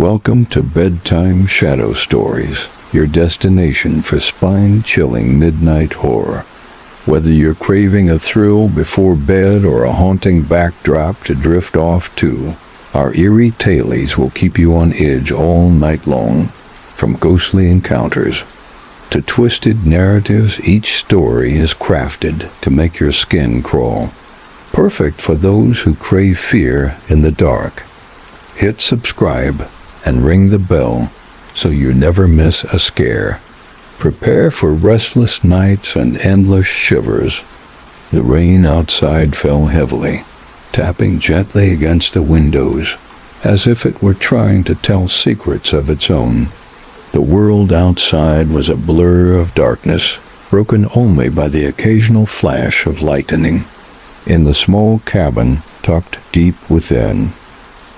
Welcome to Bedtime Shadow Stories, your destination for spine-chilling midnight horror. Whether you're craving a thrill before bed or a haunting backdrop to drift off to, our eerie tales will keep you on edge all night long. From ghostly encounters to twisted narratives, each story is crafted to make your skin crawl. Perfect for those who crave fear in the dark. Hit subscribe and ring the bell so you never miss a scare. Prepare for restless nights and endless shivers. The rain outside fell heavily, tapping gently against the windows, as if it were trying to tell secrets of its own. The world outside was a blur of darkness, broken only by the occasional flash of lightning. In the small cabin tucked deep within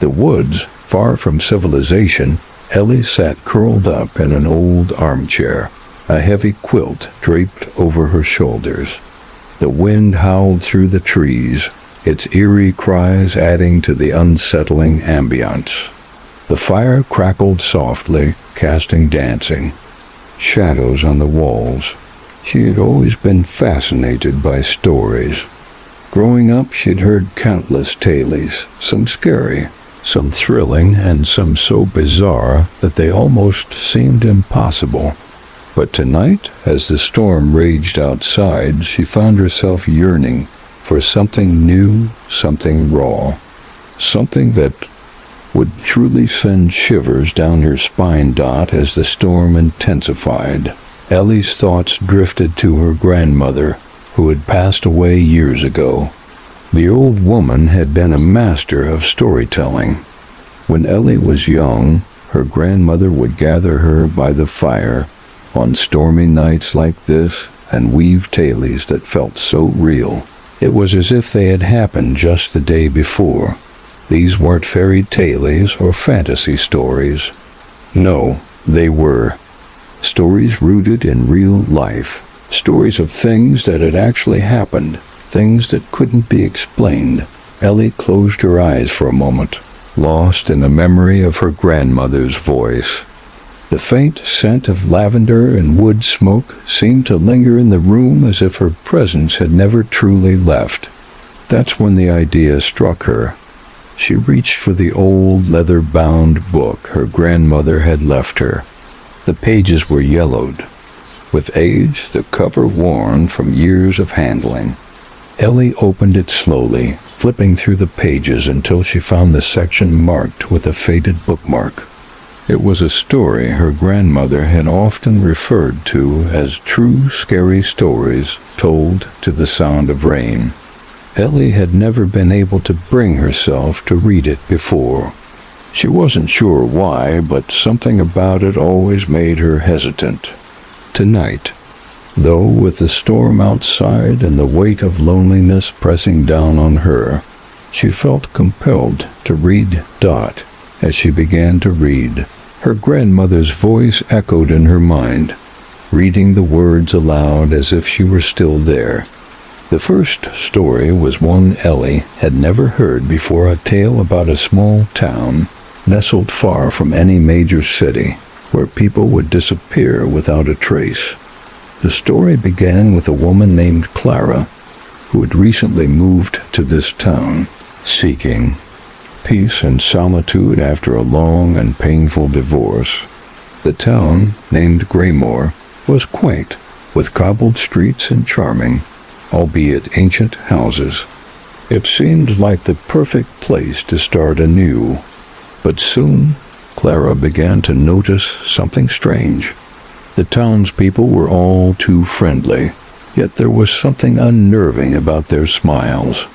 the woods, far from civilization, Ellie sat curled up in an old armchair, a heavy quilt draped over her shoulders. The wind howled through the trees, its eerie cries adding to the unsettling ambience. The fire crackled softly, casting dancing shadows on the walls. She had always been fascinated by stories. Growing up, she'd heard countless tales, some scary, some thrilling, and some so bizarre that they almost seemed impossible. But tonight, as the storm raged outside, she found herself yearning for something new, something raw, something that would truly send shivers down her spine. As the storm intensified, Ellie's thoughts drifted to her grandmother, who had passed away years ago. The old woman had been a master of storytelling. When Ellie was young, her grandmother would gather her by the fire on stormy nights like this and weave tales that felt so real. It was as if they had happened just the day before. These weren't fairy tales or fantasy stories. No, they were stories rooted in real life. Stories of things that had actually happened, things that couldn't be explained. Ellie closed her eyes for a moment, lost in the memory of her grandmother's voice. The faint scent of lavender and wood smoke seemed to linger in the room as if her presence had never truly left. That's when the idea struck her. She reached for the old leather-bound book her grandmother had left her. The pages were yellowed with age, the cover worn from years of handling. Ellie opened it slowly, flipping through the pages until she found the section marked with a faded bookmark. It was a story her grandmother had often referred to as true scary stories told to the sound of rain. Ellie had never been able to bring herself to read it before. She wasn't sure why, but something about it always made her hesitant. Tonight, though, with the storm outside and the weight of loneliness pressing down on her, she felt compelled to read. As she began to read, her grandmother's voice echoed in her mind, reading the words aloud as if she were still there. The first story was one Ellie had never heard before, a tale about a small town nestled far from any major city, where people would disappear without a trace. The story began with a woman named Clara, who had recently moved to this town, seeking peace and solitude after a long and painful divorce. The town, named Graymore, was quaint, with cobbled streets and charming, albeit ancient houses. It seemed like the perfect place to start anew. But soon, Clara began to notice something strange. The townspeople were all too friendly, yet there was something unnerving about their smiles.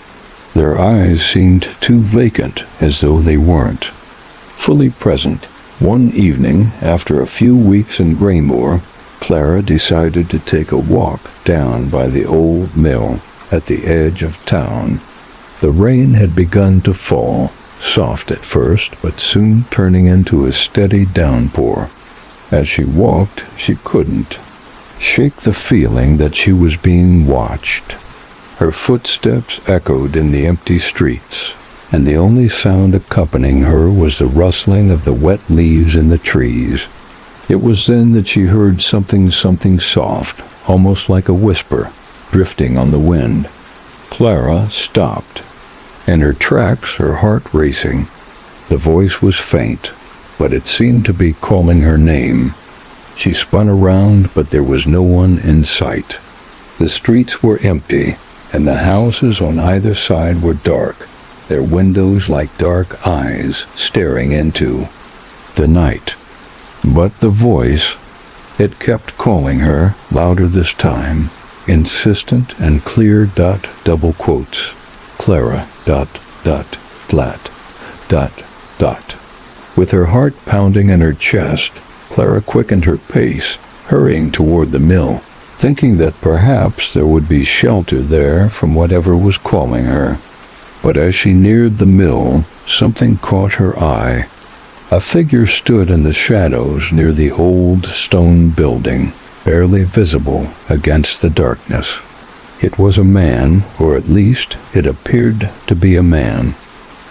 Their eyes seemed too vacant, as though they weren't fully present. One evening, after a few weeks in Graymore, Clara decided to take a walk down by the old mill at the edge of town. The rain had begun to fall, soft at first, but soon turning into a steady downpour. As she walked, she couldn't shake the feeling that she was being watched. Her footsteps echoed in the empty streets, and the only sound accompanying her was the rustling of the wet leaves in the trees. It was then that she heard something soft, almost like a whisper, drifting on the wind. Clara stopped. In her tracks, her heart racing. The voice was faint, but it seemed to be calling her name. She spun around, but there was no one in sight. The streets were empty, and the houses on either side were dark, their windows like dark eyes staring into the night. But the voice, it kept calling her, louder this time, insistent and clear. Double quotes. Clara. Flat. With her heart pounding in her chest, Clara quickened her pace, hurrying toward the mill, thinking that perhaps there would be shelter there from whatever was calling her. But as she neared the mill, something caught her eye. A figure stood in the shadows near the old stone building, barely visible against the darkness. It was a man, or at least it appeared to be a man.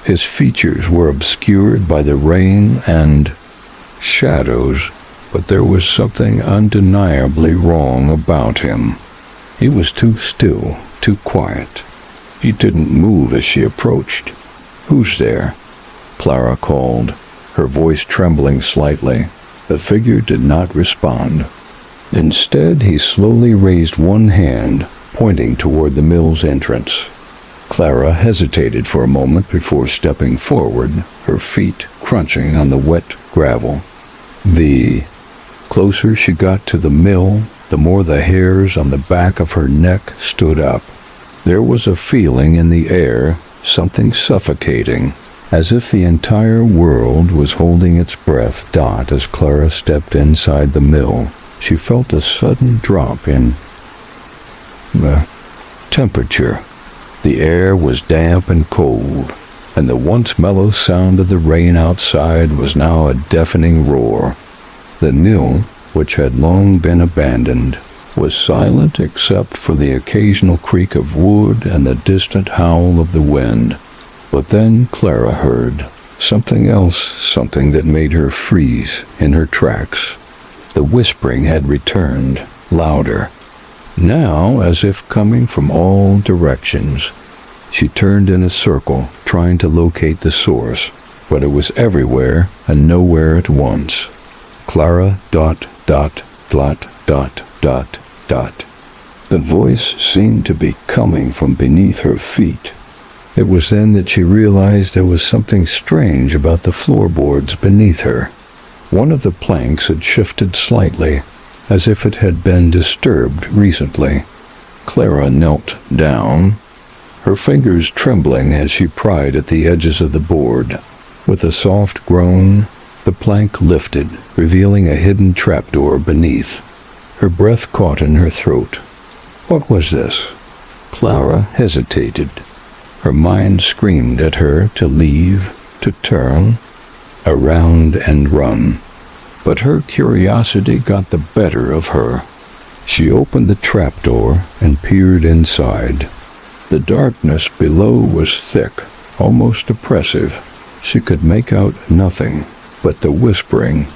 His features were obscured by the rain and shadows, but there was something undeniably wrong about him. He was too still, too quiet. He didn't move as she approached. "Who's there?" Clara called, her voice trembling slightly. The figure did not respond. Instead, he slowly raised one hand, pointing toward the mill's entrance. Clara hesitated for a moment before stepping forward, her feet crunching on the wet gravel. The closer she got to the mill, the more the hairs on the back of her neck stood up. There was a feeling in the air, something suffocating, as if the entire world was holding its breath. As Clara stepped inside the mill, she felt a sudden drop in temperature. The air was damp and cold, and the once mellow sound of the rain outside was now a deafening roar. The mill, which had long been abandoned, was silent except for the occasional creak of wood and the distant howl of the wind. But then Clara heard something else, something that made her freeze in her tracks. The whispering had returned, louder. Now, as if coming from all directions, she turned in a circle, trying to locate the source, but it was everywhere and nowhere at once. Clara. The voice seemed to be coming from beneath her feet. It was then that she realized there was something strange about the floorboards beneath her. One of the planks had shifted slightly, as if it had been disturbed recently. Clara knelt down, her fingers trembling as she pried at the edges of the board. With a soft groan, the plank lifted, revealing a hidden trapdoor beneath. Her breath caught in her throat. What was this? Clara hesitated. Her mind screamed at her to leave, to turn around and run. But her curiosity got the better of her. She opened the trapdoor and peered inside. The darkness below was thick, almost oppressive. She could make out nothing but the whispering.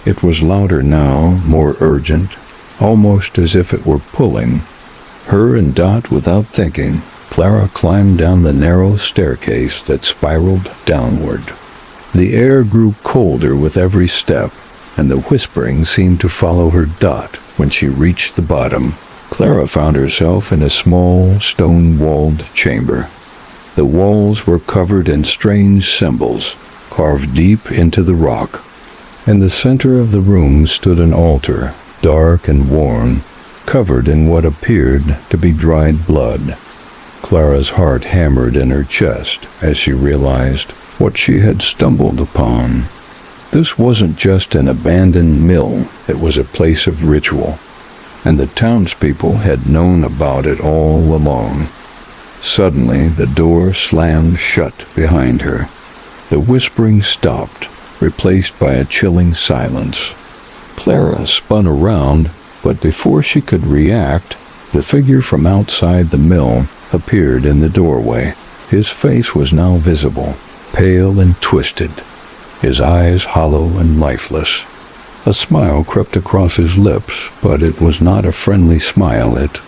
It was louder now, more urgent, almost as if it were pulling. Her and Dot, without thinking, Clara climbed down the narrow staircase that spiraled downward. The air grew colder with every step, and the whispering seemed to follow her. When she reached the bottom, Clara found herself in a small, stone-walled chamber. The walls were covered in strange symbols, carved deep into the rock. In the center of the room stood an altar, dark and worn, covered in what appeared to be dried blood. Clara's heart hammered in her chest as she realized what she had stumbled upon. This wasn't just an abandoned mill, it was a place of ritual, and the townspeople had known about it all along. Suddenly, the door slammed shut behind her. The whispering stopped, replaced by a chilling silence. Clara spun around, but before she could react, the figure from outside the mill appeared in the doorway. His face was now visible, pale and twisted, his eyes hollow and lifeless. A smile crept across his lips, but it was not a friendly smile. It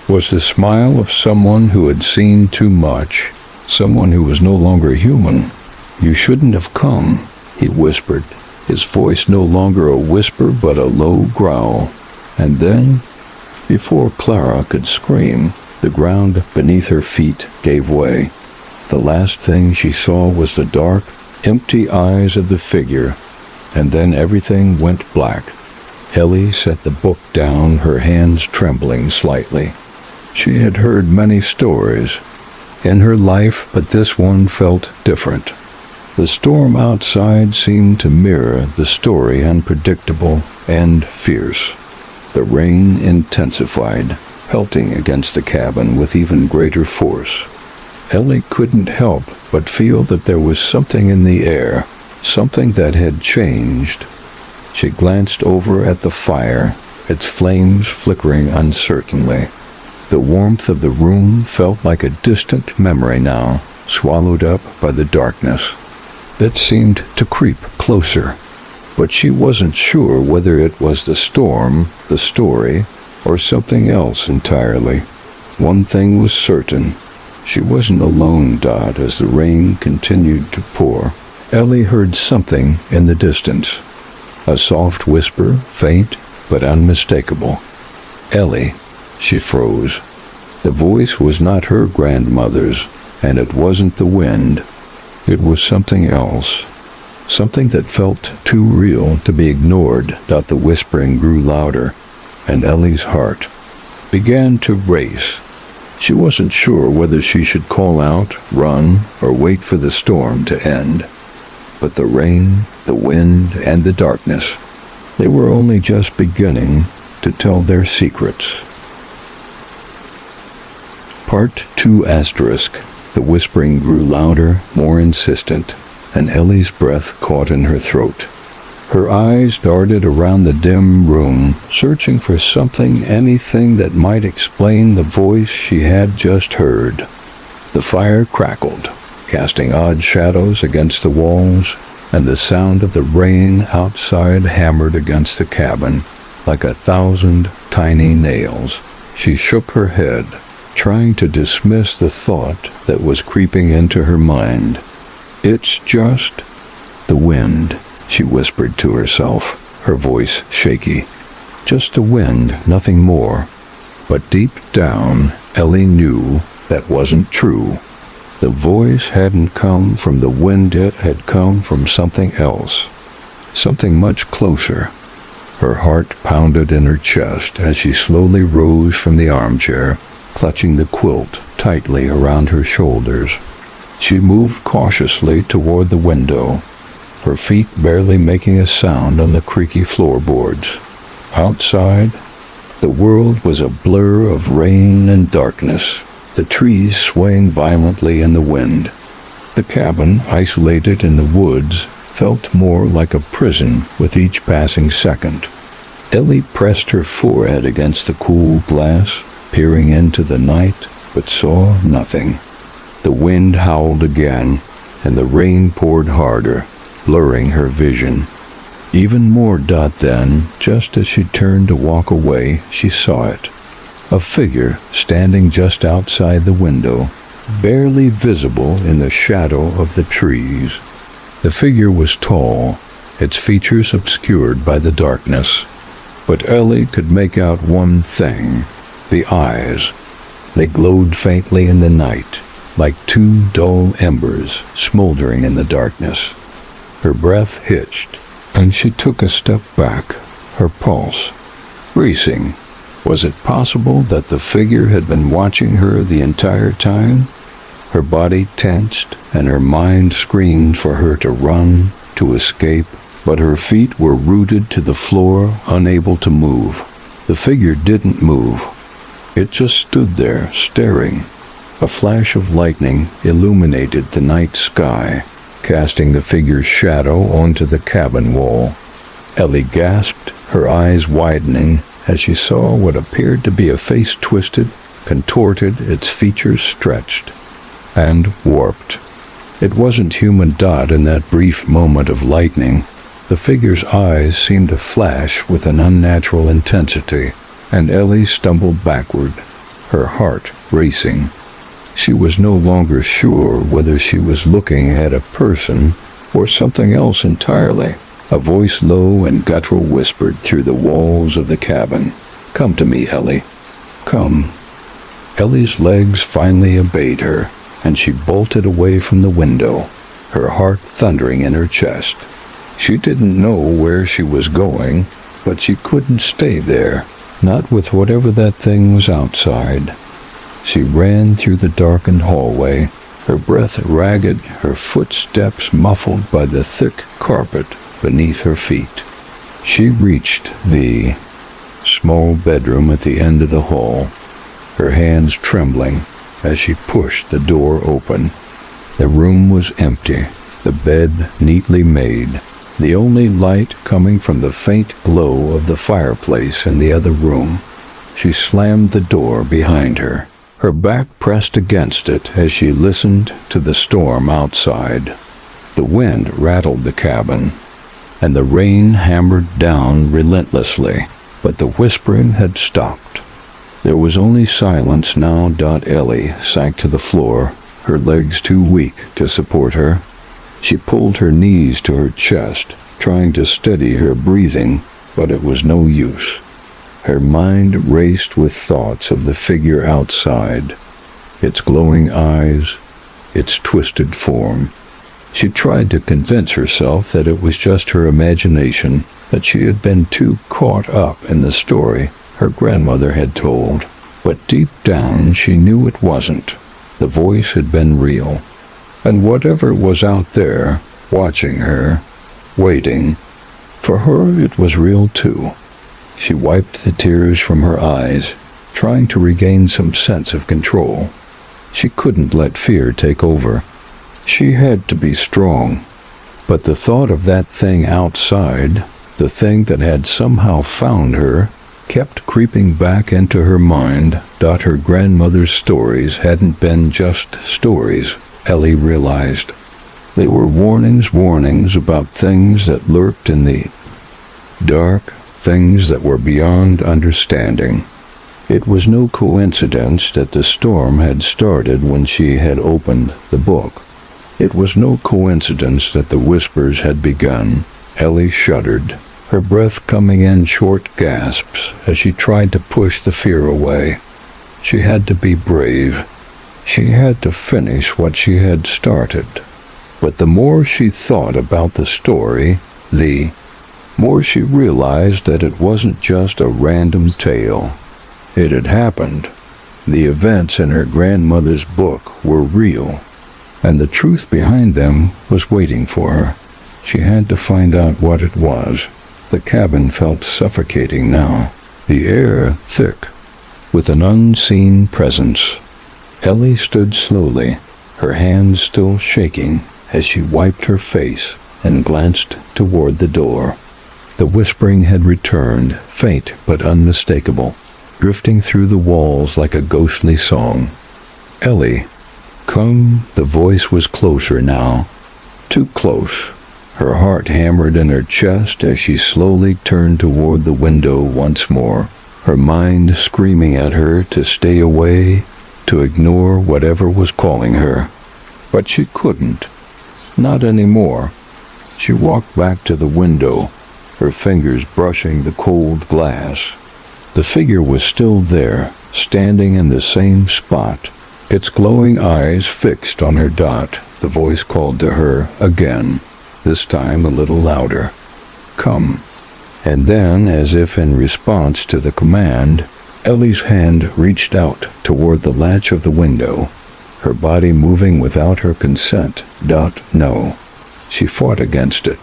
was the smile of someone who had seen too much, someone who was no longer human. "You shouldn't have come," he whispered, his voice no longer a whisper but a low growl. And then, before Clara could scream, the ground beneath her feet gave way. The last thing she saw was the dark, empty eyes of the figure, and then everything went black. Ellie set the book down, her hands trembling slightly. She had heard many stories in her life, but this one felt different. The storm outside seemed to mirror the story, unpredictable and fierce. The rain intensified, pelting against the cabin with even greater force. Ellie couldn't help but feel that there was something in the air, something that had changed. She glanced over at the fire, its flames flickering uncertainly. The warmth of the room felt like a distant memory now, swallowed up by the darkness. It seemed to creep closer, but she wasn't sure whether it was the storm, the story, or something else entirely. One thing was certain. She wasn't alone. As the rain continued to pour, Ellie heard something in the distance. A soft whisper, faint but unmistakable. "Ellie." She froze. The voice was not her grandmother's, and it wasn't the wind. It was something else. Something that felt too real to be ignored. The whispering grew louder, and Ellie's heart began to race. She wasn't sure whether she should call out, run, or wait for the storm to end. But the rain, the wind, and the darkness, they were only just beginning to tell their secrets. Part 2 asterisk. The whispering grew louder, more insistent, and Ellie's breath caught in her throat. Her eyes darted around the dim room, searching for something, anything that might explain the voice she had just heard. The fire crackled, casting odd shadows against the walls, and the sound of the rain outside hammered against the cabin like 1,000 tiny nails. She shook her head, trying to dismiss the thought that was creeping into her mind. "It's just the wind," she whispered to herself, her voice shaky. "Just the wind, nothing more." But deep down, Ellie knew that wasn't true. The voice hadn't come from the wind, it had come from something else, something much closer. Her heart pounded in her chest as she slowly rose from the armchair, clutching the quilt tightly around her shoulders. She moved cautiously toward the window, her feet barely making a sound on the creaky floorboards. Outside, the world was a blur of rain and darkness, the trees swaying violently in the wind. The cabin, isolated in the woods, felt more like a prison with each passing second. Ellie pressed her forehead against the cool glass, peering into the night, but saw nothing. The wind howled again, and the rain poured harder, blurring her vision. Even more. Then, just as she turned to walk away, she saw it. A figure standing just outside the window, barely visible in the shadow of the trees. The figure was tall, its features obscured by the darkness. But Ellie could make out one thing: the eyes. They glowed faintly in the night, like two dull embers smoldering in the darkness. Her breath hitched, and she took a step back, her pulse racing. Was it possible that the figure had been watching her the entire time? Her body tensed, and her mind screamed for her to run, to escape, but her feet were rooted to the floor, unable to move. The figure didn't move. It just stood there, staring. A flash of lightning illuminated the night sky, casting the figure's shadow onto the cabin wall. Ellie gasped, her eyes widening, as she saw what appeared to be a face twisted, contorted, its features stretched. and warped. It wasn't human dot in that brief moment of lightning. The figure's eyes seemed to flash with an unnatural intensity, and Ellie stumbled backward, her heart racing. She was no longer sure whether she was looking at a person or something else entirely. A voice low and guttural whispered through the walls of the cabin, "Come to me, Ellie. Come." Ellie's legs finally obeyed her, and she bolted away from the window, her heart thundering in her chest. She didn't know where she was going, but she couldn't stay there, not with whatever that thing was outside. She ran through the darkened hallway, her breath ragged, her footsteps muffled by the thick carpet beneath her feet. She reached the small bedroom at the end of the hall, her hands trembling as she pushed the door open. The room was empty, the bed neatly made, the only light coming from the faint glow of the fireplace in the other room. She slammed the door behind her, her back pressed against it as she listened to the storm outside. The wind rattled the cabin, and the rain hammered down relentlessly, but the whispering had stopped. There was only silence now. Ellie sank to the floor, her legs too weak to support her. She pulled her knees to her chest, trying to steady her breathing, but it was no use. Her mind raced with thoughts of the figure outside, its glowing eyes, its twisted form. She tried to convince herself that it was just her imagination, that she had been too caught up in the story her grandmother had told. But deep down she knew it wasn't. The voice had been real. And whatever was out there, watching her, waiting, for her it was real too. She wiped the tears from her eyes, trying to regain some sense of control. She couldn't let fear take over. She had to be strong. But the thought of that thing outside, the thing that had somehow found her, kept creeping back into her mind. Her grandmother's stories hadn't been just stories, Ellie realized. They were warnings about things that lurked in the dark, things that were beyond understanding. It was no coincidence that the storm had started when she had opened the book. It was no coincidence that the whispers had begun. Ellie shuddered, her breath coming in short gasps as she tried to push the fear away. She had to be brave. She had to finish what she had started. But the more she thought about the story, the more she realized that it wasn't just a random tale. It had happened. The events in her grandmother's book were real, and the truth behind them was waiting for her. She had to find out what it was. The cabin felt suffocating now, the air thick, with an unseen presence. Ellie stood slowly, her hands still shaking as she wiped her face and glanced toward the door. The whispering had returned, faint but unmistakable, drifting through the walls like a ghostly song. "Ellie, come." The voice was closer now, too close. Her heart hammered in her chest as she slowly turned toward the window once more, her mind screaming at her to stay away, to ignore whatever was calling her. But she couldn't. Not anymore. She walked back to the window, her fingers brushing the cold glass. The figure was still there, standing in the same spot, its glowing eyes fixed on her. The voice called to her again, this time a little louder. "Come." And then, as if in response to the command, Ellie's hand reached out toward the latch of the window, her body moving without her consent. No. She fought against it,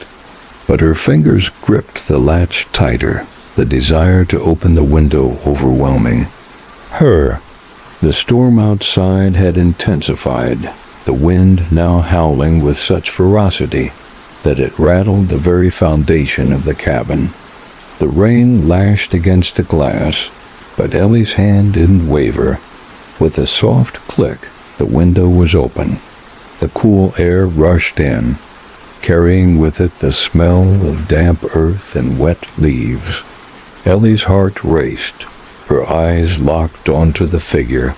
but her fingers gripped the latch tighter, the desire to open the window overwhelming her. The storm outside had intensified, the wind now howling with such ferocity that it rattled the very foundation of the cabin. The rain lashed against the glass, but Ellie's hand didn't waver. With a soft click, The window was open. The cool air rushed in, carrying with it the smell of damp earth and wet leaves. Ellie's heart raced, her eyes locked onto the figure.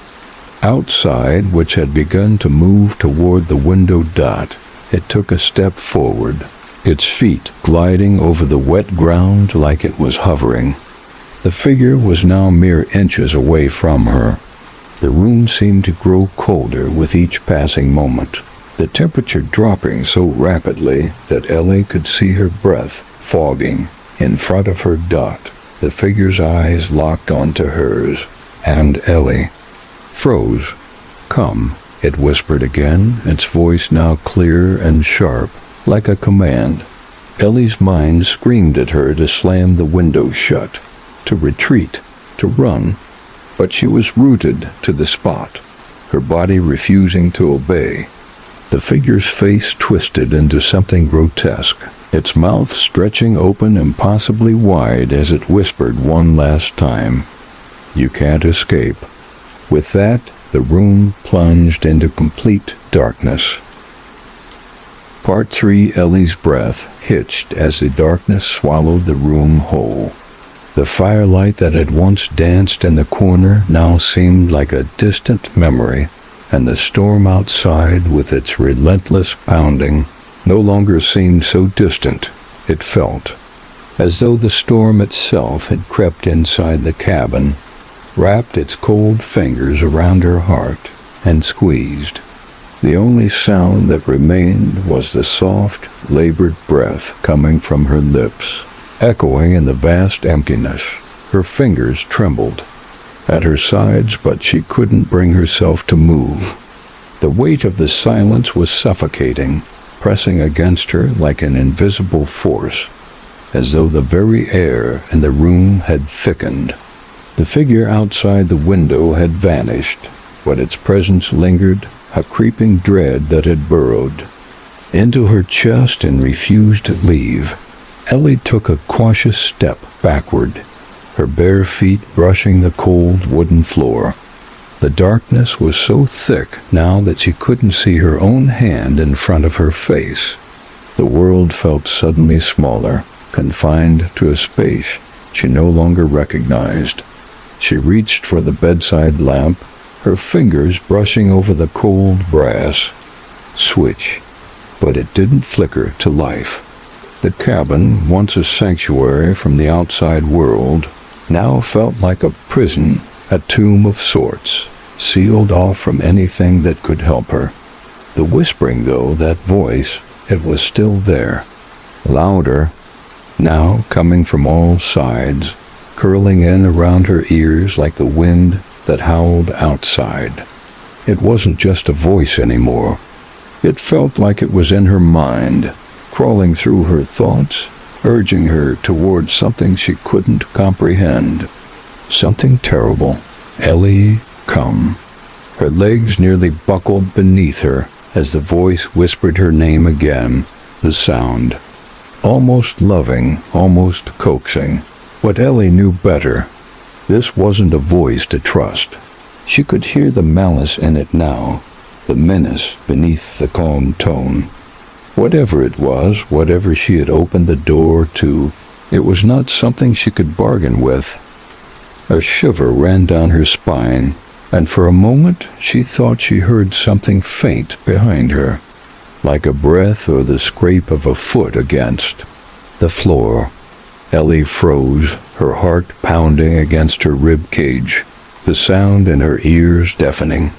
Outside, which had begun to move toward the window dot, it took a step forward, its feet gliding over the wet ground like it was hovering. The figure was now mere inches away from her. The room seemed to grow colder with each passing moment, the temperature dropping so rapidly that Ellie could see her breath fogging in front of her dot. The figure's eyes locked onto hers, and Ellie froze. "Come," it whispered again, its voice now clear and sharp, like a command. Ellie's mind screamed at her to slam the window shut, to retreat, to run, but she was rooted to the spot, her body refusing to obey. The figure's face twisted into something grotesque, its mouth stretching open impossibly wide as it whispered one last time, "You can't escape." With that, the room plunged into complete darkness. Part 3. Ellie's breath hitched as the darkness swallowed the room whole. The firelight that had once danced in the corner now seemed like a distant memory, and the storm outside, with its relentless pounding, no longer seemed so distant. It felt as though the storm itself had crept inside the cabin, wrapped its cold fingers around her heart, and squeezed. The only sound that remained was the soft, labored breath coming from her lips, echoing in the vast emptiness. Her fingers trembled at her sides, but she couldn't bring herself to move. The weight of the silence was suffocating, pressing against her like an invisible force, as though the very air in the room had thickened. The figure outside the window had vanished, but its presence lingered, a creeping dread that had burrowed into her chest and refused to leave. Ellie took a cautious step backward, her bare feet brushing the cold wooden floor. The darkness was so thick now that she couldn't see her own hand in front of her face. The world felt suddenly smaller, confined to a space she no longer recognized. She reached for the bedside lamp, her fingers brushing over the cold brass switch, but it didn't flicker to life. The cabin, once a sanctuary from the outside world, now felt like a prison, a tomb of sorts, sealed off from anything that could help her. The whispering, though, that voice, it was still there, louder, now coming from all sides, curling in around her ears like the wind that howled outside. It wasn't just a voice anymore. It felt like it was in her mind, crawling through her thoughts, urging her towards something she couldn't comprehend. Something terrible. "Ellie, come." Her legs nearly buckled beneath her as the voice whispered her name again, the sound. Almost loving, almost coaxing. But Ellie knew better. This wasn't a voice to trust. She could hear the malice in it now, the menace beneath the calm tone. Whatever it was, whatever she had opened the door to, it was not something she could bargain with. A shiver ran down her spine, and for a moment she thought she heard something faint behind her, like a breath or the scrape of a foot against the floor. Ellie froze, her heart pounding against her rib cage, the sound in her ears deafening.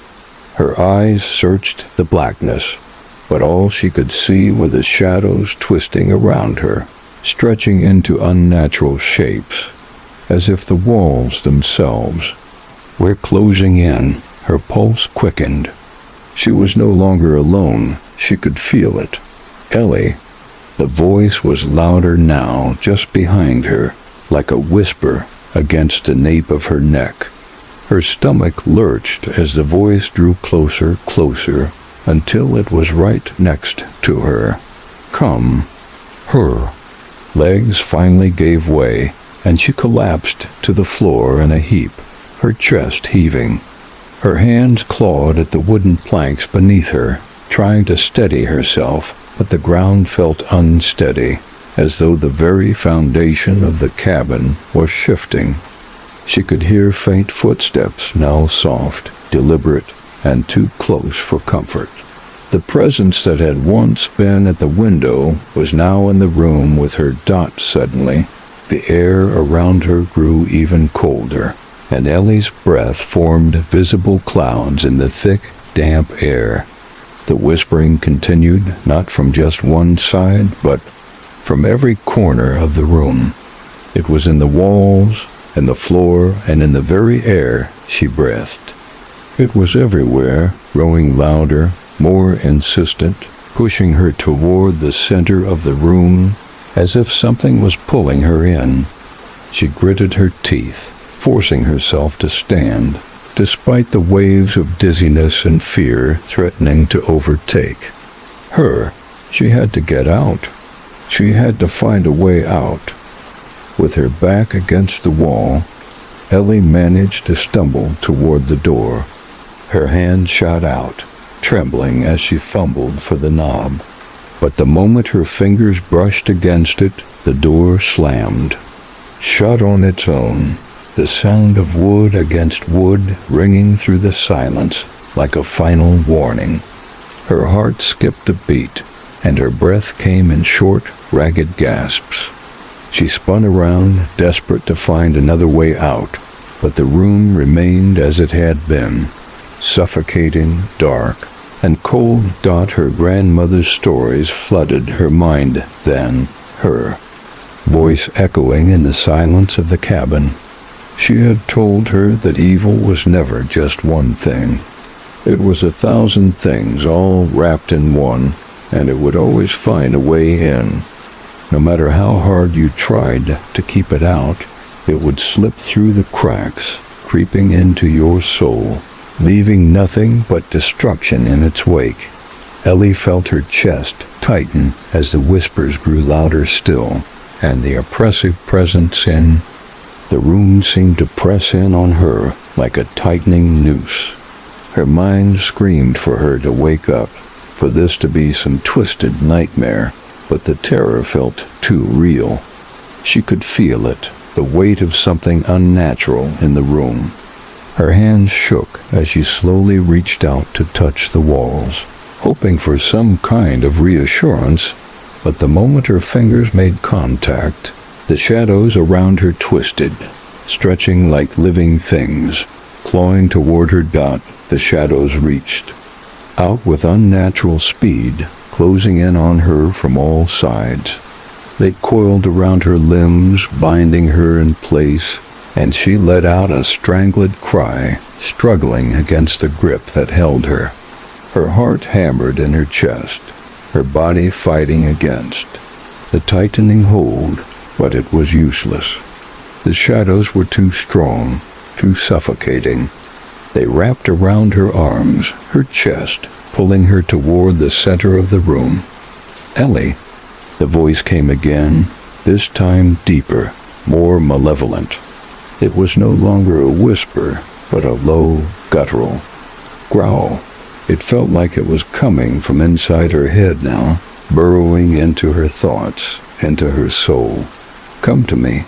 Her eyes searched the blackness, but all she could see were the shadows twisting around her, stretching into unnatural shapes, as if the walls themselves were closing in. Her pulse quickened. She was no longer alone. She could feel it. Ellie. The voice was louder now, just behind her, like a whisper against the nape of her neck. Her stomach lurched as the voice drew closer, closer, until it was right next to her. "Come." Her legs finally gave way, and she collapsed to the floor in a heap, her chest heaving. Her hands clawed at the wooden planks beneath her, trying to steady herself, but the ground felt unsteady, as though the very foundation of the cabin was shifting. She could hear faint footsteps, now soft, deliberate, and too close for comfort. The presence that had once been at the window was now in the room with her. Suddenly, the air around her grew even colder, and Ellie's breath formed visible clouds in the thick, damp air. The whispering continued, not from just one side, but from every corner of the room. It was in the walls, in the floor, and in the very air she breathed. It was everywhere, growing louder, more insistent, pushing her toward the center of the room, as if something was pulling her in. She gritted her teeth, forcing herself to stand, despite the waves of dizziness and fear threatening to overtake her. She had to get out. She had to find a way out. With her back against the wall, Ellie managed to stumble toward the door. Her hand shot out, trembling as she fumbled for the knob. But the moment her fingers brushed against it, the door slammed. Shut on its own, the sound of wood against wood ringing through the silence like a final warning. Her heart skipped a beat, and her breath came in short, ragged gasps. She spun around, desperate to find another way out, but the room remained as it had been, suffocating, dark, and cold. Her grandmother's stories flooded her mind then, her voice echoing in the silence of the cabin. She had told her that evil was never just one thing. It was 1,000 things all wrapped in one, and it would always find a way in. No matter how hard you tried to keep it out, it would slip through the cracks, creeping into your soul, leaving nothing but destruction in its wake. Ellie felt her chest tighten as the whispers grew louder still, and the oppressive presence in the room seemed to press in on her like a tightening noose. Her mind screamed for her to wake up, for this to be some twisted nightmare, but the terror felt too real. She could feel it, the weight of something unnatural in the room. Her hands shook as she slowly reached out to touch the walls, hoping for some kind of reassurance, but the moment her fingers made contact, the shadows around her twisted, stretching like living things, clawing toward her. The shadows reached out with unnatural speed, closing in on her from all sides. They coiled around her limbs, binding her in place, and she let out a strangled cry, struggling against the grip that held her. Her heart hammered in her chest, her body fighting against the tightening hold, but it was useless. The shadows were too strong, too suffocating. They wrapped around her arms, her chest, pulling her toward the center of the room. Ellie, the voice came again, this time deeper, more malevolent. It was no longer a whisper, but a low, guttural growl. It felt like it was coming from inside her head now, burrowing into her thoughts, into her soul. Come to me.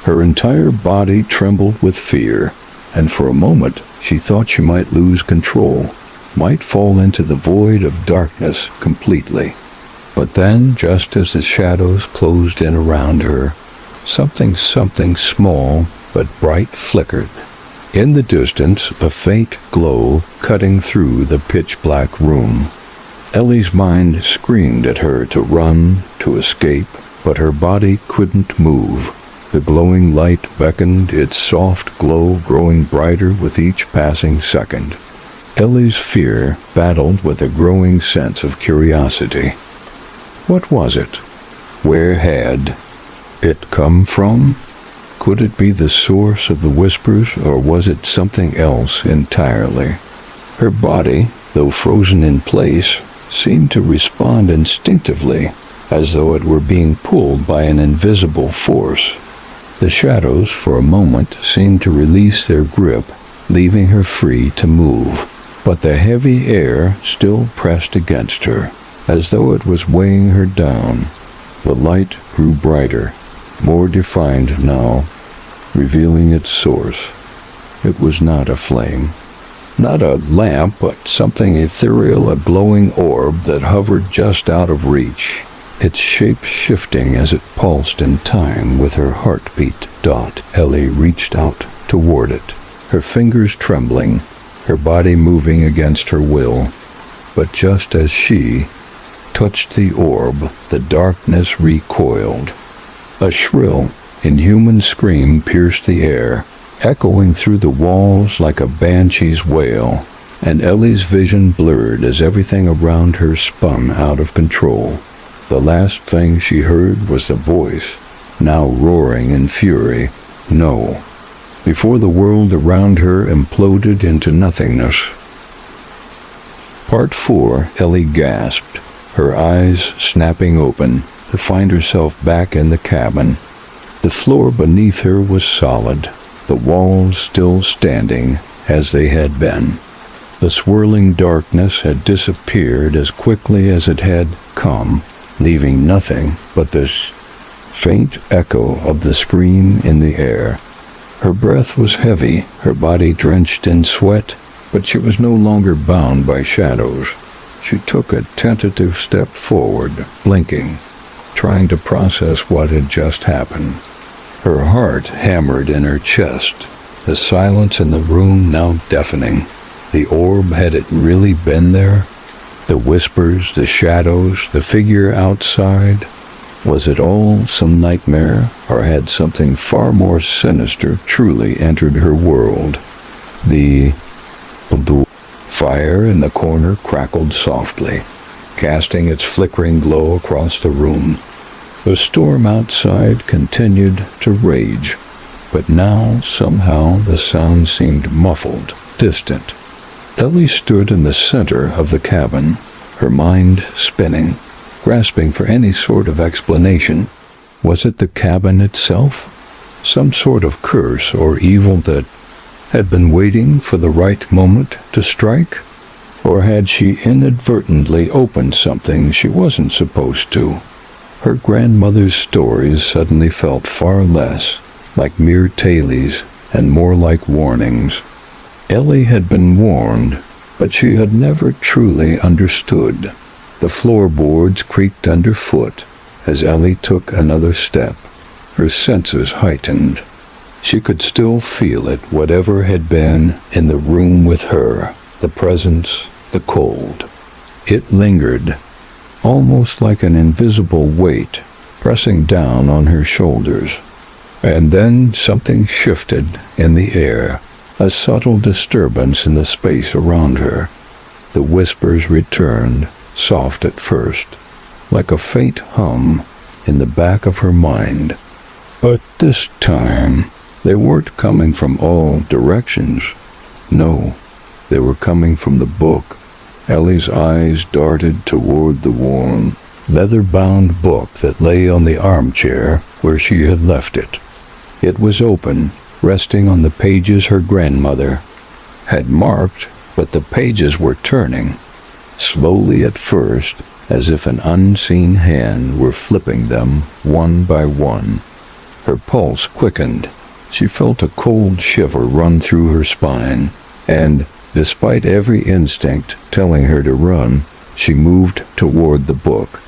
Her entire body trembled with fear, and for a moment she thought she might lose control, might fall into the void of darkness completely. But then, just as the shadows closed in around her, something small but bright flickered. In the distance, a faint glow cutting through the pitch-black room. Ellie's mind screamed at her to run, to escape, but her body couldn't move. The glowing light beckoned, its soft glow growing brighter with each passing second. Ellie's fear battled with a growing sense of curiosity. What was it? Where had it come from? Could it be the source of the whispers, or was it something else entirely? Her body, though frozen in place, seemed to respond instinctively, as though it were being pulled by an invisible force. The shadows, for a moment, seemed to release their grip, leaving her free to move. But the heavy air still pressed against her, as though it was weighing her down. The light grew brighter, more defined now, revealing its source. It was not a flame, not a lamp, but something ethereal, a glowing orb that hovered just out of reach, its shape shifting as it pulsed in time with her heartbeat. Ellie reached out toward it, her fingers trembling, her body moving against her will. But just as she touched the orb, the darkness recoiled. A shrill, inhuman scream pierced the air, echoing through the walls like a banshee's wail, and Ellie's vision blurred as everything around her spun out of control. The last thing she heard was the voice, now roaring in fury, "No," before the world around her imploded into nothingness. Part 4, Ellie gasped, her eyes snapping open, to find herself back in the cabin. The floor beneath her was solid, the walls still standing as they had been. The swirling darkness had disappeared as quickly as it had come, leaving nothing but this faint echo of the scream in the air. Her breath was heavy, her body drenched in sweat, but she was no longer bound by shadows. She took a tentative step forward, blinking, trying to process what had just happened. Her heart hammered in her chest, the silence in the room now deafening. The orb, had it really been there? The whispers, the shadows, the figure outside? Was it all some nightmare, or had something far more sinister truly entered her world? The fire in the corner crackled softly, casting its flickering glow across the room. The storm outside continued to rage, but now somehow the sound seemed muffled, distant. Ellie stood in the center of the cabin, her mind spinning, grasping for any sort of explanation. Was it the cabin itself? Some sort of curse or evil that had been waiting for the right moment to strike? Or had she inadvertently opened something she wasn't supposed to? Her grandmother's stories suddenly felt far less like mere tales and more like warnings. Ellie had been warned, but she had never truly understood. The floorboards creaked underfoot as Ellie took another step, her senses heightened. She could still feel it, whatever had been in the room with her, the presence, the cold. It lingered, almost like an invisible weight, pressing down on her shoulders. And then something shifted in the air, a subtle disturbance in the space around her. The whispers returned, soft at first, like a faint hum in the back of her mind. But this time, they weren't coming from all directions. No, they were coming from the book. Ellie's eyes darted toward the worn, leather-bound book that lay on the armchair where she had left it. It was open, resting on the pages her grandmother had marked, but the pages were turning, slowly at first, as if an unseen hand were flipping them one by one. Her pulse quickened. She felt a cold shiver run through her spine, and, despite every instinct telling her to run, she moved toward the book.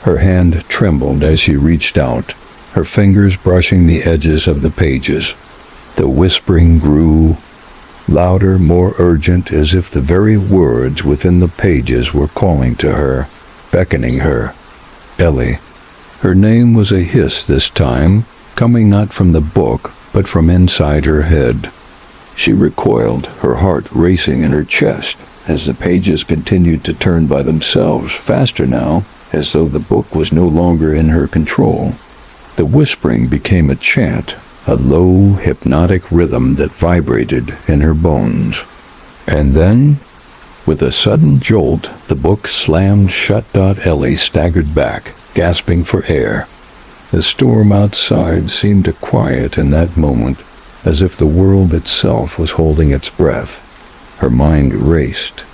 Her hand trembled as she reached out, her fingers brushing the edges of the pages. The whispering grew louder, more urgent, as if the very words within the pages were calling to her, beckoning her. Ellie. Her name was a hiss this time, coming not from the book, but from inside her head. She recoiled, her heart racing in her chest, as the pages continued to turn by themselves, faster now, as though the book was no longer in her control. The whispering became a chant, a low, hypnotic rhythm that vibrated in her bones. And then, with a sudden jolt, the book slammed shut. Ellie staggered back, gasping for air. The storm outside seemed to quiet in that moment, as if the world itself was holding its breath. Her mind raced.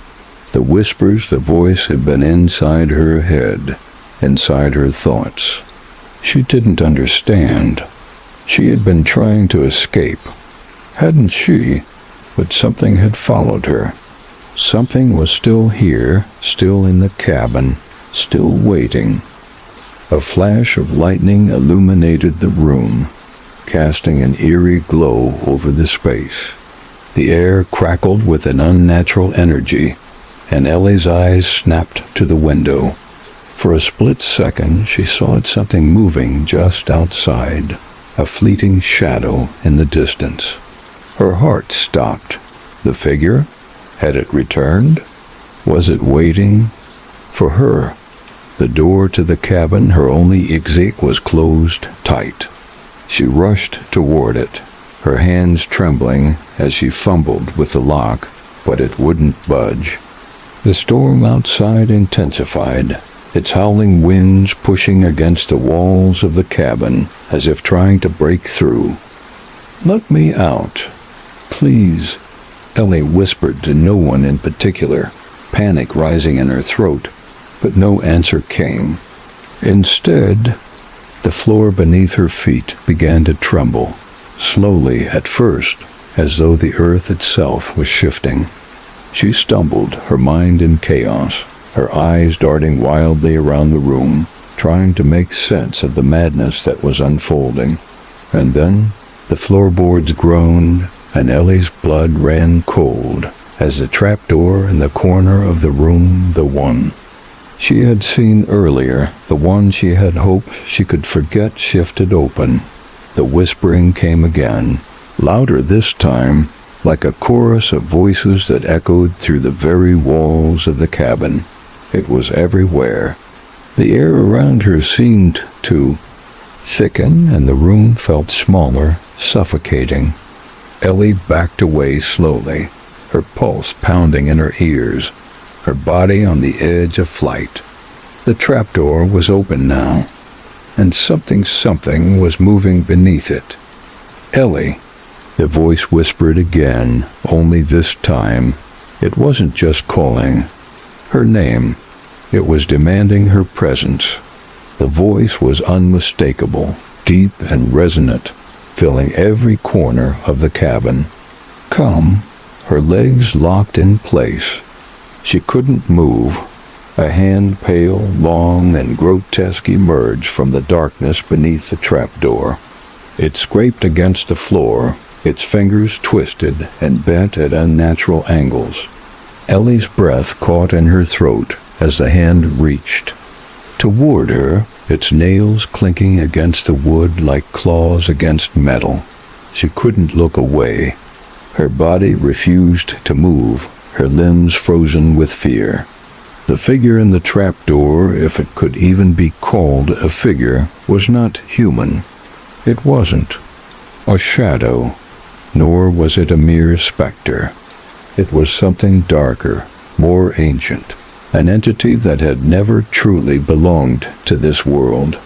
The whispers, the voice had been inside her head, inside her thoughts. She didn't understand. She had been trying to escape. Hadn't she? But something had followed her. Something was still here, still in the cabin, still waiting. A flash of lightning illuminated the room, casting an eerie glow over the space. The air crackled with an unnatural energy, and Ellie's eyes snapped to the window. For a split second, she saw something moving just outside, a fleeting shadow in the distance. Her heart stopped. The figure? Had it returned? Was it waiting for her? The door to the cabin, her only exit, was closed tight. She rushed toward it, her hands trembling as she fumbled with the lock, but it wouldn't budge. The storm outside intensified, its howling winds pushing against the walls of the cabin as if trying to break through. "Let me out, please," Ellie whispered to no one in particular, panic rising in her throat, but no answer came. Instead, the floor beneath her feet began to tremble, slowly at first, as though the earth itself was shifting. She stumbled, her mind in chaos, her eyes darting wildly around the room, trying to make sense of the madness that was unfolding. And then the floorboards groaned, and Ellie's blood ran cold as the trapdoor in the corner of the room, the one she had seen earlier, the one she had hoped she could forget, shifted open. The whispering came again, louder this time, like a chorus of voices that echoed through the very walls of the cabin. It was everywhere. The air around her seemed to thicken, and the room felt smaller, suffocating. Ellie backed away slowly, her pulse pounding in her ears, her body on the edge of flight. The trapdoor was open now, and something was moving beneath it. "Ellie," the voice whispered again, only this time it wasn't just calling her name, it was demanding her presence. The voice was unmistakable, deep and resonant, filling every corner of the cabin. "Come." Her legs locked in place. She couldn't move. A hand, pale, long, and grotesque, emerged from the darkness beneath the trapdoor. It scraped against the floor, its fingers twisted and bent at unnatural angles. Ellie's breath caught in her throat as the hand reached toward her, its nails clinking against the wood like claws against metal. She couldn't look away. Her body refused to move, her limbs frozen with fear. The figure in the trapdoor, if it could even be called a figure, was not human. It wasn't a shadow, nor was it a mere specter. It was something darker, more ancient, an entity that had never truly belonged to this world.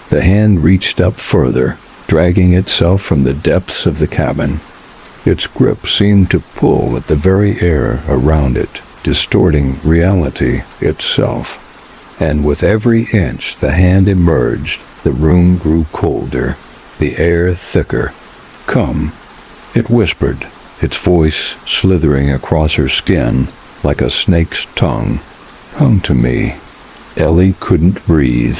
The hand reached up further, dragging itself from the depths of the cabin. Its grip seemed to pull at the very air around it, distorting reality itself. And with every inch the hand emerged, the room grew colder, the air thicker. "Come," it whispered, its voice slithering across her skin like a snake's tongue. "Come to me." Ellie couldn't breathe.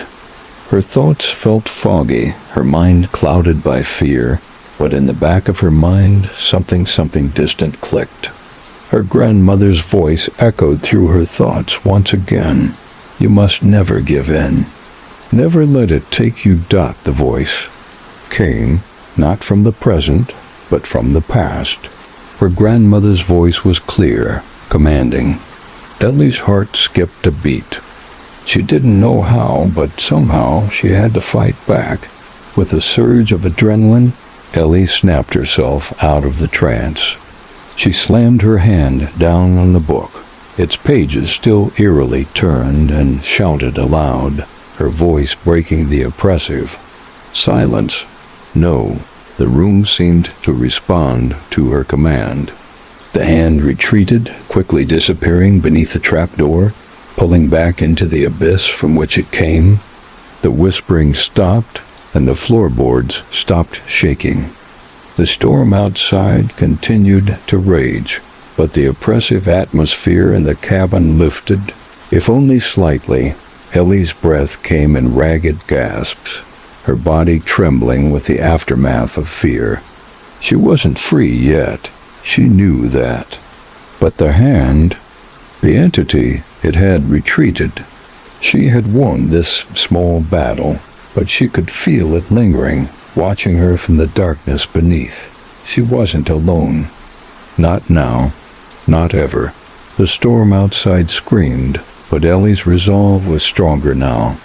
Her thoughts felt foggy, her mind clouded by fear, but in the back of her mind something distant clicked. Her grandmother's voice echoed through her thoughts once again. "You must never give in. Never let it take you." The voice came, not from the present, but from the past. Her grandmother's voice was clear, commanding. Ellie's heart skipped a beat. She didn't know how, but somehow she had to fight back. With a surge of adrenaline, Ellie snapped herself out of the trance. She slammed her hand down on the book, its pages still eerily turned, and shouted aloud, her voice breaking the oppressive silence. "No, The room seemed to respond to her command. The hand retreated, quickly disappearing beneath the trapdoor, pulling back into the abyss from which it came. The whispering stopped, and the floorboards stopped shaking. The storm outside continued to rage, but the oppressive atmosphere in the cabin lifted, if only slightly. Ellie's breath came in ragged gasps, her body trembling with the aftermath of fear. She wasn't free yet. She knew that. But the hand, the entity, it had retreated. She had won this small battle, but she could feel it lingering, watching her from the darkness beneath. She wasn't alone. Not now. Not ever. The storm outside screamed, but Ellie's resolve was stronger now.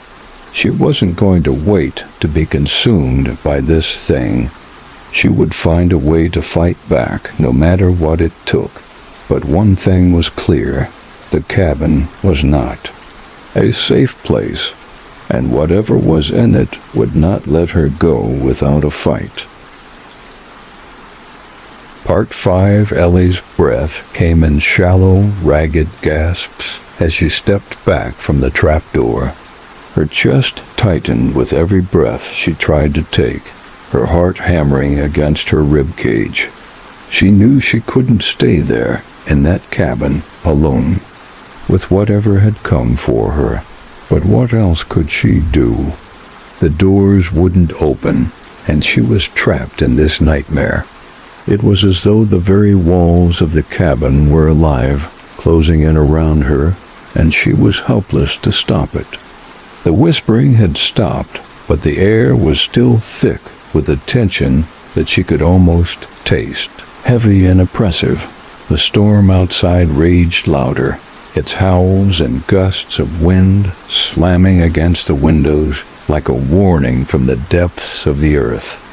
She wasn't going to wait to be consumed by this thing. She would find a way to fight back, no matter what it took. But one thing was clear. The cabin was not. A safe place, and whatever was in it would not let her go without a fight. Part 5. Ellie's breath came in shallow, ragged gasps as she stepped back from the trapdoor. Her chest tightened with every breath she tried to take, her heart hammering against her rib cage. She knew she couldn't stay there, in that cabin, alone, with whatever had come for her. But what else could she do? The doors wouldn't open, and she was trapped in this nightmare. It was as though the very walls of the cabin were alive, closing in around her, and she was helpless to stop it. The whispering had stopped, but the air was still thick with a tension that she could almost taste, heavy and oppressive. The storm outside raged louder, its howls and gusts of wind slamming against the windows like a warning from the depths of the earth.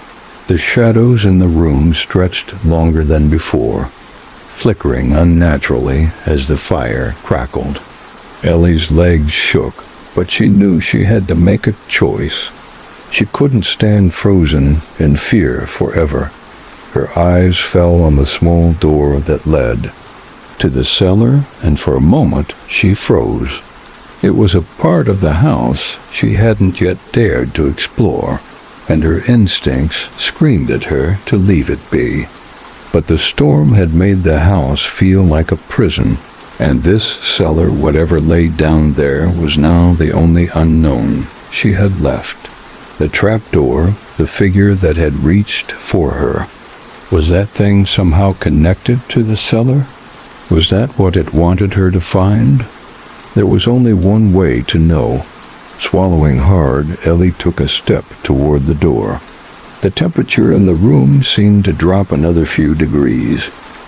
The shadows in the room stretched longer than before, flickering unnaturally as the fire crackled. Ellie's legs shook, but she knew she had to make a choice. She couldn't stand frozen in fear forever. Her eyes fell on the small door that led to the cellar, and for a moment she froze. It was a part of the house she hadn't yet dared to explore, and her instincts screamed at her to leave it be. But the storm had made the house feel like a prison, and this cellar, whatever lay down there, was now the only unknown she had left. The trapdoor, the figure that had reached for her. Was that thing somehow connected to the cellar? Was that what it wanted her to find? There was only one way to know. Swallowing hard, Ellie took a step toward the door. The temperature in the room seemed to drop another few degrees,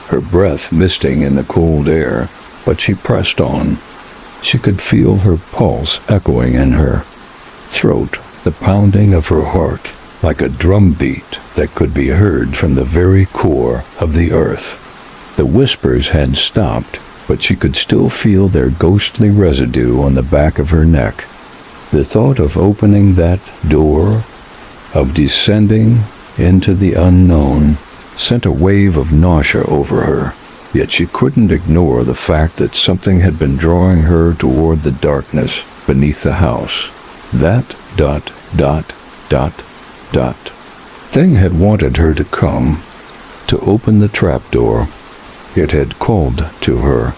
her breath misting in the cold air, but she pressed on. She could feel her pulse echoing in her throat, the pounding of her heart, like a drumbeat that could be heard from the very core of the earth. The whispers had stopped, but she could still feel their ghostly residue on the back of her neck. The thought of opening that door, of descending into the unknown, sent a wave of nausea over her, yet she couldn't ignore the fact that something had been drawing her toward the darkness beneath the house. That ... thing had wanted her to come, to open the trapdoor. It had called to her,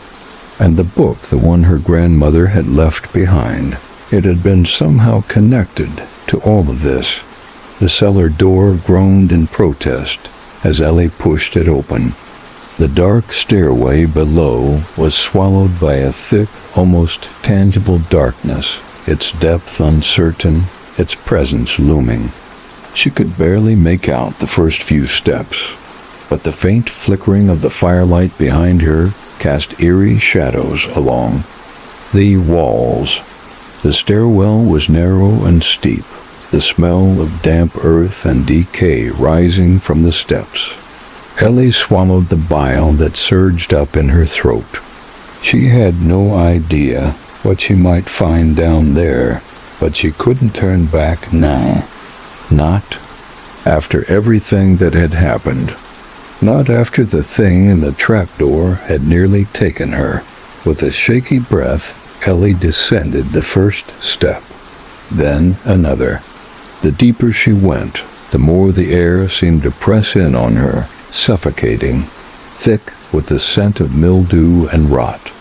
and the book, the one her grandmother had left behind, it had been somehow connected to all of this. The cellar door groaned in protest as Ellie pushed it open. The dark stairway below was swallowed by a thick, almost tangible darkness, its depth uncertain, its presence looming. She could barely make out the first few steps, but the faint flickering of the firelight behind her cast eerie shadows along the walls. The stairwell was narrow and steep, the smell of damp earth and decay rising from the steps. Ellie swallowed the bile that surged up in her throat. She had no idea what she might find down there, but she couldn't turn back now. Not after everything that had happened. Not after the thing in the trapdoor had nearly taken her. With a shaky breath, Ellie descended the first step, then another. The deeper she went, the more the air seemed to press in on her, suffocating, thick with the scent of mildew and rot.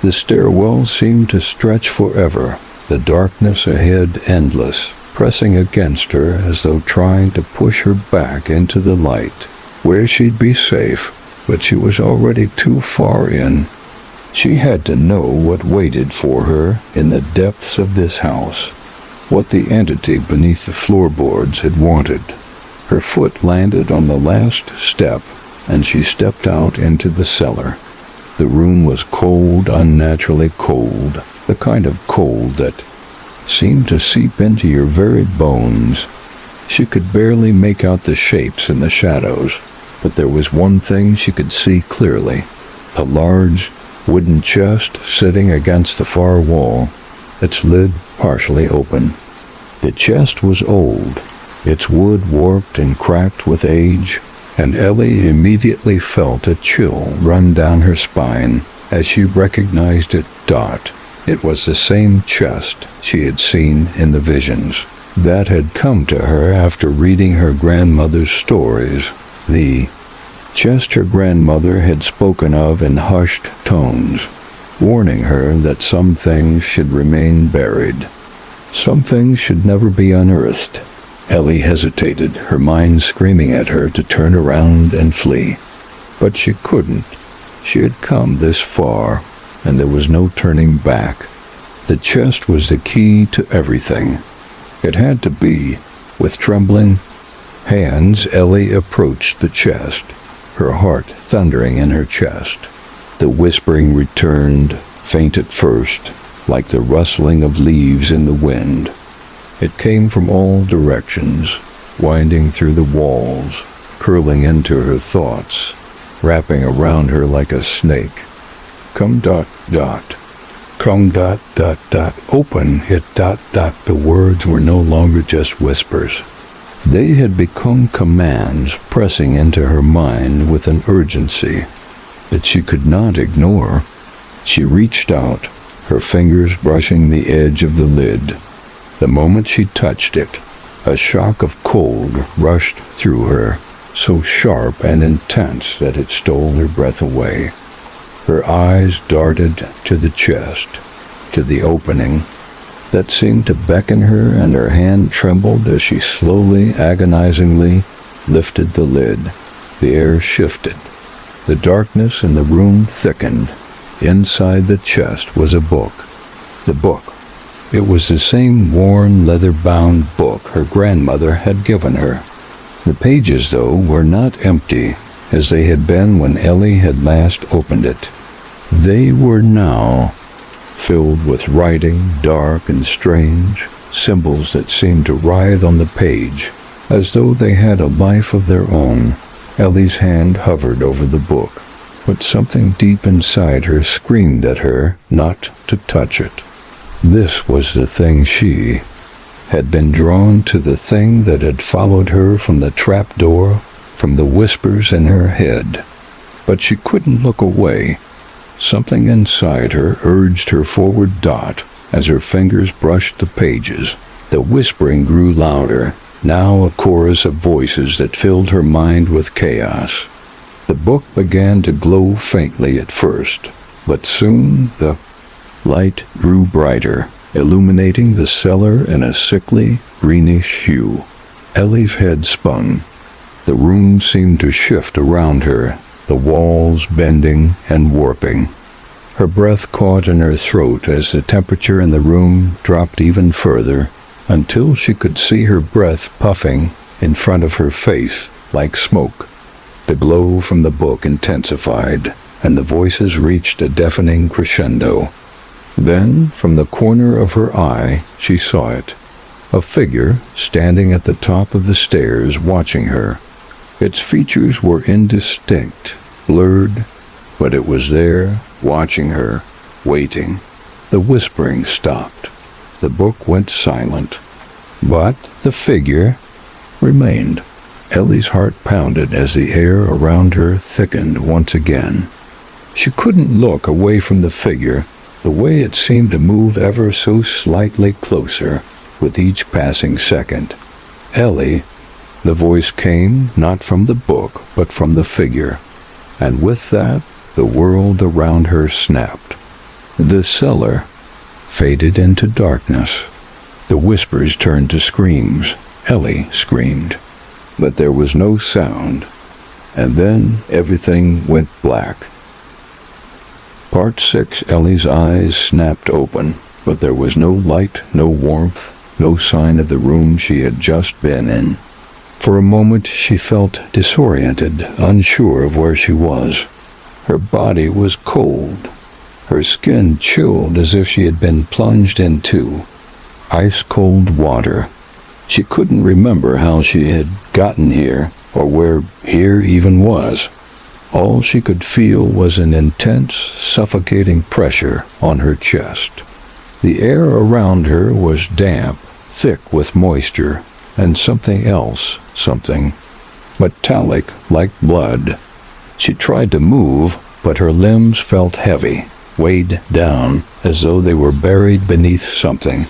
The stairwell seemed to stretch forever, the darkness ahead endless, pressing against her as though trying to push her back into the light, where she'd be safe, but she was already too far in. She had to know what waited for her in the depths of this house, what the entity beneath the floorboards had wanted. Her foot landed on the last step, and she stepped out into the cellar. The room was cold, unnaturally cold, the kind of cold that seemed to seep into your very bones. She could barely make out the shapes in the shadows, but there was one thing she could see clearly: a large wooden chest sitting against the far wall, its lid partially open. The chest was old, its wood warped and cracked with age, and Ellie immediately felt a chill run down her spine as she recognized it. It was the same chest she had seen in the visions that had come to her after reading her grandmother's stories. The chest her grandmother had spoken of in hushed tones, warning her that some things should remain buried. Some things should never be unearthed. Ellie hesitated, her mind screaming at her to turn around and flee. But she couldn't. She had come this far, and there was no turning back. The chest was the key to everything. It had to be. With trembling hands, Ellie approached the chest, her heart thundering in her chest. The whispering returned, faint at first, like the rustling of leaves in the wind. It came from all directions, winding through the walls, curling into her thoughts, wrapping around her like a snake. Come ... Come ... Open it ... The words were no longer just whispers. They had become commands pressing into her mind with an urgency that she could not ignore. She reached out, her fingers brushing the edge of the lid. The moment she touched it, a shock of cold rushed through her, so sharp and intense that it stole her breath away. Her eyes darted to the chest, to the opening that seemed to beckon her, and her hand trembled as she slowly, agonizingly lifted the lid. The air shifted. The darkness in the room thickened. Inside the chest was a book. The book. It was the same worn, leather-bound book her grandmother had given her. The pages, though, were not empty, as they had been when Ellie had last opened it. They were now filled with writing, dark and strange, symbols that seemed to writhe on the page, as though they had a life of their own. Ellie's hand hovered over the book, but something deep inside her screamed at her not to touch it. This was the thing she had been drawn to, the thing that had followed her from the trapdoor, from the whispers in her head. But she couldn't look away. Something inside her urged her forward. As her fingers brushed the pages, the whispering grew louder, now a chorus of voices that filled her mind with chaos. The book began to glow faintly at first, but soon the light grew brighter, illuminating the cellar in a sickly, greenish hue. Ellie's head spun. The room seemed to shift around her, the walls bending and warping. Her breath caught in her throat as the temperature in the room dropped even further, until she could see her breath puffing in front of her face like smoke. The glow from the book intensified, and the voices reached a deafening crescendo. Then, from the corner of her eye, she saw it. A figure standing at the top of the stairs watching her. Its features were indistinct, blurred, but it was there, watching her, waiting. The whispering stopped. The book went silent, but the figure remained. Ellie's heart pounded as the air around her thickened once again. She couldn't look away from the figure, the way it seemed to move ever so slightly closer with each passing second. Ellie, the voice came not from the book, but from the figure, and with that, the world around her snapped. The cellar faded into darkness. The whispers turned to screams. Ellie screamed, but there was no sound, and then everything went black. Part 6. Ellie's eyes snapped open, but there was no light, no warmth, no sign of the room she had just been in. For a moment she felt disoriented, unsure of where she was. Her body was cold, her skin chilled as if she had been plunged into ice-cold water. She couldn't remember how she had gotten here, or where here even was. All she could feel was an intense, suffocating pressure on her chest. The air around her was damp, thick with moisture, and something else, something metallic like blood. She tried to move, but her limbs felt heavy, weighed down, as though they were buried beneath something.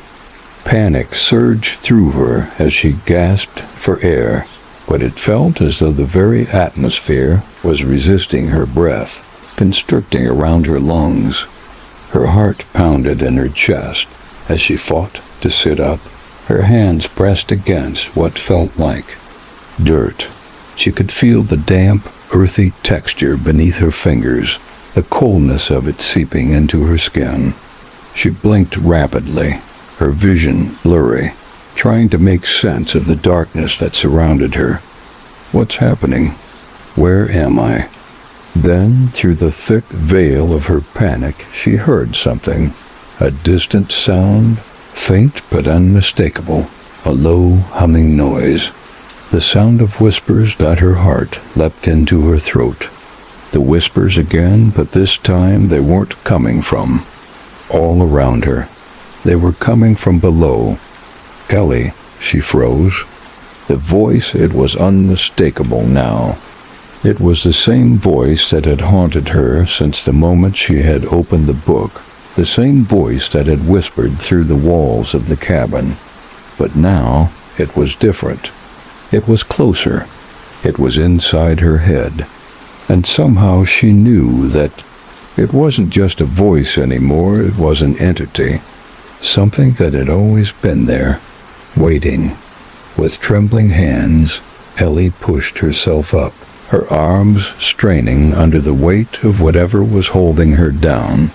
Panic surged through her as she gasped for air, but it felt as though the very atmosphere was resisting her breath, constricting around her lungs. Her heart pounded in her chest as she fought to sit up, her hands pressed against what felt like dirt. She could feel the damp, earthy texture beneath her fingers, the coldness of it seeping into her skin. She blinked rapidly, her vision blurry, trying to make sense of the darkness that surrounded her. What's happening? Where am I? Then, through the thick veil of her panic, she heard something, a distant sound, faint but unmistakable, a low humming noise. The sound of whispers that her heart leapt into her throat. The whispers again, but this time they weren't coming from all around her. They were coming from below. Ellie, she froze. The voice, it was unmistakable now. It was the same voice that had haunted her since the moment she had opened the book, the same voice that had whispered through the walls of the cabin. But now it was different. It was closer. It was inside her head. And somehow she knew that it wasn't just a voice anymore, it was an entity. Something that had always been there, waiting. With trembling hands, Ellie pushed herself up, her arms straining under the weight of whatever was holding her down.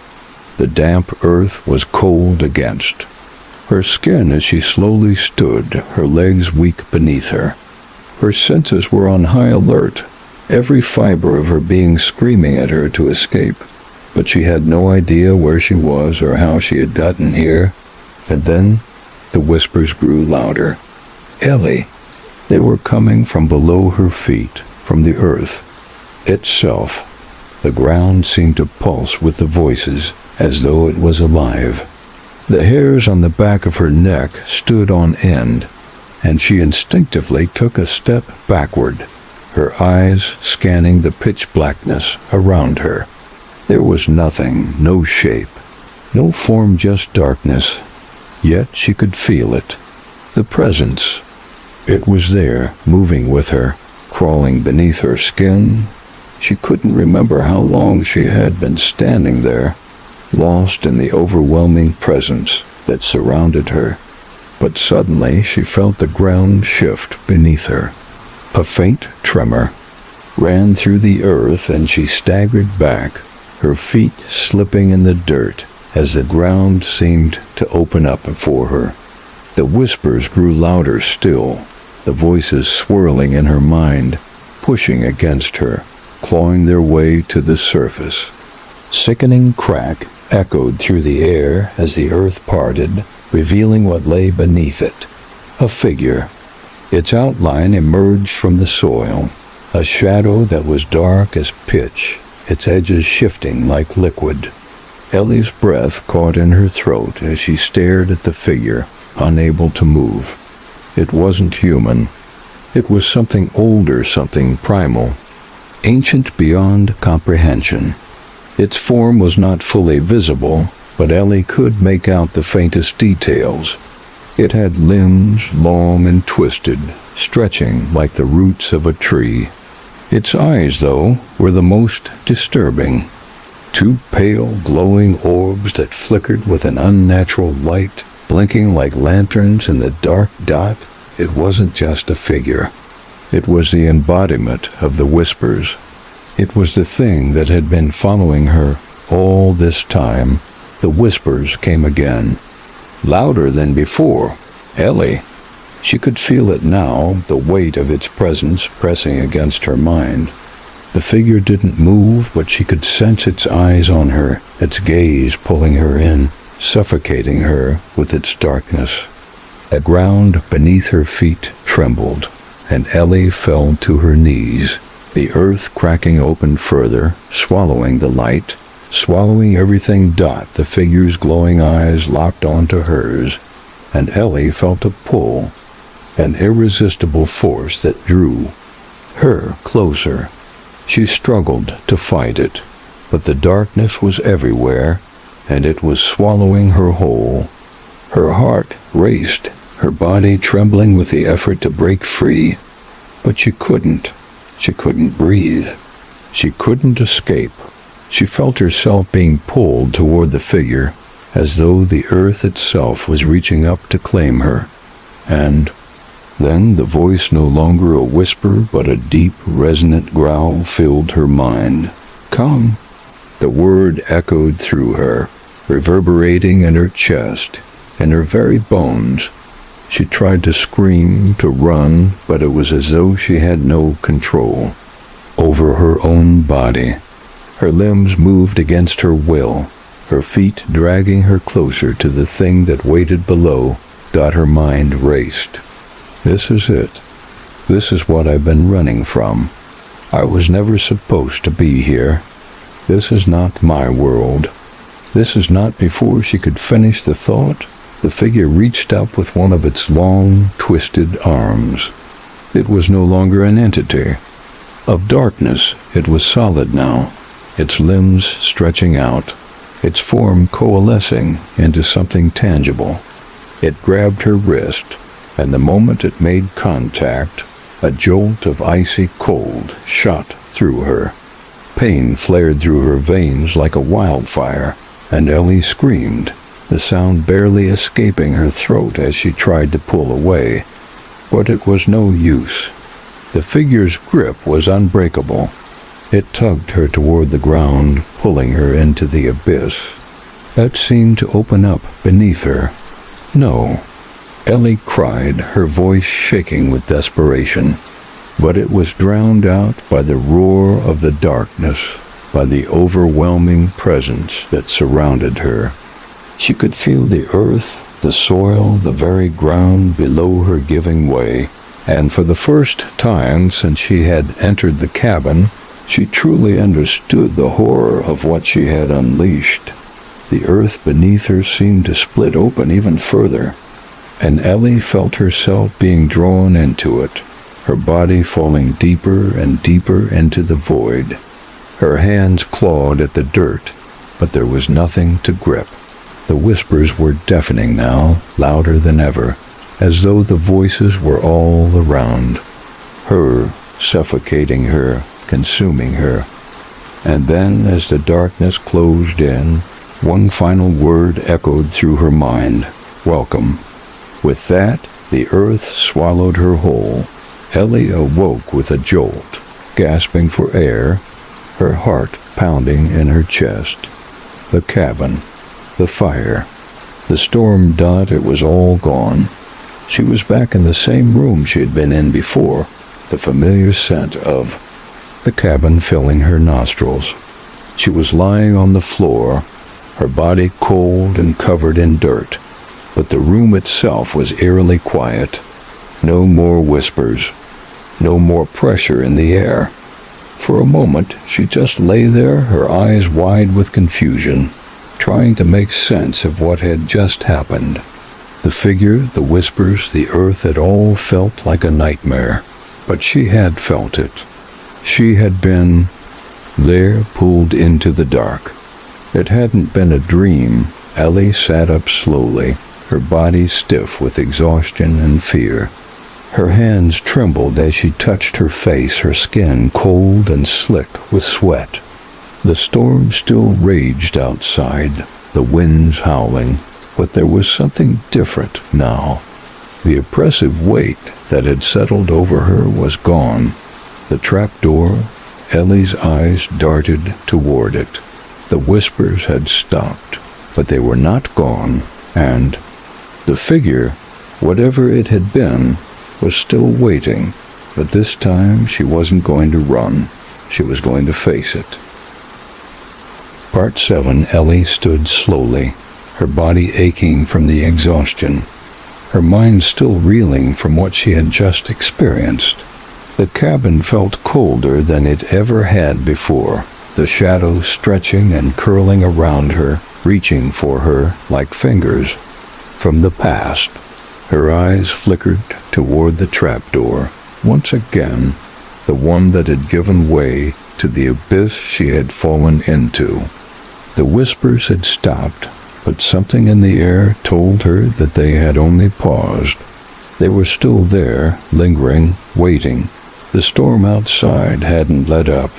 The damp earth was cold against her skin as she slowly stood, her legs weak beneath her. Her senses were on high alert, every fiber of her being screaming at her to escape. But she had no idea where she was or how she had gotten here. And then the whispers grew louder. Ellie! They were coming from below her feet, from the earth itself. The ground seemed to pulse with the voices, as though it was alive. The hairs on the back of her neck stood on end, and she instinctively took a step backward, her eyes scanning the pitch blackness around her. There was nothing, no shape, no form, just darkness. Yet she could feel it. The presence. It was there, moving with her, crawling beneath her skin. She couldn't remember how long she had been standing there, lost in the overwhelming presence that surrounded her. But suddenly she felt the ground shift beneath her. A faint tremor ran through the earth and she staggered back, her feet slipping in the dirt as the ground seemed to open up before her. The whispers grew louder still, the voices swirling in her mind, pushing against her, clawing their way to the surface. Sickening crack echoed through the air as the earth parted, revealing what lay beneath it. A figure. Its outline emerged from the soil, a shadow that was dark as pitch, its edges shifting like liquid. Ellie's breath caught in her throat as she stared at the figure, unable to move. It wasn't human. It was something older, something primal, ancient beyond comprehension. Its form was not fully visible, but Ellie could make out the faintest details. It had limbs long and twisted, stretching like the roots of a tree. Its eyes, though, were the most disturbing. Two pale, glowing orbs that flickered with an unnatural light, blinking like lanterns in the dark dot. It wasn't just a figure. It was the embodiment of the whispers. It was the thing that had been following her all this time. The whispers came again, louder than before. Ellie. She could feel it now, the weight of its presence pressing against her mind. The figure didn't move, but she could sense its eyes on her, its gaze pulling her in, suffocating her with its darkness. The ground beneath her feet trembled, and Ellie fell to her knees, the earth cracking open further, swallowing the light, swallowing everything. The figure's glowing eyes locked onto hers, and Ellie felt a pull, an irresistible force that drew her closer. She struggled to fight it, but the darkness was everywhere, and it was swallowing her whole. Her heart raced, her body trembling with the effort to break free. But she couldn't. She couldn't breathe. She couldn't escape. She felt herself being pulled toward the figure, as though the earth itself was reaching up to claim her. And then the voice, no longer a whisper, but a deep, resonant growl, filled her mind. "Come." The word echoed through her, reverberating in her chest, in her very bones. She tried to scream, to run, but it was as though she had no control over her own body. Her limbs moved against her will, her feet dragging her closer to the thing that waited below. Her mind raced. This is it. This is what I've been running from. I was never supposed to be here. This is not my world. This is not. Before she could finish the thought, the figure reached up with one of its long, twisted arms. It was no longer an entity of darkness. It was solid now, its limbs stretching out, its form coalescing into something tangible. It grabbed her wrist, and the moment it made contact, a jolt of icy cold shot through her. Pain flared through her veins like a wildfire, and Ellie screamed, the sound barely escaping her throat as she tried to pull away. But it was no use. The figure's grip was unbreakable. It tugged her toward the ground, pulling her into the abyss that seemed to open up beneath her. "No," Ellie cried, her voice shaking with desperation. But it was drowned out by the roar of the darkness, by the overwhelming presence that surrounded her. She could feel the earth, the soil, the very ground below her giving way, and for the first time since she had entered the cabin, she truly understood the horror of what she had unleashed. The earth beneath her seemed to split open even further, and Ellie felt herself being drawn into it, her body falling deeper and deeper into the void. Her hands clawed at the dirt, but there was nothing to grip. The whispers were deafening now, louder than ever, as though the voices were all around her, suffocating her, consuming her. And then, as the darkness closed in, one final word echoed through her mind: welcome. With that, the earth swallowed her whole. Ellie awoke with a jolt, gasping for air, her heart pounding in her chest. The cabin, the fire, the storm. It was all gone. She was back in the same room she had been in before, the familiar scent of the cabin filling her nostrils. She was lying on the floor, her body cold and covered in dirt, but the room itself was eerily quiet. No more whispers, no more pressure in the air. For a moment, she just lay there, her eyes wide with confusion, trying to make sense of what had just happened. The figure, the whispers, the earth had all felt like a nightmare. But she had felt it. She had been there, pulled into the dark. It hadn't been a dream. Ellie sat up slowly, her body stiff with exhaustion and fear. Her hands trembled as she touched her face, her skin cold and slick with sweat. The storm still raged outside, the winds howling, but there was something different now. The oppressive weight that had settled over her was gone. The trapdoor, Ellie's eyes darted toward it. The whispers had stopped, but they were not gone, and the figure, whatever it had been, was still waiting, but this time she wasn't going to run. She was going to face it. Part 7. Ellie stood slowly, her body aching from the exhaustion, her mind still reeling from what she had just experienced. The cabin felt colder than it ever had before, the shadows stretching and curling around her, reaching for her like fingers from the past. Her eyes flickered toward the trapdoor, once again, the one that had given way to the abyss she had fallen into. The whispers had stopped, but something in the air told her that they had only paused. They were still there, lingering, waiting. The storm outside hadn't let up.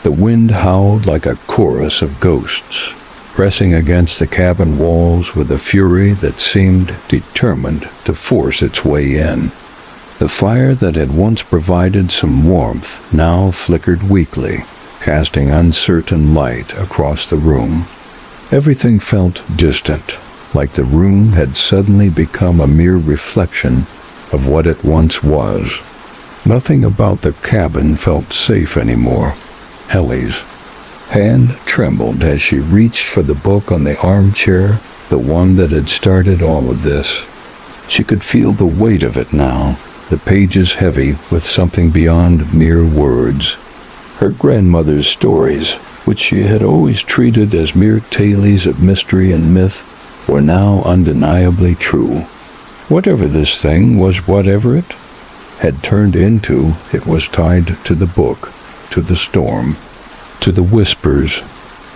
The wind howled like a chorus of ghosts, pressing against the cabin walls with a fury that seemed determined to force its way in. The fire that had once provided some warmth now flickered weakly, casting uncertain light across the room. Everything felt distant, like the room had suddenly become a mere reflection of what it once was. Nothing about the cabin felt safe anymore. Ellie's hand trembled as she reached for the book on the armchair, the one that had started all of this. She could feel the weight of it now, the pages heavy with something beyond mere words. Her grandmother's stories, which she had always treated as mere tales of mystery and myth, were now undeniably true. Whatever this thing was, whatever it had turned into, it was tied to the book, to the storm, to the whispers.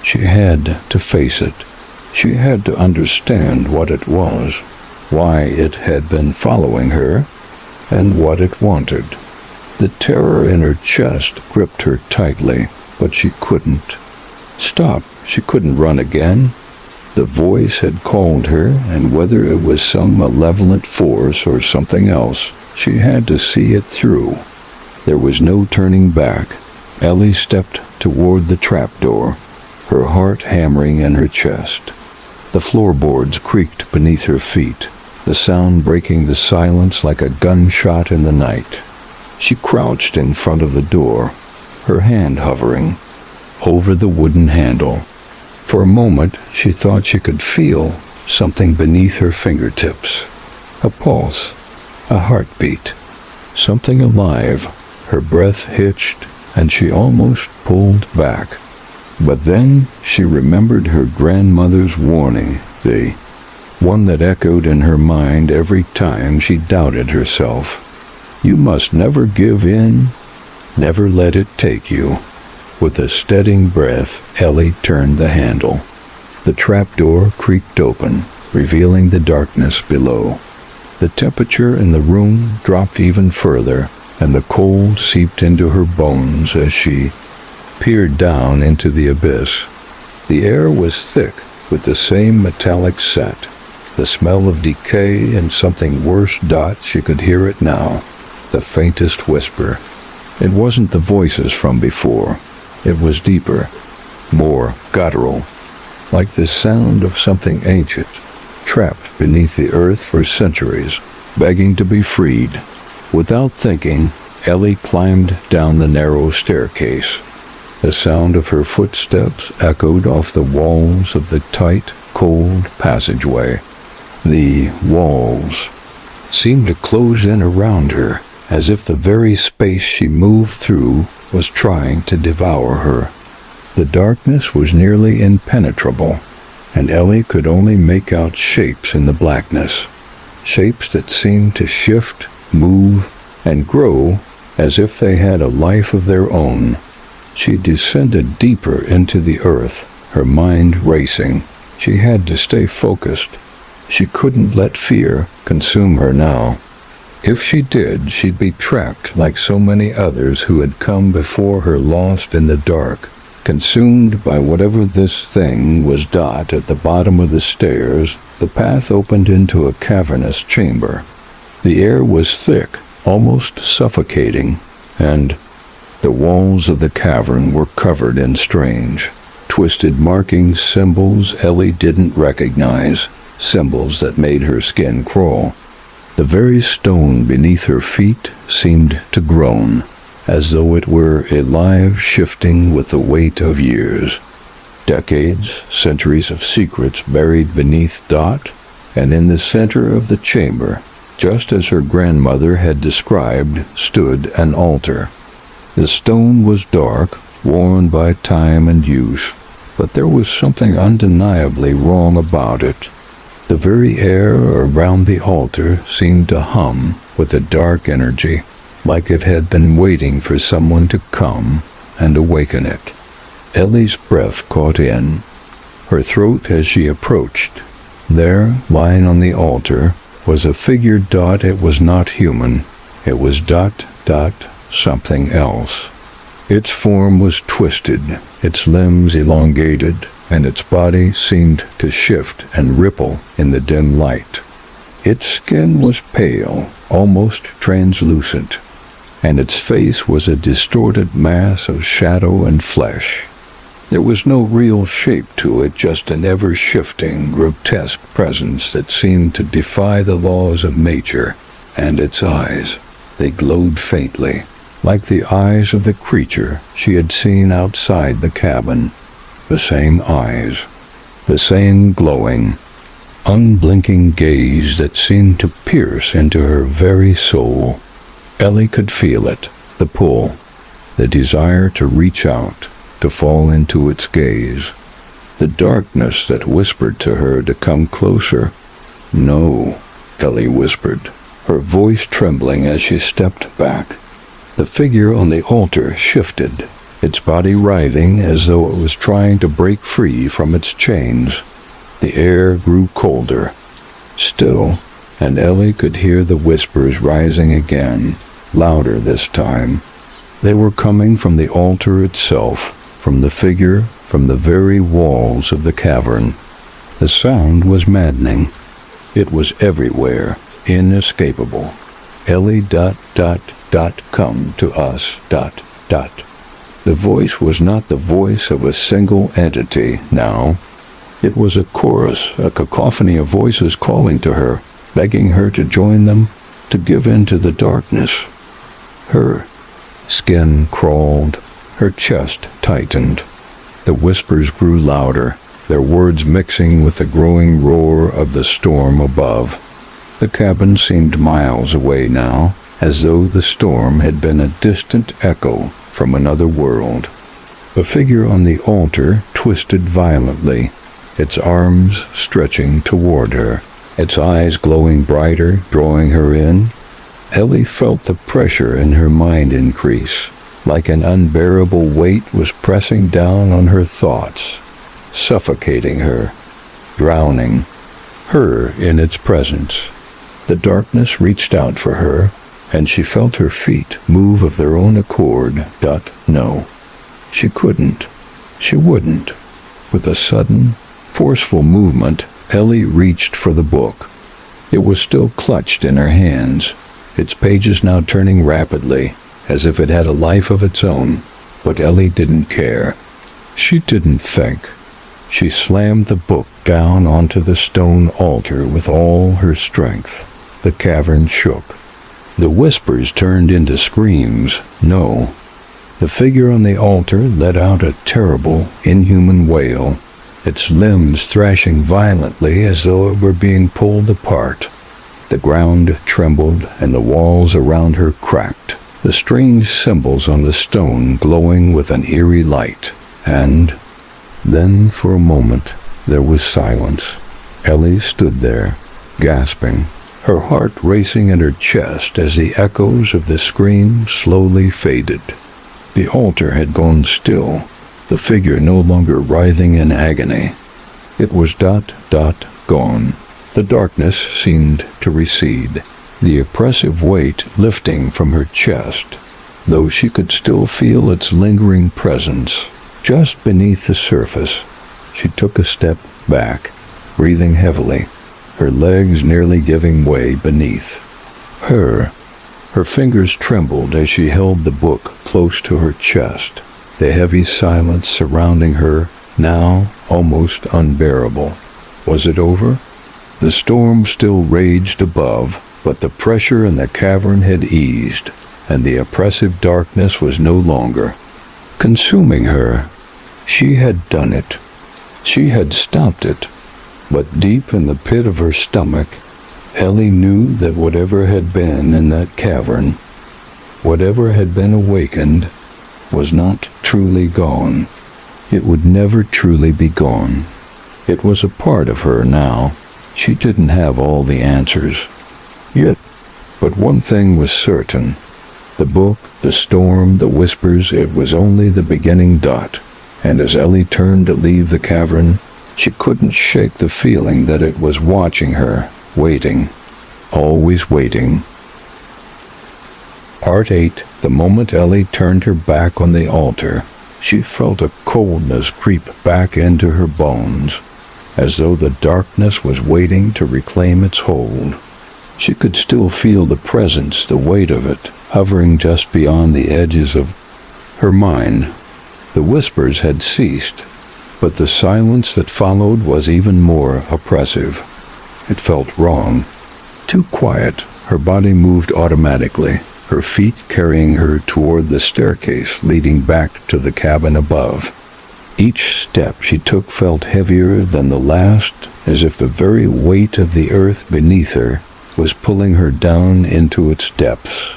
She had to face it. She had to understand what it was, why it had been following her, and what it wanted. The terror in her chest gripped her tightly, but she couldn't stop. She couldn't run again. The voice had called her, and whether it was some malevolent force or something else, she had to see it through. There was no turning back. Ellie stepped toward the trapdoor, her heart hammering in her chest. The floorboards creaked beneath her feet, the sound breaking the silence like a gunshot in the night. She crouched in front of the door, her hand hovering over the wooden handle. For a moment, she thought she could feel something beneath her fingertips. A pulse, a heartbeat, something alive. Her breath hitched, and she almost pulled back. But then she remembered her grandmother's warning, the one that echoed in her mind every time she doubted herself. You must never give in, never let it take you. With a steadying breath, Ellie turned the handle. The trapdoor creaked open, revealing the darkness below. The temperature in the room dropped even further, and the cold seeped into her bones as she peered down into the abyss. The air was thick with the same metallic scent, the smell of decay and something worse. She could hear it now, the faintest whisper. It wasn't the voices from before. It was deeper, more guttural, like the sound of something ancient, trapped beneath the earth for centuries, begging to be freed. Without thinking, Ellie climbed down the narrow staircase. The sound of her footsteps echoed off the walls of the tight, cold passageway. The walls seemed to close in around her, as if the very space she moved through was trying to devour her. The darkness was nearly impenetrable, and Ellie could only make out shapes in the blackness, shapes that seemed to shift, move, and grow as if they had a life of their own. She descended deeper into the earth, her mind racing. She had to stay focused. She couldn't let fear consume her now. If she did, she'd be trapped like so many others who had come before her, lost in the dark, consumed by whatever this thing was. At the bottom of the stairs, the path opened into a cavernous chamber. The air was thick, almost suffocating, and the walls of the cavern were covered in strange, twisted marking symbols Ellie didn't recognize, symbols that made her skin crawl. The very stone beneath her feet seemed to groan, as though it were alive, shifting with the weight of years. Decades, centuries of secrets buried beneath. And in the center of the chamber, just as her grandmother had described, stood an altar. The stone was dark, worn by time and use, but there was something undeniably wrong about it. The very air around the altar seemed to hum with a dark energy, like it had been waiting for someone to come and awaken it. Ellie's breath caught in her throat as she approached. There, lying on the altar, was a figure. It was not human. It was something else. Its form was twisted, its limbs elongated, and its body seemed to shift and ripple in the dim light. Its skin was pale, almost translucent, and its face was a distorted mass of shadow and flesh. There was no real shape to it, just an ever-shifting, grotesque presence that seemed to defy the laws of nature. And its eyes, they glowed faintly, like the eyes of the creature she had seen outside the cabin. The same eyes, the same glowing, unblinking gaze that seemed to pierce into her very soul. Ellie could feel it, the pull, the desire to reach out, to fall into its gaze, the darkness that whispered to her to come closer. "No," Ellie whispered, her voice trembling as she stepped back. The figure on the altar shifted, its body writhing as though it was trying to break free from its chains. The air grew colder, still, and Ellie could hear the whispers rising again, louder this time. They were coming from the altar itself, from the figure, from the very walls of the cavern. The sound was maddening. It was everywhere, inescapable. Ellie ... come to us ... The voice was not the voice of a single entity now. It was a chorus, a cacophony of voices calling to her, begging her to join them, to give in to the darkness. Her skin crawled, her chest tightened. The whispers grew louder, their words mixing with the growing roar of the storm above. The cabin seemed miles away now, as though the storm had been a distant echo from another world. The figure on the altar twisted violently, its arms stretching toward her, its eyes glowing brighter, drawing her in. Ellie felt the pressure in her mind increase, like an unbearable weight was pressing down on her thoughts, suffocating her, drowning her in its presence. The darkness reached out for her, and she felt her feet move of their own accord. No, she couldn't. She wouldn't. With a sudden, forceful movement, Ellie reached for the book. It was still clutched in her hands, its pages now turning rapidly, as if it had a life of its own. But Ellie didn't care. She didn't think. She slammed the book down onto the stone altar with all her strength. The cavern shook. The whispers turned into screams. No. The figure on the altar let out a terrible, inhuman wail, its limbs thrashing violently as though it were being pulled apart. The ground trembled and the walls around her cracked, the strange symbols on the stone glowing with an eerie light. And then, for a moment, there was silence. Ellie stood there, gasping, her heart racing in her chest as the echoes of the scream slowly faded. The altar had gone still, the figure no longer writhing in agony. It was gone. The darkness seemed to recede, the oppressive weight lifting from her chest, though she could still feel its lingering presence just beneath the surface. She took a step back, breathing heavily, her legs nearly giving way beneath her. Her fingers trembled as she held the book close to her chest, the heavy silence surrounding her now almost unbearable. Was it over? The storm still raged above, but the pressure in the cavern had eased, and the oppressive darkness was no longer consuming her. She had done it. She had stopped it. But deep in the pit of her stomach, Ellie knew that whatever had been in that cavern, whatever had been awakened, was not truly gone. It would never truly be gone. It was a part of her now. She didn't have all the answers yet, but one thing was certain. The book, the storm, the whispers, it was only the beginning dot. And as Ellie turned to leave the cavern, she couldn't shake the feeling that it was watching her, waiting, always waiting. Part 8. The moment Ellie turned her back on the altar, she felt a coldness creep back into her bones, as though the darkness was waiting to reclaim its hold. She could still feel the presence, the weight of it, hovering just beyond the edges of her mind. The whispers had ceased, but the silence that followed was even more oppressive. It felt wrong, too quiet. Her body moved automatically, her feet carrying her toward the staircase leading back to the cabin above. Each step she took felt heavier than the last, as if the very weight of the earth beneath her was pulling her down into its depths.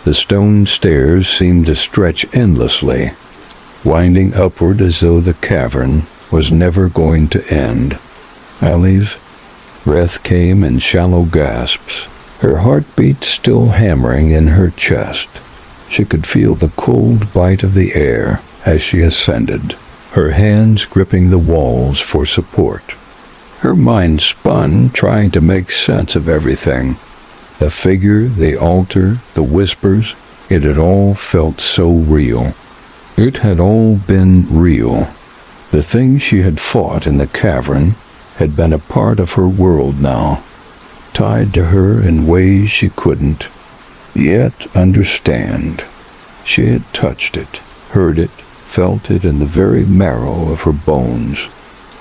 The stone stairs seemed to stretch endlessly, winding upward as though the cavern was never going to end. Ellie's breath came in shallow gasps, her heartbeat still hammering in her chest. She could feel the cold bite of the air as she ascended, her hands gripping the walls for support. Her mind spun, trying to make sense of everything. The figure, the altar, the whispers, it had all felt so real. It had all been real. The thing she had fought in the cavern had been a part of her world now, tied to her in ways she couldn't yet understand. She had touched it, heard it, felt it in the very marrow of her bones.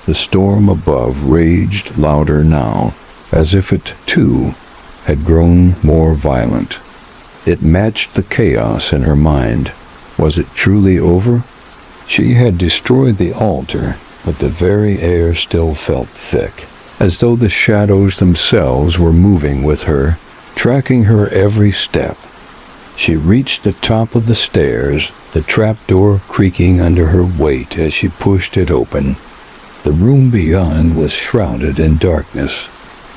The storm above raged louder now, as if it, too, had grown more violent. It matched the chaos in her mind. Was it truly over? She had destroyed the altar, but the very air still felt thick, as though the shadows themselves were moving with her, tracking her every step. She reached the top of the stairs, the trapdoor creaking under her weight as she pushed it open. The room beyond was shrouded in darkness,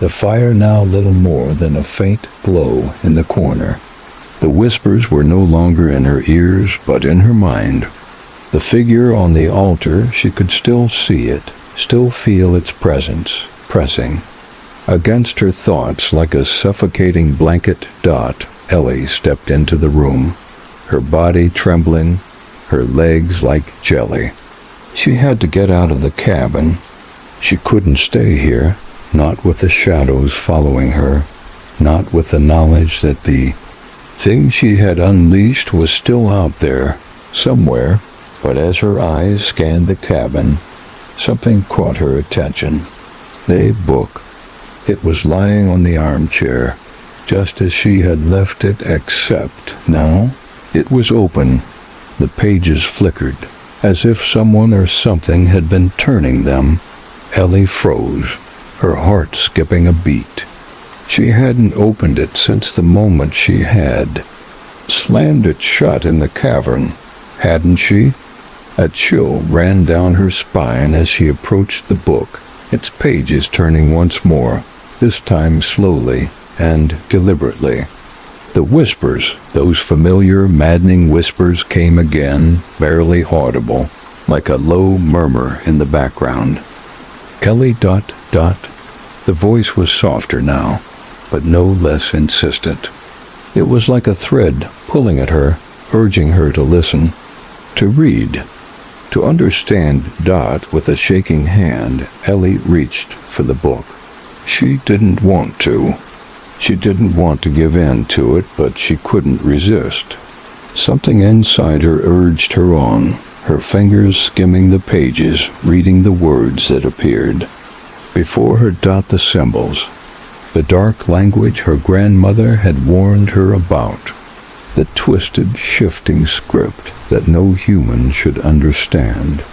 the fire now little more than a faint glow in the corner. The whispers were no longer in her ears, but in her mind. The figure on the altar, she could still see it, still feel its presence, pressing against her thoughts like a suffocating blanket dot. Ellie stepped into the room, her body trembling, her legs like jelly. She had to get out of the cabin. She couldn't stay here, not with the shadows following her, not with the knowledge that the thing she had unleashed was still out there, somewhere. But as her eyes scanned the cabin, something caught her attention. The book. It was lying on the armchair, just as she had left it, except now it was open. The pages flickered, as if someone or something had been turning them. Ellie froze, her heart skipping a beat. She hadn't opened it since the moment she had slammed it shut in the cavern, hadn't she? A chill ran down her spine as she approached the book, its pages turning once more, this time slowly, and deliberately. The whispers, those familiar, maddening whispers, came again, barely audible, like a low murmur in the background. Ellie ... The voice was softer now, but no less insistent. It was like a thread pulling at her, urging her to listen, to read, to understand. With a shaking hand, Ellie reached for the book. She didn't want to. She didn't want to give in to it, but she couldn't resist. Something inside her urged her on, her fingers skimming the pages, reading the words that appeared. Before her the symbols, the dark language her grandmother had warned her about, the twisted, shifting script that no human should understand.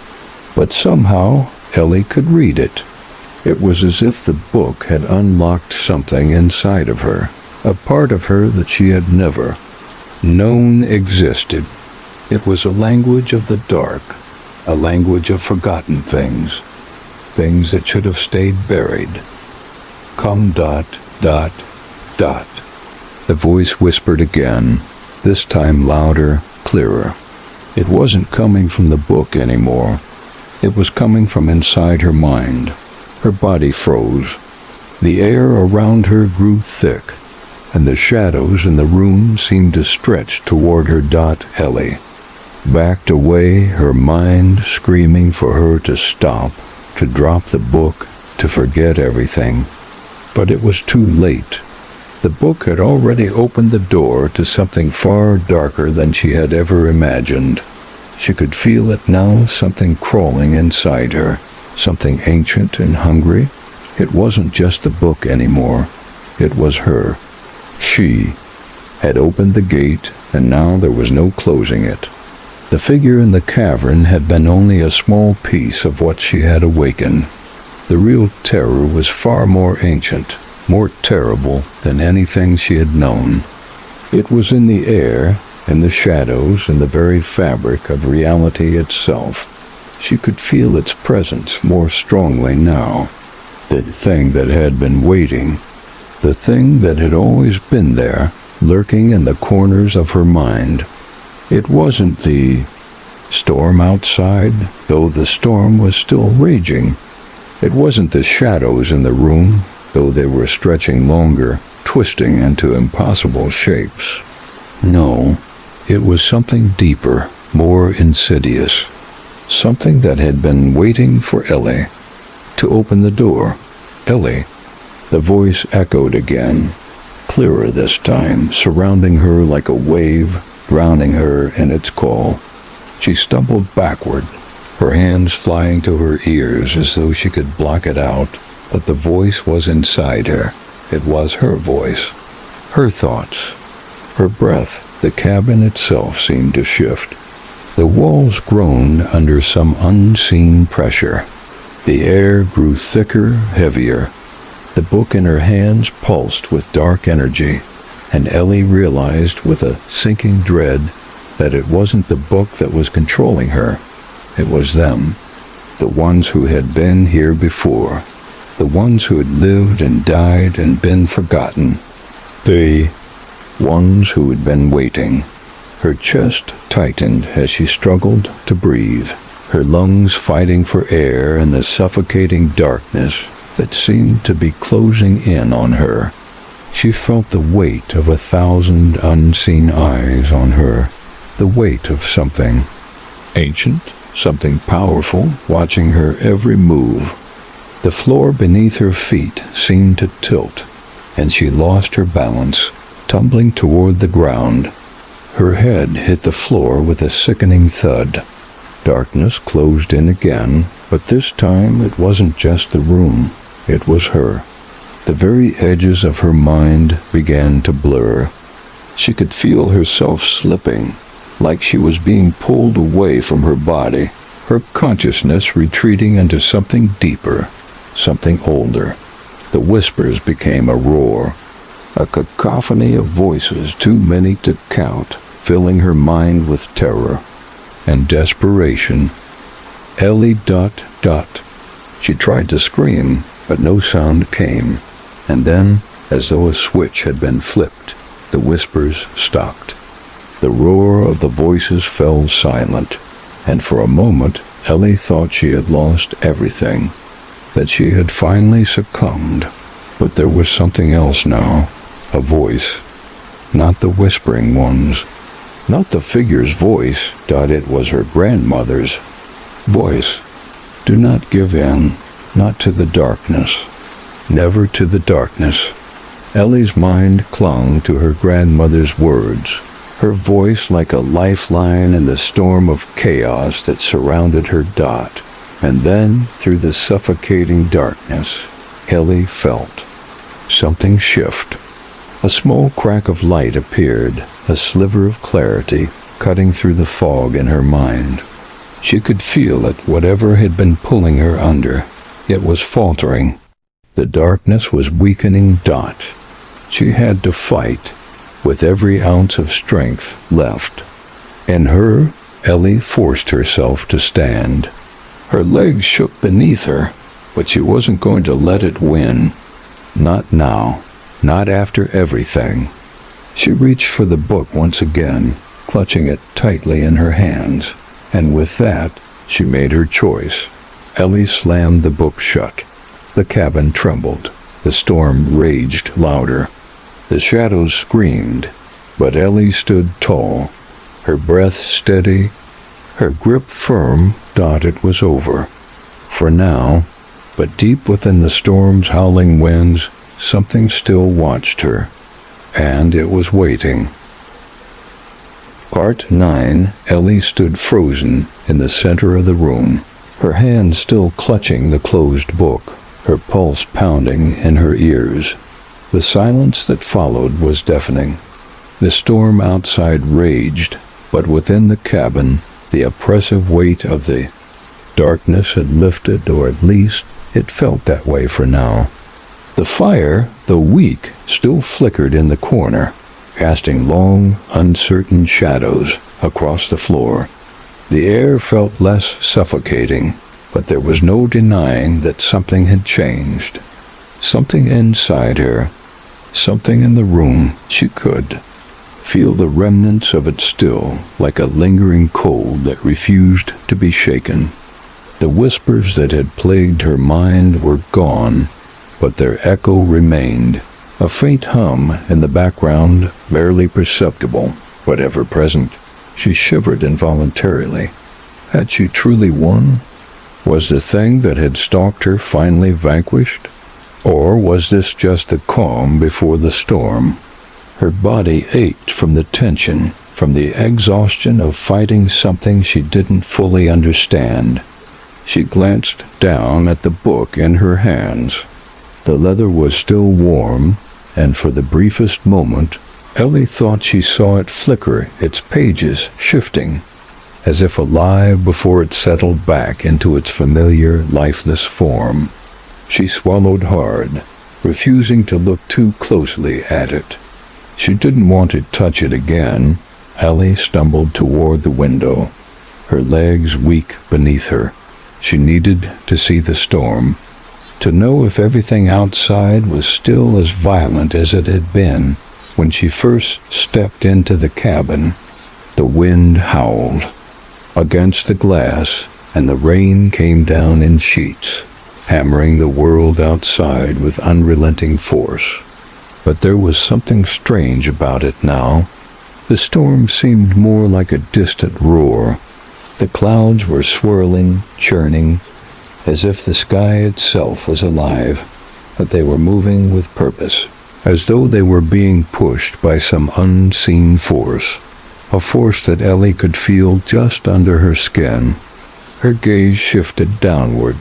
But somehow Ellie could read it. It was as if the book had unlocked something inside of her, a part of her that she had never known existed. It was a language of the dark, a language of forgotten things, things that should have stayed buried. Come ... The voice whispered again, this time louder, clearer. It wasn't coming from the book anymore. It was coming from inside her mind. Her body froze. The air around her grew thick, and the shadows in the room seemed to stretch toward her. Ellie backed away, her mind screaming for her to stop, to drop the book, to forget everything. But it was too late. The book had already opened the door to something far darker than she had ever imagined. She could feel it now, something crawling inside her. Something ancient and hungry. It wasn't just the book anymore. It was her. She had opened the gate, and now there was no closing it. The figure in the cavern had been only a small piece of what she had awakened. The real terror was far more ancient, more terrible than anything she had known. It was in the air, in the shadows, in the very fabric of reality itself. She could feel its presence more strongly now. The thing that had been waiting, the thing that had always been there, lurking in the corners of her mind. It wasn't the storm outside, though the storm was still raging. It wasn't the shadows in the room, though they were stretching longer, twisting into impossible shapes. No, it was something deeper, more insidious. Something that had been waiting for Ellie to open the door. Ellie. The voice echoed again, clearer this time, surrounding her like a wave, drowning her in its call. She stumbled backward, her hands flying to her ears as though she could block it out, but the voice was inside her. It was her voice, her thoughts, her breath. The cabin itself seemed to shift. The walls groaned under some unseen pressure. The air grew thicker, heavier. The book in her hands pulsed with dark energy, and Ellie realized with a sinking dread that it wasn't the book that was controlling her. It was them, the ones who had been here before, the ones who had lived and died and been forgotten, the ones who had been waiting. Her chest tightened as she struggled to breathe, her lungs fighting for air in the suffocating darkness that seemed to be closing in on her. She felt the weight of 1,000 unseen eyes on her, the weight of something ancient, something powerful, watching her every move. The floor beneath her feet seemed to tilt, and she lost her balance, tumbling toward the ground. Her head hit the floor with a sickening thud. Darkness closed in again, but this time it wasn't just the room. It was her. The very edges of her mind began to blur. She could feel herself slipping, like she was being pulled away from her body, her consciousness retreating into something deeper, something older. The whispers became a roar, a cacophony of voices too many to count, filling her mind with terror and desperation. Ellie ... She tried to scream, but no sound came. And then As though a switch had been flipped, the whispers stopped. The roar of the voices fell silent, and for a moment Ellie thought she had lost everything, that she had finally succumbed. But there was something else now, a voice. Not the whispering one's, not the figure's voice, it was her grandmother's voice. Do not give in, not to the darkness, never to the darkness. Ellie's mind clung to her grandmother's words, her voice like a lifeline in the storm of chaos that surrounded her. And then, through the suffocating darkness, Ellie felt something shift. A small crack of light appeared, a sliver of clarity cutting through the fog in her mind. She could feel that whatever had been pulling her under, it was faltering. The darkness was weakening. She had to fight, with every ounce of strength left. In her, Ellie forced herself to stand. Her legs shook beneath her, but she wasn't going to let it win. Not now, not after everything. She reached for the book once again, clutching it tightly in her hands, and with that, she made her choice. Ellie slammed the book shut. The cabin trembled. The storm raged louder. The shadows screamed, but Ellie stood tall, her breath steady, her grip firm. It was over. For now, but deep within the storm's howling winds, something still watched her, and it was waiting. Part 9. Ellie stood frozen in the center of the room, her hand still clutching the closed book, her pulse pounding in her ears. The silence that followed was deafening. The storm outside raged, but within the cabin, the oppressive weight of the darkness had lifted, or at least it felt that way for now. The fire, though weak, still flickered in the corner, casting long, uncertain shadows across the floor. The air felt less suffocating, but there was no denying that something had changed. Something inside her, something in the room. She could feel the remnants of it still, like a lingering cold that refused to be shaken. The whispers that had plagued her mind were gone, but their echo remained, a faint hum in the background, barely perceptible, but ever present. She shivered involuntarily. Had she truly won? Was the thing that had stalked her finally vanquished? Or was this just the calm before the storm? Her body ached from the tension, from the exhaustion of fighting something she didn't fully understand. She glanced down at the book in her hands. The leather was still warm, and for the briefest moment, Ellie thought she saw it flicker, its pages shifting, as if alive before it settled back into its familiar, lifeless form. She swallowed hard, refusing to look too closely at it. She didn't want to touch it again. Ellie stumbled toward the window, her legs weak beneath her. She needed to see the storm, to know if everything outside was still as violent as it had been when she first stepped into the cabin. The wind howled against the glass, and the rain came down in sheets, hammering the world outside with unrelenting force. But there was something strange about it now. The storm seemed more like a distant roar. The clouds were swirling, churning, as if the sky itself was alive, that they were moving with purpose, as though they were being pushed by some unseen force, a force that Ellie could feel just under her skin. Her gaze shifted downward.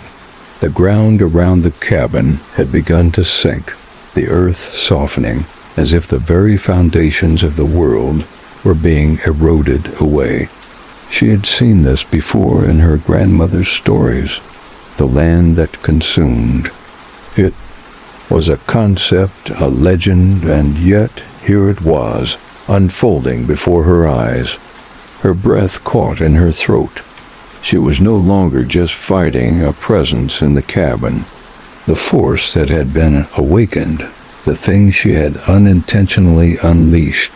The ground around the cabin had begun to sink, the earth softening, as if the very foundations of the world were being eroded away. She had seen this before in her grandmother's stories, the land that consumed. It was a concept, a legend, and yet here it was, unfolding before her eyes. Her breath caught in her throat. She was no longer just fighting a presence in the cabin. The force that had been awakened The thing she had unintentionally unleashed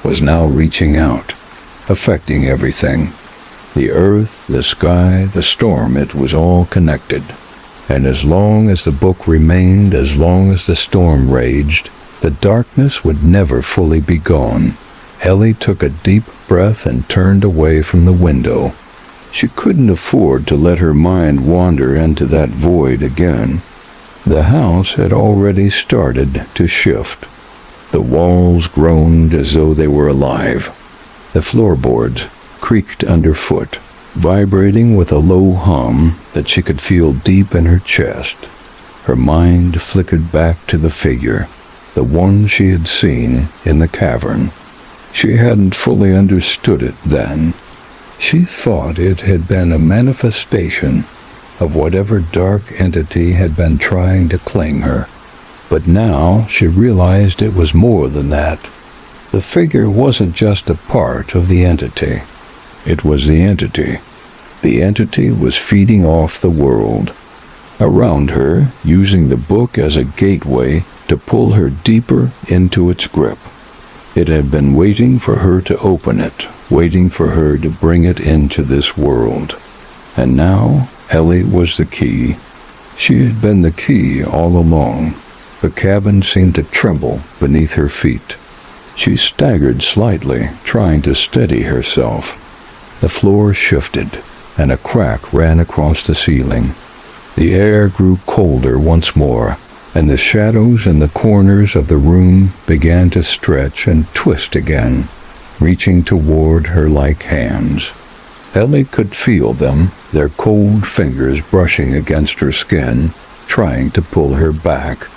was now reaching out, affecting everything. The earth, the sky, the storm, it was all connected. And as long as the book remained, as long as the storm raged, the darkness would never fully be gone. Ellie took a deep breath and turned away from the window. She couldn't afford to let her mind wander into that void again. The house had already started to shift. The walls groaned as though they were alive. The floorboards creaked underfoot, vibrating with a low hum that she could feel deep in her chest. Her mind flickered back to the figure, the one she had seen in the cavern. She hadn't fully understood it then. She thought it had been a manifestation of whatever dark entity had been trying to claim her. But now she realized it was more than that. The figure wasn't just a part of the entity. It was the entity. The entity was feeding off the world around her, using the book as a gateway to pull her deeper into its grip. It had been waiting for her to open it, waiting for her to bring it into this world. And now Ellie was the key. She had been the key all along. The cabin seemed to tremble beneath her feet. She staggered slightly, trying to steady herself. The floor shifted, and a crack ran across the ceiling. The air grew colder once more, and the shadows in the corners of the room began to stretch and twist again, reaching toward her like hands. Ellie could feel them, their cold fingers brushing against her skin, trying to pull her back.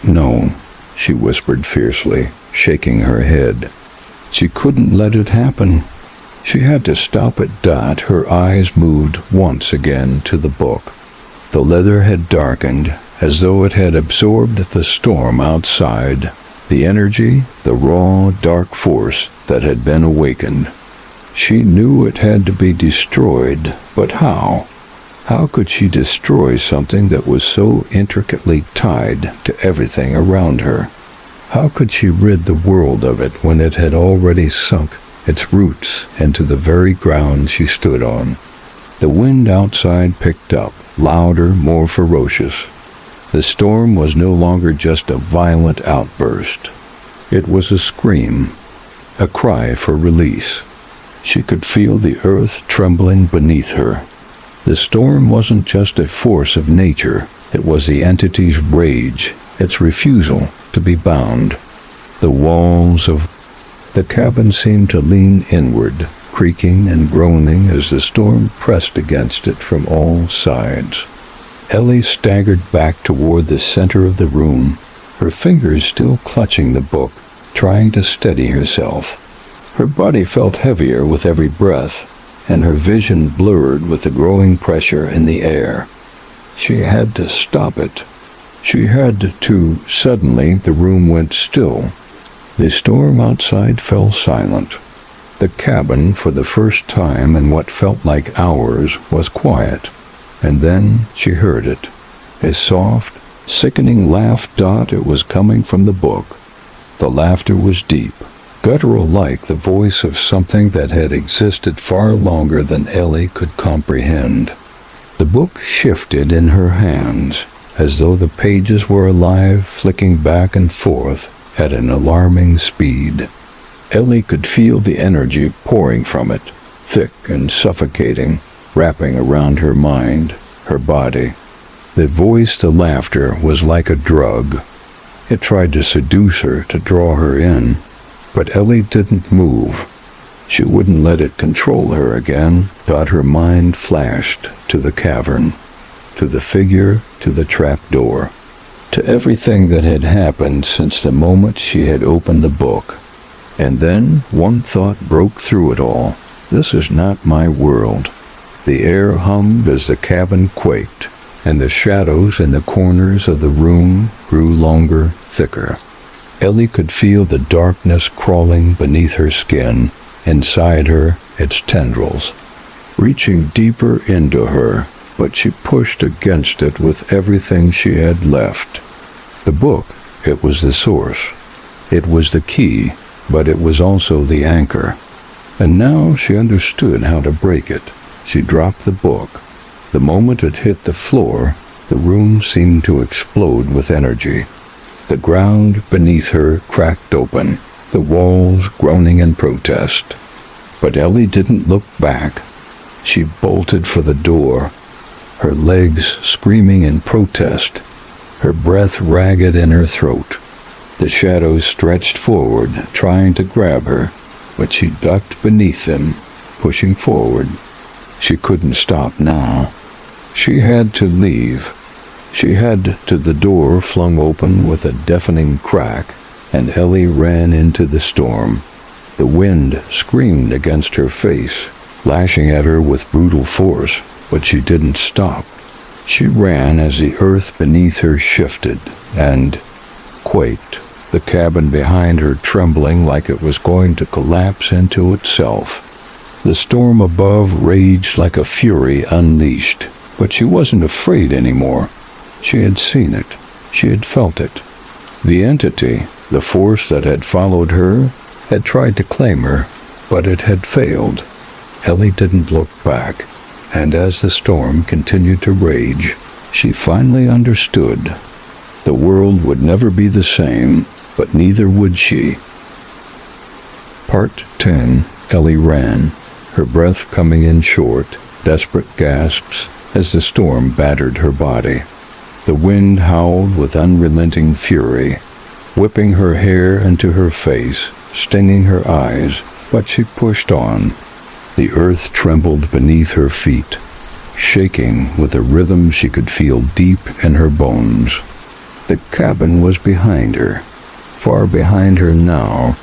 "No," she whispered fiercely, shaking her head. She couldn't let it happen. She had to stop at that. Her eyes moved once again to the book. The leather had darkened, as though it had absorbed the storm outside, the energy, the raw, dark force that had been awakened. She knew it had to be destroyed, but how? How could she destroy something that was so intricately tied to everything around her? How could she rid the world of it when it had already sunk its roots into the very ground she stood on? The wind outside picked up, louder, more ferocious. The storm was no longer just a violent outburst. It was a scream, a cry for release. She could feel the earth trembling beneath her. The storm wasn't just a force of nature. It was the entity's rage, its refusal to be bound. The walls of the cabin seemed to lean inward, creaking and groaning as the storm pressed against it from all sides. Ellie staggered back toward the center of the room, her fingers still clutching the book, trying to steady herself. Her body felt heavier with every breath, and her vision blurred with the growing pressure in the air. She had to stop it. She had to. Suddenly, the room went still. The storm outside fell silent. The cabin, for the first time in what felt like hours, was quiet. And then she heard it. A soft, sickening laugh. It was coming from the book. The laughter was deep, guttural-like, the voice of something that had existed far longer than Ellie could comprehend. The book shifted in her hands, as though the pages were alive, flicking back and forth at an alarming speed. Ellie could feel the energy pouring from it, thick and suffocating, wrapping around her mind, her body. The voice, the laughter, was like a drug. It tried to seduce her, to draw her in, but Ellie didn't move. She wouldn't let it control her again. Her mind flashed to the cavern, to the figure, to the trapdoor, to everything that had happened since the moment she had opened the book. And then one thought broke through it all. This is not my world. The air hummed as the cabin quaked, and the shadows in the corners of the room grew longer, thicker. Ellie could feel the darkness crawling beneath her skin, inside her, its tendrils, reaching deeper into her, but she pushed against it with everything she had left. The book, It was the source. It was the key, but it was also the anchor. And now she understood how to break it. She dropped the book. The moment it hit the floor, the room seemed to explode with energy. The ground beneath her cracked open, the walls groaning in protest. But Ellie didn't look back. She bolted for the door, her legs screaming in protest, her breath ragged in her throat. The shadows stretched forward, trying to grab her, but she ducked beneath them, pushing forward. She couldn't stop now. She had to leave. She had to. The door flung open with a deafening crack, and Ellie ran into the storm. The wind screamed against her face, lashing at her with brutal force, but she didn't stop. She ran as the earth beneath her shifted and quaked, the cabin behind her trembling like it was going to collapse into itself. The storm above raged like a fury unleashed, but she wasn't afraid anymore. She had seen it. She had felt it. The entity, the force that had followed her, had tried to claim her, but it had failed. Ellie didn't look back, and as the storm continued to rage, she finally understood. The world would never be the same, but neither would she. Part 10. Ellie ran, her breath coming in short, desperate gasps as the storm battered her body. The wind howled with unrelenting fury, whipping her hair into her face, stinging her eyes, but she pushed on. The earth trembled beneath her feet, shaking with a rhythm she could feel deep in her bones. The cabin was behind her, far behind her now,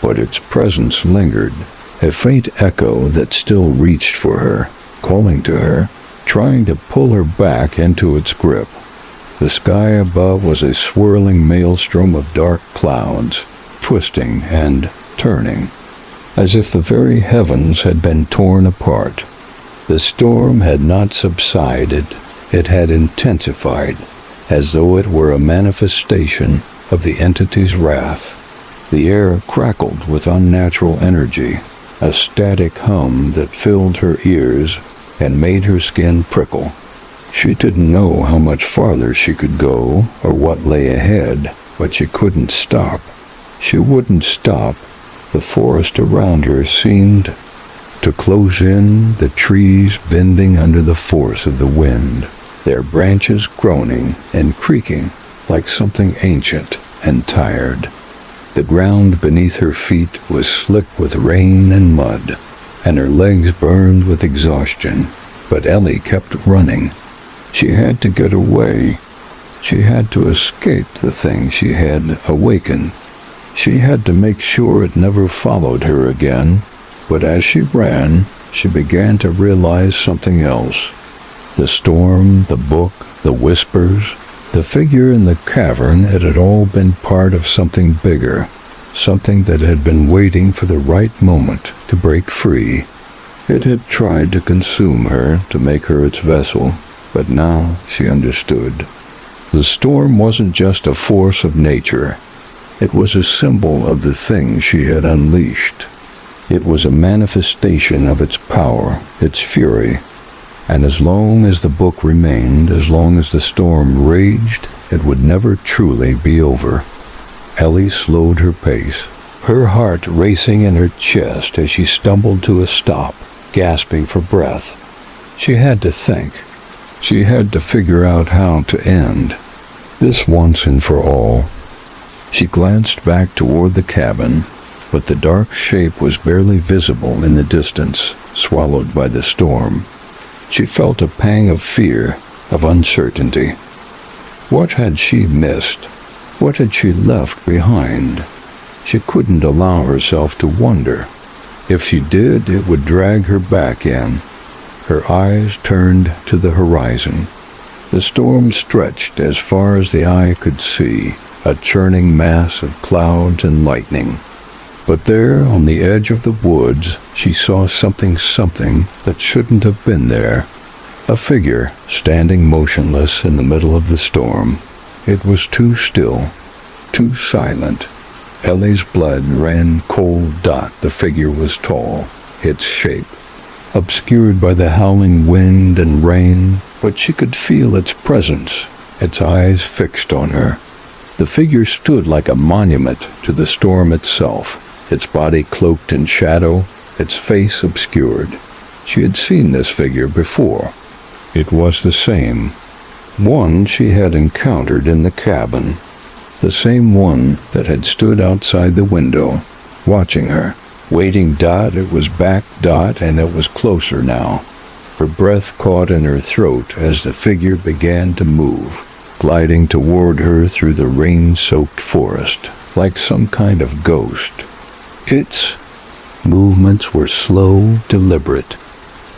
but its presence lingered, a faint echo that still reached for her, calling to her, trying to pull her back into its grip. The sky above was a swirling maelstrom of dark clouds, twisting and turning, as if the very heavens had been torn apart. The storm had not subsided, it had intensified, as though it were a manifestation of the entity's wrath. The air crackled with unnatural energy, a static hum that filled her ears and made her skin prickle. She didn't know how much farther she could go or what lay ahead, but she couldn't stop. She wouldn't stop. The forest around her seemed to close in, the trees bending under the force of the wind, their branches groaning and creaking like something ancient and tired. The ground beneath her feet was slick with rain and mud, and her legs burned with exhaustion, but Ellie kept running. She had to get away. She had to escape the thing she had awakened. She had to make sure it never followed her again, but as she ran, she began to realize something else. The storm, the book, the whispers, the figure in the cavern, it had all been part of something bigger, something that had been waiting for the right moment to break free. It had tried to consume her, to make her its vessel, but now she understood. The storm wasn't just a force of nature. It was a symbol of the thing she had unleashed. It was a manifestation of its power, its fury, and as long as the book remained, as long as the storm raged, it would never truly be over. Ellie slowed her pace, her heart racing in her chest as she stumbled to a stop, gasping for breath. She had to think. She had to figure out how to end this once and for all. She glanced back toward the cabin, but the dark shape was barely visible in the distance, swallowed by the storm. She felt a pang of fear, of uncertainty. What had she missed? What had she left behind? She couldn't allow herself to wonder. If she did, it would drag her back in. Her eyes turned to the horizon. The storm stretched as far as the eye could see, a churning mass of clouds and lightning. But there, on the edge of the woods, she saw something that shouldn't have been there. A figure standing motionless in the middle of the storm. It was too still. too silent. Ellie's blood ran cold. The figure was tall, its shape obscured by the howling wind and rain, but she could feel its presence, its eyes fixed on her. The figure stood like a monument to the storm itself, its body cloaked in shadow, its face obscured. She had seen this figure before. It was the same one she had encountered in the cabin, the same one that had stood outside the window, watching her, waiting. It was back. And it was closer now. Her breath caught in her throat as the figure began to move, gliding toward her through the rain-soaked forest, like some kind of ghost. Its movements were slow, deliberate,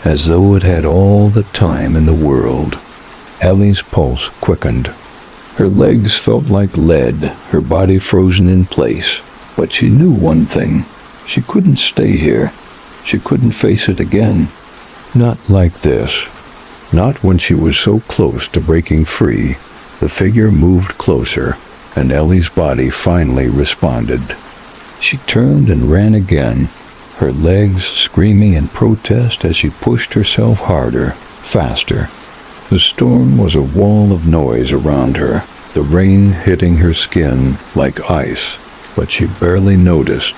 as though it had all the time in the world. Ellie's pulse quickened. Her legs felt like lead, her body frozen in place. But she knew one thing. She couldn't stay here. She couldn't face it again. Not like this. Not when she was so close to breaking free. The figure moved closer, and Ellie's body finally responded. She turned and ran again, her legs screaming in protest as she pushed herself harder, faster. The storm was a wall of noise around her, the rain hitting her skin like ice, but she barely noticed.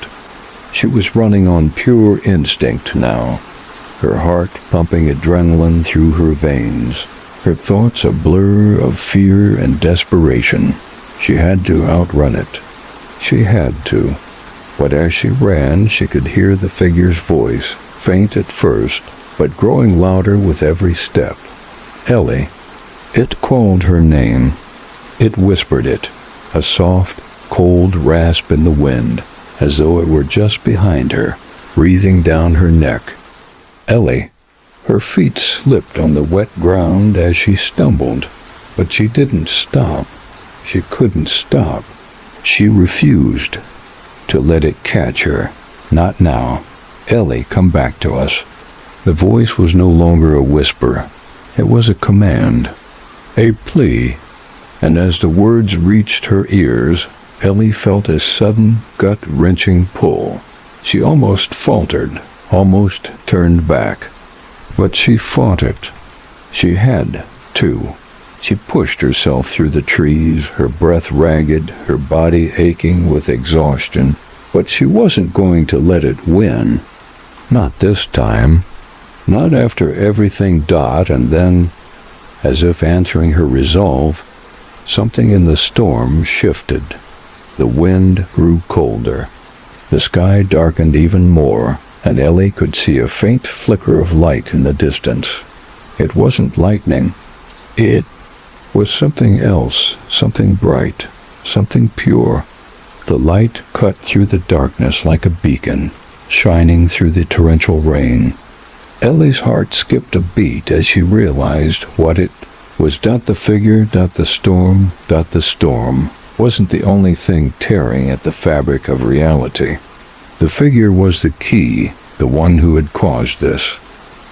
She was running on pure instinct now, her heart pumping adrenaline through her veins, her thoughts a blur of fear and desperation. She had to outrun it. She had to. But as she ran, she could hear the figure's voice, faint at first, but growing louder with every step. Ellie. It called her name. It whispered it, a soft, cold rasp in the wind, as though it were just behind her, breathing down her neck. Ellie. Her feet slipped on the wet ground as she stumbled, but she didn't stop. She couldn't stop. She refused to let it catch her. Not now. Ellie, come back to us. The voice was no longer a whisper. It was a command, a plea, and as the words reached her ears, Ellie felt a sudden, gut-wrenching pull. She almost faltered, almost turned back. But she fought it. She had to. She pushed herself through the trees, her breath ragged, her body aching with exhaustion. But she wasn't going to let it win. Not this time. Not after everything. And then, as if answering her resolve, something in the storm shifted. The wind grew colder. The sky darkened even more, and Ellie could see a faint flicker of light in the distance. It wasn't lightning. It was something else, something bright, something pure. The light cut through the darkness like a beacon, shining through the torrential rain. Ellie's heart skipped a beat as she realized what it was. The figure, the storm wasn't the only thing tearing at the fabric of reality. The figure was the key, the one who had caused this.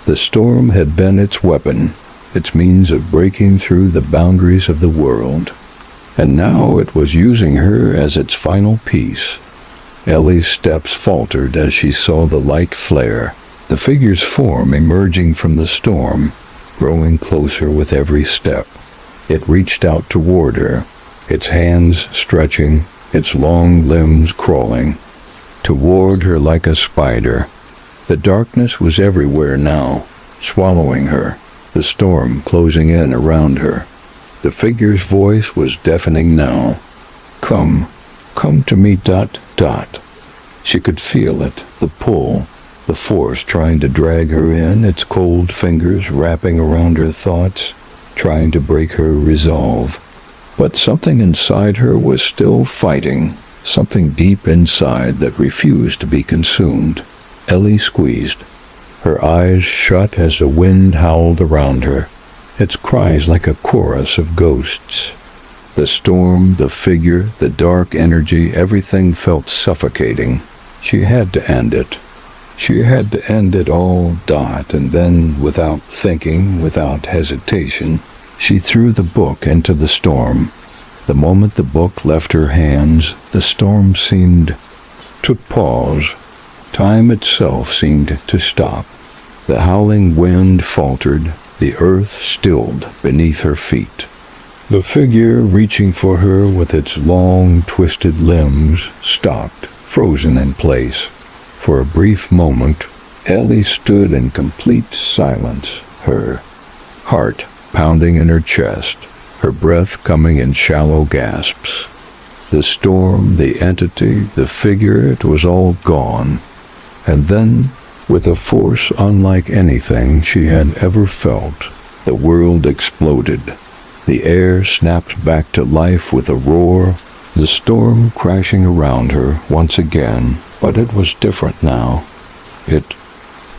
The storm had been its weapon, its means of breaking through the boundaries of the world. And now it was using her as its final piece. Ellie's steps faltered as she saw the light flare, the figure's form emerging from the storm, growing closer with every step. It reached out toward her, its hands stretching, its long limbs crawling toward her like a spider. The darkness was everywhere now, swallowing her, the storm closing in around her. The figure's voice was deafening now. Come to me. She could feel it, the pull, the force trying to drag her in, its cold fingers wrapping around her thoughts, trying to break her resolve. But something inside her was still fighting, something deep inside that refused to be consumed. Ellie squeezed, her eyes shut as the wind howled around her, its cries like a chorus of ghosts. The storm, the figure, the dark energy, everything felt suffocating. She had to end it. She had to end it all. And then, without thinking, without hesitation, she threw the book into the storm. The moment the book left her hands, the storm seemed to pause. Time itself seemed to stop. The howling wind faltered, the earth stilled beneath her feet. The figure reaching for her with its long, twisted limbs stopped, frozen in place. For a brief moment, Ellie stood in complete silence, her heart pounding in her chest, her breath coming in shallow gasps. The storm, the entity, the figure, it was all gone. And then, with a force unlike anything she had ever felt, the world exploded. The air snapped back to life with a roar, the storm crashing around her once again, but it was different now. It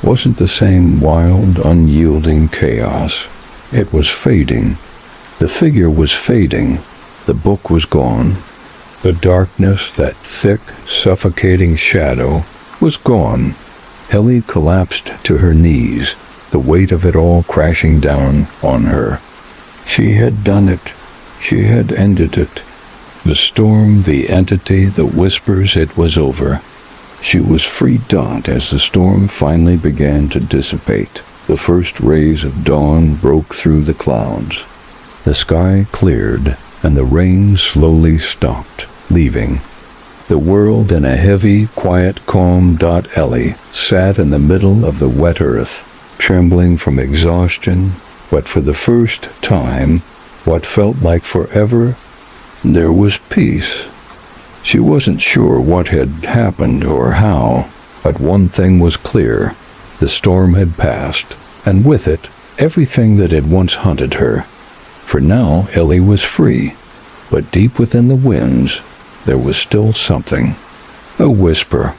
wasn't the same wild, unyielding chaos. It was fading. The figure was fading. The book was gone. The darkness, that thick, suffocating shadow, was gone. Ellie collapsed to her knees, the weight of it all crashing down on her. She had done it. She had ended it. The storm, the entity, the whispers, it was over. She was free dot as the storm finally began to dissipate. The first rays of dawn broke through the clouds. The sky cleared, and the rain slowly stopped, leaving. The world in a heavy, quiet calm. Ellie sat in the middle of the wet earth, trembling from exhaustion, but for the first time, what felt like forever, there was peace. She wasn't sure what had happened or how, but one thing was clear. The storm had passed, and with it, everything that had once hunted her. For now, Ellie was free, but deep within the winds, there was still something. A whisper,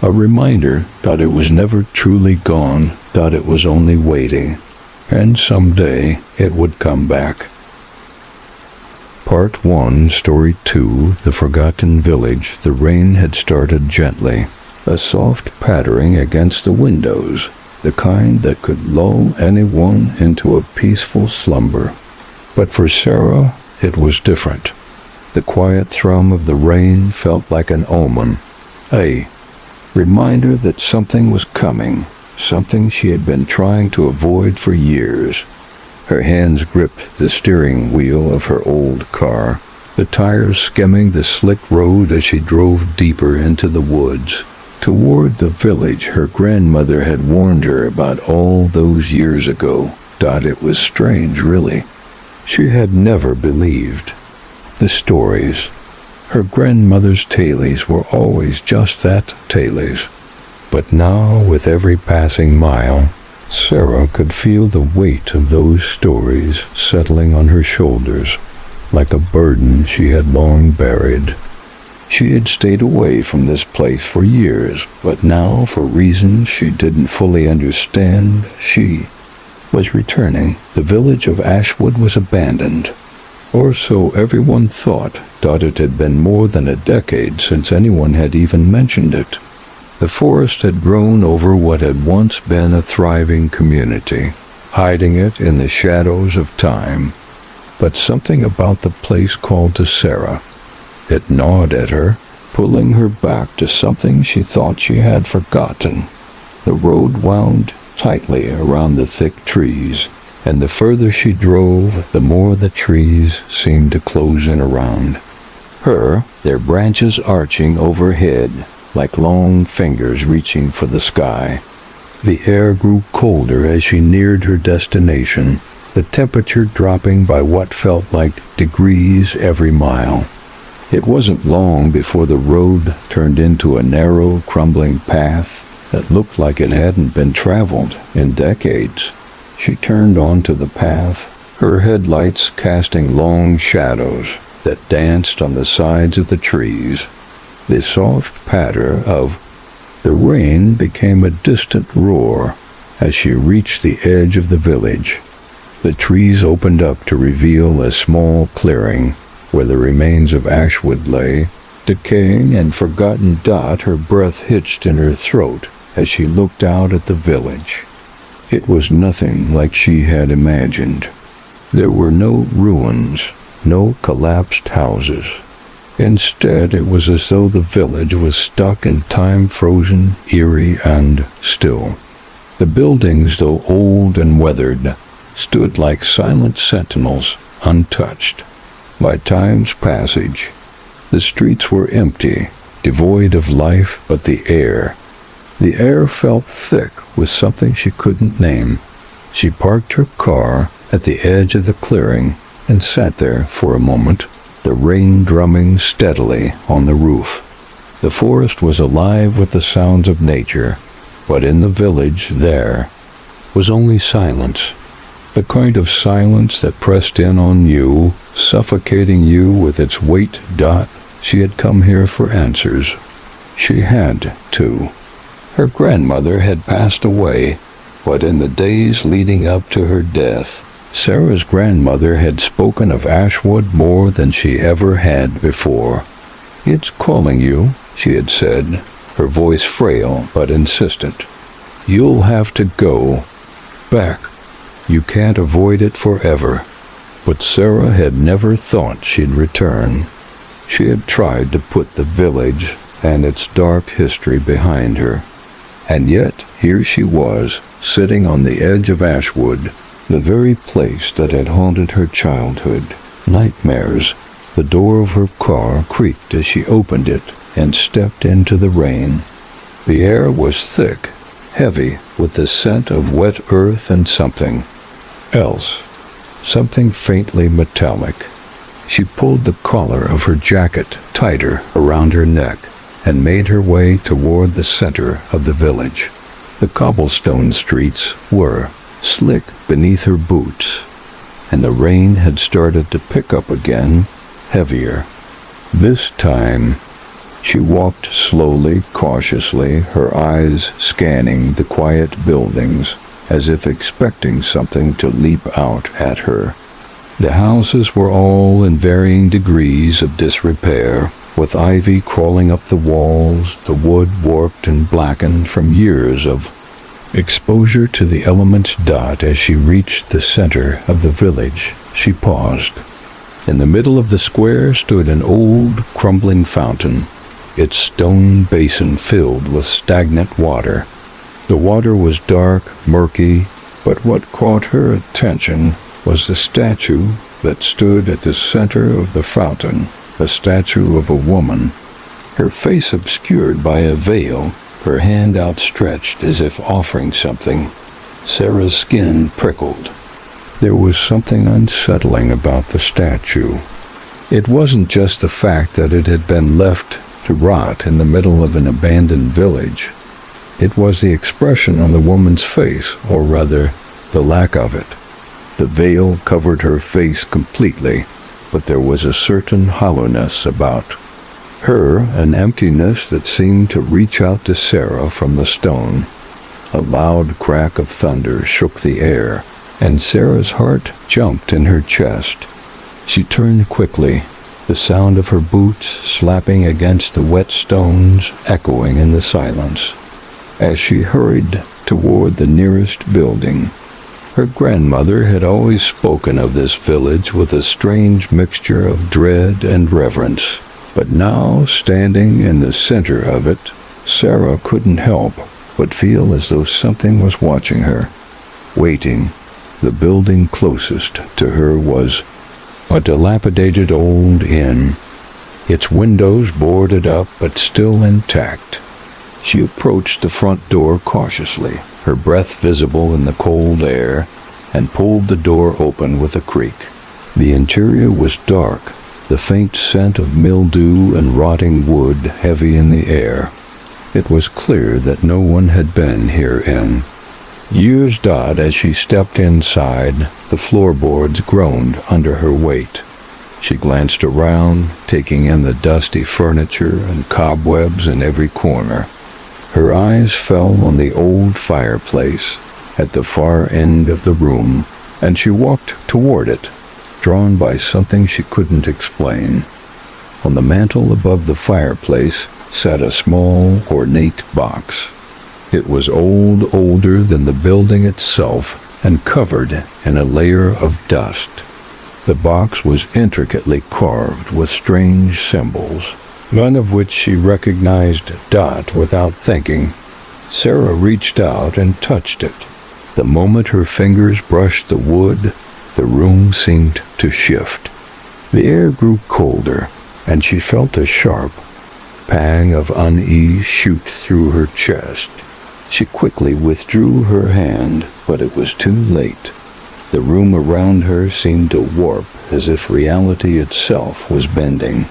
a reminder that it was never truly gone, that it was only waiting, and someday it would come back. Part 1, Story 2, The Forgotten Village. The rain had started gently, a soft pattering against the windows, the kind that could lull anyone into a peaceful slumber. But for Sarah, it was different. The quiet thrum of the rain felt like an omen, a reminder that something was coming, something she had been trying to avoid for years. Her hands gripped the steering wheel of her old car, the tires skimming the slick road as she drove deeper into the woods, toward the village her grandmother had warned her about all those years ago. It was strange, really. She had never believed. The stories. Her grandmother's tales were always just that, tales. But now, with every passing mile, Sarah could feel the weight of those stories settling on her shoulders, like a burden she had long buried. She had stayed away from this place for years, but now, for reasons she didn't fully understand, she was returning. The village of Ashwood was abandoned. Or so everyone thought. It had been more than a decade since anyone had even mentioned it. The forest had grown over what had once been a thriving community, hiding it in the shadows of time. But something about the place called to Sarah. It gnawed at her, pulling her back to something she thought she had forgotten. The road wound tightly around the thick trees, and the further she drove, the more the trees seemed to close in around her, their branches arching overhead like long fingers reaching for the sky. The air grew colder as she neared her destination, the temperature dropping by what felt like degrees every mile. It wasn't long before the road turned into a narrow, crumbling path that looked like it hadn't been traveled in decades. She turned onto the path, her headlights casting long shadows that danced on the sides of the trees. The soft patter of the rain became a distant roar as she reached the edge of the village. The trees opened up to reveal a small clearing where the remains of Ashwood lay, decaying and forgotten. Her breath hitched in her throat as she looked out at the village. It was nothing like she had imagined. There were no ruins, no collapsed houses. Instead, it was as though the village was stuck in time, frozen, eerie, and still. The buildings, though old and weathered, stood like silent sentinels, untouched by time's passage. The streets were empty, devoid of life, but the air felt thick with something she couldn't name. She parked her car at the edge of the clearing and sat there for a moment, the rain drumming steadily on the roof. The forest was alive with the sounds of nature, but in the village there was only silence, the kind of silence that pressed in on you, suffocating you with its weight. She had come here for answers. She had to. Her grandmother had passed away, but in the days leading up to her death, Sarah's grandmother had spoken of Ashwood more than she ever had before. "It's calling you," she had said, her voice frail but insistent. "You'll have to go back. You can't avoid it forever." But Sarah had never thought she'd return. She had tried to put the village and its dark history behind her. And yet, here she was, sitting on the edge of Ashwood, the very place that had haunted her childhood. Nightmares. The door of her car creaked as she opened it and stepped into the rain. The air was thick, heavy with the scent of wet earth and something else, something faintly metallic. She pulled the collar of her jacket tighter around her neck and made her way toward the center of the village. The cobblestone streets were slick beneath her boots, and the rain had started to pick up again, heavier. This time, she walked slowly, cautiously, her eyes scanning the quiet buildings, as if expecting something to leap out at her. The houses were all in varying degrees of disrepair, with ivy crawling up the walls, the wood warped and blackened from years of exposure to the elements. As she reached the center of the village, she paused. In the middle of the square stood an old, crumbling fountain, its stone basin filled with stagnant water. The water was dark, murky, but what caught her attention was the statue that stood at the center of the fountain, a statue of a woman, her face obscured by a veil, her hand outstretched as if offering something. Sarah's skin prickled. There was something unsettling about the statue. It wasn't just the fact that it had been left to rot in the middle of an abandoned village. It was the expression on the woman's face, or rather, the lack of it. The veil covered her face completely, but there was a certain hollowness about her, an emptiness that seemed to reach out to Sarah from the stone. A loud crack of thunder shook the air, and Sarah's heart jumped in her chest. She turned quickly, the sound of her boots slapping against the wet stones echoing in the silence. As she hurried toward the nearest building, her grandmother had always spoken of this village with a strange mixture of dread and reverence. But now, standing in the center of it, Sarah couldn't help but feel as though something was watching her, waiting. The building closest to her was a dilapidated old inn, its windows boarded up but still intact. She approached the front door cautiously, her breath visible in the cold air, and pulled the door open with a creak. The interior was dark, the faint scent of mildew and rotting wood heavy in the air. It was clear that no one had been herein. Years. As she stepped inside, the floorboards groaned under her weight. She glanced around, taking in the dusty furniture and cobwebs in every corner. Her eyes fell on the old fireplace at the far end of the room, and she walked toward it, drawn by something she couldn't explain. On the mantel above the fireplace sat a small, ornate box. It was older than the building itself, and covered in a layer of dust. The box was intricately carved with strange symbols, none of which she recognized without thinking. Sarah reached out and touched it. The moment her fingers brushed the wood, the room seemed to shift. The air grew colder, and she felt a sharp pang of unease shoot through her chest. She quickly withdrew her hand, but it was too late. The room around her seemed to warp as if reality itself was bending.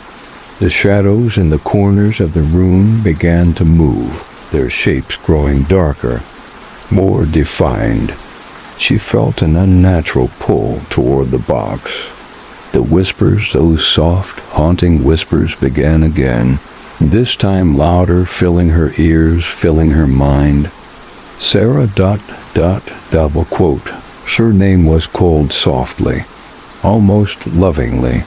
The shadows in the corners of the room began to move, their shapes growing darker, more defined. She felt an unnatural pull toward the box. The whispers, those soft, haunting whispers, began again, this time louder, filling her ears, filling her mind. Sarah ... double quote. Surname was called softly, almost lovingly,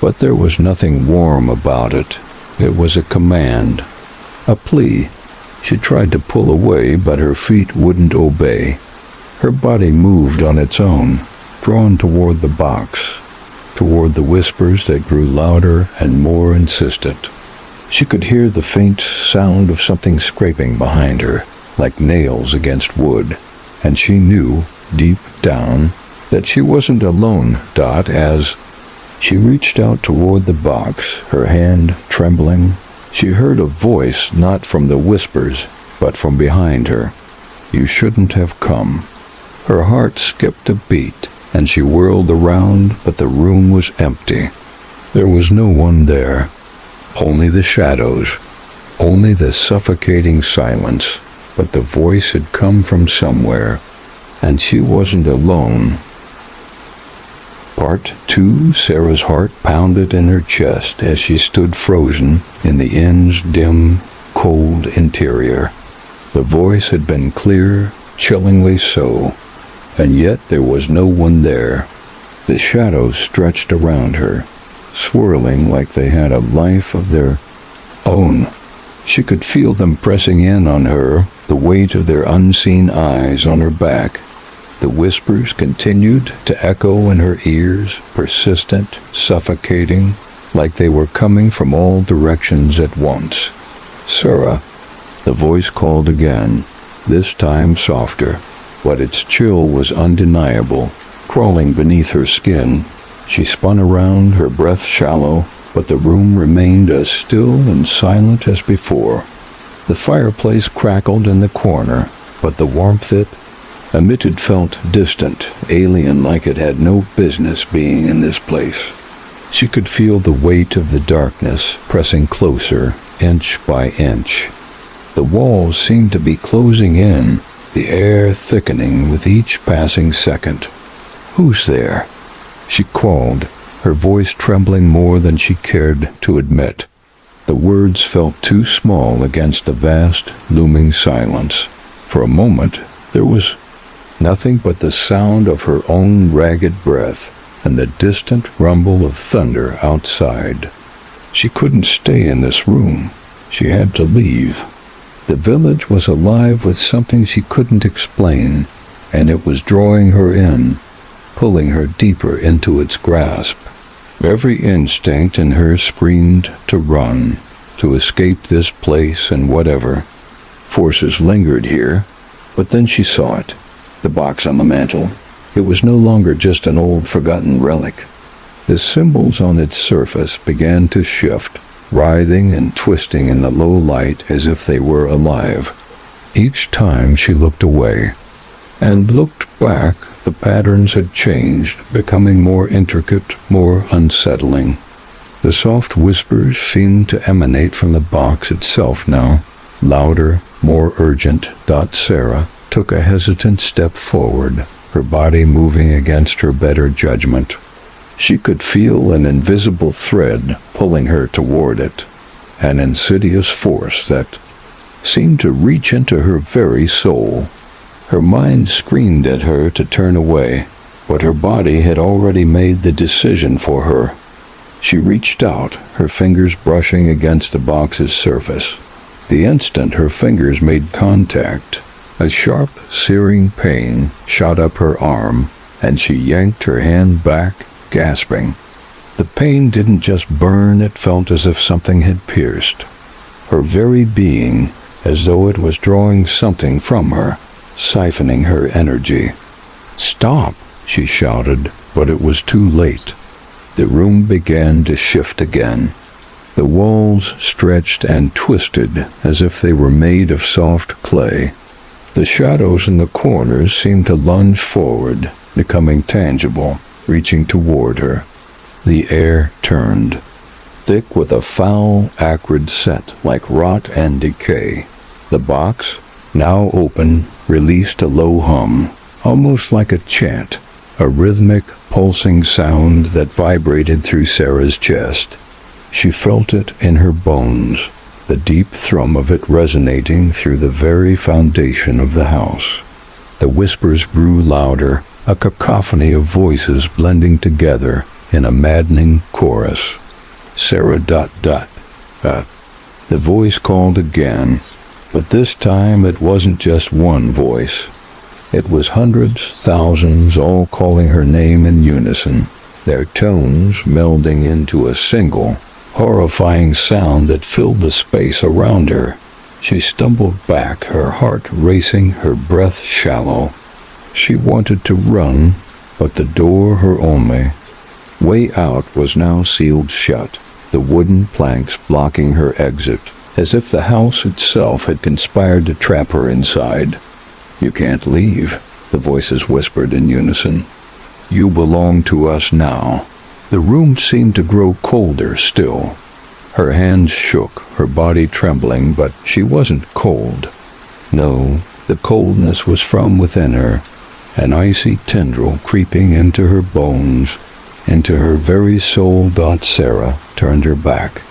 but there was nothing warm about it. It was a command, a plea. She tried to pull away, but her feet wouldn't obey. Her body moved on its own, drawn toward the box, toward the whispers that grew louder and more insistent. She could hear the faint sound of something scraping behind her, like nails against wood, and she knew, deep down, that she wasn't alone. As she reached out toward the box, her hand trembling, she heard a voice not from the whispers, but from behind her. "You shouldn't have come." Her heart skipped a beat, and she whirled around, but the room was empty. There was no one there. Only the shadows, only the suffocating silence, but the voice had come from somewhere, and she wasn't alone. Part 2. Sarah's heart pounded in her chest as she stood frozen in the inn's dim, cold interior. The voice had been clear, chillingly so, and yet there was no one there. The shadows stretched around her, swirling like they had a life of their own. She could feel them pressing in on her, the weight of their unseen eyes on her back. The whispers continued to echo in her ears, persistent, suffocating, like they were coming from all directions at once. "Sarah," the voice called again, this time softer, but its chill was undeniable, crawling beneath her skin. She spun around, her breath shallow, but the room remained as still and silent as before. The fireplace crackled in the corner, but the warmth it emitted felt distant, alien, like it had no business being in this place. She could feel the weight of the darkness pressing closer, inch by inch. The walls seemed to be closing in, the air thickening with each passing second. "Who's there?" she called, her voice trembling more than she cared to admit. The words felt too small against the vast, looming silence. For a moment, there was nothing but the sound of her own ragged breath and the distant rumble of thunder outside. She couldn't stay in this room. She had to leave. The village was alive with something she couldn't explain, and it was drawing her in, pulling her deeper into its grasp. Every instinct in her screamed to run, to escape this place and whatever forces lingered here. But then she saw it, the box on the mantel. It was no longer just an old forgotten relic. The symbols on its surface began to shift, writhing and twisting in the low light as if they were alive. Each time she looked away and looked back, the patterns had changed, becoming more intricate, more unsettling. The soft whispers seemed to emanate from the box itself now, louder, more urgent. Sarah took a hesitant step forward, her body moving against her better judgment. She could feel an invisible thread pulling her toward it, an insidious force that seemed to reach into her very soul. Her mind screamed at her to turn away, but her body had already made the decision for her. She reached out, her fingers brushing against the box's surface. The instant her fingers made contact, a sharp, searing pain shot up her arm, and she yanked her hand back, gasping. The pain didn't just burn, it felt as if something had pierced her very being, as though it was drawing something from her, siphoning her energy. "Stop!" she shouted, but it was too late. The room began to shift again. The walls stretched and twisted as if they were made of soft clay. The shadows in the corners seemed to lunge forward, becoming tangible, reaching toward her. The air turned, thick with a foul, acrid scent like rot and decay. The box, now open, released a low hum, almost like a chant, a rhythmic, pulsing sound that vibrated through Sarah's chest. She felt it in her bones, the deep thrum of it resonating through the very foundation of the house. The whispers grew louder, a cacophony of voices blending together in a maddening chorus. Sarah ... The voice called again, but this time it wasn't just one voice. It was hundreds, thousands, all calling her name in unison, their tones melding into a single, horrifying sound that filled the space around her. She stumbled back, her heart racing, her breath shallow. She wanted to run, but the door, her only way out, was now sealed shut, the wooden planks blocking her exit, as if the house itself had conspired to trap her inside. "You can't leave," the voices whispered in unison. "You belong to us now." The room seemed to grow colder still. Her hands shook, her body trembling, but she wasn't cold. No, the coldness was from within her, an icy tendril creeping into her bones, into her very soul. Sarah turned her back.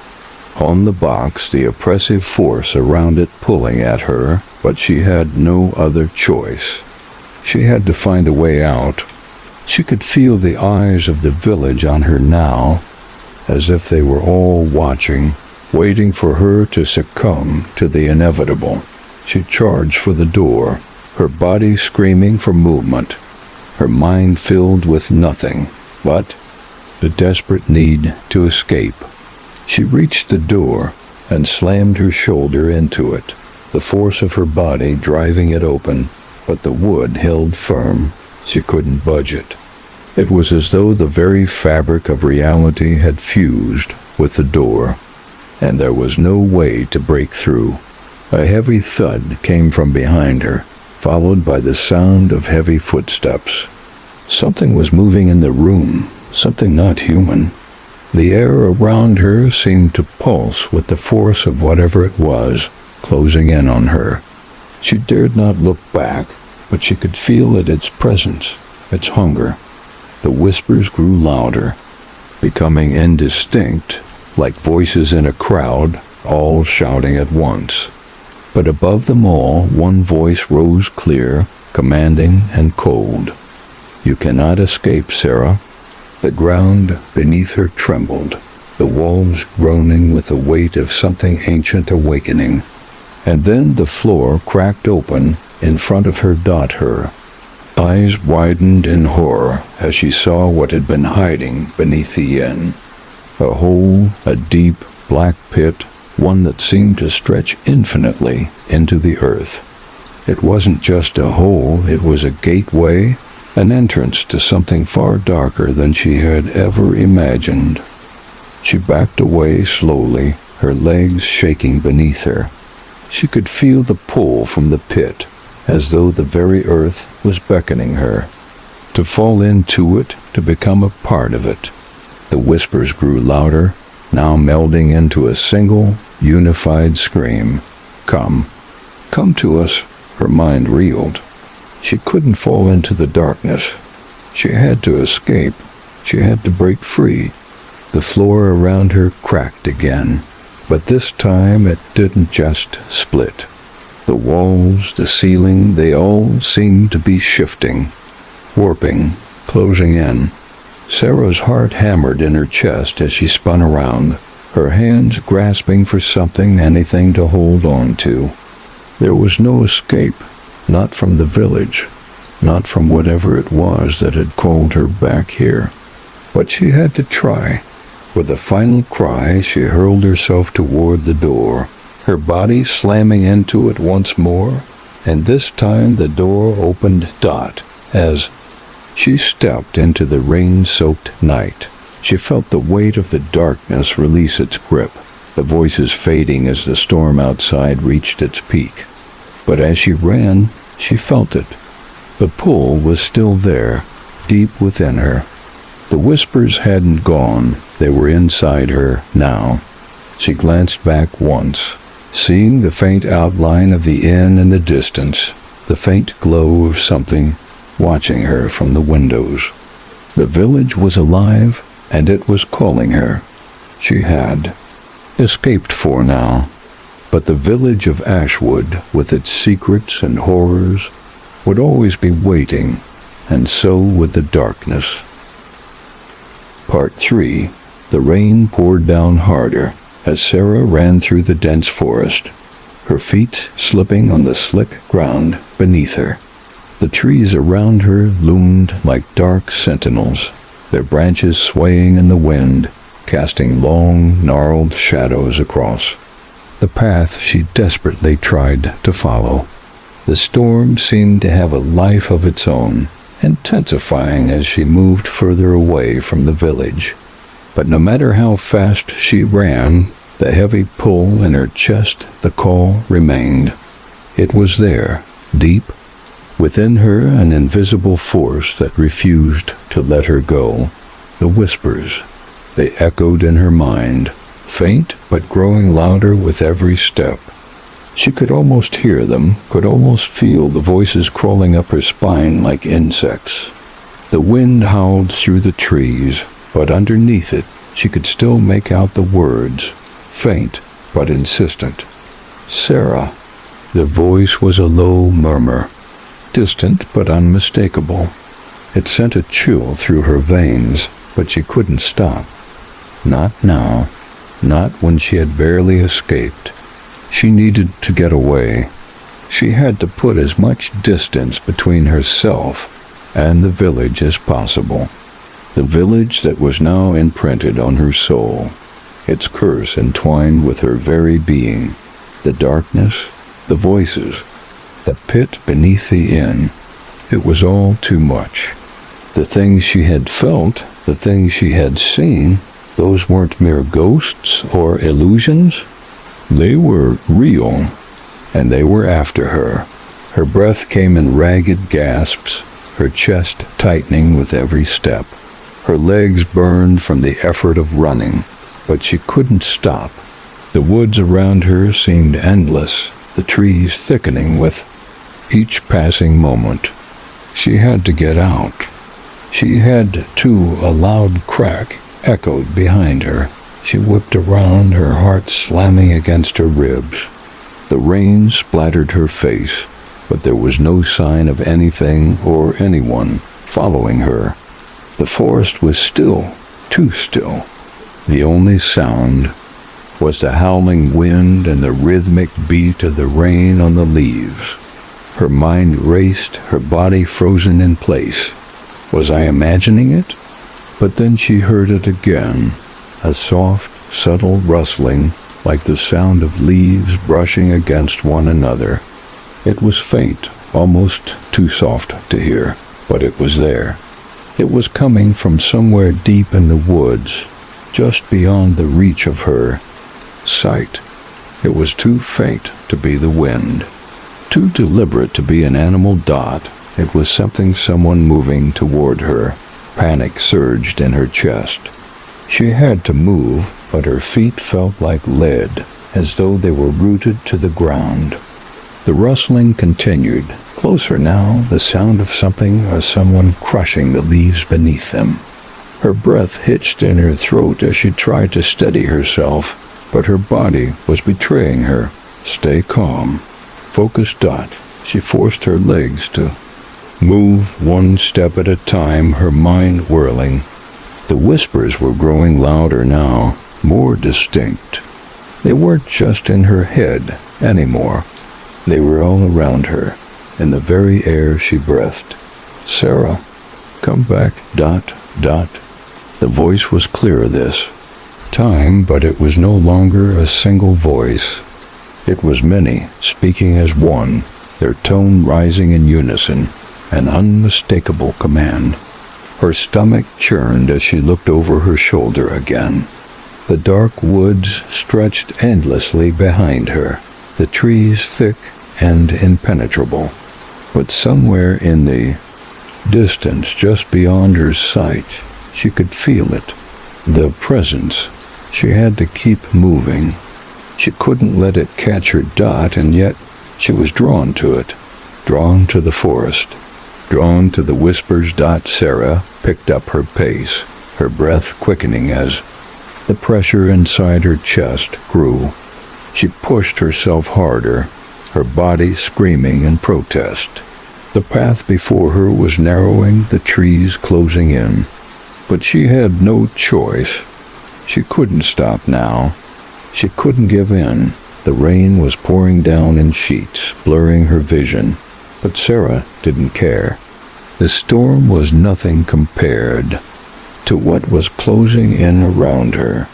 On the box, the oppressive force around it pulling at her, but she had no other choice. She had to find a way out. She could feel the eyes of the village on her now, as if they were all watching, waiting for her to succumb to the inevitable. She charged for the door, her body screaming for movement, her mind filled with nothing but the desperate need to escape. She reached the door and slammed her shoulder into it, the force of her body driving it open, but the wood held firm. She couldn't budge it. It was as though the very fabric of reality had fused with the door, and there was no way to break through. A heavy thud came from behind her, followed by the sound of heavy footsteps. Something was moving in the room, something not human. The air around her seemed to pulse with the force of whatever it was, closing in on her. She dared not look back, but she could feel its presence, its hunger. The whispers grew louder, becoming indistinct, like voices in a crowd, all shouting at once. But above them all, one voice rose clear, commanding and cold. "You cannot escape, Sarah." The ground beneath her trembled, the walls groaning with the weight of something ancient awakening. And then the floor cracked open in front of her. Her eyes widened in horror as she saw what had been hiding beneath the inn. A hole, a deep, black pit, one that seemed to stretch infinitely into the earth. It wasn't just a hole, it was a gateway, an entrance to something far darker than she had ever imagined. She backed away slowly, her legs shaking beneath her. She could feel the pull from the pit, as though the very earth was beckoning her to fall into it, to become a part of it. The whispers grew louder, now melding into a single, unified scream. "Come, come to us," her mind reeled. She couldn't fall into the darkness. She had to escape. She had to break free. The floor around her cracked again, but this time it didn't just split. The walls, the ceiling, they all seemed to be shifting, warping, closing in. Sarah's heart hammered in her chest as she spun around, her hands grasping for something, anything to hold on to. There was no escape, not from the village, not from whatever it was that had called her back here. but she had to try. With a final cry, she hurled herself toward the door, her body slamming into it once more, and this time the door opened as she stepped into the rain-soaked night. She felt the weight of the darkness release its grip, the voices fading as the storm outside reached its peak. But as she ran, she felt it. The pull was still there, deep within her. The whispers hadn't gone, they were inside her now. She glanced back once, seeing the faint outline of the inn in the distance, the faint glow of something watching her from the windows. The village was alive, and it was calling her. She had escaped for now, but the village of Ashwood, with its secrets and horrors, would always be waiting, and so would the darkness. Part 3. The rain poured down harder as Sarah ran through the dense forest, her feet slipping on the slick ground beneath her. The trees around her loomed like dark sentinels, their branches swaying in the wind, casting long, gnarled shadows across the path she desperately tried to follow. The storm seemed to have a life of its own, intensifying as she moved further away from the village. But no matter how fast she ran, the heavy pull in her chest, the call remained. It was there, deep within her, an invisible force that refused to let her go. The whispers, they echoed in her mind, faint but growing louder with every step. She could almost hear them, could almost feel the voices crawling up her spine like insects. The wind howled through the trees, but underneath it she could still make out the words, faint but insistent. Sarah. The voice was a low murmur, distant but unmistakable. It sent a chill through her veins, but she couldn't stop. Not now, not when she had barely escaped. She needed to get away. She had to put as much distance between herself and the village as possible. The village that was now imprinted on her soul, its curse entwined with her very being. The darkness, the voices, the pit beneath the inn. It was all too much. The things she had felt, the things she had seen, those weren't mere ghosts or illusions. They were real, and they were after her. Her breath came in ragged gasps, her chest tightening with every step. Her legs burned from the effort of running, but she couldn't stop. The woods around her seemed endless, the trees thickening with each passing moment. She had to get out. She had to. A loud crack echoed behind her. She whipped around, her heart slamming against her ribs. The rain splattered her face, but there was no sign of anything or anyone following her. The forest was still, too still. The only sound was the howling wind and the rhythmic beat of the rain on the leaves. Her mind raced, her body frozen in place. Was I imagining it? But then she heard it again, a soft, subtle rustling like the sound of leaves brushing against one another. It was faint, almost too soft to hear, but it was there. It was coming from somewhere deep in the woods, just beyond the reach of her sight. It was too faint to be the wind, too deliberate to be an animal dot. It was someone moving toward her. Panic surged in her chest. She had to move, but her feet felt like lead, as though they were rooted to the ground. The rustling continued. Closer now, the sound of something or someone crushing the leaves beneath them. Her breath hitched in her throat as she tried to steady herself, but her body was betraying her. Stay calm. Focus, Dot. She forced her legs to move one step at a time, her mind whirling. The whispers were growing louder now, more distinct. They weren't just in her head anymore. They were all around her, in the very air she breathed. Sarah, come back, Dot, Dot. The The voice was clear this time, but it was no longer a single voice. It was many, speaking as one, their tone rising in unison, an unmistakable command. Her stomach churned as she looked over her shoulder again. The dark woods stretched endlessly behind her, the trees thick and impenetrable. But somewhere in the distance, just beyond her sight, she could feel it. The presence. She had to keep moving. She couldn't let it catch her Dot, and yet she was drawn to it, drawn to the forest, drawn to the whispers. Sarah picked up her pace, her breath quickening as the pressure inside her chest grew. She pushed herself harder, her body screaming in protest. The path before her was narrowing, the trees closing in. But she had no choice. She couldn't stop now. She couldn't give in. The rain was pouring down in sheets, blurring her vision. But Sarah didn't care. The storm was nothing compared to what was closing in around her.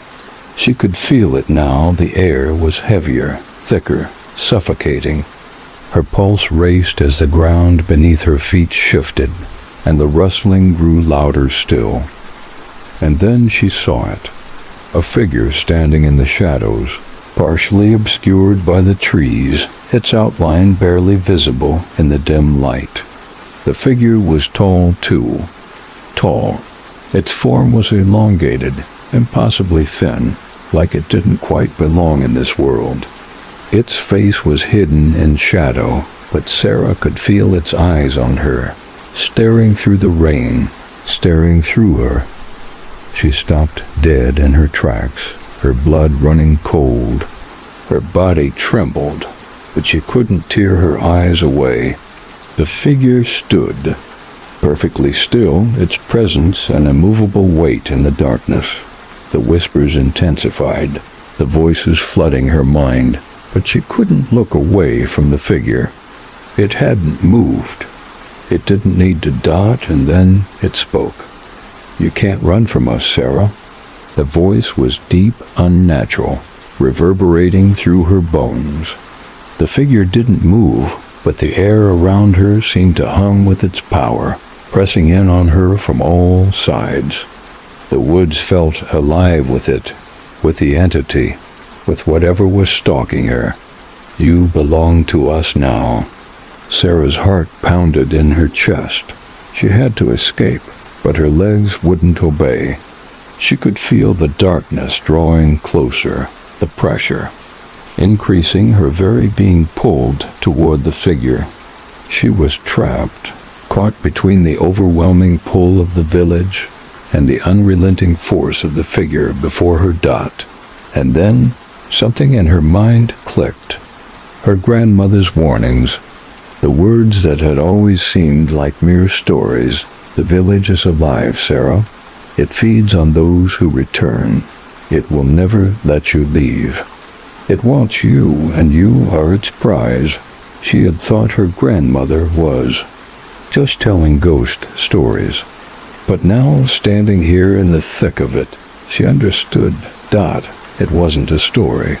She could feel it now. The air was heavier, thicker, suffocating. Her pulse raced as the ground beneath her feet shifted, and the rustling grew louder still. And then she saw it, a figure standing in the shadows, partially obscured by the trees, its outline barely visible in the dim light. The figure was tall, too. Tall. Its form was elongated, impossibly thin, like it didn't quite belong in this world. Its face was hidden in shadow, but Sarah could feel its eyes on her, staring through the rain, staring through her. She stopped dead in her tracks, her blood running cold. Her body trembled, but she couldn't tear her eyes away. The figure stood, perfectly still, its presence an immovable weight in the darkness. The whispers intensified, the voices flooding her mind, but she couldn't look away from the figure. It hadn't moved. It didn't need to Dot, and then it spoke. "You can't run from us, Sarah." The voice was deep, unnatural, reverberating through her bones. The figure didn't move, but the air around her seemed to hum with its power, pressing in on her from all sides. The woods felt alive with it, with the entity, with whatever was stalking her. "You belong to us now." Sarah's heart pounded in her chest. She had to escape, but her legs wouldn't obey. She could feel the darkness drawing closer, the pressure increasing, her very being pulled toward the figure. She was trapped, caught between the overwhelming pull of the village and the unrelenting force of the figure before her Dot. And then something in her mind clicked. Her grandmother's warnings, the words that had always seemed like mere stories. "The village is alive, Sarah. It feeds on those who return. It will never let you leave. It wants you, and you are its prize." She had thought her grandmother was just telling ghost stories. But now, standing here in the thick of it, she understood. Dot, it wasn't a story.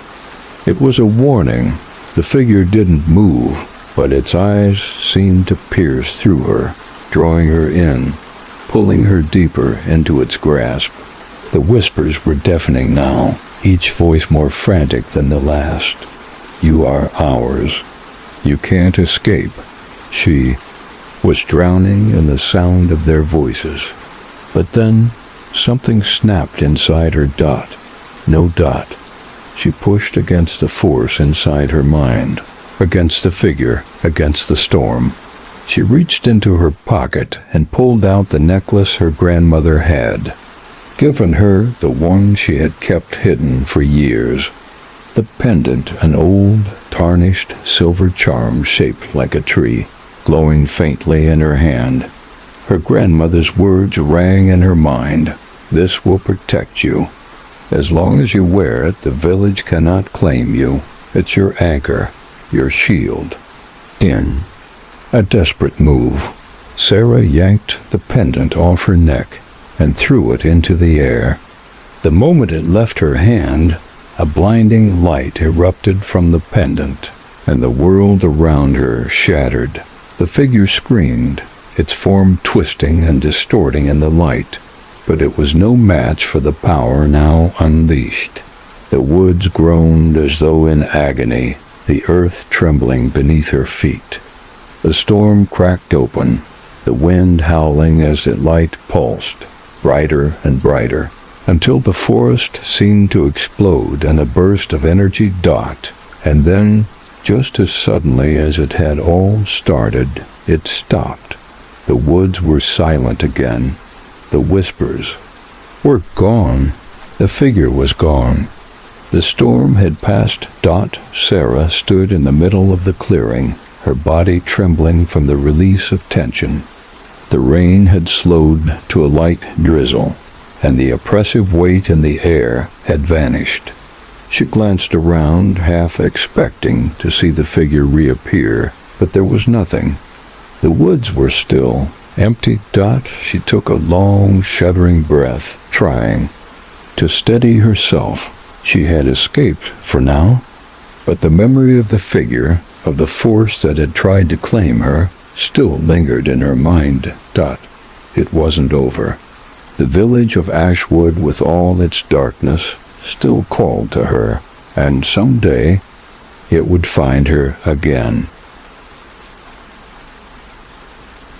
It was a warning. The figure didn't move, but its eyes seemed to pierce through her, drawing her in, pulling her deeper into its grasp. The whispers were deafening now, each voice more frantic than the last. "You are ours. You can't escape." She was drowning in the sound of their voices. But then something snapped inside her Dot. No Dot. She pushed against the force inside her mind, against the figure, against the storm. She reached into her pocket and pulled out the necklace her grandmother had given her, the one she had kept hidden for years. The pendant, an old, tarnished silver charm shaped like a tree, glowing faintly in her hand. Her grandmother's words rang in her mind. "This will protect you. As long as you wear it, the village cannot claim you. It's your anchor, your shield." In a desperate move, Sarah yanked the pendant off her neck. and threw it into the air. The moment it left her hand, a blinding light erupted from the pendant, and the world around her shattered. The figure screamed, its form twisting and distorting in the light, but it was no match for the power now unleashed. The woods groaned as though in agony, the earth trembling beneath her feet. The storm cracked open, the wind howling as the light pulsed, brighter and brighter, until the forest seemed to explode in a burst of energy. And then, just as suddenly as it had all started, it stopped. The woods were silent again. The whispers were gone. The figure was gone. The storm had passed. Sarah stood in the middle of the clearing, her body trembling from the release of tension. The rain had slowed to a light drizzle, and the oppressive weight in the air had vanished. She glanced around, half expecting to see the figure reappear, but there was nothing. The woods were still, empty. She took a long, shuddering breath, trying to steady herself. She had escaped for now, but the memory of the figure, of the force that had tried to claim her, still lingered in her mind. It wasn't over. The village of Ashwood, with all its darkness, still called to her, and someday it would find her again.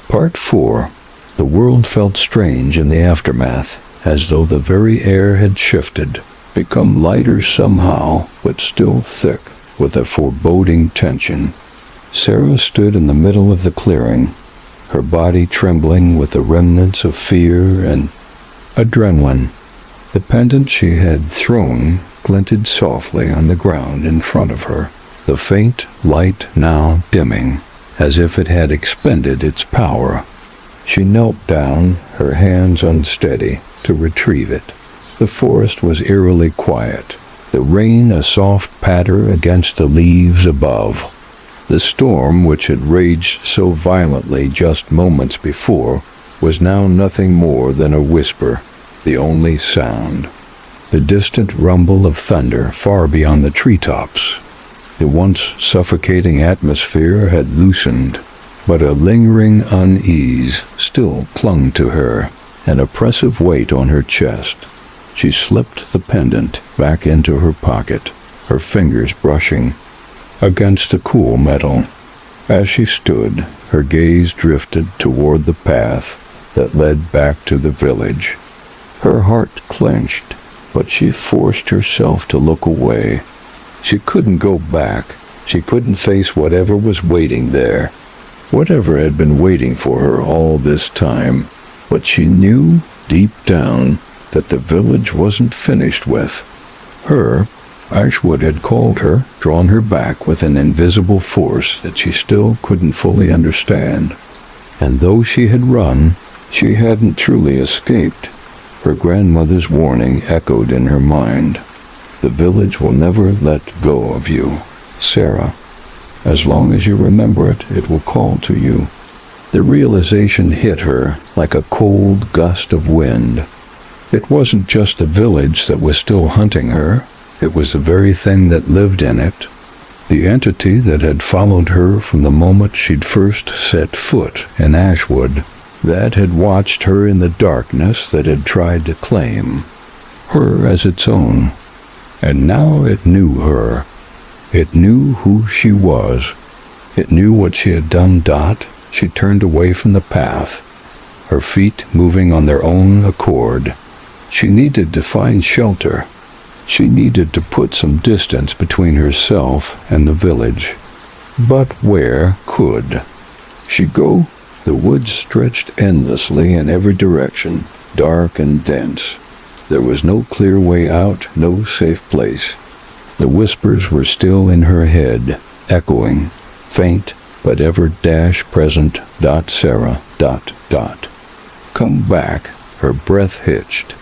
Part 4. The world felt strange in the aftermath, as though the very air had shifted, become lighter somehow, but still thick with a foreboding tension. Sarah stood in the middle of the clearing, her body trembling with the remnants of fear and adrenaline. The pendant she had thrown glinted softly on the ground in front of her, the faint light now dimming, as if it had expended its power. She knelt down, her hands unsteady, to retrieve it. The forest was eerily quiet, the rain a soft patter against the leaves above. The storm, which had raged so violently just moments before, was now nothing more than a whisper, the only sound. The distant rumble of thunder far beyond the treetops. The once suffocating atmosphere had loosened, but a lingering unease still clung to her, an oppressive weight on her chest. She slipped the pendant back into her pocket, her fingers brushing against the cool metal. As she stood, her gaze drifted toward the path that led back to the village. Her heart clenched, but she forced herself to look away. She couldn't go back. She couldn't face whatever was waiting there, whatever had been waiting for her all this time. But she knew, deep down, that the village wasn't finished with her. Ashwood had called her, drawn her back with an invisible force that she still couldn't fully understand. And though she had run, she hadn't truly escaped. Her grandmother's warning echoed in her mind. The village will never let go of you, Sarah. As long as you remember it, it will call to you. The realization hit her like a cold gust of wind. It wasn't just the village that was still hunting her. It was the very thing that lived in it, the entity that had followed her from the moment she'd first set foot in Ashwood, that had watched her in the darkness, that had tried to claim her as its own. And now it knew her. It knew who she was. It knew what she had done. She turned away from the path, her feet moving on their own accord. She needed to find shelter. She needed to put some distance between herself and the village. But where could she go? The woods stretched endlessly in every direction, dark and dense. There was no clear way out, no safe place. The whispers were still in her head, echoing, faint but ever present. Sarah. Come back. Her breath hitched.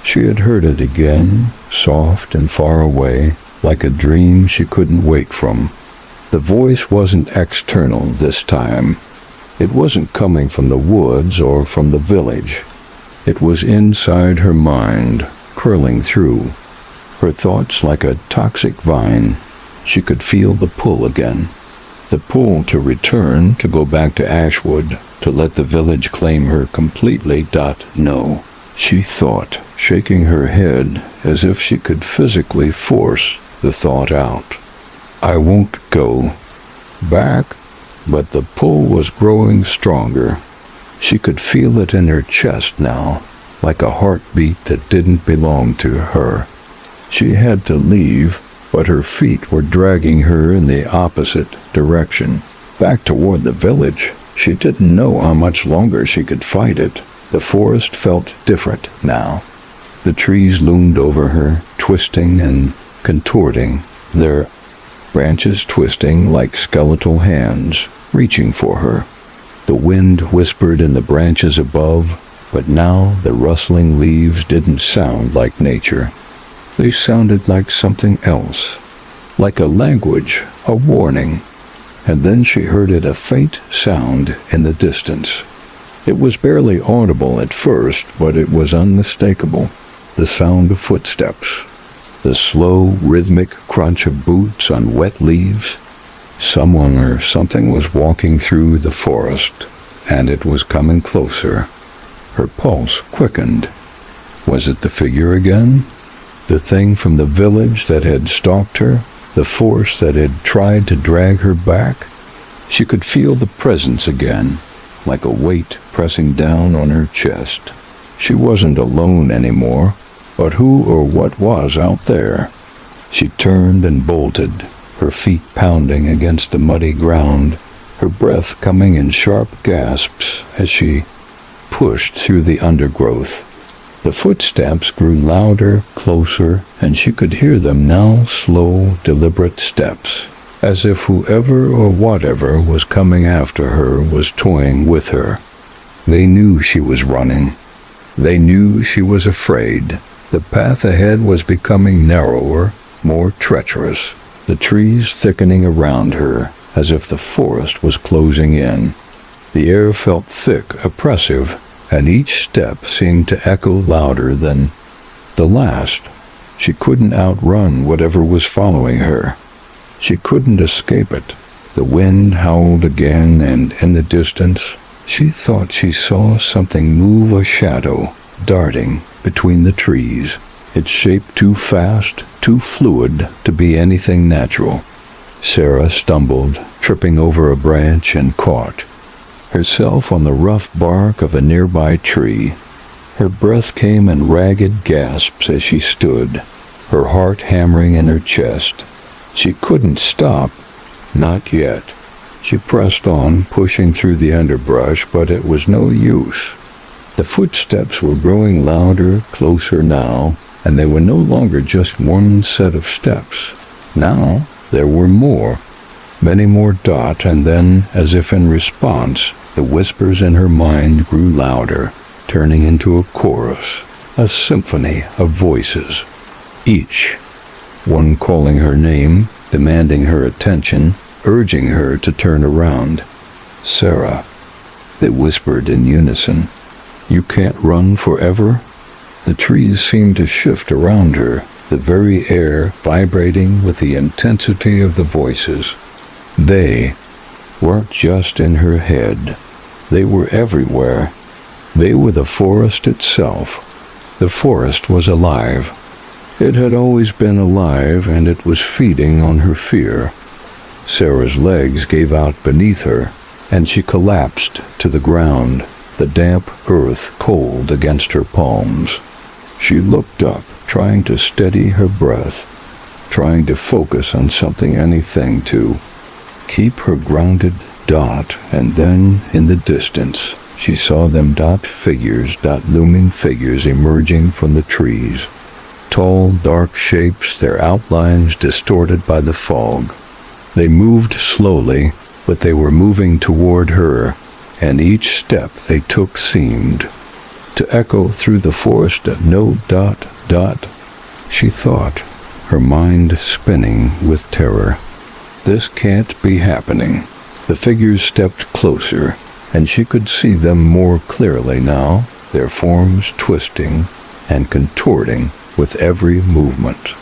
She had heard it again, soft and far away, like a dream she couldn't wake from. The voice wasn't external this time. It wasn't coming from the woods or from the village. It was inside her mind, curling through. Her thoughts like a toxic vine. She could feel the pull again. The pull to return, to go back to Ashwood, to let the village claim her completely. No, she thought, shaking her head as if she could physically force the thought out. I won't go back. But the pull was growing stronger. She could feel it in her chest now, like a heartbeat that didn't belong to her. She had to leave, but her feet were dragging her in the opposite direction, back toward the village. She didn't know how much longer she could fight it. The forest felt different now. The trees loomed over her, twisting and contorting, their branches twisting like skeletal hands, reaching for her. The wind whispered in the branches above, but now the rustling leaves didn't sound like nature. They sounded like something else, like a language, a warning. And then she heard it, a faint sound in the distance. It was barely audible at first, but it was unmistakable. The sound of footsteps. The slow, rhythmic crunch of boots on wet leaves. Someone or something was walking through the forest, and it was coming closer. Her pulse quickened. Was it the figure again? The thing from the village that had stalked her? The force that had tried to drag her back? She could feel the presence again, like a weight pressing down on her chest. She wasn't alone anymore. But who or what was out there? She turned and bolted, her feet pounding against the muddy ground, her breath coming in sharp gasps as she pushed through the undergrowth. The footsteps grew louder, closer, and she could hear them now, slow, deliberate steps, as if whoever or whatever was coming after her was toying with her. They knew she was running. They knew she was afraid. The path ahead was becoming narrower, more treacherous, the trees thickening around her, as if the forest was closing in. The air felt thick, oppressive, and each step seemed to echo louder than the last. She couldn't outrun whatever was following her. She couldn't escape it. The wind howled again, and in the distance, she thought she saw something move, a shadow, darting between the trees, its shape too fast, too fluid to be anything natural. Sarah stumbled, tripping over a branch, and caught herself on the rough bark of a nearby tree. Her breath came in ragged gasps as she stood, her heart hammering in her chest. She couldn't stop, not yet. She pressed on, pushing through the underbrush, but it was no use. The footsteps were growing louder, closer now, and they were no longer just one set of steps. Now there were more, many more. And then, as if in response, the whispers in her mind grew louder, turning into a chorus, a symphony of voices, each one calling her name, demanding her attention, urging her to turn around. Sarah, they whispered in unison. You can't run forever? The trees seemed to shift around her, the very air vibrating with the intensity of the voices. They weren't just in her head. They were everywhere. They were the forest itself. The forest was alive. It had always been alive, and it was feeding on her fear. Sarah's legs gave out beneath her, and she collapsed to the ground, the damp earth cold against her palms. She looked up, trying to steady her breath, trying to focus on something, anything to keep her grounded. And then, in the distance, she saw them looming figures emerging from the trees. Tall, dark shapes, their outlines distorted by the fog. They moved slowly, but they were moving toward her, and each step they took seemed to echo through the forest. She thought, her mind spinning with terror. This can't be happening. The figures stepped closer, and she could see them more clearly now, their forms twisting and contorting with every movement.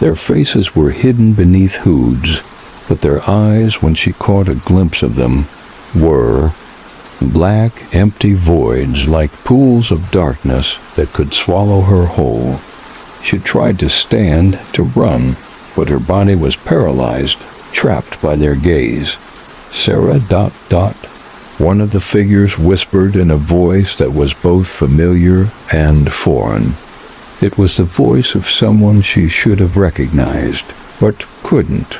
Their faces were hidden beneath hoods, but their eyes, when she caught a glimpse of them, were black, empty voids like pools of darkness that could swallow her whole. She tried to stand, to run, but her body was paralyzed, trapped by their gaze. Sarah ... One of the figures whispered in a voice that was both familiar and foreign. It was the voice of someone she should have recognized, but couldn't.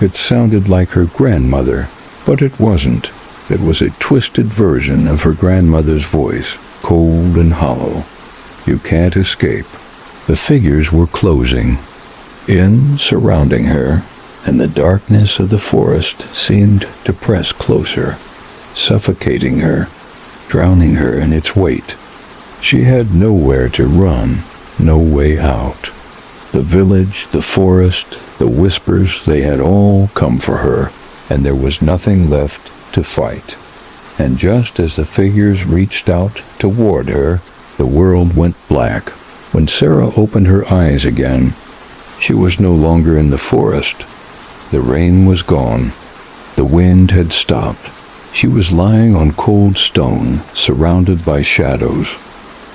It sounded like her grandmother, but it wasn't. It was a twisted version of her grandmother's voice, cold and hollow. You can't escape. The figures were closing in, surrounding her, and the darkness of the forest seemed to press closer, suffocating her, drowning her in its weight. She had nowhere to run, no way out. The village, the forest, the whispers, they had all come for her, and there was nothing left to fight. And just as the figures reached out toward her, the world went black. When Sarah opened her eyes again, she was no longer in the forest. The rain was gone. The wind had stopped. She was lying on cold stone, surrounded by shadows.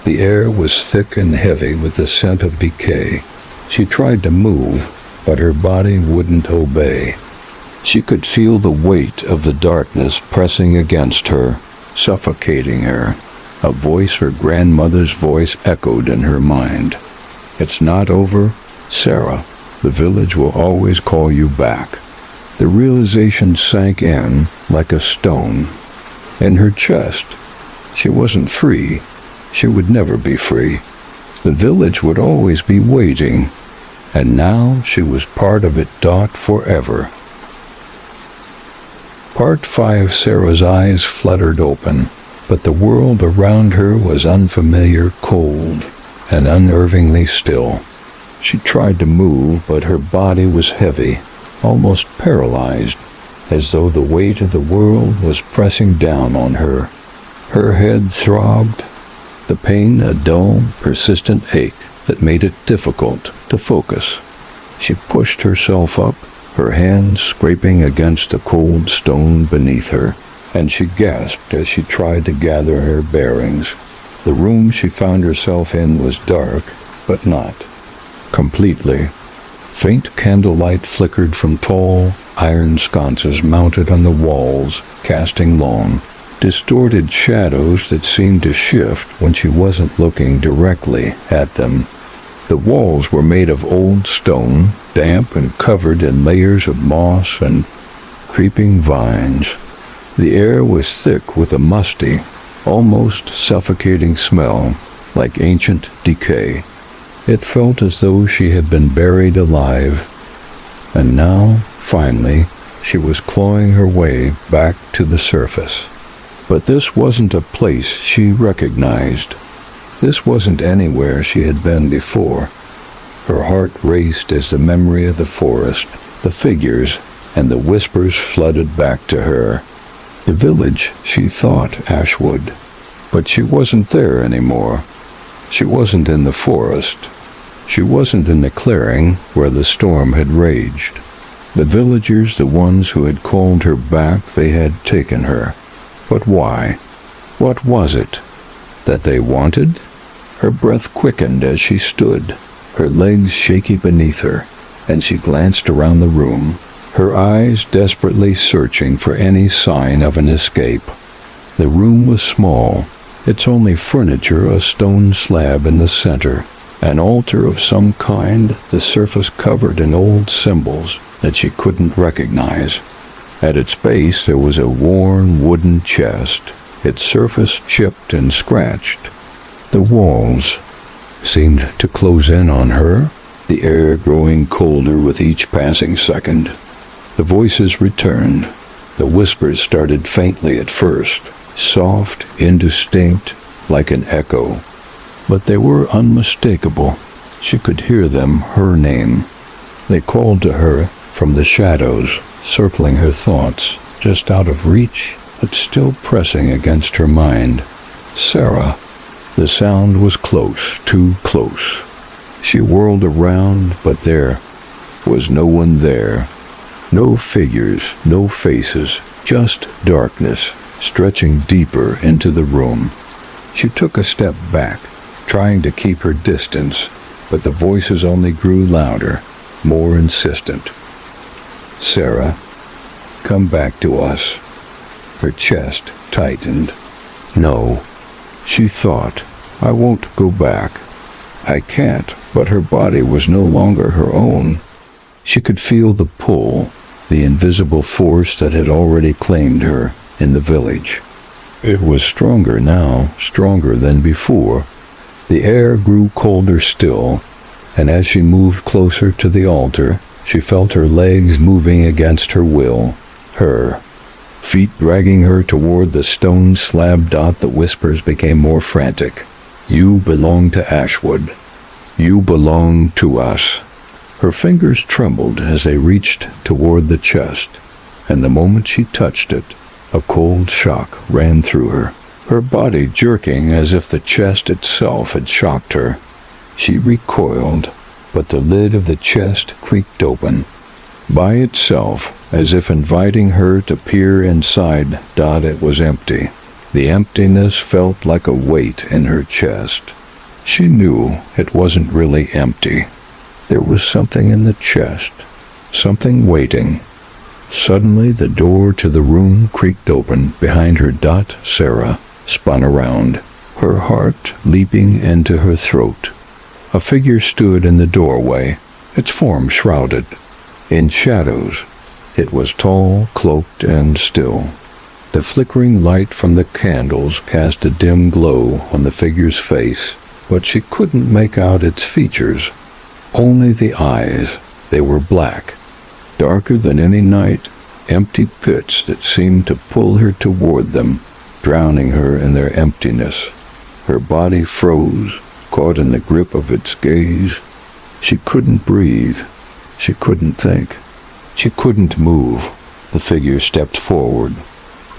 The air was thick and heavy with the scent of decay. She tried to move, but her body wouldn't obey. She could feel the weight of the darkness pressing against her, suffocating her. A voice, her grandmother's voice, echoed in her mind. "It's not over, Sarah. The village will always call you back." The realization sank in like a stone. In her chest, she wasn't free. She would never be free. The village would always be waiting, and now she was part of it. Forever. Part 5. Sarah's eyes fluttered open, but the world around her was unfamiliar, cold, and unnervingly still. She tried to move, but her body was heavy, almost paralyzed, as though the weight of the world was pressing down on her. Her head throbbed, the pain a dull, persistent ache that made it difficult to focus. She pushed herself up, her hands scraping against the cold stone beneath her, and she gasped as she tried to gather her bearings. The room she found herself in was dark, but not completely. Faint candlelight flickered from tall iron sconces mounted on the walls, casting long, distorted shadows that seemed to shift when she wasn't looking directly at them. The walls were made of old stone, damp and covered in layers of moss and creeping vines. The air was thick with a musty, almost suffocating smell, like ancient decay. It felt as though she had been buried alive, and now, finally, she was clawing her way back to the surface. But this wasn't a place she recognized. This wasn't anywhere she had been before. Her heart raced as the memory of the forest, the figures, and the whispers flooded back to her. The village, she thought Ashwood, but she wasn't there anymore. She wasn't in the forest. She wasn't in the clearing where the storm had raged. The villagers, the ones who had called her back, they had taken her. But why? What was it that they wanted? Her breath quickened as she stood, her legs shaky beneath her, and she glanced around the room, her eyes desperately searching for any sign of an escape. The room was small, its only furniture a stone slab in the center, an altar of some kind, the surface covered in old symbols that she couldn't recognize. At its base there was a worn wooden chest, its surface chipped and scratched. The walls seemed to close in on her, the air growing colder with each passing second. The voices returned. The whispers started faintly at first, soft, indistinct, like an echo. But they were unmistakable. She could hear them, her name. They called to her from the shadows, circling her thoughts, just out of reach, but still pressing against her mind. Sarah. The sound was close, too close. She whirled around, but there was no one there. No figures, no faces, just darkness, stretching deeper into the room. She took a step back, trying to keep her distance, but the voices only grew louder, more insistent. "Sarah, come back to us." Her chest tightened. "No," she thought, "I won't go back. I can't," but her body was no longer her own. She could feel the pull, the invisible force that had already claimed her in the village. It was stronger now, stronger than before. The air grew colder still, and as she moved closer to the altar, she felt her legs moving against her will. Her feet dragging her toward the stone slab dot. The whispers became more frantic. "You belong to Ashwood. You belong to us." Her fingers trembled as they reached toward the chest, and the moment she touched it, a cold shock ran through her, her body jerking as if the chest itself had shocked her. She recoiled, but the lid of the chest creaked open. By itself, as if inviting her to peer inside. It was empty. The emptiness felt like a weight in her chest. She knew it wasn't really empty. There was something in the chest, something waiting. Suddenly, the door to the room creaked open behind her. Sarah spun around, her heart leaping into her throat. A figure stood in the doorway, its form shrouded in shadows. It was tall, cloaked, and still. The flickering light from the candles cast a dim glow on the figure's face, but she couldn't make out its features. Only the eyes. They were black, darker than any night, empty pits that seemed to pull her toward them, drowning her in their emptiness. Her body froze, caught in the grip of its gaze. She couldn't breathe. She couldn't think. She couldn't move. The figure stepped forward,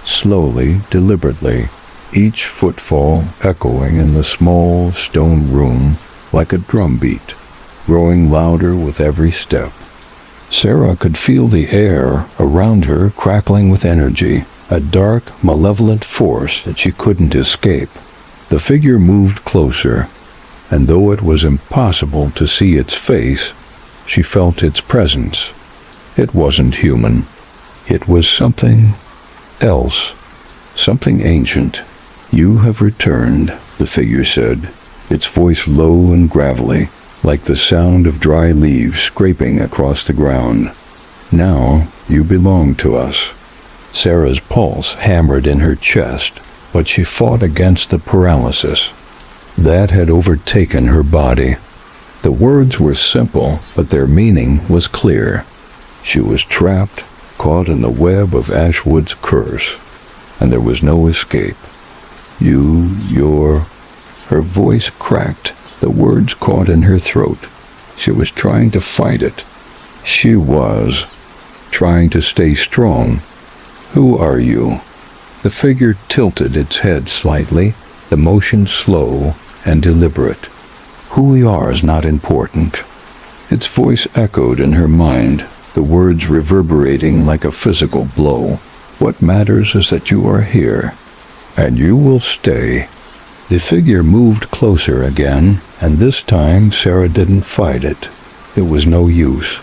slowly, deliberately, each footfall echoing in the small stone room like a drumbeat, growing louder with every step. Sarah could feel the air around her crackling with energy, a dark, malevolent force that she couldn't escape. The figure moved closer, and though it was impossible to see its face, she felt its presence. It wasn't human. It was something else, something ancient. "You have returned," the figure said, its voice low and gravelly, like the sound of dry leaves scraping across the ground. "Now you belong to us." Sarah's pulse hammered in her chest, but she fought against the paralysis that had overtaken her body. The words were simple, but their meaning was clear. She was trapped, caught in the web of Ashwood's curse, and there was no escape. You're... Her voice cracked, the words caught in her throat. She was trying to fight it. She was trying to stay strong. "Who are you?" The figure tilted its head slightly, the motion slow and deliberate. "Who we are is not important." Its voice echoed in her mind, the words reverberating like a physical blow. "What matters is that you are here, and you will stay." The figure moved closer again, and this time Sarah didn't fight it. It was no use.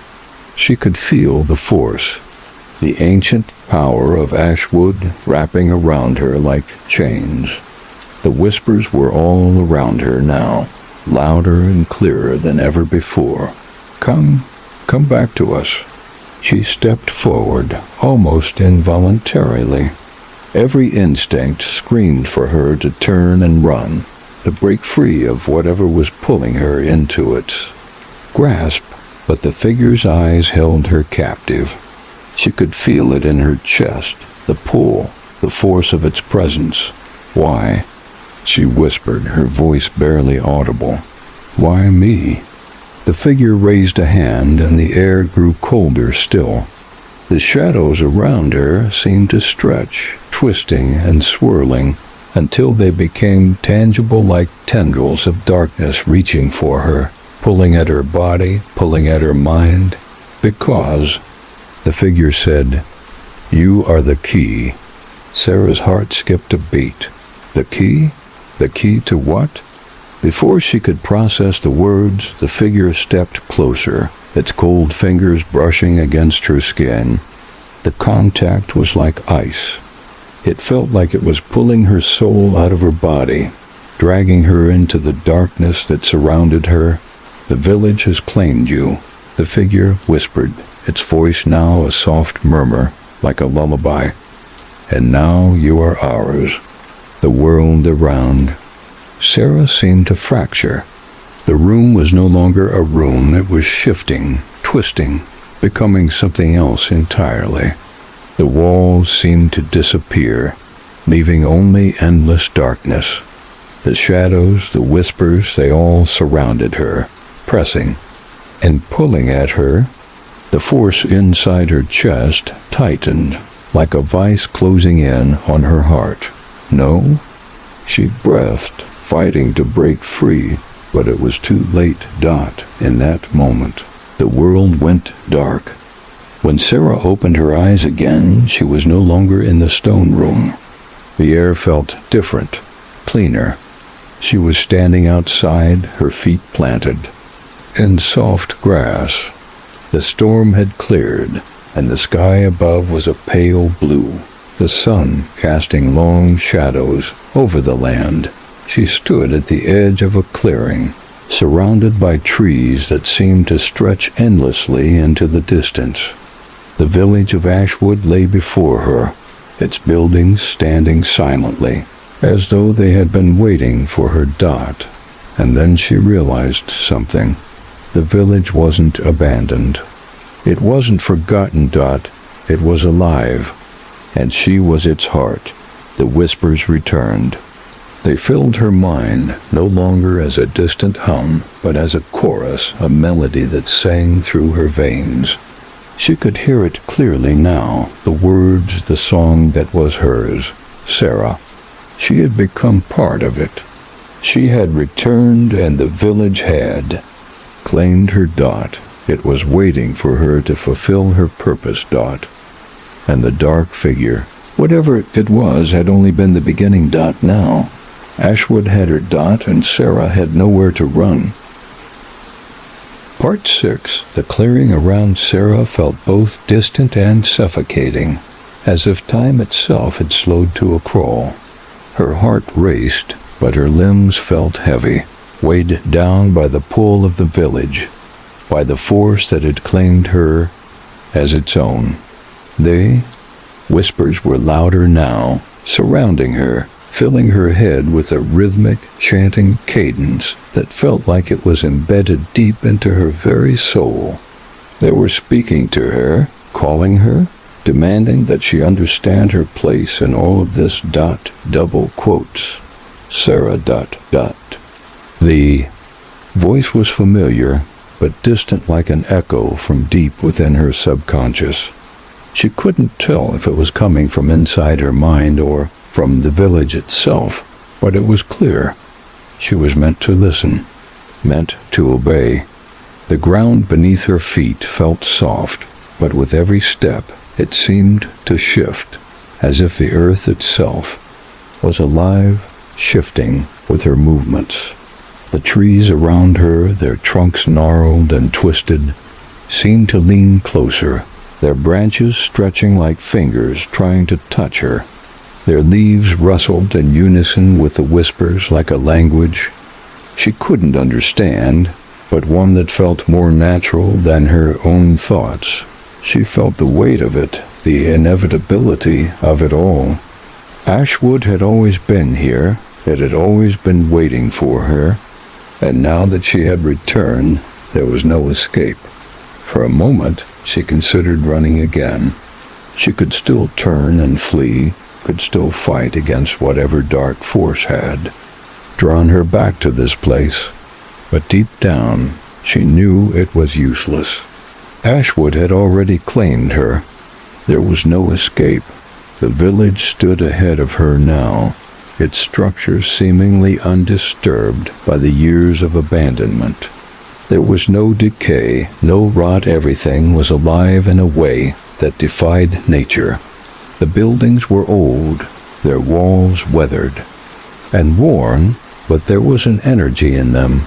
She could feel the force, the ancient power of Ashwood wrapping around her like chains. The whispers were all around her now, louder and clearer than ever before. Come back to us." She stepped forward, almost involuntarily. Every instinct screamed for her to turn and run, to break free of whatever was pulling her into its grasp, but the figure's eyes held her captive. She could feel it in her chest, the pull, the force of its presence. "Why?" she whispered, her voice barely audible. "Why me?" The figure raised a hand, and the air grew colder still. The shadows around her seemed to stretch, twisting and swirling, until they became tangible like tendrils of darkness reaching for her, pulling at her body, pulling at her mind. Because, the figure said, "You are the key." Sarah's heart skipped a beat. The key? The key to what? Before she could process the words, the figure stepped closer, its cold fingers brushing against her skin. The contact was like ice. It felt like it was pulling her soul out of her body, dragging her into the darkness that surrounded her. "The village has claimed you," the figure whispered, its voice now a soft murmur, like a lullaby. "And now you are ours." The world around. Sarah seemed to fracture. The room was no longer a room. It was shifting, twisting, becoming something else entirely. The walls seemed to disappear, leaving only endless darkness. The shadows, the whispers, they all surrounded her, pressing and pulling at her. The force inside her chest tightened, like a vice closing in on her heart. No? She breathed, fighting to break free, but it was too late. In that moment, the world went dark. When Sarah opened her eyes again, she was no longer in the stone room. The air felt different, cleaner. She was standing outside, her feet planted in soft grass. The storm had cleared, and the sky above was a pale blue, the sun casting long shadows over the land. She stood at the edge of a clearing, surrounded by trees that seemed to stretch endlessly into the distance. The village of Ashwood lay before her, its buildings standing silently, as though they had been waiting for her. And then she realized something. The village wasn't abandoned. It wasn't forgotten. It was alive, and she was its heart. The whispers returned. They filled her mind, no longer as a distant hum, but as a chorus, a melody that sang through her veins. She could hear it clearly now, the words, the song that was hers. Sarah. She had become part of it. She had returned, and the village had claimed her. It was waiting for her to fulfill her purpose. And the dark figure, whatever it was, had only been the beginning. Now, Ashwood had her. And Sarah had nowhere to run. Part 6. The clearing around Sarah felt both distant and suffocating, as if time itself had slowed to a crawl. Her heart raced, but her limbs felt heavy, weighed down by the pull of the village, by the force that had claimed her as its own. Whispers were louder now, surrounding her, filling her head with a rhythmic, chanting cadence that felt like it was embedded deep into her very soul. They were speaking to her, calling her, demanding that she understand her place in all of this. Double quotes. Sarah. The voice was familiar, but distant like an echo from deep within her subconscious. She couldn't tell if it was coming from inside her mind or from the village itself, but it was clear. She was meant to listen, meant to obey. The ground beneath her feet felt soft, but with every step it seemed to shift, as if the earth itself was alive, shifting with her movements. The trees around her, their trunks gnarled and twisted, seemed to lean closer, their branches stretching like fingers trying to touch her. Their leaves rustled in unison with the whispers like a language she couldn't understand, but one that felt more natural than her own thoughts. She felt the weight of it, the inevitability of it all. Ashwood had always been here. It had always been waiting for her, and now that she had returned, there was no escape. For a moment, she considered running again. She could still turn and flee, could still fight against whatever dark force had drawn her back to this place, but deep down, she knew it was useless. Ashwood had already claimed her. There was no escape. The village stood ahead of her now, its structure seemingly undisturbed by the years of abandonment. There was no decay, no rot. Everything was alive in a way that defied nature. The buildings were old, their walls weathered and worn, but there was an energy in them,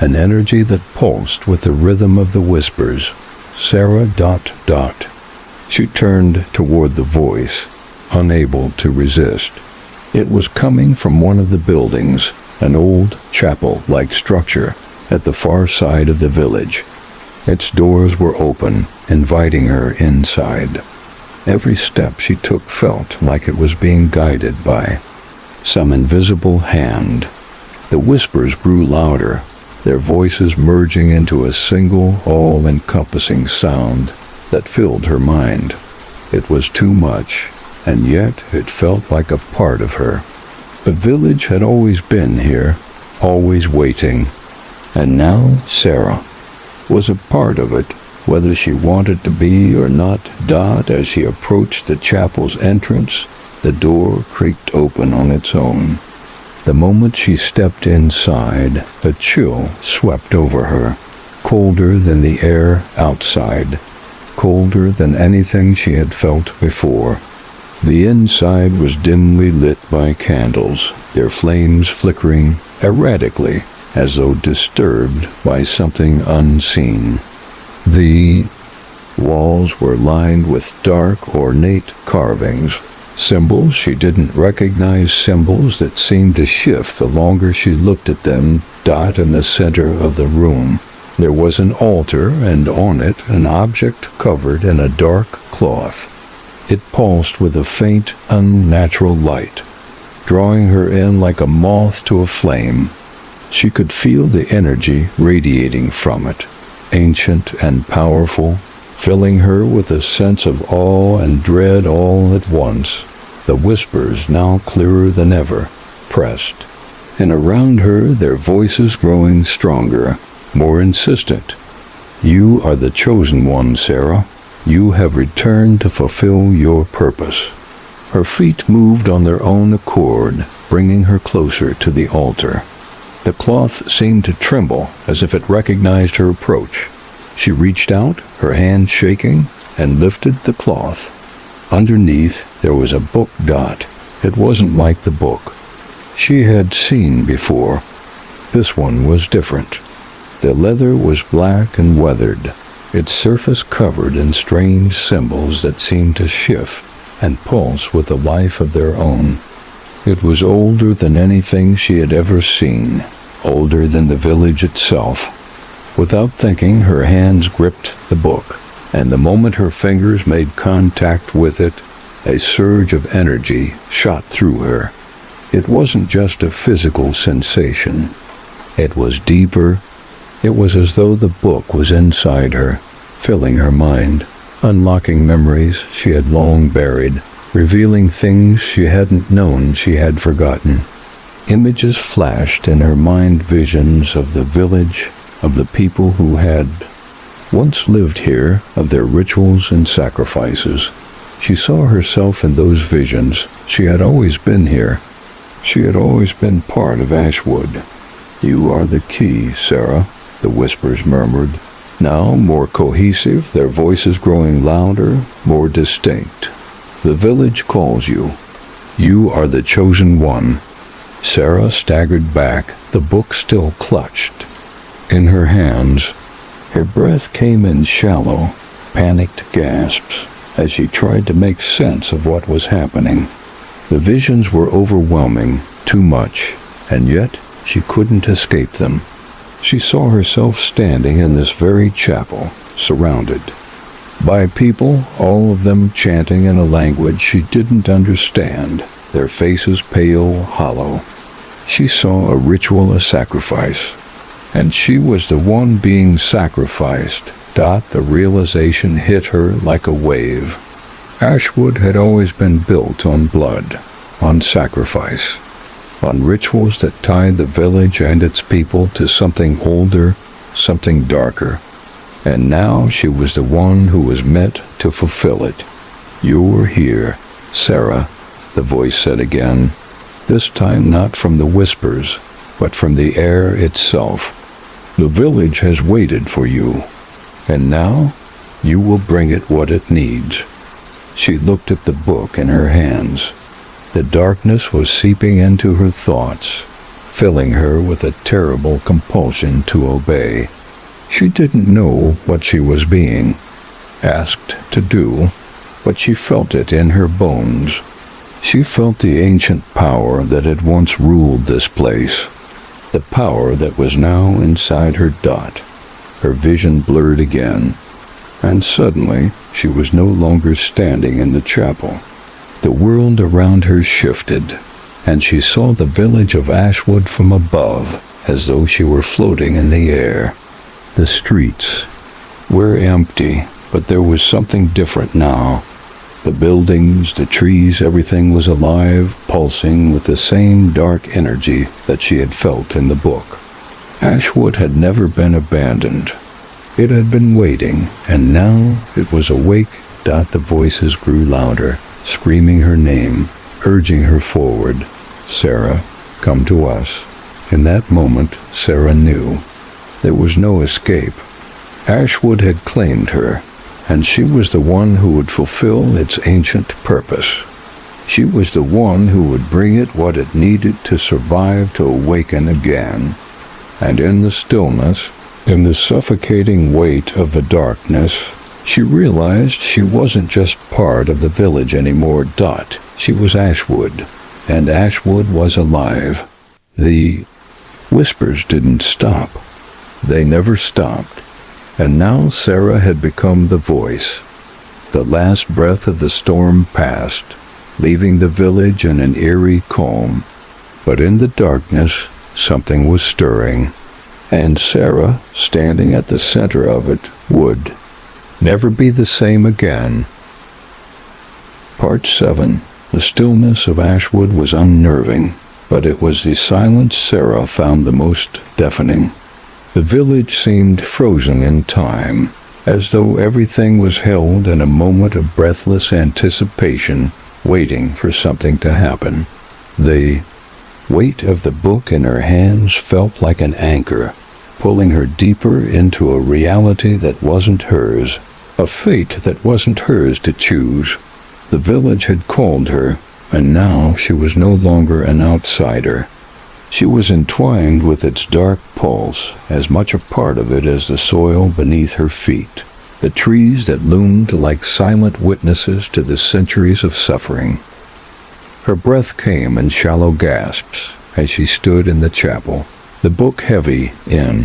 an energy that pulsed with the rhythm of the whispers. Sarah ... She turned toward the voice, unable to resist. It was coming from one of the buildings, an old chapel-like structure at the far side of the village. Its doors were open, inviting her inside. Every step she took felt like it was being guided by some invisible hand. The whispers grew louder, their voices merging into a single, all-encompassing sound that filled her mind. It was too much, and yet it felt like a part of her. The village had always been here, always waiting, and now Sarah was a part of it, whether she wanted to be or not. As she approached the chapel's entrance, the door creaked open on its own. The moment she stepped inside, a chill swept over her, colder than the air outside, colder than anything she had felt before. The inside was dimly lit by candles, their flames flickering erratically as though disturbed by something unseen. The walls were lined with dark, ornate carvings, symbols she didn't recognize, symbols that seemed to shift the longer she looked at them. In the center of the room, there was an altar, and on it an object covered in a dark cloth. It pulsed with a faint, unnatural light, drawing her in like a moth to a flame. She could feel the energy radiating from it, ancient and powerful, filling her with a sense of awe and dread all at once. The whispers, now clearer than ever, pressed, and around her their voices growing stronger, more insistent. "You are the chosen one, Sarah. You have returned to fulfill your purpose." Her feet moved on their own accord, bringing her closer to the altar. The cloth seemed to tremble as if it recognized her approach. She reached out, her hand shaking, and lifted the cloth. Underneath, there was a book. It wasn't like the book she had seen before. This one was different. The leather was black and weathered, its surface covered in strange symbols that seemed to shift and pulse with a life of their own. It was older than anything she had ever seen, older than the village itself. Without thinking, her hands gripped the book, and the moment her fingers made contact with it, a surge of energy shot through her. It wasn't just a physical sensation. It was deeper. It was as though the book was inside her, filling her mind, unlocking memories she had long buried, revealing things she hadn't known she had forgotten. Images flashed in her mind, visions of the village, of the people who had once lived here, of their rituals and sacrifices. She saw herself in those visions. She had always been here. She had always been part of Ashwood. "You are the key, Sarah," the whispers murmured, now more cohesive, their voices growing louder, more distinct. "The village calls you. You are the chosen one." Sarah staggered back, the book still clutched in her hands. Her breath came in shallow, panicked gasps as she tried to make sense of what was happening. The visions were overwhelming, too much, and yet she couldn't escape them. She saw herself standing in this very chapel, surrounded by people, all of them chanting in a language she didn't understand, their faces pale, hollow. She saw a ritual, a sacrifice, and she was the one being sacrificed. The realization hit her like a wave. Ashwood had always been built on blood, on sacrifice, on rituals that tied the village and its people to something older, something darker. And now she was the one who was meant to fulfill it. "You're here, Sarah," the voice said again. this time not from the whispers, but from the air itself. The village has waited for you, and now you will bring it what it needs. She looked at the book in her hands. The darkness was seeping into her thoughts, filling her with a terrible compulsion to obey. She didn't know what she was being asked to do, but she felt it in her bones. She felt the ancient power that had once ruled this place, the power that was now inside her dot. Her vision blurred again, and suddenly she was no longer standing in the chapel. The world around her shifted, and she saw the village of Ashwood from above, as though she were floating in the air. The streets were empty, but there was something different now. The buildings, the trees, everything was alive, pulsing with the same dark energy that she had felt in the book. Ashwood had never been abandoned. It had been waiting, and now it was awake. The voices grew louder, screaming her name, urging her forward. Sarah, come to us. In that moment, Sarah knew. There was no escape. Ashwood had claimed her, and she was the one who would fulfill its ancient purpose. She was the one who would bring it what it needed to survive, to awaken again. And in the stillness, in the suffocating weight of the darkness, she realized she wasn't just part of the village anymore. She was Ashwood, and Ashwood was alive. The whispers didn't stop. They never stopped. And now Sarah had become the voice. The last breath of the storm passed, leaving the village in an eerie calm. But in the darkness, something was stirring, and Sarah, standing at the center of it, would never be the same again. Part 7. The stillness of Ashwood was unnerving, but it was the silence Sarah found the most deafening. The village seemed frozen in time, as though everything was held in a moment of breathless anticipation, waiting for something to happen. The weight of the book in her hands felt like an anchor, pulling her deeper into a reality that wasn't hers, a fate that wasn't hers to choose. The village had called her, and now she was no longer an outsider. She was entwined with its dark pulse, as much a part of it as the soil beneath her feet, the trees that loomed like silent witnesses to the centuries of suffering. Her breath came in shallow gasps as she stood in the chapel, the book heavy in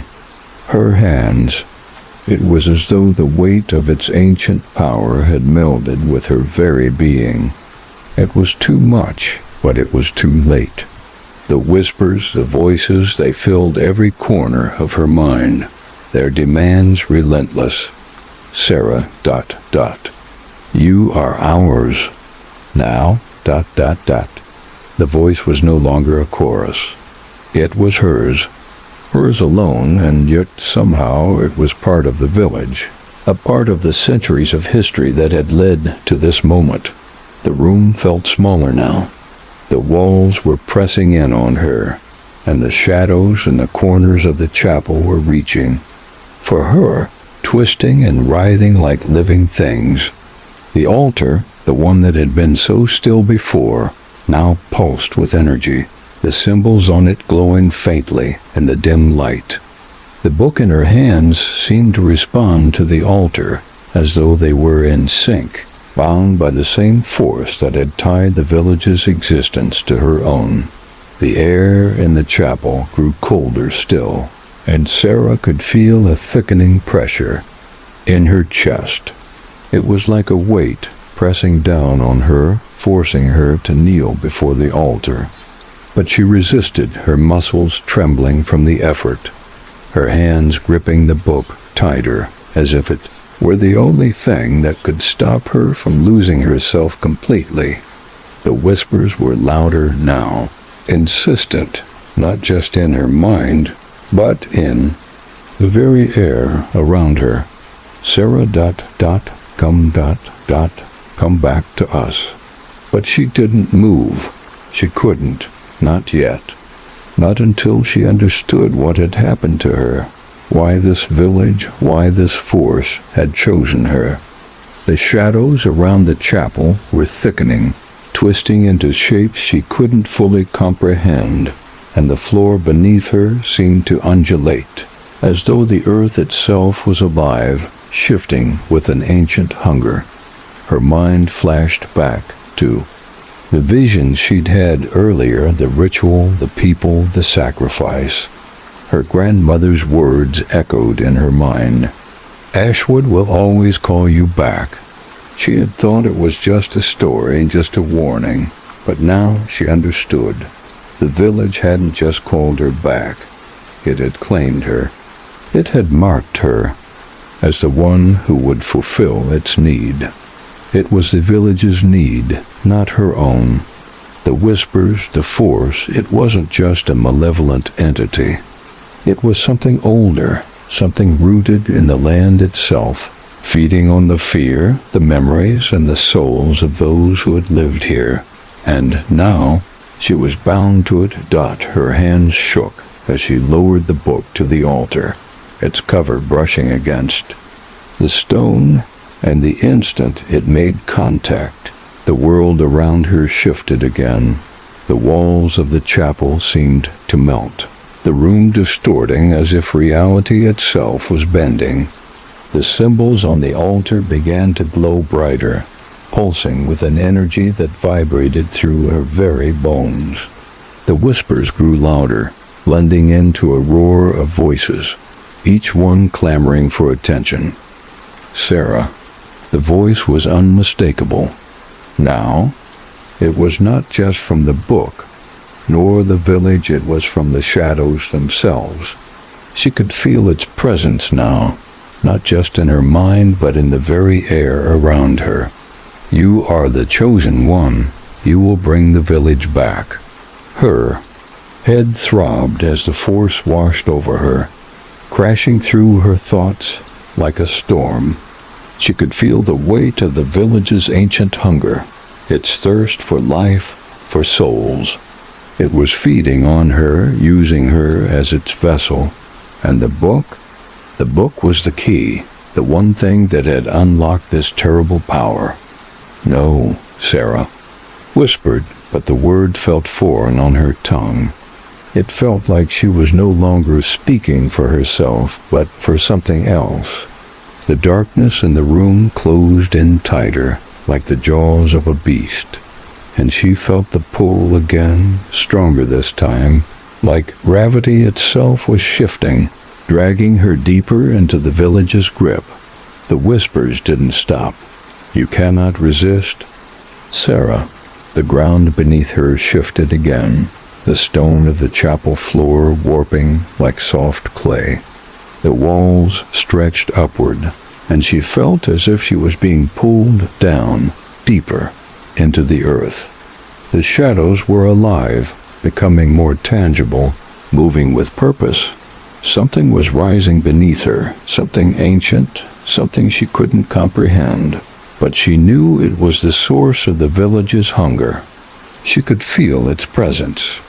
her hands. It was as though the weight of its ancient power had melded with her very being. It was too much, but it was too late. The whispers, the voices, they filled every corner of her mind, their demands relentless. Sarah, you are ours. Now, The voice was no longer a chorus. It was hers. Hers alone, and yet somehow it was part of the village, a part of the centuries of history that had led to this moment. The room felt smaller now. The walls were pressing in on her, and the shadows in the corners of the chapel were reaching. For her, twisting and writhing like living things. The altar, the one that had been so still before, now pulsed with energy, the symbols on it glowing faintly in the dim light. The book in her hands seemed to respond to the altar, as though they were in sync, bound by the same force that had tied the village's existence to her own. The air in the chapel grew colder still, and Sarah could feel a thickening pressure in her chest. It was like a weight pressing down on her, forcing her to kneel before the altar. But she resisted, her muscles trembling from the effort, her hands gripping the book tighter, as if it were the only thing that could stop her from losing herself completely. The whispers were louder now, insistent, not just in her mind, but in the very air around her. Sarah, come back to us. But she didn't move. She couldn't. Not yet. Not until she understood what had happened to her, why this village, why this force had chosen her. The shadows around the chapel were thickening, twisting into shapes she couldn't fully comprehend, and the floor beneath her seemed to undulate, as though the earth itself was alive, shifting with an ancient hunger. Her mind flashed back to the visions she'd had earlier, the ritual, the people, the sacrifice. Her grandmother's words echoed in her mind. Ashwood will always call you back. She had thought it was just a story, just a warning, but now she understood. The village hadn't just called her back. It had claimed her. It had marked her as the one who would fulfill its need. It was the village's need, not her own. The whispers, the force, it wasn't just a malevolent entity. It was something older, something rooted in the land itself, feeding on the fear, the memories, and the souls of those who had lived here. And now, she was bound to it. Her hands shook as she lowered the book to the altar, its cover brushing against the stone, and the instant it made contact, the world around her shifted again. The walls of the chapel seemed to melt, the room distorting as if reality itself was bending. The symbols on the altar began to glow brighter, pulsing with an energy that vibrated through her very bones. The whispers grew louder, blending into a roar of voices, each one clamoring for attention. Sarah. The voice was unmistakable. Now, it was not just from the book, nor the village, it was from the shadows themselves. She could feel its presence now, not just in her mind, but in the very air around her. You are the chosen one. You will bring the village back. Her head throbbed as the force washed over her, crashing through her thoughts like a storm. She could feel the weight of the village's ancient hunger, its thirst for life, for souls. It was feeding on her, using her as its vessel. And the book was the key, the one thing that had unlocked this terrible power. No, Sarah whispered, but the word felt foreign on her tongue. It felt like she was no longer speaking for herself, but for something else. The darkness in the room closed in tighter, like the jaws of a beast, and she felt the pull again, stronger this time, like gravity itself was shifting, dragging her deeper into the village's grip. The whispers didn't stop. You cannot resist. Sarah. The ground beneath her shifted again, the stone of the chapel floor warping like soft clay. The walls stretched upward, and she felt as if she was being pulled down, deeper, into the earth. The shadows were alive, becoming more tangible, moving with purpose. Something was rising beneath her, something ancient, something she couldn't comprehend. But she knew it was the source of the village's hunger. She could feel its presence.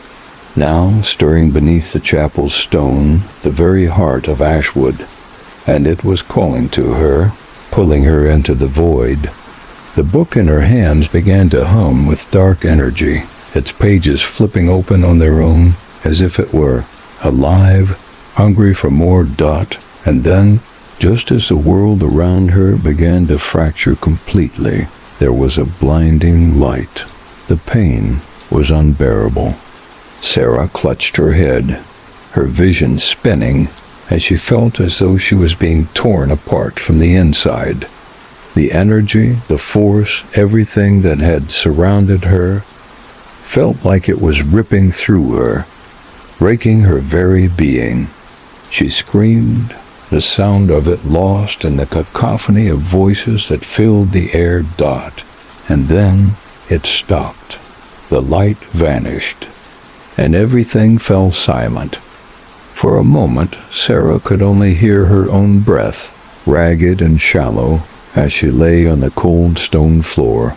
Now, stirring beneath the chapel's stone, the very heart of Ashwood, and it was calling to her, pulling her into the void. The book in her hands began to hum with dark energy, its pages flipping open on their own, as if it were alive, hungry for more. And then, just as the world around her began to fracture completely, there was a blinding light. The pain was unbearable. Sarah clutched her head, her vision spinning, as she felt as though she was being torn apart from the inside. The energy, the force, everything that had surrounded her, felt like it was ripping through her, breaking her very being. She screamed, the sound of it lost in the cacophony of voices that filled the air. And then it stopped. The light vanished, and everything fell silent. For a moment, Sarah could only hear her own breath, ragged and shallow, as she lay on the cold stone floor.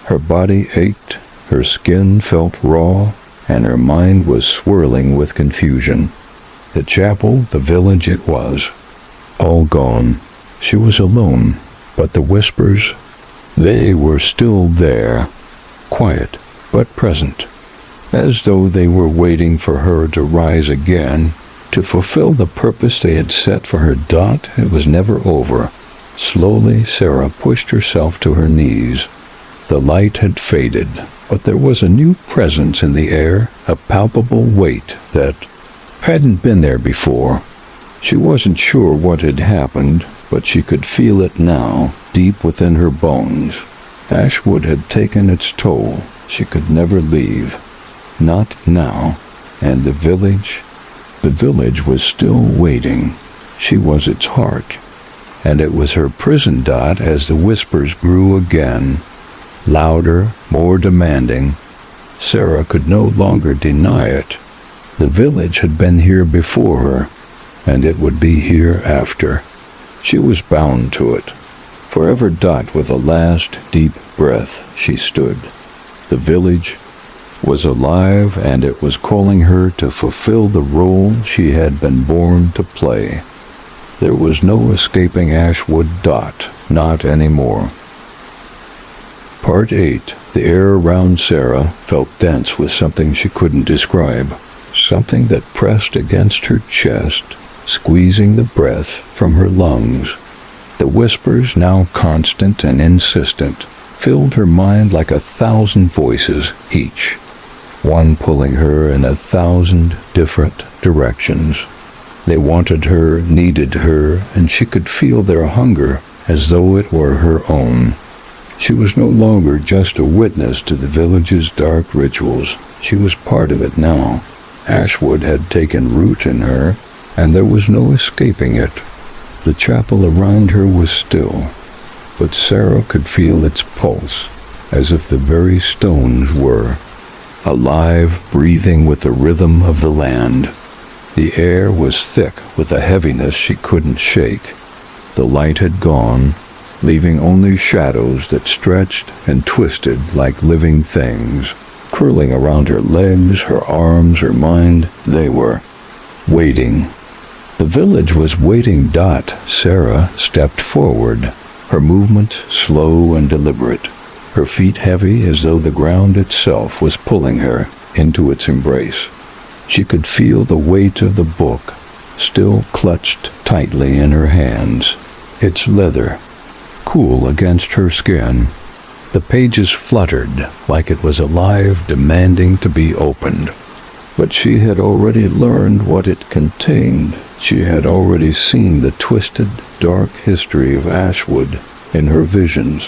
Her body ached, her skin felt raw, and her mind was swirling with confusion. The chapel, the village it was, all gone. She was alone, but the whispers, they were still there, quiet but present, as though they were waiting for her to rise again, to fulfill the purpose they had set for her. It was never over. Slowly, Sarah pushed herself to her knees. The light had faded, but there was a new presence in the air, a palpable weight that hadn't been there before. She wasn't sure what had happened, but she could feel it now, deep within her bones. Ashwood had taken its toll. She could never leave. Not now. And the village was still waiting. She was its heart. And it was her prison. As the whispers grew again, louder, more demanding, Sarah could no longer deny it. The village had been here before her, and it would be here after. She was bound to it. Forever. With a last deep breath, she stood. The village was alive, and it was calling her to fulfill the role she had been born to play. There was no escaping Ashwood. Not anymore. Part 8. The air around Sarah felt dense with something she couldn't describe. Something that pressed against her chest, squeezing the breath from her lungs. The whispers, now constant and insistent, filled her mind like 1,000 voices, each one pulling her in 1,000 different directions. They wanted her, needed her, and she could feel their hunger as though it were her own. She was no longer just a witness to the village's dark rituals. She was part of it now. Ashwood had taken root in her, and there was no escaping it. The chapel around her was still, but Sarah could feel its pulse, as if the very stones were alive, breathing with the rhythm of the land. The air was thick with a heaviness she couldn't shake. The light had gone, leaving only shadows that stretched and twisted like living things, curling around her legs, her arms, her mind. They were waiting. The village was waiting. Sarah stepped forward, her movement slow and deliberate, her feet heavy as though the ground itself was pulling her into its embrace. She could feel the weight of the book, still clutched tightly in her hands, its leather cool against her skin. The pages fluttered like it was alive, demanding to be opened. But she had already learned what it contained. She had already seen the twisted, dark history of Ashwood in her visions.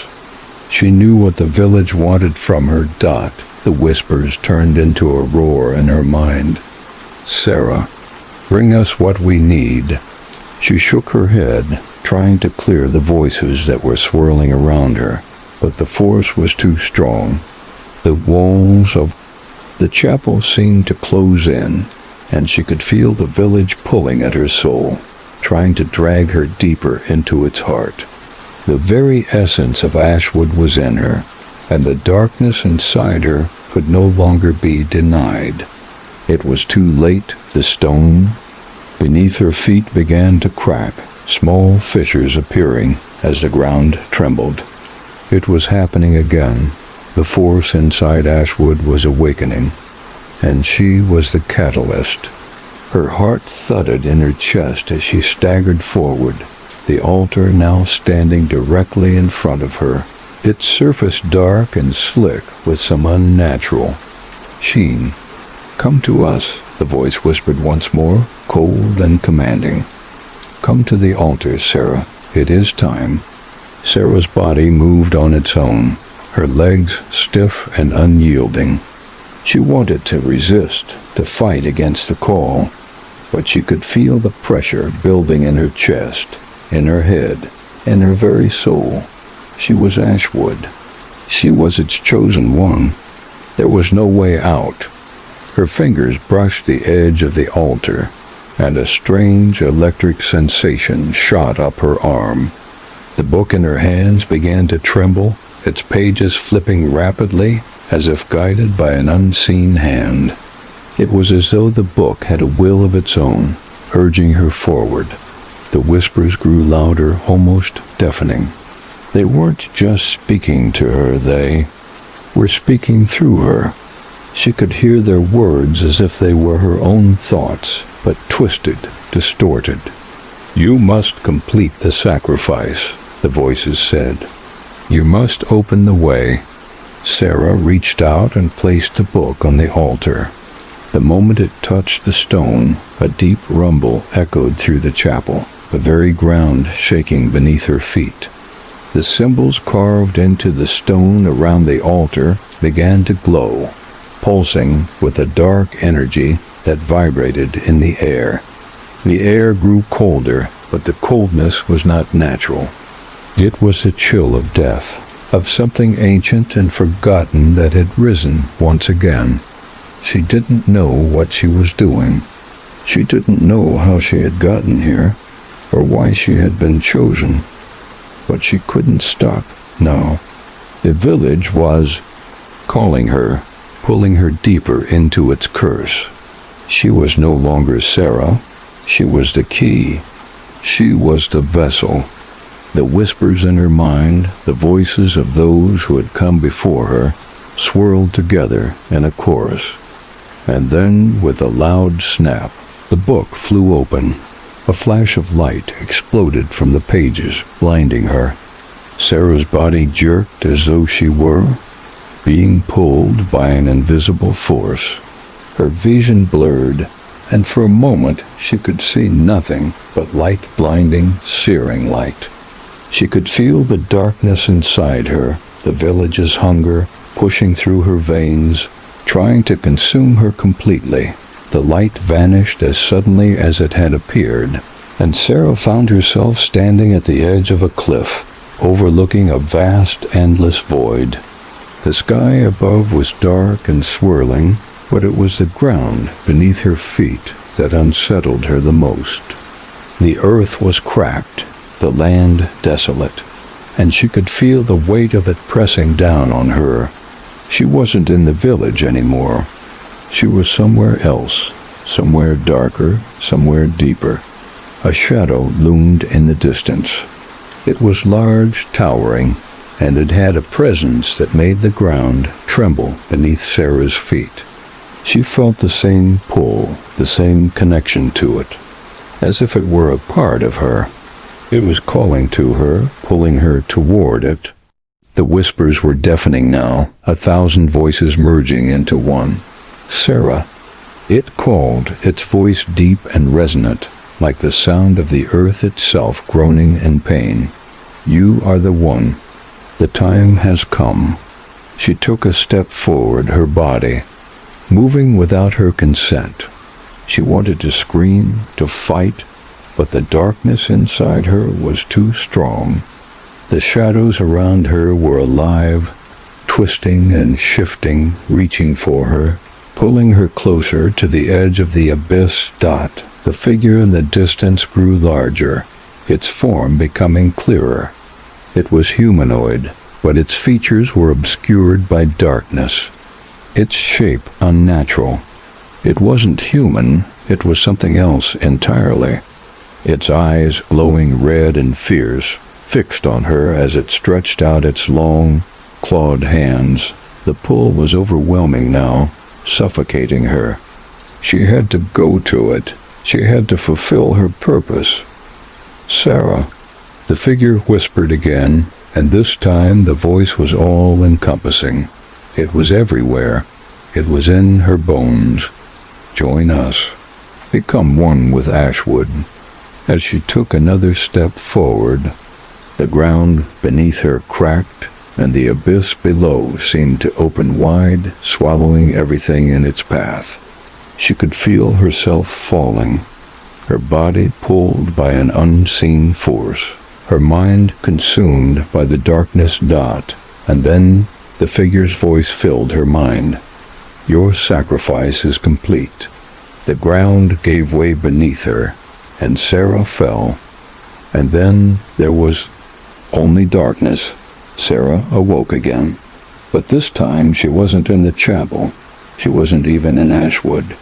She knew what the village wanted from her. The whispers turned into a roar in her mind. Sarah, bring us what we need. She shook her head, trying to clear the voices that were swirling around her, but the force was too strong. The walls of the chapel seemed to close in, and she could feel the village pulling at her soul, trying to drag her deeper into its heart. The very essence of Ashwood was in her, and the darkness inside her could no longer be denied. It was too late. The stone beneath her feet began to crack, small fissures appearing as the ground trembled. It was happening again. The force inside Ashwood was awakening, and she was the catalyst. Her heart thudded in her chest as she staggered forward, the altar now standing directly in front of her, its surface dark and slick with some unnatural sheen. "Come to us," the voice whispered once more, cold and commanding. "Come to the altar, Sarah. It is time." Sarah's body moved on its own, her legs stiff and unyielding. She wanted to resist, to fight against the call, but she could feel the pressure building in her chest, in her head, in her very soul. She was Ashwood. She was its chosen one. There was no way out. Her fingers brushed the edge of the altar, and a strange electric sensation shot up her arm. The book in her hands began to tremble, its pages flipping rapidly as if guided by an unseen hand. It was as though the book had a will of its own, urging her forward. The whispers grew louder, almost deafening. They weren't just speaking to her, they were speaking through her. She could hear their words as if they were her own thoughts, but twisted, distorted. "You must complete the sacrifice," the voices said. "You must open the way." Sarah reached out and placed the book on the altar. The moment it touched the stone, a deep rumble echoed through the chapel, the very ground shaking beneath her feet. The symbols carved into the stone around the altar began to glow, pulsing with a dark energy that vibrated in the air. The air grew colder, but the coldness was not natural. It was the chill of death, of something ancient and forgotten that had risen once again. She didn't know what she was doing. She didn't know how she had gotten here, or why she had been chosen. But she couldn't stop now. The village was calling her, pulling her deeper into its curse. She was no longer Sarah. She was the key. She was the vessel. The whispers in her mind, the voices of those who had come before her, swirled together in a chorus. And then, with a loud snap, the book flew open. A flash of light exploded from the pages, blinding her. Sarah's body jerked as though she were being pulled by an invisible force. Her vision blurred, and for a moment she could see nothing but light, blinding, searing light. She could feel the darkness inside her, the village's hunger pushing through her veins, trying to consume her completely. The light vanished as suddenly as it had appeared, and Sarah found herself standing at the edge of a cliff, overlooking a vast, endless void. The sky above was dark and swirling, but it was the ground beneath her feet that unsettled her the most. The earth was cracked, the land desolate, and she could feel the weight of it pressing down on her. She wasn't in the village anymore. She was somewhere else, somewhere darker, somewhere deeper. A shadow loomed in the distance. It was large, towering, and it had a presence that made the ground tremble beneath Sarah's feet. She felt the same pull, the same connection to it, as if it were a part of her. It was calling to her, pulling her toward it. The whispers were deafening now, 1,000 voices merging into one. Sarah. It called, its voice deep and resonant, like the sound of the earth itself groaning in pain. You are the one. The time has come. She took a step forward, her body moving without her consent. She wanted to scream, to fight, but the darkness inside her was too strong. The shadows around her were alive, twisting and shifting, reaching for her, pulling her closer to the edge of the abyss. The figure in the distance grew larger, its form becoming clearer. It was humanoid, but its features were obscured by darkness. Its shape unnatural. It wasn't human, it was something else entirely. Its eyes, glowing red and fierce, fixed on her as it stretched out its long, clawed hands. The pull was overwhelming now, suffocating her. She had to go to it. She had to fulfill her purpose. Sarah. The figure whispered again, and this time the voice was all-encompassing. It was everywhere. It was in her bones. Join us. Become one with Ashwood. As she took another step forward, the ground beneath her cracked, and the abyss below seemed to open wide, swallowing everything in its path. She could feel herself falling, her body pulled by an unseen force, her mind consumed by the darkness. And then the figure's voice filled her mind. Your sacrifice is complete. The ground gave way beneath her, and Sarah fell. And then there was only darkness. Sarah awoke again. But this time she wasn't in the chapel. She wasn't even in Ashwood.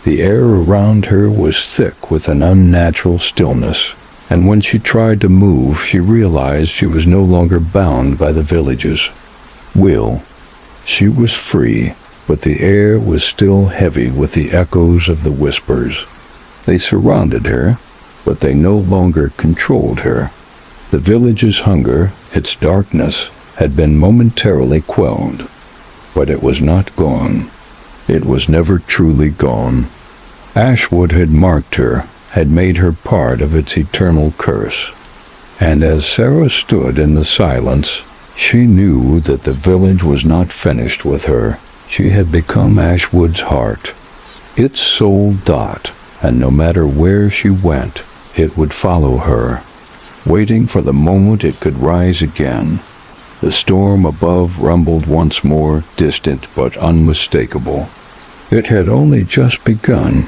The air around her was thick with an unnatural stillness, and when she tried to move, she realized she was no longer bound by the village's will. She was free, but the air was still heavy with the echoes of the whispers. They surrounded her, but they no longer controlled her. The village's hunger, its darkness, had been momentarily quelled, but it was not gone. It was never truly gone. Ashwood had marked her, had made her part of its eternal curse. And as Sarah stood in the silence, she knew that the village was not finished with her. She had become Ashwood's heart, its sole dot, and no matter where she went, it would follow her, waiting for the moment it could rise again. The storm above rumbled once more, distant but unmistakable. It had only just begun.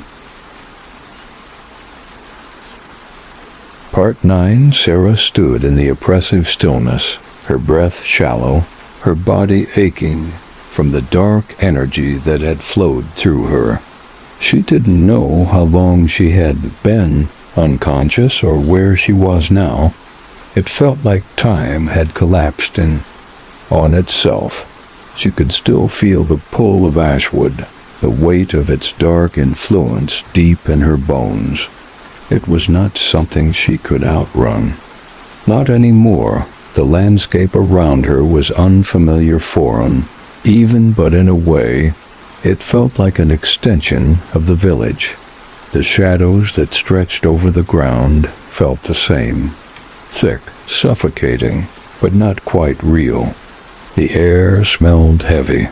Part 9. Sarah stood in the oppressive stillness, her breath shallow, her body aching from the dark energy that had flowed through her. She didn't know how long she had been unconscious or where she was now. It felt like time had collapsed in on itself. She could still feel the pull of Ashwood, the weight of its dark influence deep in her bones. It was not something she could outrun. Not anymore. The landscape around her was unfamiliar foreign, even, but in a way, it felt like an extension of the village. The shadows that stretched over the ground felt the same. Thick, suffocating, but not quite real. The air smelled heavy,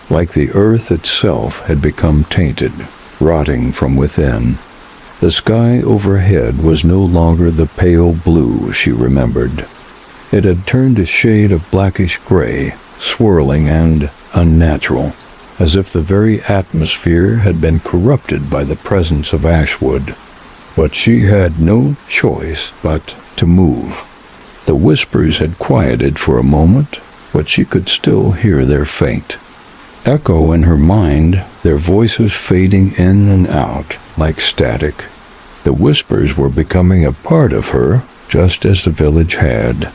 like the earth itself had become tainted, rotting from within. The sky overhead was no longer the pale blue she remembered. It had turned a shade of blackish gray, swirling and unnatural, as if the very atmosphere had been corrupted by the presence of Ashwood. But she had no choice but to move. The whispers had quieted for a moment, but she could still hear their faint echo in her mind, their voices fading in and out like static. The whispers were becoming a part of her, just as the village had.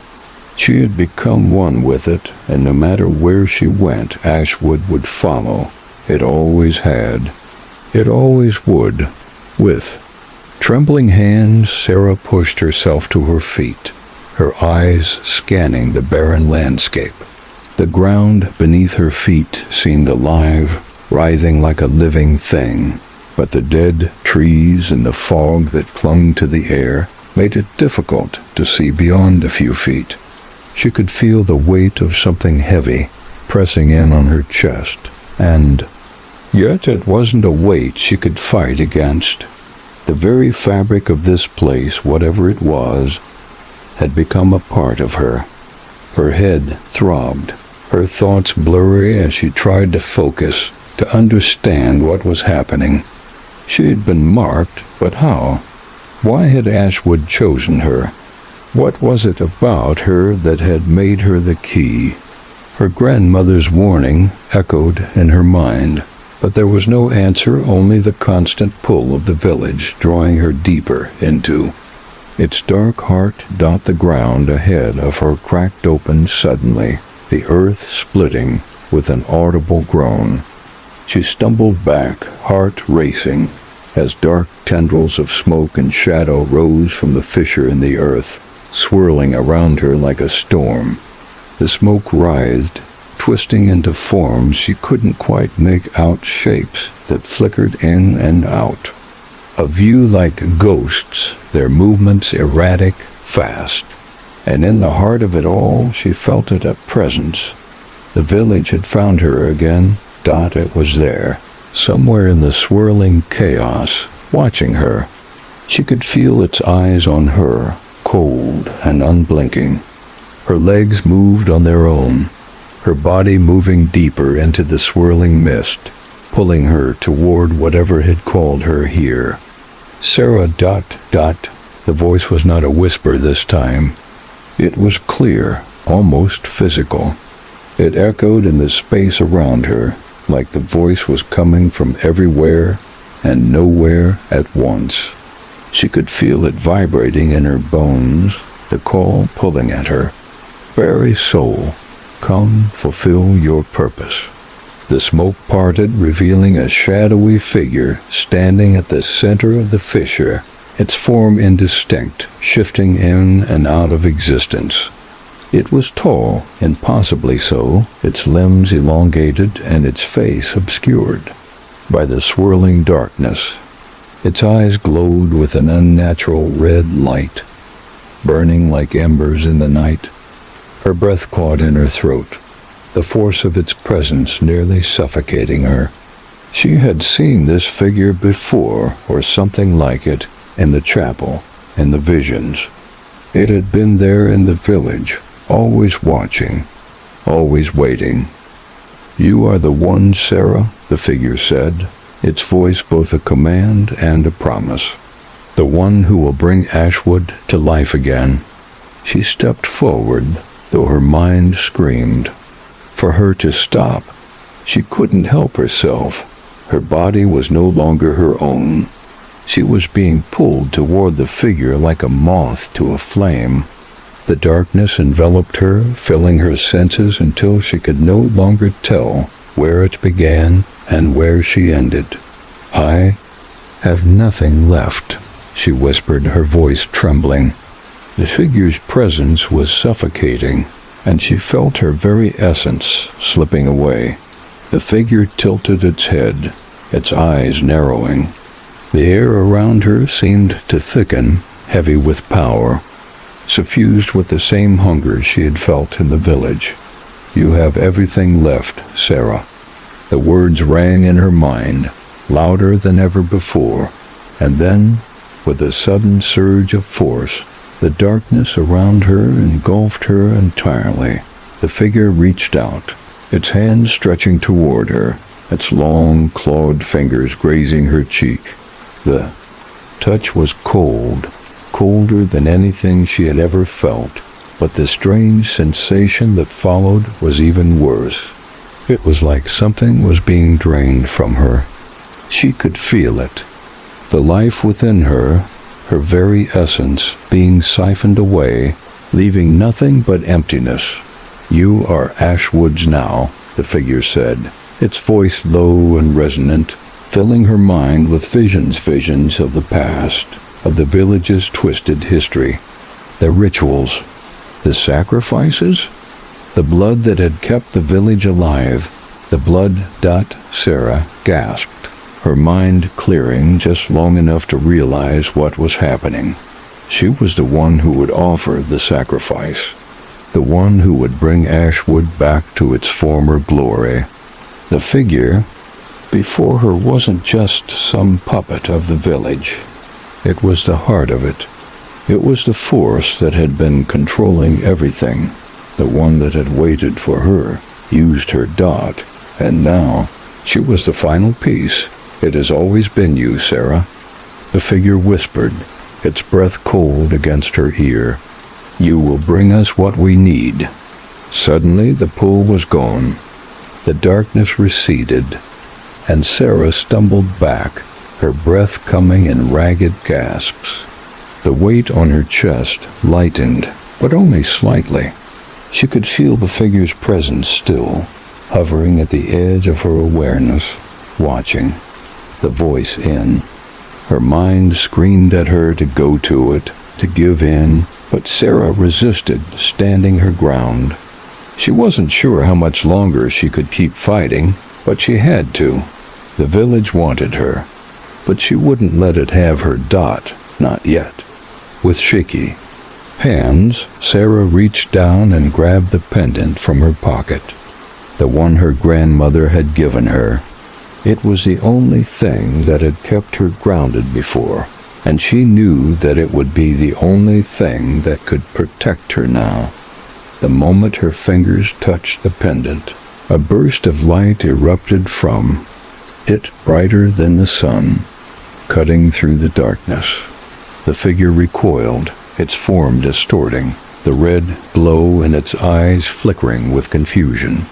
She had become one with it, and no matter where she went, Ashwood would follow. It always had. It always would. With trembling hands, Sarah pushed herself to her feet, her eyes scanning the barren landscape. The ground beneath her feet seemed alive, writhing like a living thing, but the dead trees and the fog that clung to the air made it difficult to see beyond a few feet. She could feel the weight of something heavy pressing in on her chest, and yet it wasn't a weight she could fight against. The very fabric of this place, whatever it was, had become a part of her. Her head throbbed, her thoughts blurry as she tried to focus, to understand what was happening. She had been marked, but how? Why had Ashwood chosen her? What was it about her that had made her the key? Her grandmother's warning echoed in her mind, but there was no answer, only the constant pull of the village drawing her deeper into. Its dark heart dot the ground ahead of her cracked open suddenly, the earth splitting with an audible groan. She stumbled back, heart racing, as dark tendrils of smoke and shadow rose from the fissure in the earth, swirling around her like a storm. The smoke writhed, twisting into forms she couldn't quite make out, shapes that flickered in and out. A view like ghosts, their movements erratic, fast. And in the heart of it all, she felt it a presence. The village had found her again. Dot, it was there, somewhere in the swirling chaos, watching her. She could feel its eyes on her, cold and unblinking. Her legs moved on their own, her body moving deeper into the swirling mist, pulling her toward whatever had called her here. Sarah ... The voice was not a whisper this time. It was clear, almost physical. It echoed in the space around her, like the voice was coming from everywhere, and nowhere at once. She could feel it vibrating in her bones, the call pulling at her. Very soul, come fulfill your purpose. The smoke parted, revealing a shadowy figure standing at the center of the fissure, its form indistinct, shifting in and out of existence. It was tall, impossibly so, its limbs elongated and its face obscured by the swirling darkness. Its eyes glowed with an unnatural red light, burning like embers in the night. Her breath caught in her throat, the force of its presence nearly suffocating her. She had seen this figure before, or something like it, in the chapel, in the visions. It had been there in the village, always watching, always waiting. "You are the one, Sarah," the figure said, its voice both a command and a promise. "The one who will bring Ashwood to life again." She stepped forward, though her mind screamed. For her to stop, she couldn't help herself. Her body was no longer her own. She was being pulled toward the figure like a moth to a flame. The darkness enveloped her, filling her senses until she could no longer tell where it began and where she ended. "I have nothing left," she whispered, her voice trembling. The figure's presence was suffocating, and she felt her very essence slipping away. The figure tilted its head, its eyes narrowing. The air around her seemed to thicken, heavy with power, suffused with the same hunger she had felt in the village. "You have everything left, Sarah." The words rang in her mind, louder than ever before, and then, with a sudden surge of force, the darkness around her engulfed her entirely. The figure reached out, its hand stretching toward her, its long, clawed fingers grazing her cheek. The touch was cold, colder than anything she had ever felt, but the strange sensation that followed was even worse. It was like something was being drained from her. She could feel it. The life within her, her very essence, being siphoned away, leaving nothing but emptiness. "You are Ashwood's now," the figure said, its voice low and resonant, filling her mind with visions of the past, of the village's twisted history, the rituals, the sacrifices, the blood that had kept the village alive, the blood. Sarah gasped, her mind clearing just long enough to realize what was happening. She was the one who would offer the sacrifice, the one who would bring Ashwood back to its former glory. The figure before her wasn't just some puppet of the village. It was the heart of it. It was the force that had been controlling everything, the one that had waited for her, used her dot, and now she was the final piece. "It has always been you, Sarah," the figure whispered, its breath cold against her ear. "You will bring us what we need." Suddenly the pull was gone. The darkness receded, and Sarah stumbled back, her breath coming in ragged gasps. The weight on her chest lightened, but only slightly. She could feel the figure's presence still, hovering at the edge of her awareness, watching. The voice in. Her mind screamed at her to go to it, to give in, but Sarah resisted, standing her ground. She wasn't sure how much longer she could keep fighting, but she had to. The village wanted her, but she wouldn't let it have her dot, not yet. With shaky hands, Sarah reached down and grabbed the pendant from her pocket, the one her grandmother had given her. It was the only thing that had kept her grounded before, and she knew that it would be the only thing that could protect her now. The moment her fingers touched the pendant, a burst of light erupted from it, brighter than the sun, cutting through the darkness. The figure recoiled, its form distorting, the red glow in its eyes flickering with confusion.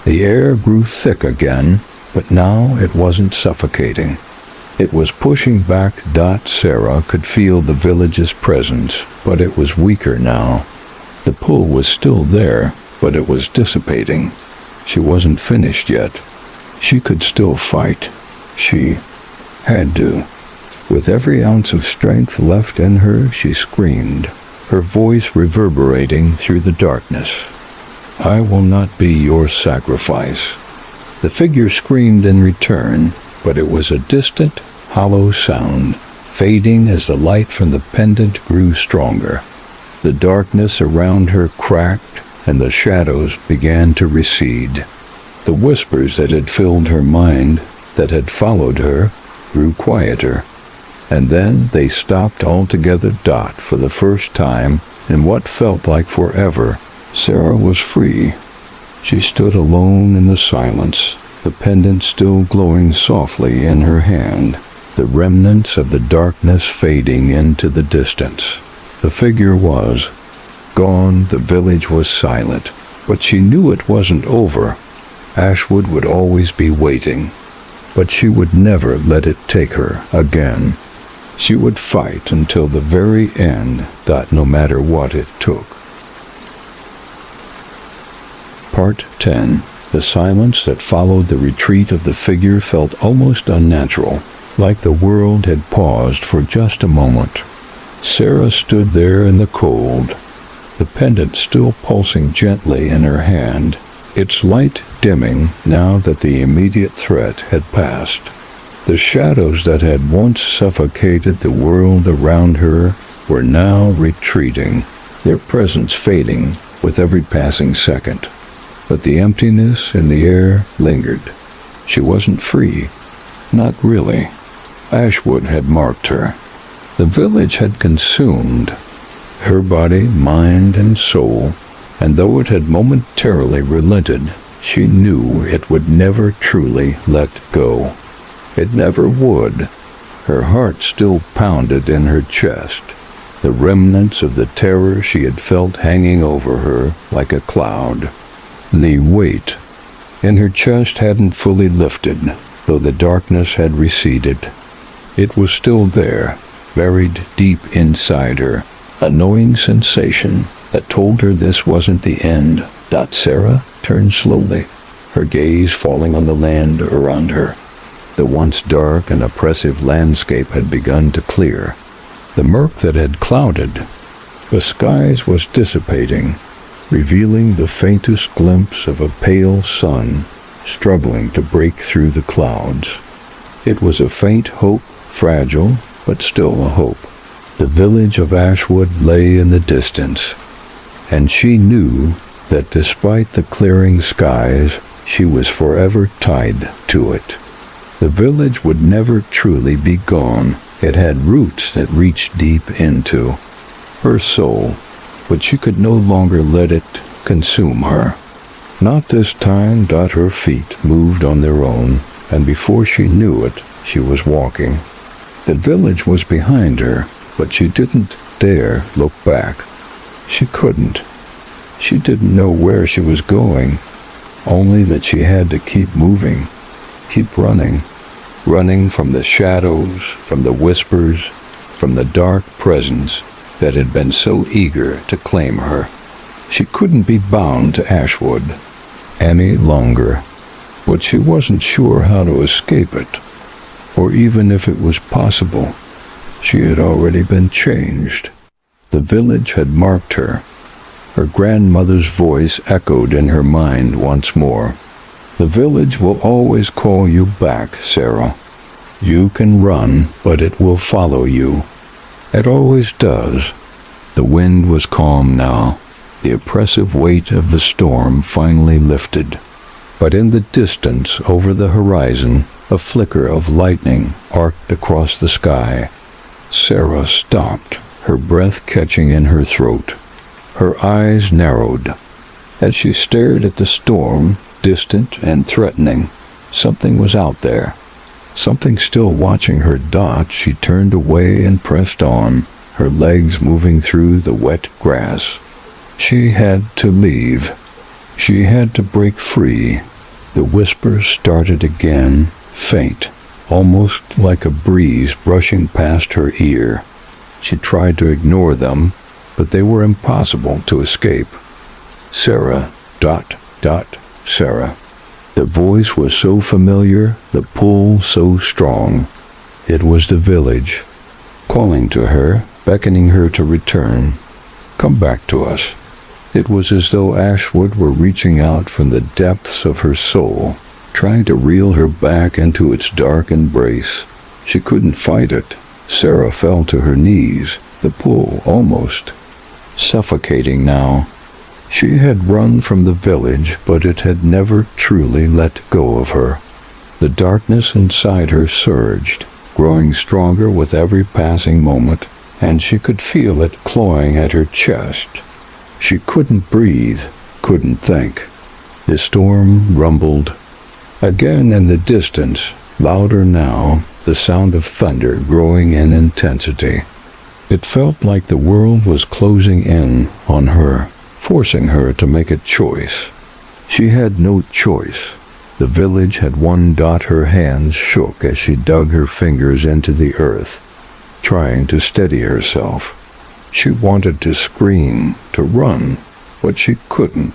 The air grew thick again, but now it wasn't suffocating. It was pushing back. Sarah could feel the village's presence, but it was weaker now. The pull was still there, but it was dissipating. She wasn't finished yet. She could still fight. She had to. With every ounce of strength left in her, she screamed, her voice reverberating through the darkness. "I will not be your sacrifice." The figure screamed in return, but it was a distant, hollow sound, fading as the light from the pendant grew stronger. The darkness around her cracked, and the shadows began to recede. The whispers that had filled her mind, that had followed her, grew quieter. And then they stopped altogether. For the first time, in what felt like forever, Sarah was free. She stood alone in the silence, the pendant still glowing softly in her hand, the remnants of the darkness fading into the distance. The figure was gone. The village was silent, but she knew it wasn't over. Ashwood would always be waiting, but she would never let it take her again. She would fight until the very end, no matter what it took. Part 10. The silence that followed the retreat of the figure felt almost unnatural, like the world had paused for just a moment. Sarah stood there in the cold, the pendant still pulsing gently in her hand, its light dimming now that the immediate threat had passed. The shadows that had once suffocated the world around her were now retreating, their presence fading with every passing second. But the emptiness in the air lingered. She wasn't free. Not really. Ashwood had marked her. The village had consumed her body, mind, and soul, and though it had momentarily relented, she knew it would never truly let go. It never would. Her heart still pounded in her chest, the remnants of the terror she had felt hanging over her like a cloud. The weight in her chest hadn't fully lifted, though the darkness had receded. It was still there, buried deep inside her, a gnawing sensation that told her this wasn't the end. Sarah turned slowly, her gaze falling on the land around her. The once dark and oppressive landscape had begun to clear. The murk that had clouded the skies was dissipating, revealing the faintest glimpse of a pale sun struggling to break through the clouds. It was a faint hope, fragile, but still a hope. The village of Ashwood lay in the distance, and she knew that despite the clearing skies, she was forever tied to it. The village would never truly be gone. It had roots that reached deep into her soul, but she could no longer let it consume her. Not this time. Her feet moved on their own, and before she knew it, she was walking. The village was behind her, but she didn't dare look back. She couldn't. She didn't know where she was going, only that she had to keep moving, keep running from the shadows, from the whispers, from the dark presence that had been so eager to claim her. She couldn't be bound to Ashwood any longer, but she wasn't sure how to escape it, or even if it was possible. She had already been changed. The village had marked her. Her grandmother's voice echoed in her mind once more. The village will always call you back, Sarah. You can run, but it will follow you. It always does. The wind was calm now. The oppressive weight of the storm finally lifted. But in the distance, over the horizon, a flicker of lightning arced across the sky. Sarah stopped, her breath catching in her throat. Her eyes narrowed. As she stared at the storm, distant and threatening, something was out there. Something still watching her. She turned away and pressed on, her legs moving through the wet grass. She had to leave. She had to break free. The whispers started again, faint, almost like a breeze brushing past her ear. She tried to ignore them, but they were impossible to escape. Sarah, ... Sarah. The voice was so familiar, the pull so strong. It was the village, calling to her, beckoning her to return. Come back to us. It was as though Ashwood were reaching out from the depths of her soul, trying to reel her back into its dark embrace. She couldn't fight it. Sarah fell to her knees, the pull almost suffocating now. She had run from the village, but it had never truly let go of her. The darkness inside her surged, growing stronger with every passing moment, and she could feel it clawing at her chest. She couldn't breathe, couldn't think. The storm rumbled. Again in the distance, louder now, the sound of thunder growing in intensity. It felt like the world was closing in on her, forcing her to make a choice. She had no choice. The village had won. Her hands shook as she dug her fingers into the earth, trying to steady herself. She wanted to scream, to run, but she couldn't.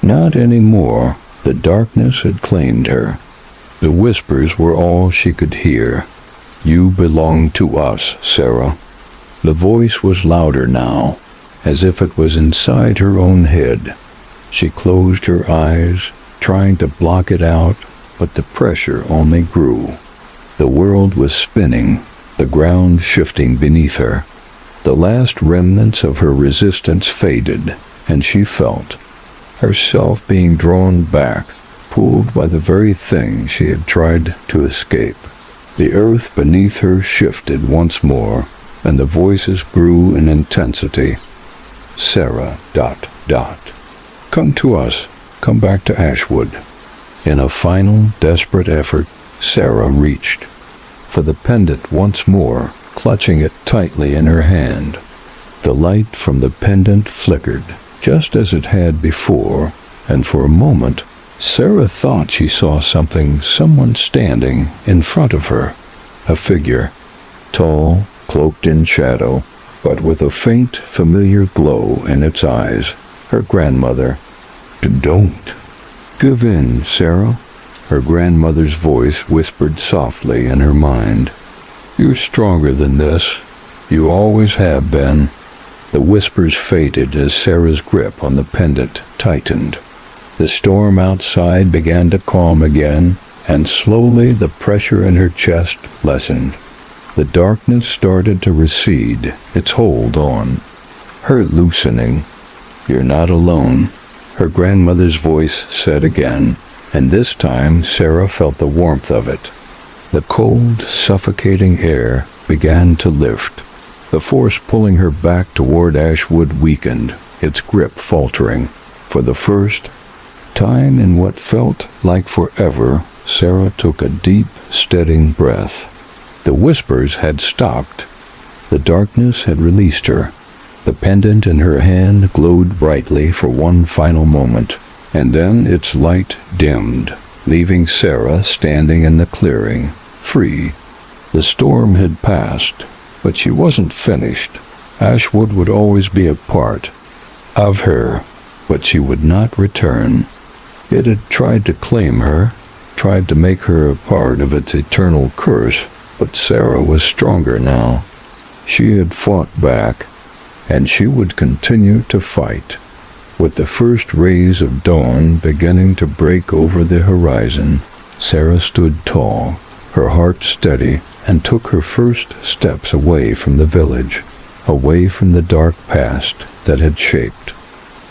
Not anymore. The darkness had claimed her. The whispers were all she could hear. You belong to us, Sarah. The voice was louder now, as if it was inside her own head. She closed her eyes, trying to block it out, but the pressure only grew. The world was spinning, the ground shifting beneath her. The last remnants of her resistance faded, and she felt herself being drawn back, pulled by the very thing she had tried to escape. The earth beneath her shifted once more, and the voices grew in intensity. Sarah, ... Come to us. Come back to Ashwood. In a final, desperate effort, Sarah reached for the pendant once more, clutching it tightly in her hand. The light from the pendant flickered, just as it had before, and for a moment, Sarah thought she saw someone standing in front of her. A figure, tall, cloaked in shadow, but with a faint, familiar glow in its eyes. Her grandmother. Don't give in, Sarah, her grandmother's voice whispered softly in her mind. You're stronger than this. You always have been. The whispers faded as Sarah's grip on the pendant tightened. The storm outside began to calm again, and slowly the pressure in her chest lessened. The darkness started to recede, its hold on her loosening. You're not alone, her grandmother's voice said again, and this time Sarah felt the warmth of it. The cold, suffocating air began to lift. The force pulling her back toward Ashwood weakened, its grip faltering. For the first time in what felt like forever, Sarah took a deep, steadying breath. The whispers had stopped. The darkness had released her. The pendant in her hand glowed brightly for one final moment, and then its light dimmed, leaving Sarah standing in the clearing, free. The storm had passed, but she wasn't finished. Ashwood would always be a part of her, but she would not return. It had tried to claim her, tried to make her a part of its eternal curse, but Sarah was stronger now. She had fought back, and she would continue to fight. With the first rays of dawn beginning to break over the horizon, Sarah stood tall, her heart steady, and took her first steps away from the village, away from the dark past that had shaped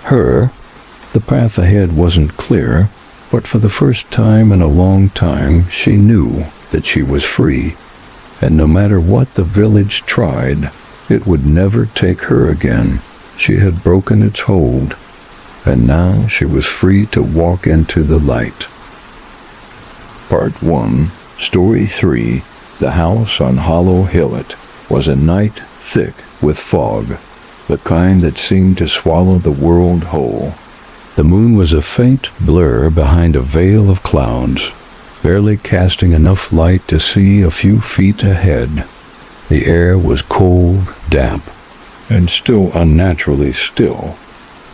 her. The path ahead wasn't clear, but for the first time in a long time she knew that she was free, and no matter what the village tried, it would never take her again. She had broken its hold, and now she was free to walk into the light. Part 1, Story 3, The House on Hollow Hillet, was a night thick with fog, the kind that seemed to swallow the world whole. The moon was a faint blur behind a veil of clouds. barely casting enough light to see a few feet ahead. The air was cold, damp, and still unnaturally still.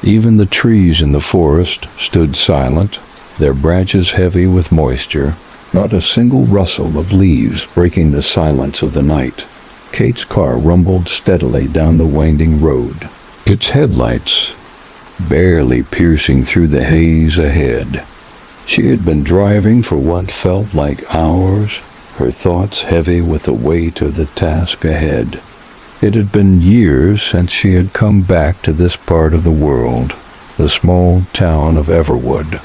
Even the trees in the forest stood silent, their branches heavy with moisture, not a single rustle of leaves breaking the silence of the night. Kate's car rumbled steadily down the winding road, its headlights barely piercing through the haze ahead. She had been driving for what felt like hours, her thoughts heavy with the weight of the task ahead. It had been years since she had come back to this part of the world, the small town of Everwood,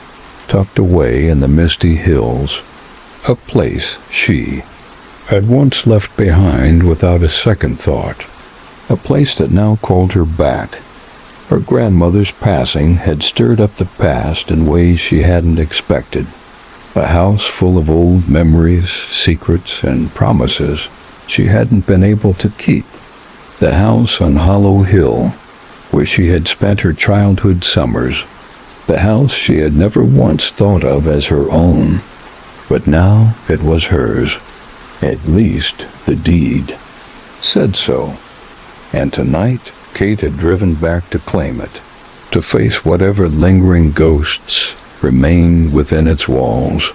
tucked away in the misty hills, a place she had once left behind without a second thought, a place that now called her back. Her grandmother's passing had stirred up the past in ways she hadn't expected, a house full of old memories, secrets, and promises she hadn't been able to keep. The house on Hollow Hill, where she had spent her childhood summers, the house she had never once thought of as her own, but now it was hers. At least the deed said so. And tonight, Kate had driven back to claim it, to face whatever lingering ghosts remained within its walls.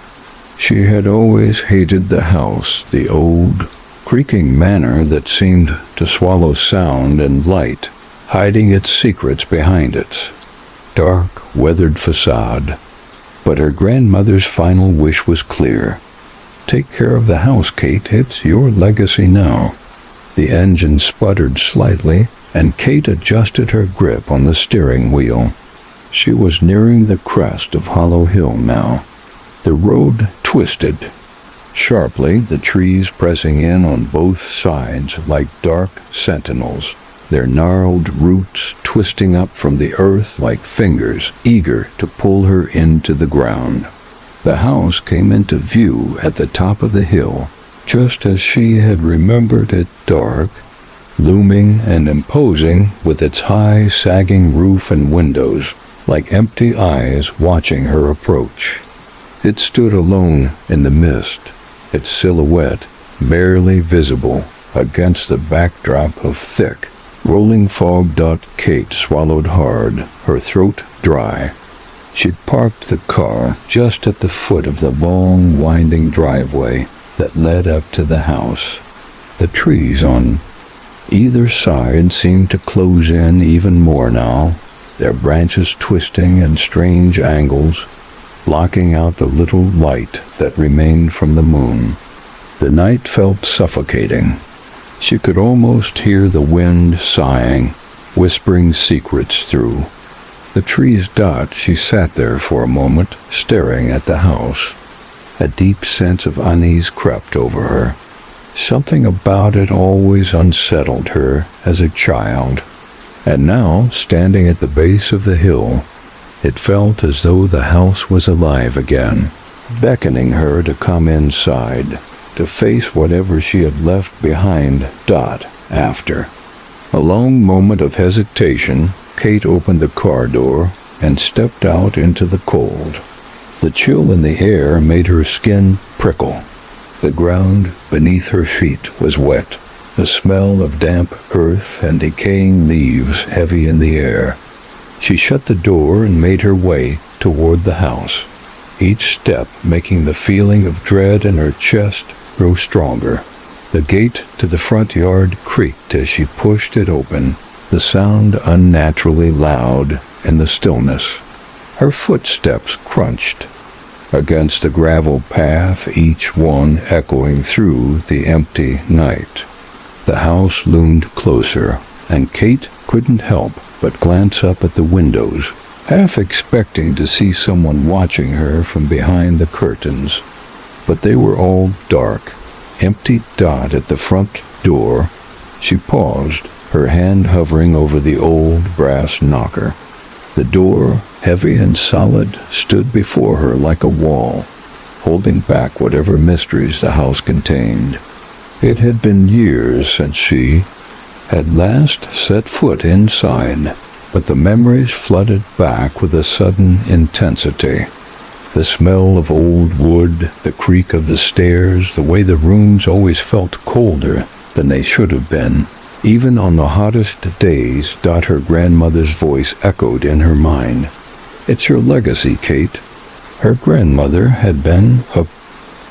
She had always hated the house, the old, creaking manor that seemed to swallow sound and light, hiding its secrets behind its dark, weathered facade. But her grandmother's final wish was clear. Take care of the house, Kate. It's your legacy now. The engine sputtered slightly, and Kate adjusted her grip on the steering wheel. She was nearing the crest of Hollow Hill now. The road twisted sharply, the trees pressing in on both sides like dark sentinels, their gnarled roots twisting up from the earth like fingers eager to pull her into the ground. The house came into view at the top of the hill, just as she had remembered it, dark, looming and imposing, with its high, sagging roof and windows, like empty eyes watching her approach. It stood alone in the mist, its silhouette barely visible against the backdrop of thick, rolling fog. Kate swallowed hard, her throat dry. She'd parked the car just at the foot of the long, winding driveway that led up to the house. The trees on either side seemed to close in even more now, their branches twisting in strange angles, blocking out the little light that remained from the moon. The night felt suffocating. She could almost hear the wind sighing, whispering secrets through the trees. She sat there for a moment, staring at the house. A deep sense of unease crept over her. Something about it always unsettled her as a child. And now, standing at the base of the hill, it felt as though the house was alive again, beckoning her to come inside, to face whatever she had left behind. After a long moment of hesitation, Kate opened the car door and stepped out into the cold. The chill in the air made her skin prickle. The ground beneath her feet was wet, the smell of damp earth and decaying leaves heavy in the air. She shut the door and made her way toward the house, each step making the feeling of dread in her chest grow stronger. The gate to the front yard creaked as she pushed it open, the sound unnaturally loud in the stillness. Her footsteps crunched against the gravel path, each one echoing through the empty night. The house loomed closer, and Kate couldn't help but glance up at the windows, half expecting to see someone watching her from behind the curtains. But they were all dark. Empty. At the front door, she paused, her hand hovering over the old brass knocker. The door, heavy and solid, stood before her like a wall, holding back whatever mysteries the house contained. It had been years since she had last set foot inside, but the memories flooded back with a sudden intensity. The smell of old wood, the creak of the stairs, the way the rooms always felt colder than they should have been. Even on the hottest days, her grandmother's voice echoed in her mind. "It's your legacy, Kate." Her grandmother had been a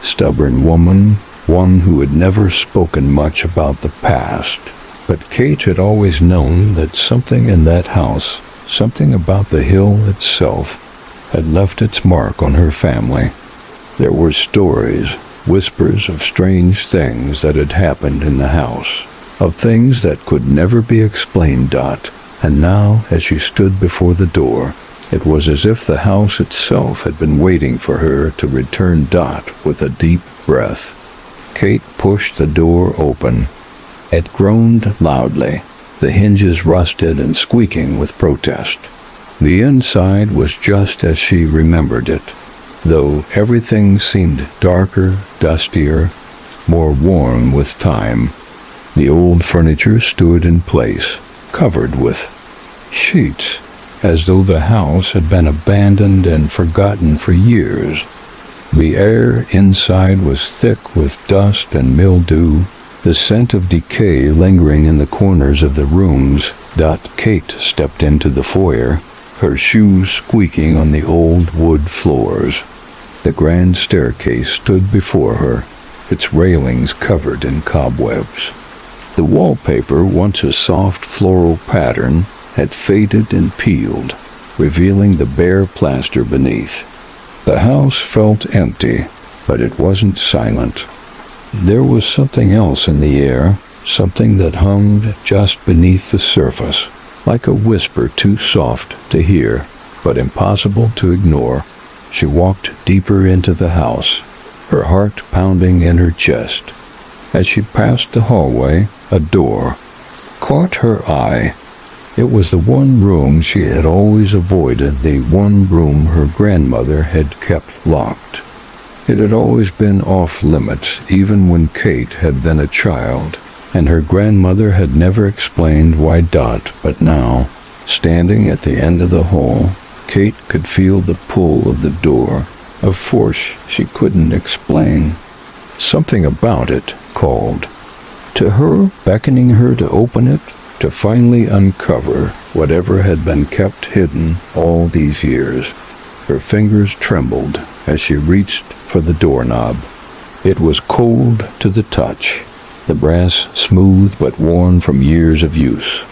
stubborn woman, one who had never spoken much about the past. But Kate had always known that something in that house, something about the hill itself, had left its mark on her family. There were stories, whispers of strange things that had happened in the house, of things that could never be explained, and now, as she stood before the door, it was as if the house itself had been waiting for her to return, with a deep breath. Kate pushed the door open. It groaned loudly, the hinges rusted and squeaking with protest. The inside was just as she remembered it, though everything seemed darker, dustier, more worn with time. The old furniture stood in place, covered with sheets, as though the house had been abandoned and forgotten for years. The air inside was thick with dust and mildew, the scent of decay lingering in the corners of the rooms. Kate stepped into the foyer, her shoes squeaking on the old wood floors. The grand staircase stood before her, its railings covered in cobwebs. The wallpaper, once a soft floral pattern, had faded and peeled, revealing the bare plaster beneath. The house felt empty, but it wasn't silent. There was something else in the air, something that hummed just beneath the surface, like a whisper too soft to hear, but impossible to ignore. She walked deeper into the house, her heart pounding in her chest. As she passed the hallway, a door caught her eye. It was the one room she had always avoided, the one room her grandmother had kept locked. It had always been off limits, even when Kate had been a child, and her grandmother had never explained why. But now, standing at the end of the hall, Kate could feel the pull of the door, a force she couldn't explain. Something about it called to her, beckoning her to open it, to finally uncover whatever had been kept hidden all these years. Her fingers trembled as she reached for the doorknob. It was cold to the touch, the brass smooth but worn from years of use.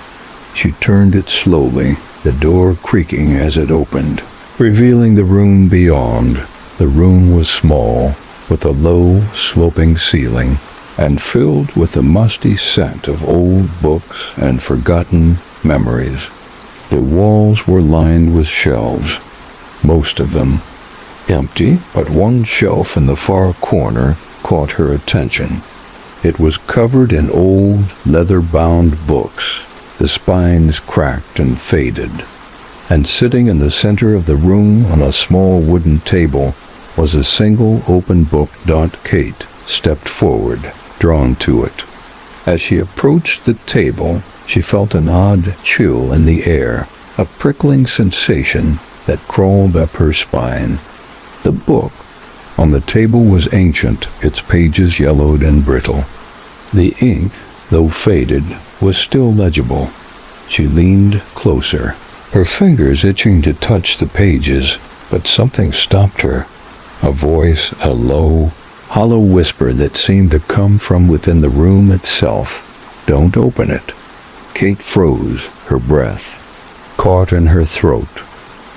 She turned it slowly, the door creaking as it opened, revealing the room beyond. The room was small, with a low, sloping ceiling, and filled with the musty scent of old books and forgotten memories. The walls were lined with shelves, most of them empty, but one shelf in the far corner caught her attention. It was covered in old, leather-bound books, the spines cracked and faded, and sitting in the center of the room on a small wooden table was a single open book. Kate stepped forward, drawn to it. As she approached the table, she felt an odd chill in the air, a prickling sensation that crawled up her spine. The book on the table was ancient, its pages yellowed and brittle. The ink, though faded, was still legible. She leaned closer, her fingers itching to touch the pages, but something stopped her. A voice, a low, hollow whisper that seemed to come from within the room itself. "Don't open it." Kate froze, her breath caught in her throat.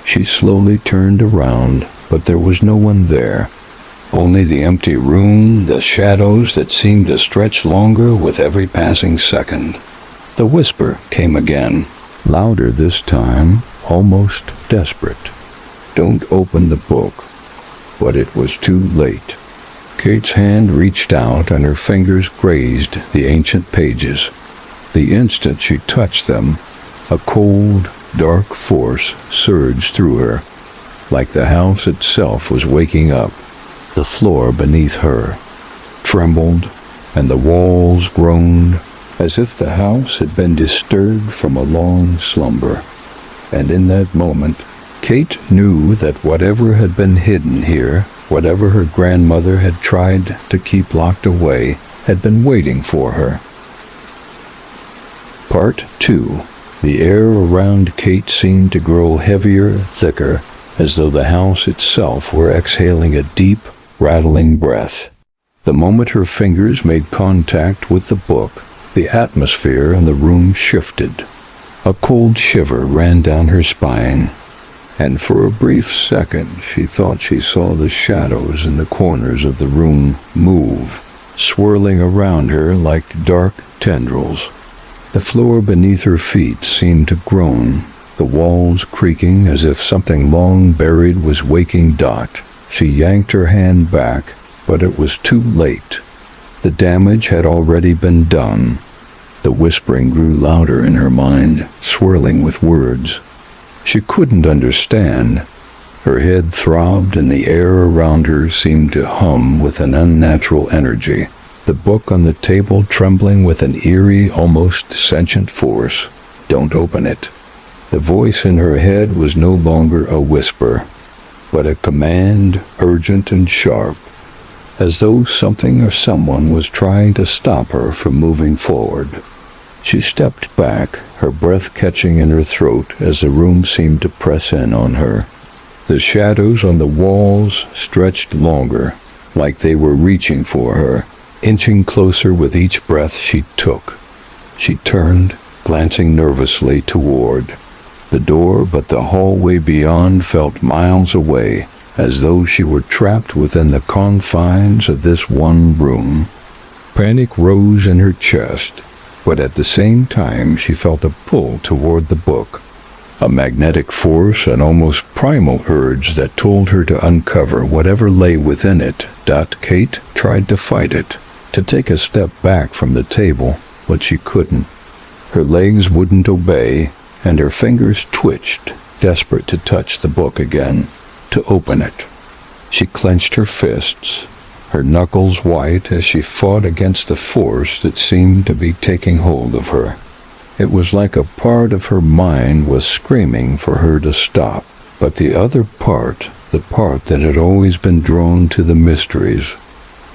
She slowly turned around, but there was no one there. Only the empty room, the shadows that seemed to stretch longer with every passing second. The whisper came again, louder this time, almost desperate. "Don't open the book." But it was too late. Kate's hand reached out and her fingers grazed the ancient pages. The instant she touched them, a cold, dark force surged through her, like the house itself was waking up. The floor beneath her trembled, and the walls groaned, as if the house had been disturbed from a long slumber. And in that moment, Kate knew that whatever had been hidden here, whatever her grandmother had tried to keep locked away, had been waiting for her. Part 2. The air around Kate seemed to grow heavier, thicker, as though the house itself were exhaling a deep, rattling breath. The moment her fingers made contact with the book, the atmosphere in the room shifted. A cold shiver ran down her spine, and for a brief second she thought she saw the shadows in the corners of the room move, swirling around her like dark tendrils. The floor beneath her feet seemed to groan, the walls creaking as if something long buried was waking Dot. She yanked her hand back, but it was too late. The damage had already been done. The whispering grew louder in her mind, swirling with words. She couldn't understand. Her head throbbed and the air around her seemed to hum with an unnatural energy. The book on the table trembling with an eerie, almost sentient force. Don't open it. The voice in her head was no longer a whisper, but a command, urgent and sharp, as though something or someone was trying to stop her from moving forward. She stepped back, her breath catching in her throat as the room seemed to press in on her. The shadows on the walls stretched longer, like they were reaching for her, inching closer with each breath she took. She turned, glancing nervously toward the door, but the hallway beyond felt miles away, as though she were trapped within the confines of this one room. Panic rose in her chest, but at the same time she felt a pull toward the book, a magnetic force, an almost primal urge that told her to uncover whatever lay within it. Kate tried to fight it, to take a step back from the table, but she couldn't. Her legs wouldn't obey, and her fingers twitched, desperate to touch the book again, to open it. She clenched her fists, her knuckles white as she fought against the force that seemed to be taking hold of her. It was like a part of her mind was screaming for her to stop, but the other part, the part that had always been drawn to the mysteries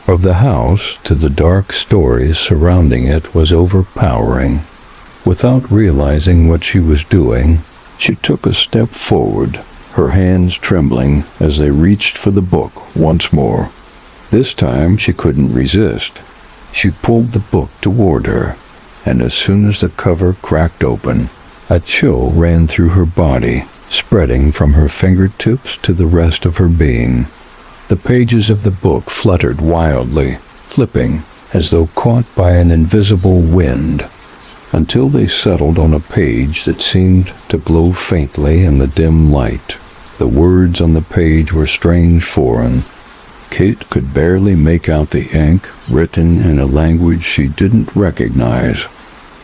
of the house, to the dark stories surrounding it, was overpowering. Without realizing what she was doing, she took a step forward, her hands trembling as they reached for the book once more. This time she couldn't resist. She pulled the book toward her, and as soon as the cover cracked open, a chill ran through her body, spreading from her fingertips to the rest of her being. The pages of the book fluttered wildly, flipping as though caught by an invisible wind, until they settled on a page that seemed to glow faintly in the dim light. The words on the page were strange foreign. Kate could barely make out the ink, written in a language she didn't recognize,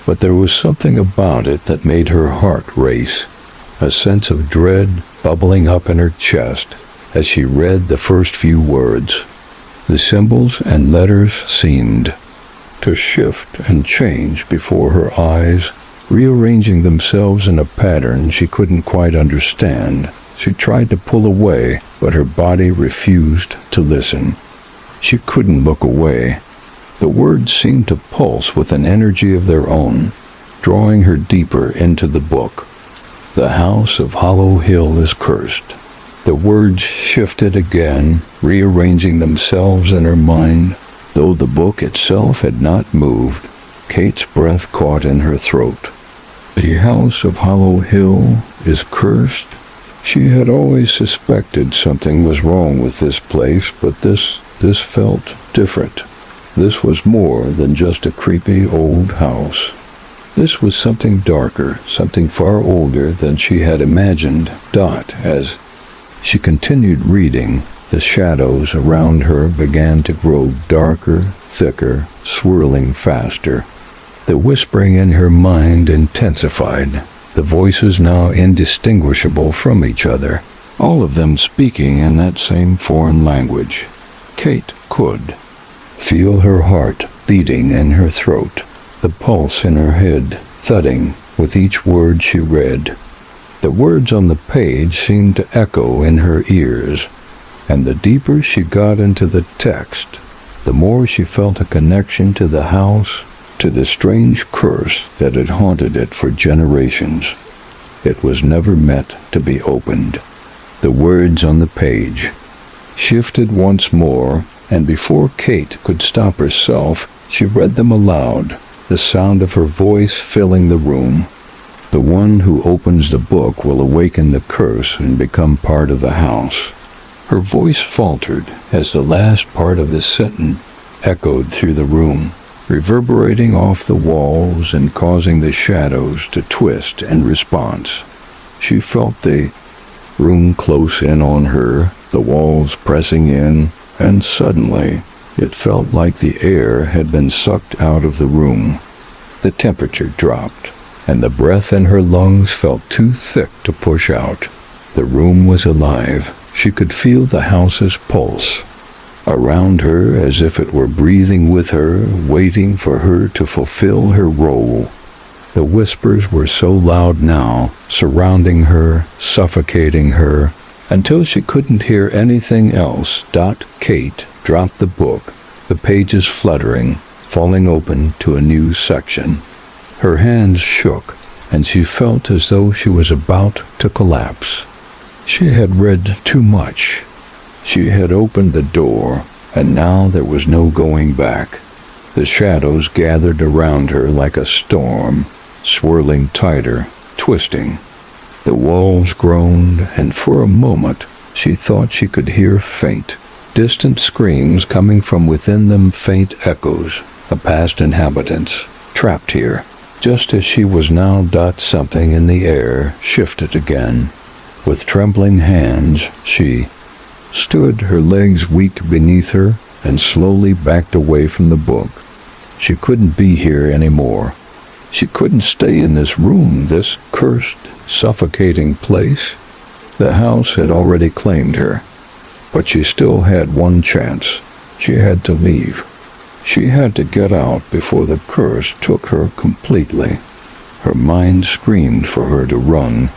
but there was something about it that made her heart race, a sense of dread bubbling up in her chest as she read the first few words. The symbols and letters seemed to shift and change before her eyes, rearranging themselves in a pattern she couldn't quite understand. She tried to pull away, but her body refused to listen. She couldn't look away. The words seemed to pulse with an energy of their own, drawing her deeper into the book. The house of Hollow Hill is cursed. The words shifted again, rearranging themselves in her mind. Though the book itself had not moved, Kate's breath caught in her throat. The house of Hollow Hill is cursed? She had always suspected something was wrong with this place, but this felt different. This was more than just a creepy old house. This was something darker, something far older than she had imagined. As she continued reading, the shadows around her began to grow darker, thicker, swirling faster. The whispering in her mind intensified, the voices now indistinguishable from each other, all of them speaking in that same foreign language. Kate could feel her heart beating in her throat, the pulse in her head thudding with each word she read. The words on the page seemed to echo in her ears, and the deeper she got into the text, the more she felt a connection to the house, to the strange curse that had haunted it for generations. It was never meant to be opened. The words on the page shifted once more, and before Kate could stop herself, she read them aloud, the sound of her voice filling the room. The one who opens the book will awaken the curse and become part of the house. Her voice faltered as the last part of the sentence echoed through the room, reverberating off the walls and causing the shadows to twist in response. She felt the room close in on her, the walls pressing in, and suddenly it felt like the air had been sucked out of the room. The temperature dropped, and the breath in her lungs felt too thick to push out. The room was alive. She could feel the house's pulse around her, as if it were breathing with her, waiting for her to fulfill her role. The whispers were so loud now, surrounding her, suffocating her, until she couldn't hear anything else. Kate dropped the book, the pages fluttering, falling open to a new section. Her hands shook, and she felt as though she was about to collapse. She had read too much. She had opened the door, and now there was no going back. The shadows gathered around her like a storm, swirling tighter, twisting. The walls groaned, and for a moment she thought she could hear faint, distant screams coming from within them, faint echoes of past inhabitants, trapped here. Just as she was now, something in the air shifted again. With trembling hands, she stood, her legs weak beneath her, and slowly backed away from the book. She couldn't be here anymore. She couldn't stay in this room, this cursed, suffocating place. The house had already claimed her, but she still had one chance. She had to leave. She had to get out before the curse took her completely. Her mind screamed for her to run.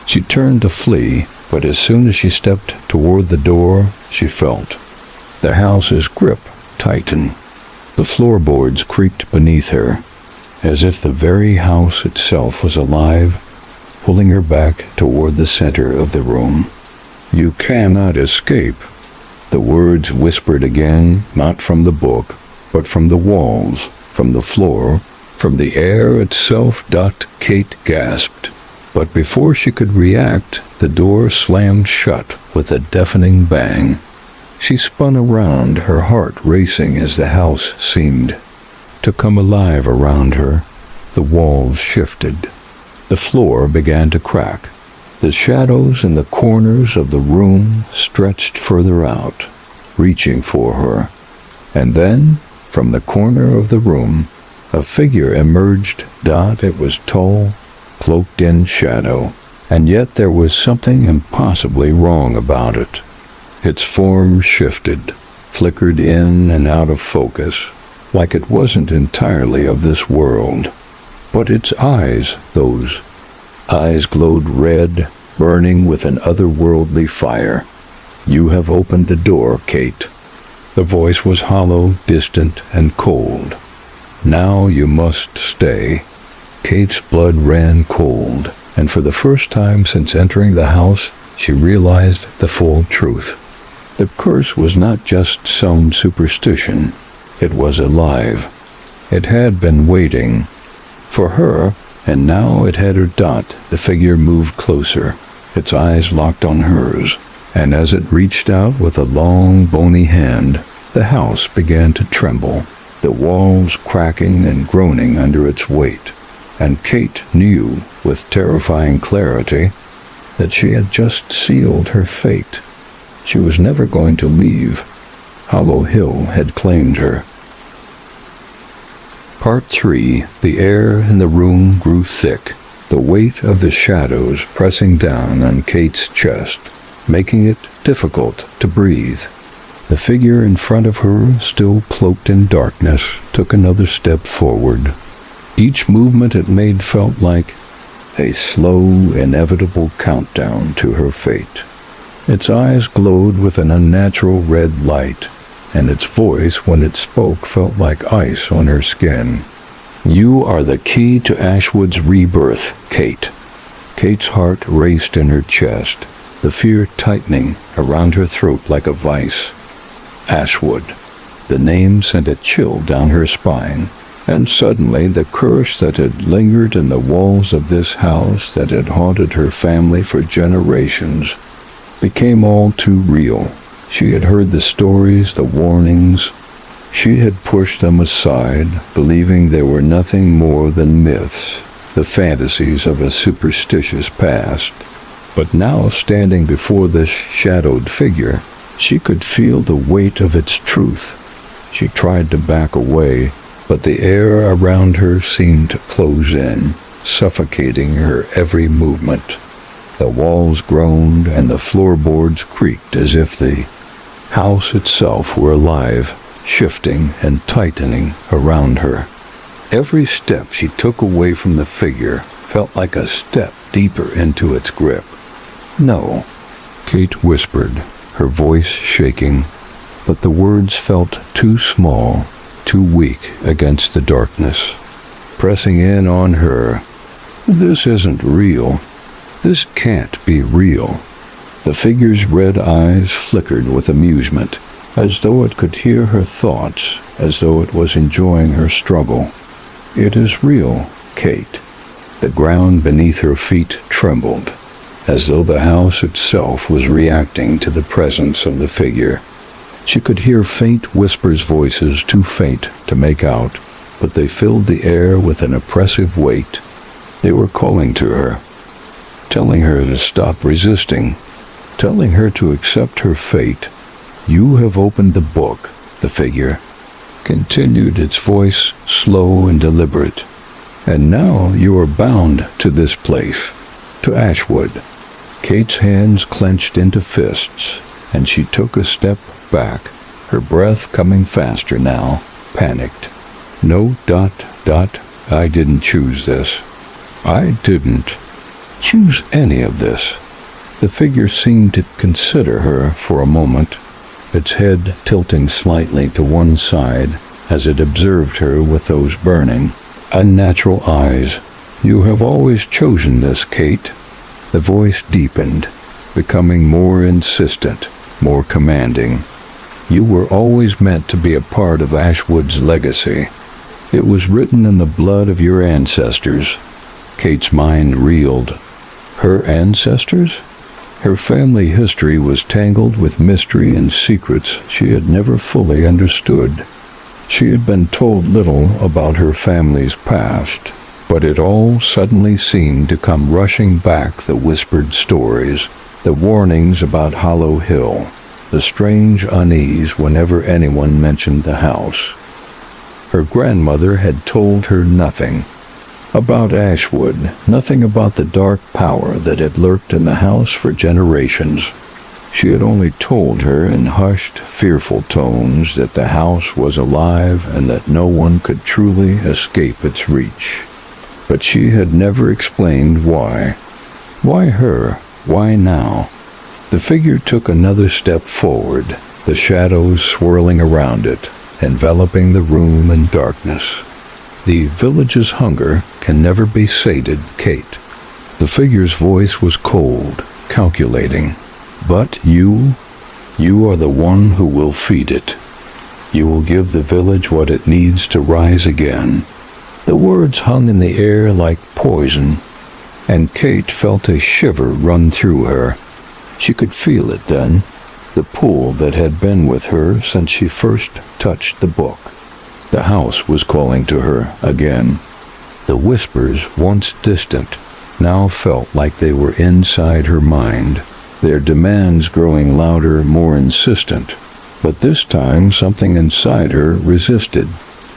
She turned to flee, but as soon as she stepped toward the door, she felt the house's grip tighten. The floorboards creaked beneath her, as if the very house itself was alive, pulling her back toward the center of the room. "You cannot escape," the words whispered again, not from the book, but from the walls, from the floor, from the air itself. Kate gasped. But before she could react, the door slammed shut with a deafening bang. She spun around, her heart racing as the house seemed to come alive around her. The walls shifted. The floor began to crack. The shadows in the corners of the room stretched further out, reaching for her. And then, from the corner of the room, a figure emerged. It was tall, cloaked in shadow, and yet there was something impossibly wrong about it. Its form shifted, flickered in and out of focus, like it wasn't entirely of this world. But its eyes, those eyes glowed red, burning with an otherworldly fire. "You have opened the door, Kate." The voice was hollow, distant, and cold. "Now you must stay." Kate's blood ran cold, and for the first time since entering the house, she realized the full truth. The curse was not just some superstition. It was alive. It had been waiting for her, and now it had her. The figure moved closer, its eyes locked on hers, and as it reached out with a long, bony hand, the house began to tremble, the walls cracking and groaning under its weight. And Kate knew with terrifying clarity that she had just sealed her fate. She was never going to leave. Hollow Hill had claimed her. Part 3. The air in the room grew thick, the weight of the shadows pressing down on Kate's chest, making it difficult to breathe. The figure in front of her, still cloaked in darkness, took another step forward. Each movement it made felt like a slow, inevitable countdown to her fate. Its eyes glowed with an unnatural red light, and its voice, when it spoke, felt like ice on her skin. "You are the key to Ashwood's rebirth, Kate." Kate's heart raced in her chest, the fear tightening around her throat like a vice. Ashwood. The name sent a chill down her spine, and suddenly the curse that had lingered in the walls of this house that had haunted her family for generations became all too real. She had heard the stories, the warnings. She had pushed them aside, believing they were nothing more than myths, the fantasies of a superstitious past. But now, standing before this shadowed figure, she could feel the weight of its truth. She tried to back away, but the air around her seemed to close in, suffocating her every movement. The walls groaned and the floorboards creaked as if the house itself were alive, shifting and tightening around her. Every step she took away from the figure felt like a step deeper into its grip. "No," Kate whispered, her voice shaking, but the words felt too small, too weak against the darkness. Pressing in on her, "This isn't real. This can't be real." The figure's red eyes flickered with amusement, as though it could hear her thoughts, as though it was enjoying her struggle. "It is real, Kate." The ground beneath her feet trembled, as though the house itself was reacting to the presence of the figure. She could hear faint whispers, voices too faint to make out, but they filled the air with an oppressive weight. They were calling to her, telling her to stop resisting, telling her to accept her fate. "You have opened the book," the figure continued, its voice slow and deliberate. "And now you are bound to this place, to Ashwood." Kate's hands clenched into fists, and she took a step back, her breath coming faster now, panicked. "No, I didn't choose this. I didn't choose any of this." The figure seemed to consider her for a moment, its head tilting slightly to one side as it observed her with those burning, unnatural eyes. "You have always chosen this, Kate." The voice deepened, becoming more insistent, more commanding. "You were always meant to be a part of Ashwood's legacy. It was written in the blood of your ancestors." Kate's mind reeled. Her ancestors? Her family history was tangled with mystery and secrets she had never fully understood. She had been told little about her family's past, but it all suddenly seemed to come rushing back, the whispered stories, the warnings about Hollow Hill, the strange unease whenever anyone mentioned the house. Her grandmother had told her nothing about Ashwood, nothing about the dark power that had lurked in the house for generations. She had only told her in hushed, fearful tones that the house was alive and that no one could truly escape its reach. But she had never explained why. Why her? Why now? The figure took another step forward, the shadows swirling around it, enveloping the room in darkness. "The village's hunger can never be sated, Kate." The figure's voice was cold, calculating. "But you are the one who will feed it. You will give the village what it needs to rise again." The words hung in the air like poison, and Kate felt a shiver run through her. She could feel it then, the pull that had been with her since she first touched the book. The house was calling to her again. The whispers, once distant, now felt like they were inside her mind, their demands growing louder, more insistent. But this time something inside her resisted.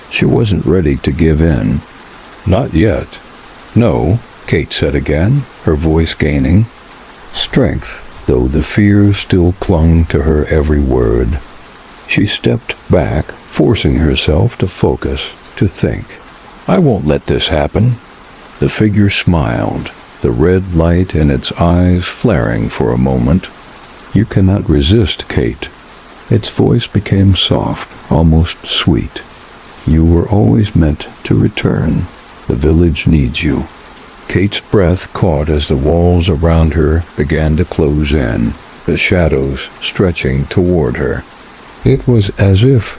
She wasn't ready to give in. "Not yet." "No," Kate said again, her voice gaining strength, though the fear still clung to her every word. She stepped back, forcing herself to focus, to think. "I won't let this happen." The figure smiled, the red light in its eyes flaring for a moment. "You cannot resist, Kate." Its voice became soft, almost sweet. "You were always meant to return. The village needs you." Kate's breath caught as the walls around her began to close in, the shadows stretching toward her. It was as if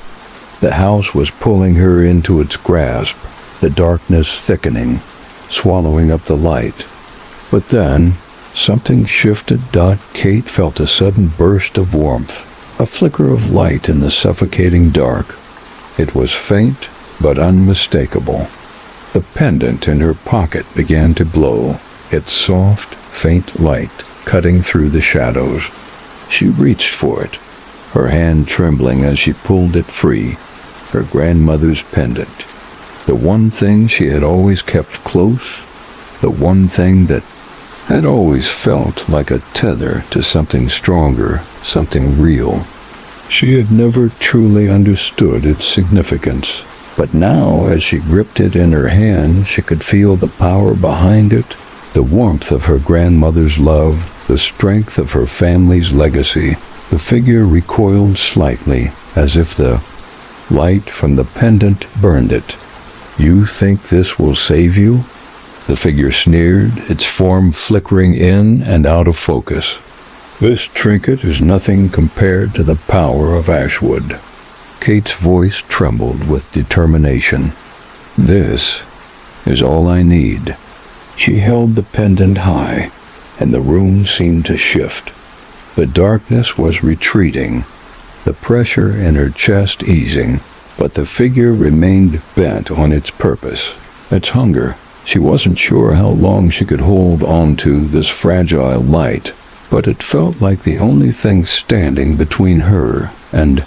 the house was pulling her into its grasp, the darkness thickening, swallowing up the light. But then, something shifted. Kate felt a sudden burst of warmth, a flicker of light in the suffocating dark. It was faint, but unmistakable. The pendant in her pocket began to glow, its soft, faint light cutting through the shadows. She reached for it, her hand trembling as she pulled it free. Her grandmother's pendant. The one thing she had always kept close, the one thing that had always felt like a tether to something stronger, something real. She had never truly understood its significance, but now, as she gripped it in her hand, she could feel the power behind it, the warmth of her grandmother's love, the strength of her family's legacy. The figure recoiled slightly, as if the light from the pendant burned it. "You think this will save you?" The figure sneered, its form flickering in and out of focus. "This trinket is nothing compared to the power of Ashwood." Kate's voice trembled with determination. "This is all I need." She held the pendant high, and the room seemed to shift. The darkness was retreating, the pressure in her chest easing, but the figure remained bent on its purpose, its hunger. She wasn't sure how long she could hold on to this fragile light, but it felt like the only thing standing between her and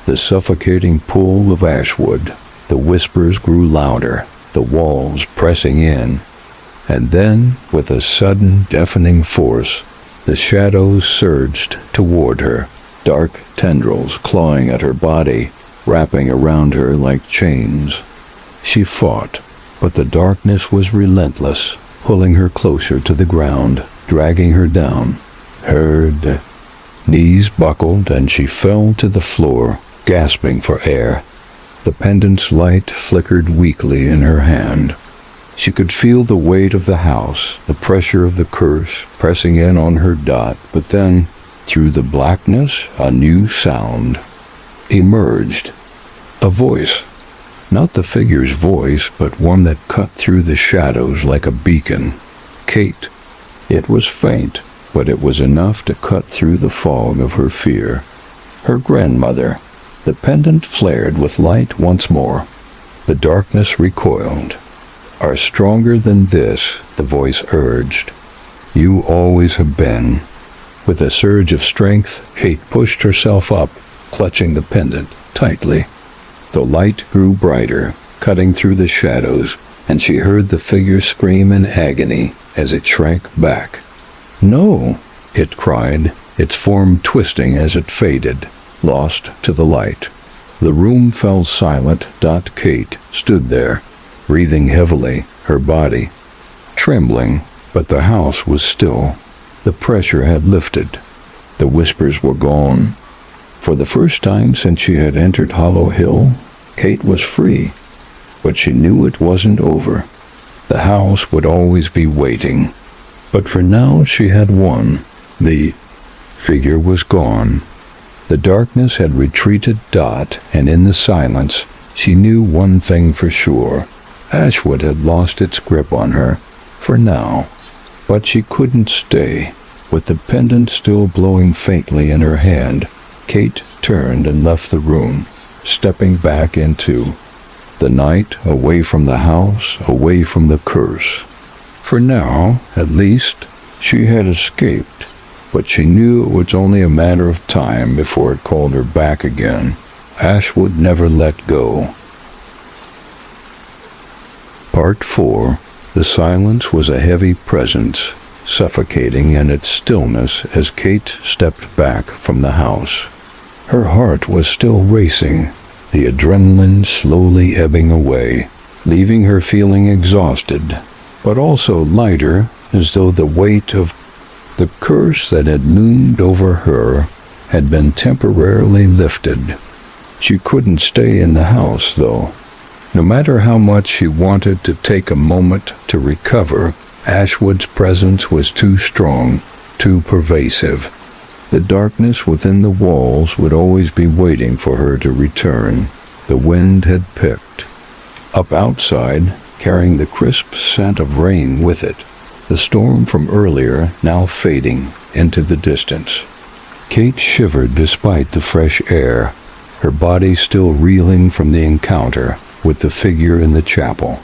the suffocating pull of Ashwood. The whispers grew louder, the walls pressing in, and then, with a sudden, deafening force, the shadows surged toward her, dark tendrils clawing at her body, wrapping around her like chains. She fought, but the darkness was relentless, pulling her closer to the ground, dragging her down. Her knees buckled and she fell to the floor, gasping for air. The pendant's light flickered weakly in her hand. She could feel the weight of the house, the pressure of the curse pressing in on her. But then, through the blackness, a new sound emerged. A voice. Not the figure's voice, but one that cut through the shadows like a beacon. Kate. It was faint, but it was enough to cut through the fog of her fear. Her grandmother. The pendant flared with light once more. The darkness recoiled. "Are stronger than this," the voice urged. "You always have been." With a surge of strength, Kate pushed herself up, clutching the pendant tightly. The light grew brighter, cutting through the shadows, and she heard the figure scream in agony as it shrank back. "No!" it cried, its form twisting as it faded, lost to the light. The room fell silent. Kate stood there, breathing heavily, her body trembling, but the house was still. The pressure had lifted. The whispers were gone. For the first time since she had entered Hollow Hill, Kate was free, but she knew it wasn't over. The house would always be waiting. But for now she had won. The figure was gone. The darkness had retreated. And in the silence, she knew one thing for sure. Ashwood had lost its grip on her, for now. But she couldn't stay. With the pendant still glowing faintly in her hand, Kate turned and left the room, stepping back into the night, away from the house, away from the curse. For now, at least, she had escaped, but she knew it was only a matter of time before it called her back again. Ashwood never let go. Part 4. The silence was a heavy presence, suffocating in its stillness as Kate stepped back from the house. Her heart was still racing, the adrenaline slowly ebbing away, leaving her feeling exhausted, but also lighter, as though the weight of the curse that had loomed over her had been temporarily lifted. She couldn't stay in the house, though. No matter how much she wanted to take a moment to recover, Ashwood's presence was too strong, too pervasive. The darkness within the walls would always be waiting for her to return. The wind had picked up outside, carrying the crisp scent of rain with it, the storm from earlier now fading into the distance. Kate shivered despite the fresh air, her body still reeling from the encounter with the figure in the chapel.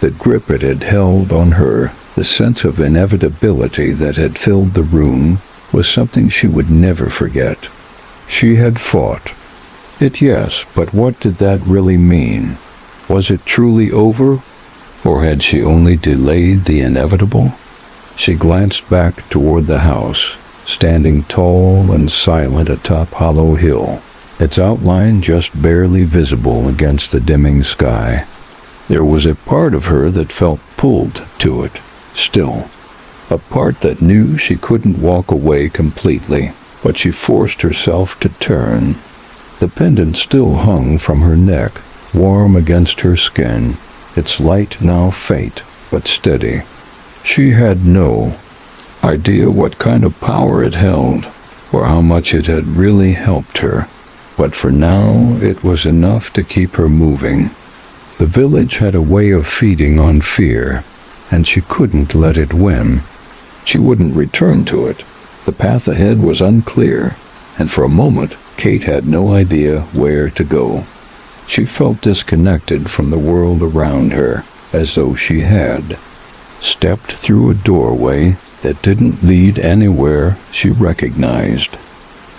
The grip it had held on her, the sense of inevitability that had filled the room, was something she would never forget. She had fought. It, yes, but what did that really mean? Was it truly over, or had she only delayed the inevitable? She glanced back toward the house, standing tall and silent atop Hollow Hill, its outline just barely visible against the dimming sky. There was a part of her that felt pulled to it, still. A part that knew she couldn't walk away completely, but she forced herself to turn. The pendant still hung from her neck, warm against her skin, its light now faint but steady. She had no idea what kind of power it held, or how much it had really helped her, but for now it was enough to keep her moving. The village had a way of feeding on fear, and she couldn't let it win. She wouldn't return to it. The path ahead was unclear, and for a moment Kate had no idea where to go. She felt disconnected from the world around her, as though she had stepped through a doorway that didn't lead anywhere she recognized.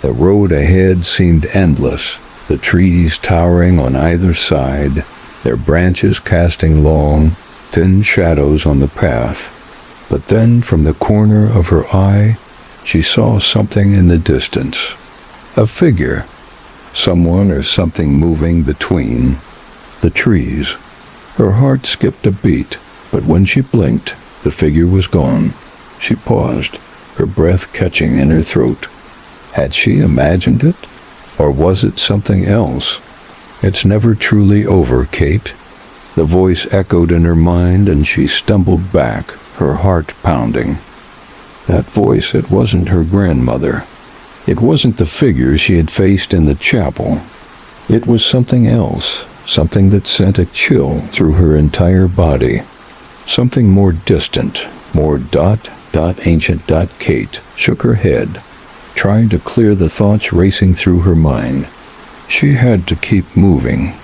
The road ahead seemed endless, the trees towering on either side, their branches casting long, thin shadows on the path. But then, from the corner of her eye, she saw something in the distance. A figure. Someone or something moving between the trees. Her heart skipped a beat, but when she blinked, the figure was gone. She paused, her breath catching in her throat. Had she imagined it? Or was it something else? It's never truly over, Kate. The voice echoed in her mind, and she stumbled back, her heart pounding. That voice, it wasn't her grandmother. It wasn't the figure she had faced in the chapel. It was something else, something that sent a chill through her entire body. Something more distant, more ancient. Kate shook her head, trying to clear the thoughts racing through her mind. She had to keep moving.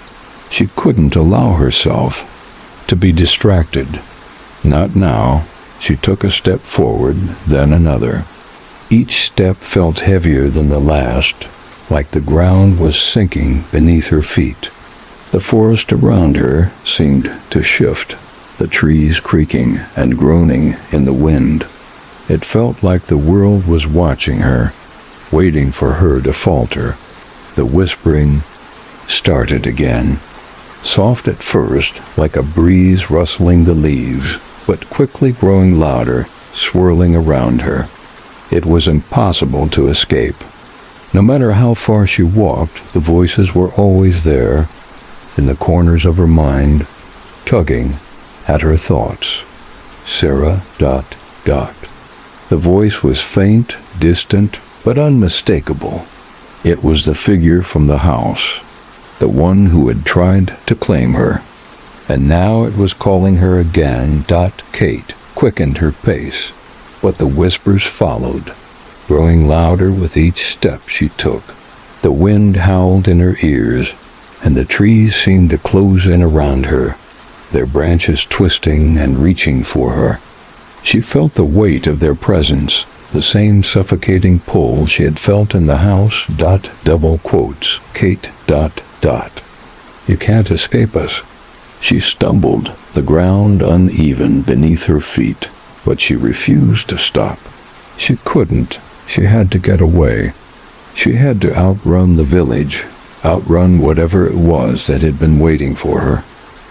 She couldn't allow herself to be distracted. Not now. She took a step forward, then another. Each step felt heavier than the last, like the ground was sinking beneath her feet. The forest around her seemed to shift, the trees creaking and groaning in the wind. It felt like the world was watching her, waiting for her to falter. The whispering started again, soft at first, like a breeze rustling the leaves, but quickly growing louder, swirling around her. It was impossible to escape. No matter how far she walked, the voices were always there, in the corners of her mind, tugging at her thoughts. Sarah ... The voice was faint, distant, but unmistakable. It was the figure from the house, the one who had tried to claim her. And now it was calling her again. Kate quickened her pace, but the whispers followed, growing louder with each step she took. The wind howled in her ears, and the trees seemed to close in around her, their branches twisting and reaching for her. She felt the weight of their presence, the same suffocating pull she had felt in the house. Double quotes. Kate ... You can't escape us. She stumbled, the ground uneven beneath her feet, but she refused to stop. She couldn't. She had to get away. She had to outrun the village, outrun whatever it was that had been waiting for her.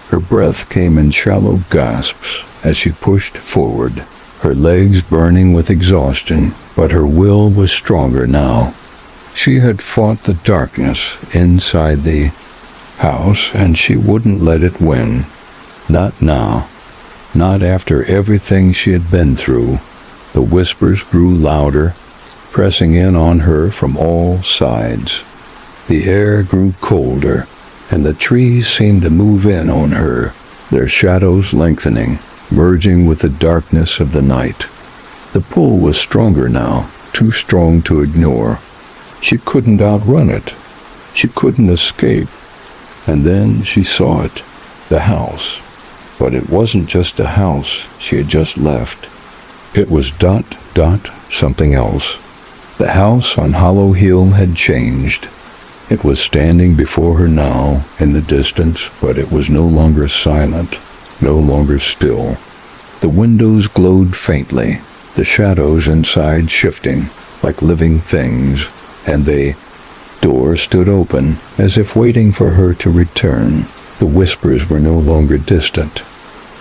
Her breath came in shallow gasps as she pushed forward, her legs burning with exhaustion, but her will was stronger now. She had fought the darkness inside the house, and she wouldn't let it win. Not now. Not after everything she had been through. The whispers grew louder, pressing in on her from all sides. The air grew colder, and the trees seemed to move in on her, their shadows lengthening, merging with the darkness of the night. The pull was stronger now, too strong to ignore. She couldn't outrun it. She couldn't escape. And then she saw it, the house. But it wasn't just a house she had just left. It was something else. The house on Hollow Hill had changed. It was standing before her now, in the distance, but it was no longer silent, no longer still. The windows glowed faintly, the shadows inside shifting, like living things, and the door stood open, as if waiting for her to return. The whispers were no longer distant.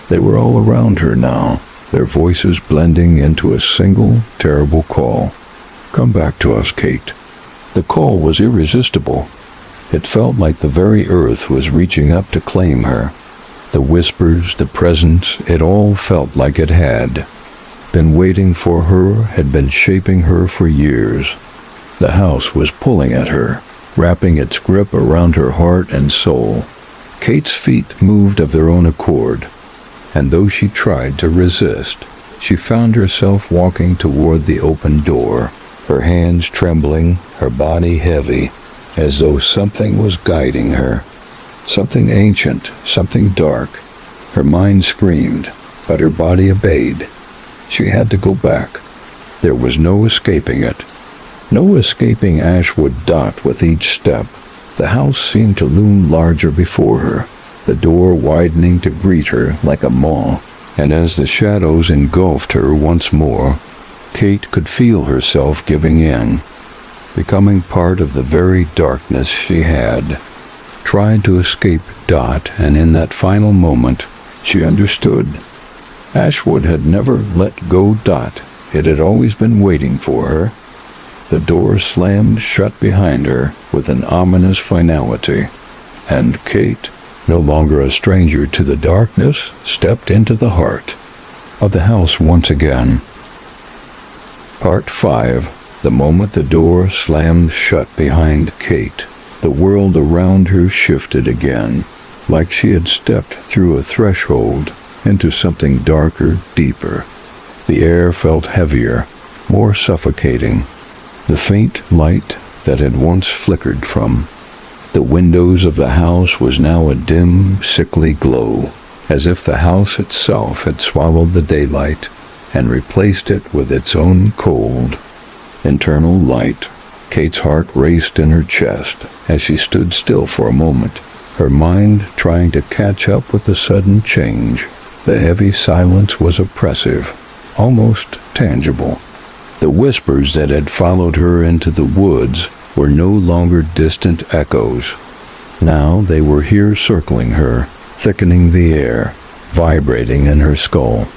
They were all around her now, their voices blending into a single, terrible call. "Come back to us, Kate." The call was irresistible. It felt like the very earth was reaching up to claim her. The whispers, the presence, it all felt like it had been waiting for her, had been shaping her for years. The house was pulling at her, wrapping its grip around her heart and soul. Kate's feet moved of their own accord, and though she tried to resist, she found herself walking toward the open door, her hands trembling, her body heavy, as though something was guiding her. Something ancient, something dark. Her mind screamed, but her body obeyed. She had to go back. There was no escaping it. No escaping Ashwood Dot with each step. The house seemed to loom larger before her, the door widening to greet her like a maw, and as the shadows engulfed her once more, Kate could feel herself giving in, becoming part of the very darkness she had tried to escape Dot, and in that final moment, she understood. Ashwood had never let go Dot. It had always been waiting for her. The door slammed shut behind her with an ominous finality, and Kate, no longer a stranger to the darkness, stepped into the heart of the house once again. Part 5. The moment the door slammed shut behind Kate, the world around her shifted again, like she had stepped through a threshold into something darker, deeper. The air felt heavier, more suffocating. The faint light that had once flickered from the windows of the house was now a dim, sickly glow, as if the house itself had swallowed the daylight and replaced it with its own cold, internal light. Kate's heart raced in her chest as she stood still for a moment, her mind trying to catch up with the sudden change. The heavy silence was oppressive, almost tangible. The whispers that had followed her into the woods were no longer distant echoes. Now they were here circling her, thickening the air, vibrating in her skull.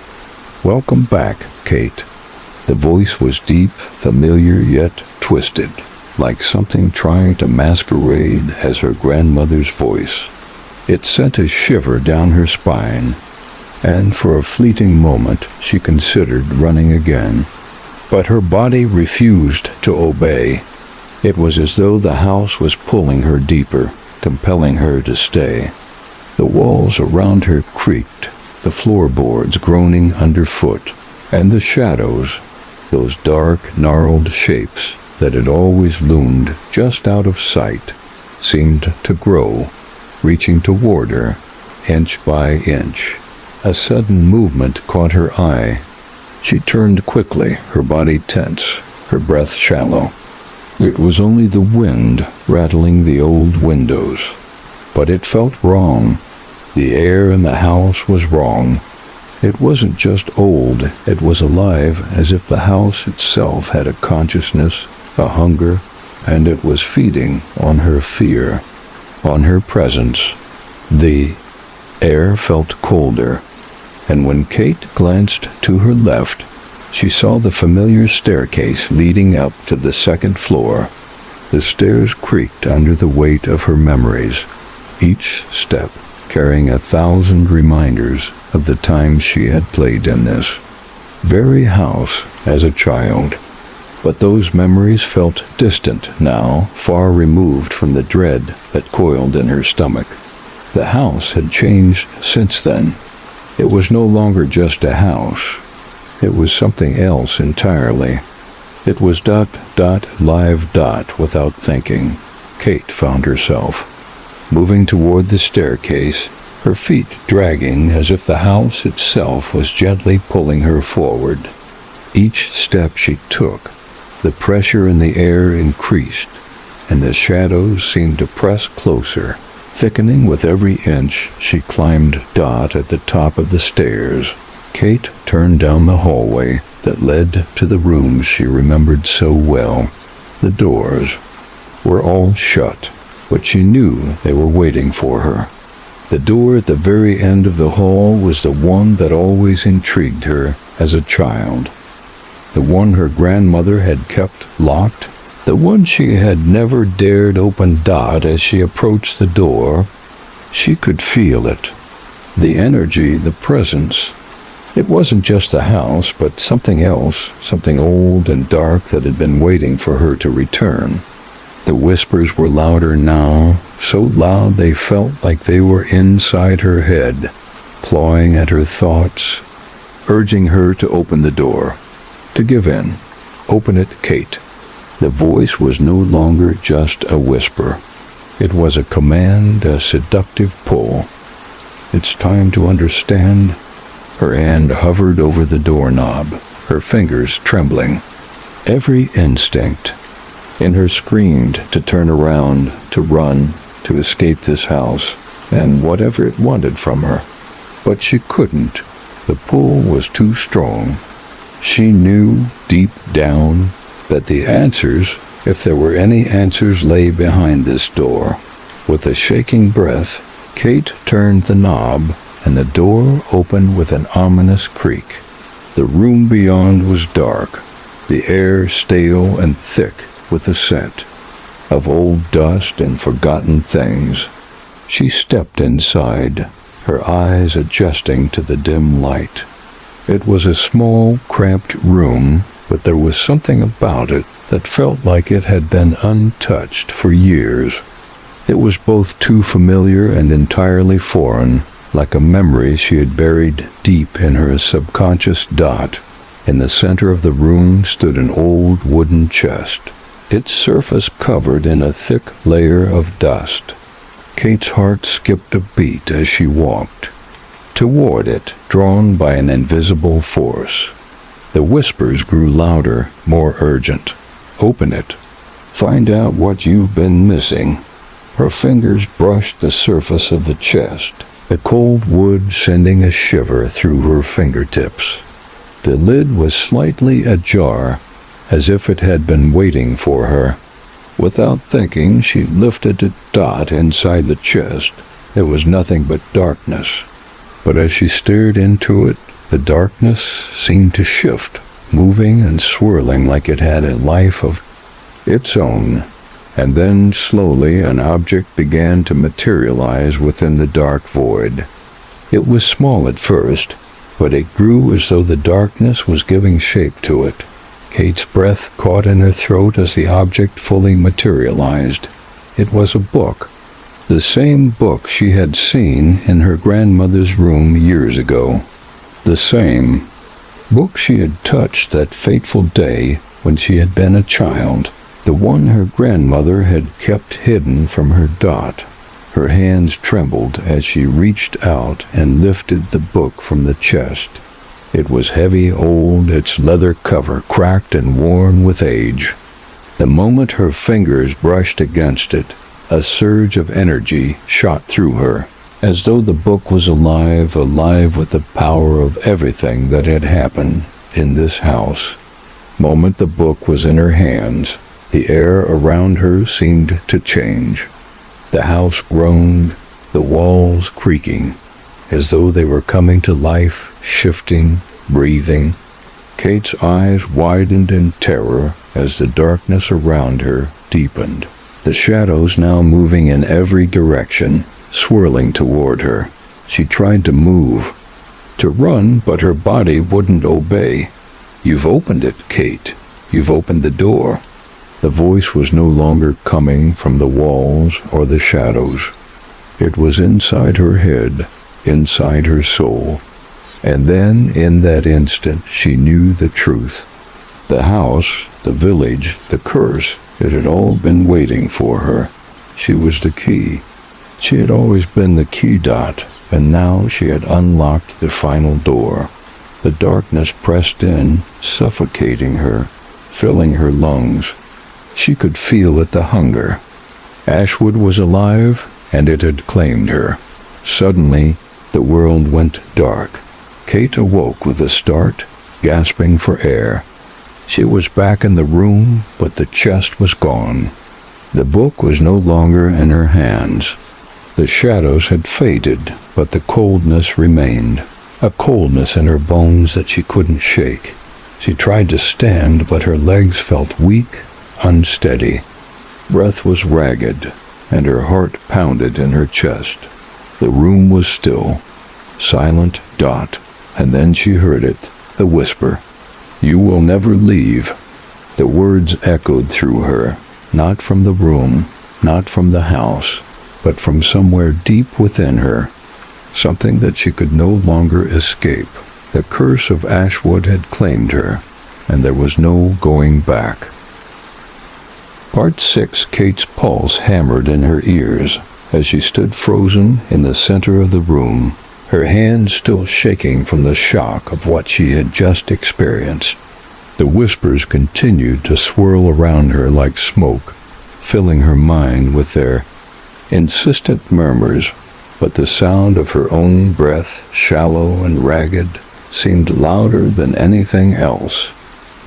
"Welcome back, Kate." The voice was deep, familiar, yet twisted, like something trying to masquerade as her grandmother's voice. It sent a shiver down her spine, and for a fleeting moment she considered running again. But her body refused to obey. It was as though the house was pulling her deeper, compelling her to stay. The walls around her creaked, the floorboards groaning underfoot, and the shadows, those dark, gnarled shapes that had always loomed just out of sight, seemed to grow, reaching toward her, inch by inch. A sudden movement caught her eye. She turned quickly, her body tense, her breath shallow. It was only the wind rattling the old windows, but it felt wrong. The air in the house was wrong. It wasn't just old, it was alive, as if the house itself had a consciousness, a hunger, and it was feeding on her fear, on her presence. The air felt colder, and when Kate glanced to her left, She saw the familiar staircase leading up to the second floor. The stairs creaked under the weight of her memories, each step carrying 1,000 reminders of the times she had played in this very house as a child. But those memories felt distant now, far removed from the dread that coiled in her stomach. The house had changed since then. It was no longer just a house. It was something else entirely. It was ... live ... without thinking. Kate found herself moving toward the staircase, her feet dragging as if the house itself was gently pulling her forward. Each step she took, the pressure in the air increased, and the shadows seemed to press closer, thickening with every inch she climbed ... at the top of the stairs. Kate turned down the hallway that led to the rooms she remembered so well. The doors were all shut, but she knew they were waiting for her. The door at the very end of the hall was the one that always intrigued her as a child. The one her grandmother had kept locked. The one she had never dared open ... as she approached the door. She could feel it. The energy, the presence. It wasn't just the house, but something else, something old and dark that had been waiting for her to return. The whispers were louder now, so loud they felt like they were inside her head, clawing at her thoughts, urging her to open the door, to give in. Open it, Kate. The voice was no longer just a whisper. It was a command, a seductive pull. It's time to understand. Her hand hovered over the doorknob, her fingers trembling. Every instinct in her screamed to turn around, to run, to escape this house, and whatever it wanted from her. But she couldn't. The pull was too strong. She knew, deep down, that the answers, if there were any answers, lay behind this door. With a shaking breath, Kate turned the knob, and the door opened with an ominous creak. The room beyond was dark, the air stale and thick with the scent of old dust and forgotten things. She stepped inside, her eyes adjusting to the dim light. It was a small, cramped room, but there was something about it that felt like it had been untouched for years. It was both too familiar and entirely foreign, like a memory she had buried deep in her subconscious . In the center of the room stood an old wooden chest, its surface covered in a thick layer of dust. Kate's heart skipped a beat as she walked toward it, drawn by an invisible force. The whispers grew louder, more urgent. Open it. Find out what you've been missing. Her fingers brushed the surface of the chest, the cold wood sending a shiver through her fingertips. The lid was slightly ajar, as if it had been waiting for her. Without thinking, she lifted it . Inside the chest. There was nothing but darkness. But as she stared into it, the darkness seemed to shift, moving and swirling like it had a life of its own. And then, slowly, an object began to materialize within the dark void. It was small at first, but it grew as though the darkness was giving shape to it. Kate's breath caught in her throat as the object fully materialized. It was a book, the same book she had seen in her grandmother's room years ago. The same book she had touched that fateful day when she had been a child. The one her grandmother had kept hidden from her . Her hands trembled as she reached out and lifted the book from the chest. It was heavy, old, its leather cover cracked and worn with age. The moment her fingers brushed against it, a surge of energy shot through her, as though the book was alive with the power of everything that had happened in this house. Moment the book was in her hands, the air around her seemed to change. The house groaned, the walls creaking, as though they were coming to life, shifting, breathing. Kate's eyes widened in terror as the darkness around her deepened, the shadows now moving in every direction, swirling toward her. She tried to move, to run, but her body wouldn't obey. "You've opened it, Kate. You've opened the door." The voice was no longer coming from the walls or the shadows. It was inside her head, inside her soul. And then, in that instant, she knew the truth. The house, the village, the curse, it had all been waiting for her. She was the key. She had always been the key dot, and now she had unlocked the final door. The darkness pressed in, suffocating her, filling her lungs. She could feel it, the hunger. Ashwood was alive, and it had claimed her. Suddenly, the world went dark. Kate awoke with a start, gasping for air. She was back in the room, but the chest was gone. The book was no longer in her hands. The shadows had faded, but the coldness remained, a coldness in her bones that she couldn't shake. She tried to stand, but her legs felt weak, unsteady. Breath was ragged, and her heart pounded in her chest. The room was still, silent dot, and then she heard it, the whisper, "You will never leave." The words echoed through her, not from the room, not from the house, but from somewhere deep within her, something that she could no longer escape. The curse of Ashwood had claimed her, and there was no going back. Part 6. Kate's pulse hammered in her ears as she stood frozen in the center of the room, her hands still shaking from the shock of what she had just experienced. The whispers continued to swirl around her like smoke, filling her mind with their insistent murmurs, but the sound of her own breath, shallow and ragged, seemed louder than anything else.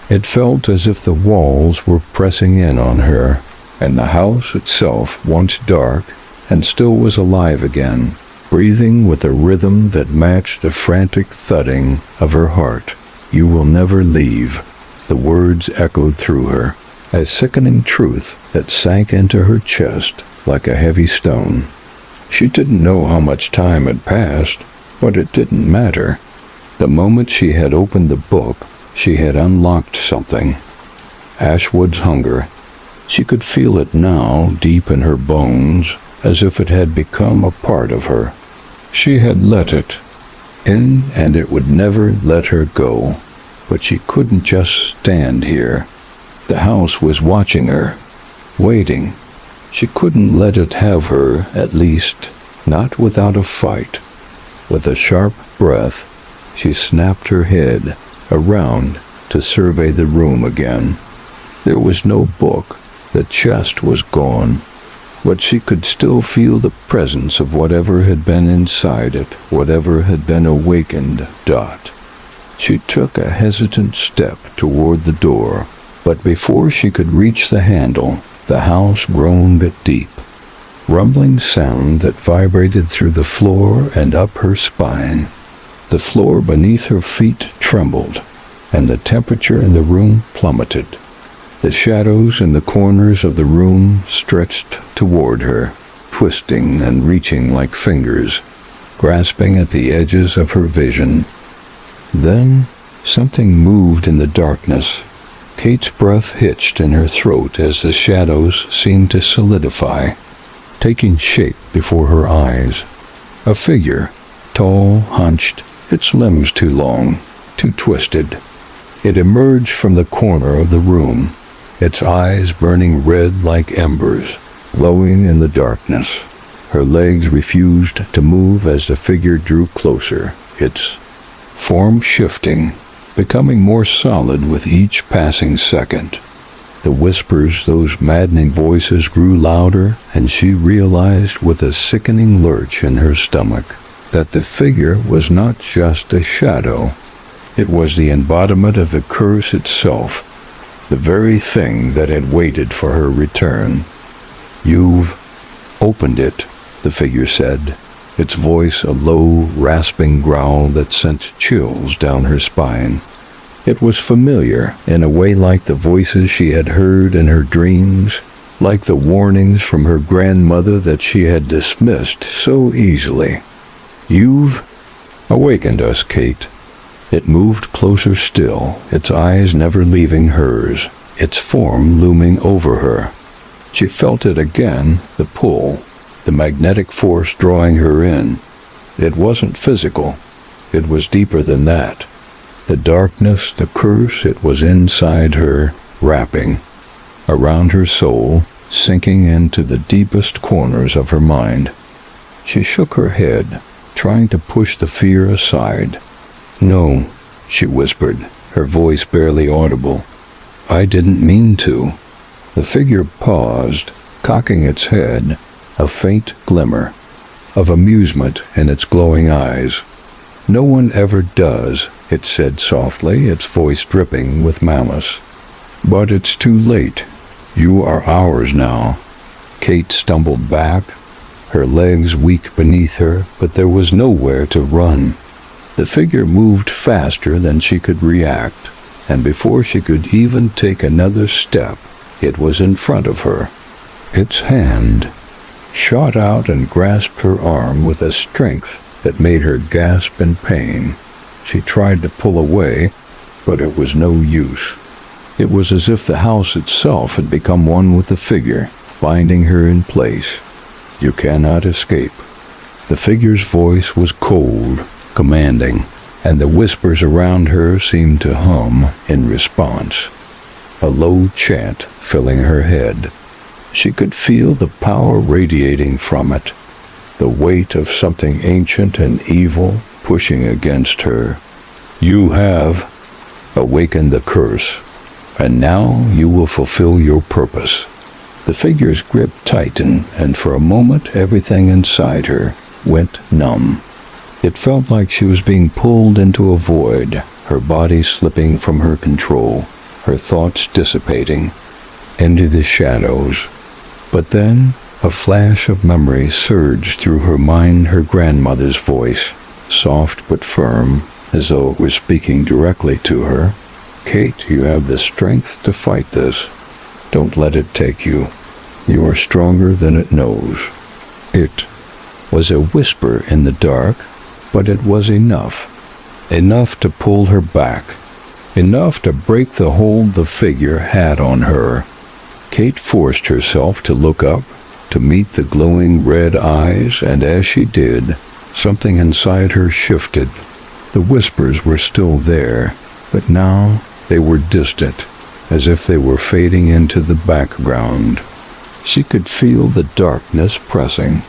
It felt as if the walls were pressing in on her, and the house itself, once dark, and still was alive again, breathing with a rhythm that matched the frantic thudding of her heart. "You will never leave," the words echoed through her, a sickening truth that sank into her chest like a heavy stone. She didn't know how much time had passed, but it didn't matter. The moment she had opened the book, she had unlocked something. Ashwood's hunger. She could feel it now, deep in her bones, as if it had become a part of her. She had let it in, and it would never let her go. But she couldn't just stand here. The house was watching her, waiting. She couldn't let it have her, at least, not without a fight. With a sharp breath, she snapped her head around to survey the room again. There was no book. The chest was gone, but she could still feel the presence of whatever had been inside it, whatever had been awakened. She took a hesitant step toward the door, but before she could reach the handle, the house groaned deep, rumbling sound that vibrated through the floor and up her spine. The floor beneath her feet trembled, and the temperature in the room plummeted. The shadows in the corners of the room stretched toward her, twisting and reaching like fingers, grasping at the edges of her vision. Then something moved in the darkness. Kate's breath hitched in her throat as the shadows seemed to solidify, taking shape before her eyes. A figure, tall, hunched, its limbs too long, too twisted. It emerged from the corner of the room, its eyes burning red like embers, glowing in the darkness. Her legs refused to move as the figure drew closer, its form shifting, becoming more solid with each passing second. The whispers, those maddening voices, grew louder, and she realized with a sickening lurch in her stomach that the figure was not just a shadow. It was the embodiment of the curse itself, the very thing that had waited for her return. "You've opened it," the figure said, its voice a low, rasping growl that sent chills down her spine. It was familiar, in a way like the voices she had heard in her dreams, like the warnings from her grandmother that she had dismissed so easily. "You've awakened us, Kate." It moved closer still, its eyes never leaving hers, its form looming over her. She felt it again, the pull, the magnetic force drawing her in. It wasn't physical. It was deeper than that. The darkness, the curse, it was inside her, wrapping around her soul, sinking into the deepest corners of her mind. She shook her head, trying to push the fear aside. "No," she whispered, her voice barely audible. "I didn't mean to." The figure paused, cocking its head, a faint glimmer of amusement in its glowing eyes. "No one ever does," it said softly, its voice dripping with malice. "But it's too late. You are ours now." Kate stumbled back, her legs weak beneath her, but there was nowhere to run. The figure moved faster than she could react, and before she could even take another step, it was in front of her. Its hand shot out and grasped her arm with a strength that made her gasp in pain. She tried to pull away, but it was no use. It was as if the house itself had become one with the figure, binding her in place. "You cannot escape." The figure's voice was cold, commanding, and the whispers around her seemed to hum in response, a low chant filling her head. She could feel the power radiating from it, the weight of something ancient and evil pushing against her. "You have awakened the curse, and now you will fulfill your purpose." The figure's grip tightened, and for a moment everything inside her went numb. It felt like she was being pulled into a void, her body slipping from her control, her thoughts dissipating into the shadows. But then a flash of memory surged through her mind, her grandmother's voice, soft but firm, as though it was speaking directly to her. "Kate, you have the strength to fight this. Don't let it take you. You are stronger than it knows." It was a whisper in the dark, but it was enough. Enough to pull her back. Enough to break the hold the figure had on her. Kate forced herself to look up, to meet the glowing red eyes, and as she did, something inside her shifted. The whispers were still there, but now they were distant, as if they were fading into the background. She could feel the darkness pressing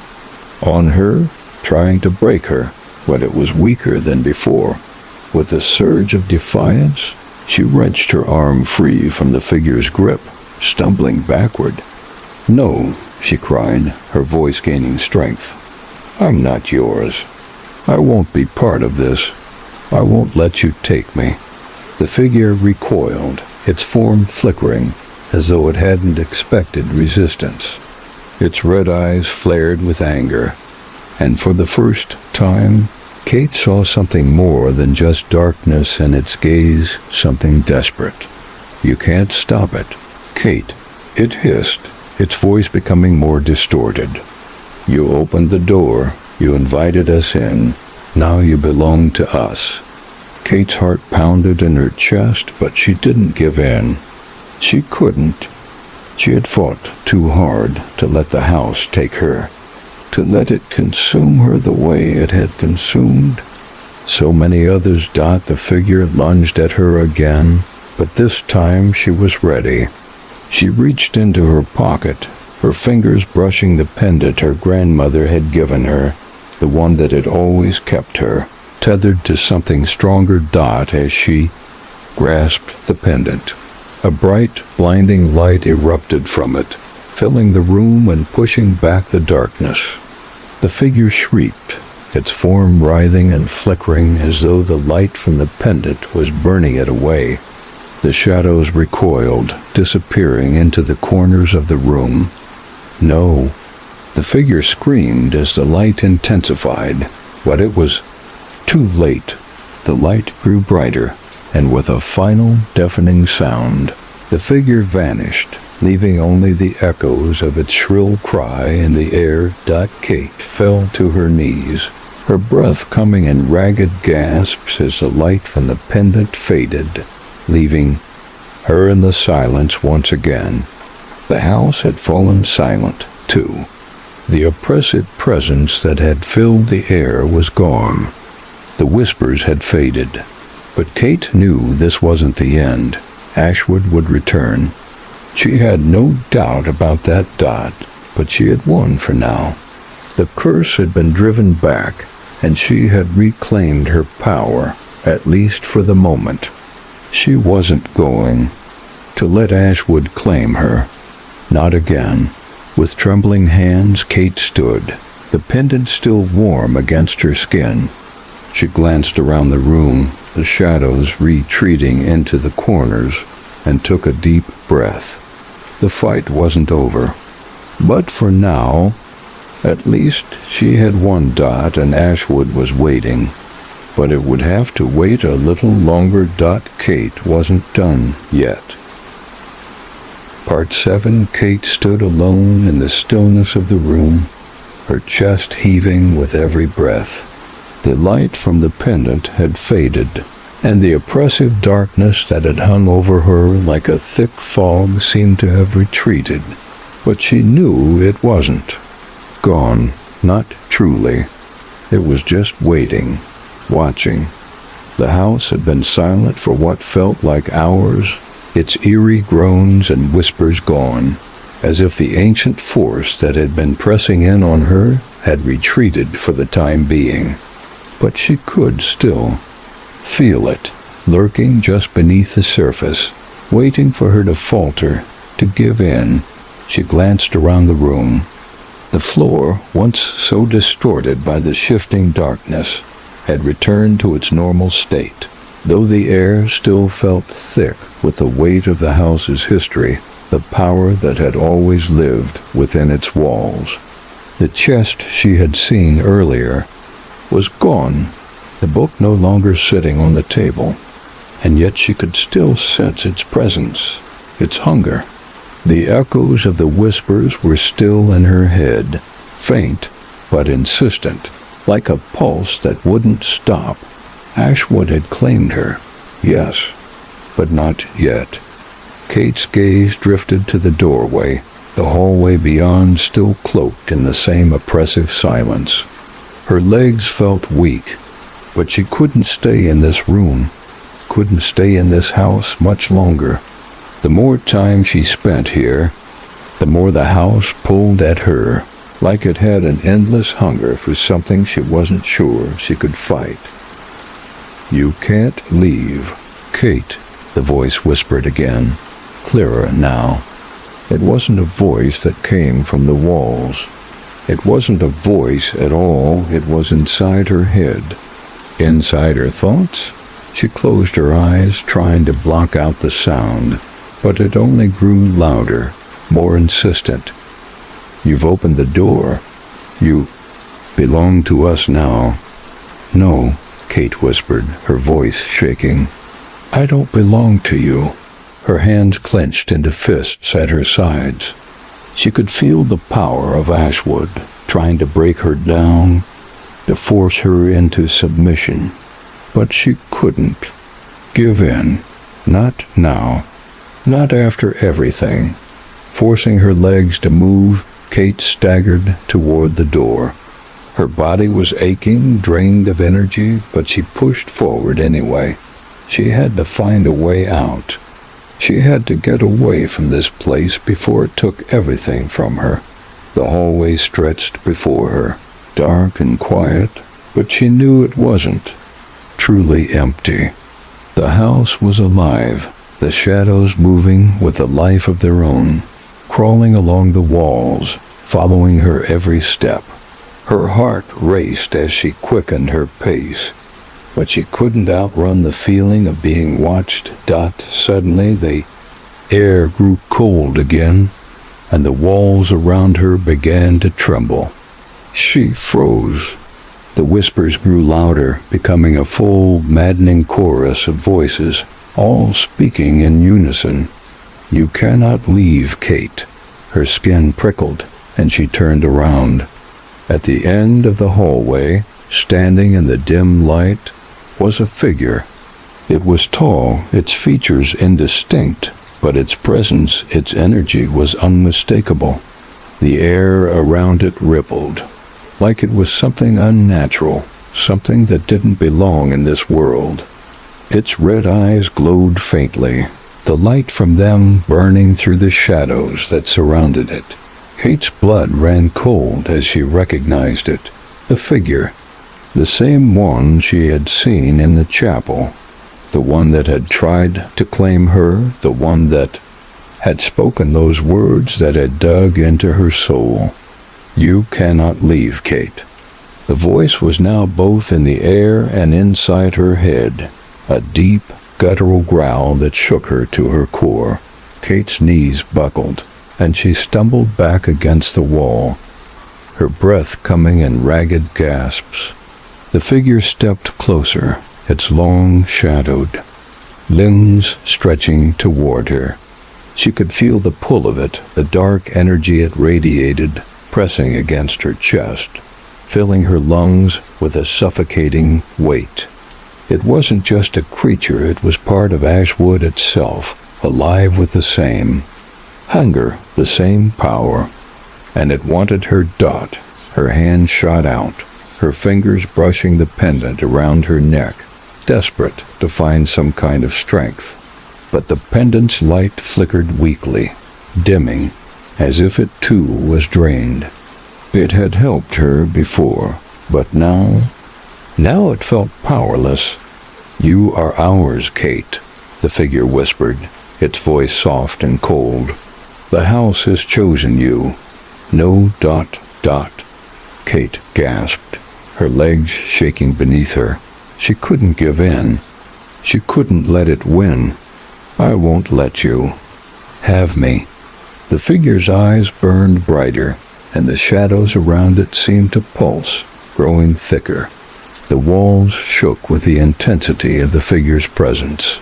on her, trying to break her, but it was weaker than before. With a surge of defiance, she wrenched her arm free from the figure's grip, stumbling backward. "No," she cried, her voice gaining strength. "I'm not yours. I won't be part of this. I won't let you take me." The figure recoiled, its form flickering, as though it hadn't expected resistance. Its red eyes flared with anger, and for the first time, Kate saw something more than just darkness in its gaze, something desperate. "You can't stop it, Kate," it hissed, its voice becoming more distorted. "You opened the door, you invited us in, now you belong to us." Kate's heart pounded in her chest, but she didn't give in. She couldn't. She had fought too hard to let the house take her, to let it consume her the way it had consumed. So many others. The figure lunged at her again, but this time she was ready. She reached into her pocket, her fingers brushing the pendant her grandmother had given her, the one that had always kept her, tethered to something stronger. As she grasped the pendant, a bright, blinding light erupted from it, filling the room and pushing back the darkness. The figure shrieked, its form writhing and flickering as though the light from the pendant was burning it away. The shadows recoiled, disappearing into the corners of the room. "No!" The figure screamed as the light intensified, but it was too late. The light grew brighter, and with a final deafening sound, the figure vanished, leaving only the echoes of its shrill cry in the air. Kate fell to her knees, her breath coming in ragged gasps as the light from the pendant faded, leaving her in the silence once again. The house had fallen silent, too. The oppressive presence that had filled the air was gone. The whispers had faded, but Kate knew this wasn't the end. Ashwood would return. She had no doubt about that. But she had won for now. The curse had been driven back, and she had reclaimed her power, at least for the moment. She wasn't going to let Ashwood claim her. Not again. With trembling hands, Kate stood, the pendant still warm against her skin. She glanced around the room, the shadows retreating into the corners, and took a deep breath. The fight wasn't over. But for now, at least she had won. And Ashwood was waiting. But it would have to wait a little longer. Kate wasn't done yet. Part 7. Kate stood alone in the stillness of the room, her chest heaving with every breath. The light from the pendant had faded, and the oppressive darkness that had hung over her like a thick fog seemed to have retreated. But she knew it wasn't. Gone, not truly. It was just waiting, watching. The house had been silent for what felt like hours, its eerie groans and whispers gone, as if the ancient force that had been pressing in on her had retreated for the time being. But she could still feel it, lurking just beneath the surface, waiting for her to falter, to give in. She glanced around the room. The floor, once so distorted by the shifting darkness, had returned to its normal state, though the air still felt thick with the weight of the house's history, the power that had always lived within its walls. The chest she had seen earlier was gone, the book no longer sitting on the table, and yet she could still sense its presence, its hunger. The echoes of the whispers were still in her head, faint but insistent, like a pulse that wouldn't stop. Ashwood had claimed her, yes, but not yet. Kate's gaze drifted to the doorway, the hallway beyond still cloaked in the same oppressive silence. Her legs felt weak, but she couldn't stay in this room, couldn't stay in this house much longer. The more time she spent here, the more the house pulled at her, like it had an endless hunger for something she wasn't sure she could fight. "You can't leave, Kate," the voice whispered again, clearer now. It wasn't a voice that came from the walls. It wasn't a voice at all. It was inside her head, inside her thoughts. She closed her eyes, trying to block out the sound, but it only grew louder, more insistent. "You've opened the door. You belong to us now." "No," Kate whispered, her voice shaking. "I don't belong to you." Her hands clenched into fists at her sides. She could feel the power of Ashwood, trying to break her down, to force her into submission. But she couldn't give in. Not now. Not after everything. Forcing her legs to move, Kate staggered toward the door. Her body was aching, drained of energy, but she pushed forward anyway. She had to find a way out. She had to get away from this place before it took everything from her. The hallway stretched before her, dark and quiet, but she knew it wasn't truly empty. The house was alive, the shadows moving with a life of their own, crawling along the walls, following her every step. Her heart raced as she quickened her pace, but she couldn't outrun the feeling of being watched. Suddenly the air grew cold again, and the walls around her began to tremble. She froze. The whispers grew louder, becoming a full, maddening chorus of voices, all speaking in unison. "You cannot leave, Kate." Her skin prickled, and she turned around. At the end of the hallway, standing in the dim light, was a figure. It was tall, its features indistinct, but its presence, its energy was unmistakable. The air around it rippled, like it was something unnatural, something that didn't belong in this world. Its red eyes glowed faintly, the light from them burning through the shadows that surrounded it. Kate's blood ran cold as she recognized it. The figure, the same one she had seen in the chapel, the one that had tried to claim her, the one that had spoken those words that had dug into her soul. "You cannot leave, Kate." The voice was now both in the air and inside her head, a deep, guttural growl that shook her to her core. Kate's knees buckled, and she stumbled back against the wall, her breath coming in ragged gasps. The figure stepped closer, its long shadowed, limbs stretching toward her. She could feel the pull of it, the dark energy it radiated, pressing against her chest, filling her lungs with a suffocating weight. It wasn't just a creature, it was part of Ashwood itself, alive with the same hunger, the same power, and it wanted her dot. Her hand shot out, her fingers brushing the pendant around her neck, desperate to find some kind of strength. But the pendant's light flickered weakly, dimming, as if it too was drained. It had helped her before, but now it felt powerless. "You are ours, Kate," the figure whispered, its voice soft and cold. "The house has chosen you. No ... Kate gasped, her legs shaking beneath her. She couldn't give in. She couldn't let it win. "I won't let you. Have me." The figure's eyes burned brighter, and the shadows around it seemed to pulse, growing thicker. The walls shook with the intensity of the figure's presence.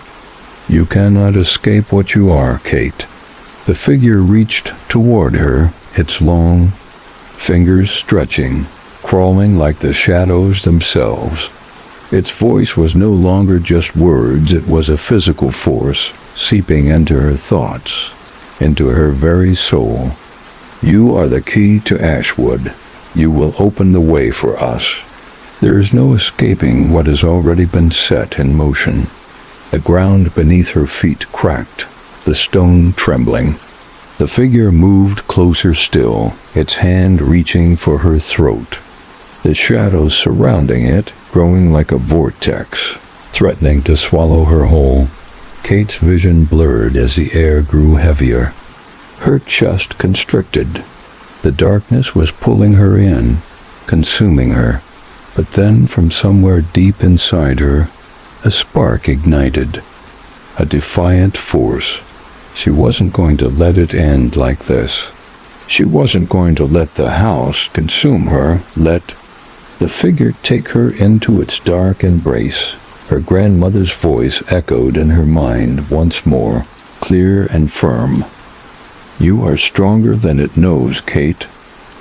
"You cannot escape what you are, Kate." The figure reached toward her, its long fingers stretching, crawling like the shadows themselves. Its voice was no longer just words, it was a physical force, seeping into her thoughts, into her very soul. "You are the key to Ashwood. You will open the way for us. There is no escaping what has already been set in motion." The ground beneath her feet cracked, the stone trembling. The figure moved closer still, its hand reaching for her throat, the shadows surrounding it growing like a vortex, threatening to swallow her whole. Kate's vision blurred as the air grew heavier. Her chest constricted. The darkness was pulling her in, consuming her. But then, from somewhere deep inside her, a spark ignited, a defiant force. She wasn't going to let it end like this. She wasn't going to let the house consume her, let the figure take her into its dark embrace. Her grandmother's voice echoed in her mind once more, clear and firm. "You are stronger than it knows, Kate.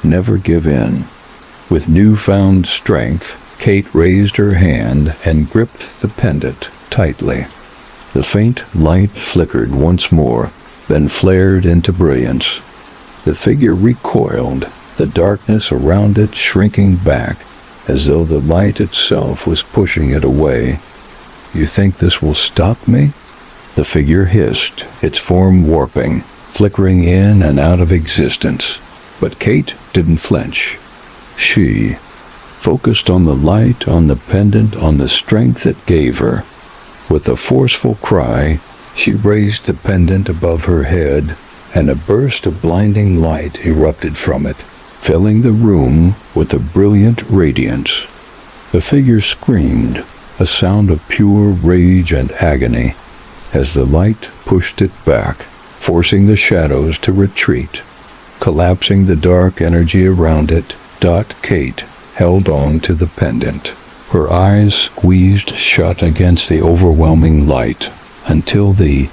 Never give in." With newfound strength, Kate raised her hand and gripped the pendant tightly. The faint light flickered once more, then flared into brilliance. The figure recoiled, the darkness around it shrinking back, as though the light itself was pushing it away. "You think this will stop me?" The figure hissed, its form warping, flickering in and out of existence. But Kate didn't flinch. She focused on the light, on the pendant, on the strength it gave her. With a forceful cry, she raised the pendant above her head, and a burst of blinding light erupted from it, filling the room with a brilliant radiance. The figure screamed, a sound of pure rage and agony, as the light pushed it back, forcing the shadows to retreat, collapsing the dark energy around it. Kate held on to the pendant, her eyes squeezed shut against the overwhelming light until the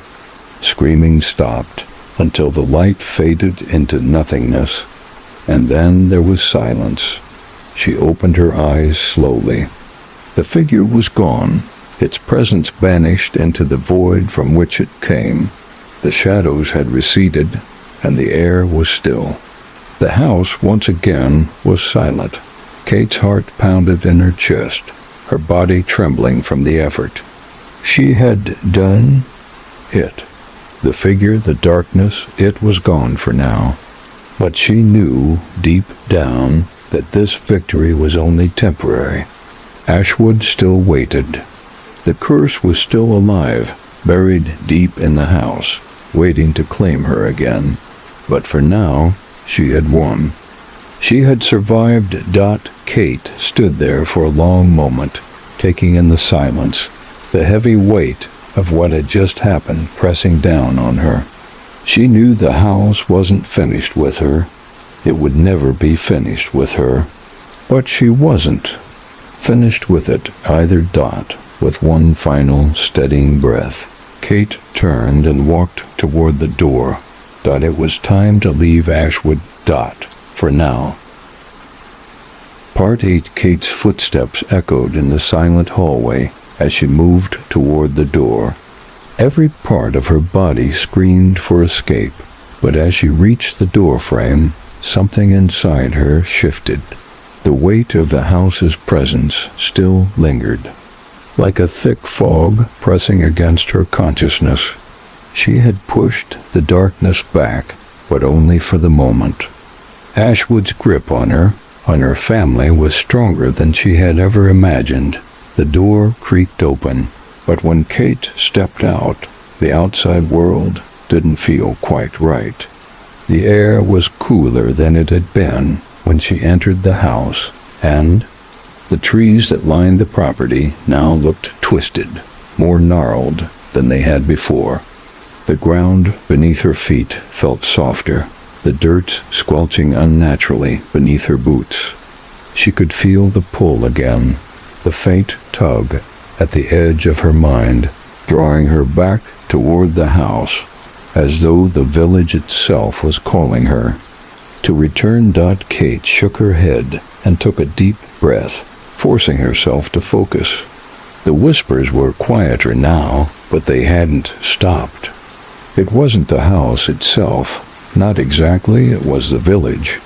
screaming stopped, until the light faded into nothingness, and then there was silence. She opened her eyes slowly. The figure was gone, its presence banished into the void from which it came. The shadows had receded, and the air was still. The house, once again, was silent. Kate's heart pounded in her chest, her body trembling from the effort. She had done it. The figure, the darkness, it was gone for now. But she knew, deep down, that this victory was only temporary. Ashwood still waited. The curse was still alive, buried deep in the house, waiting to claim her again. But for now, she had won. She had survived. Kate stood there for a long moment, taking in the silence, the heavy weight of what had just happened pressing down on her. She knew the house wasn't finished with her. It would never be finished with her. But she wasn't finished with it either. With one final steadying breath, Kate turned and walked toward the door. It was time to leave Ashwood. For now. Part 8. Kate's footsteps echoed in the silent hallway as she moved toward the door. Every part of her body screamed for escape, but as she reached the doorframe, something inside her shifted. The weight of the house's presence still lingered, like a thick fog pressing against her consciousness. She had pushed the darkness back, but only for the moment. Ashwood's grip on her family, was stronger than she had ever imagined. The door creaked open, but when Kate stepped out, the outside world didn't feel quite right. The air was cooler than it had been when she entered the house, and the trees that lined the property now looked twisted, more gnarled than they had before. The ground beneath her feet felt softer, the dirt squelching unnaturally beneath her boots. She could feel the pull again, the faint tug at the edge of her mind, drawing her back toward the house, as though the village itself was calling her. To return. Kate shook her head and took a deep breath, forcing herself to focus. The whispers were quieter now, but they hadn't stopped. It wasn't the house itself. Not exactly, it was the village.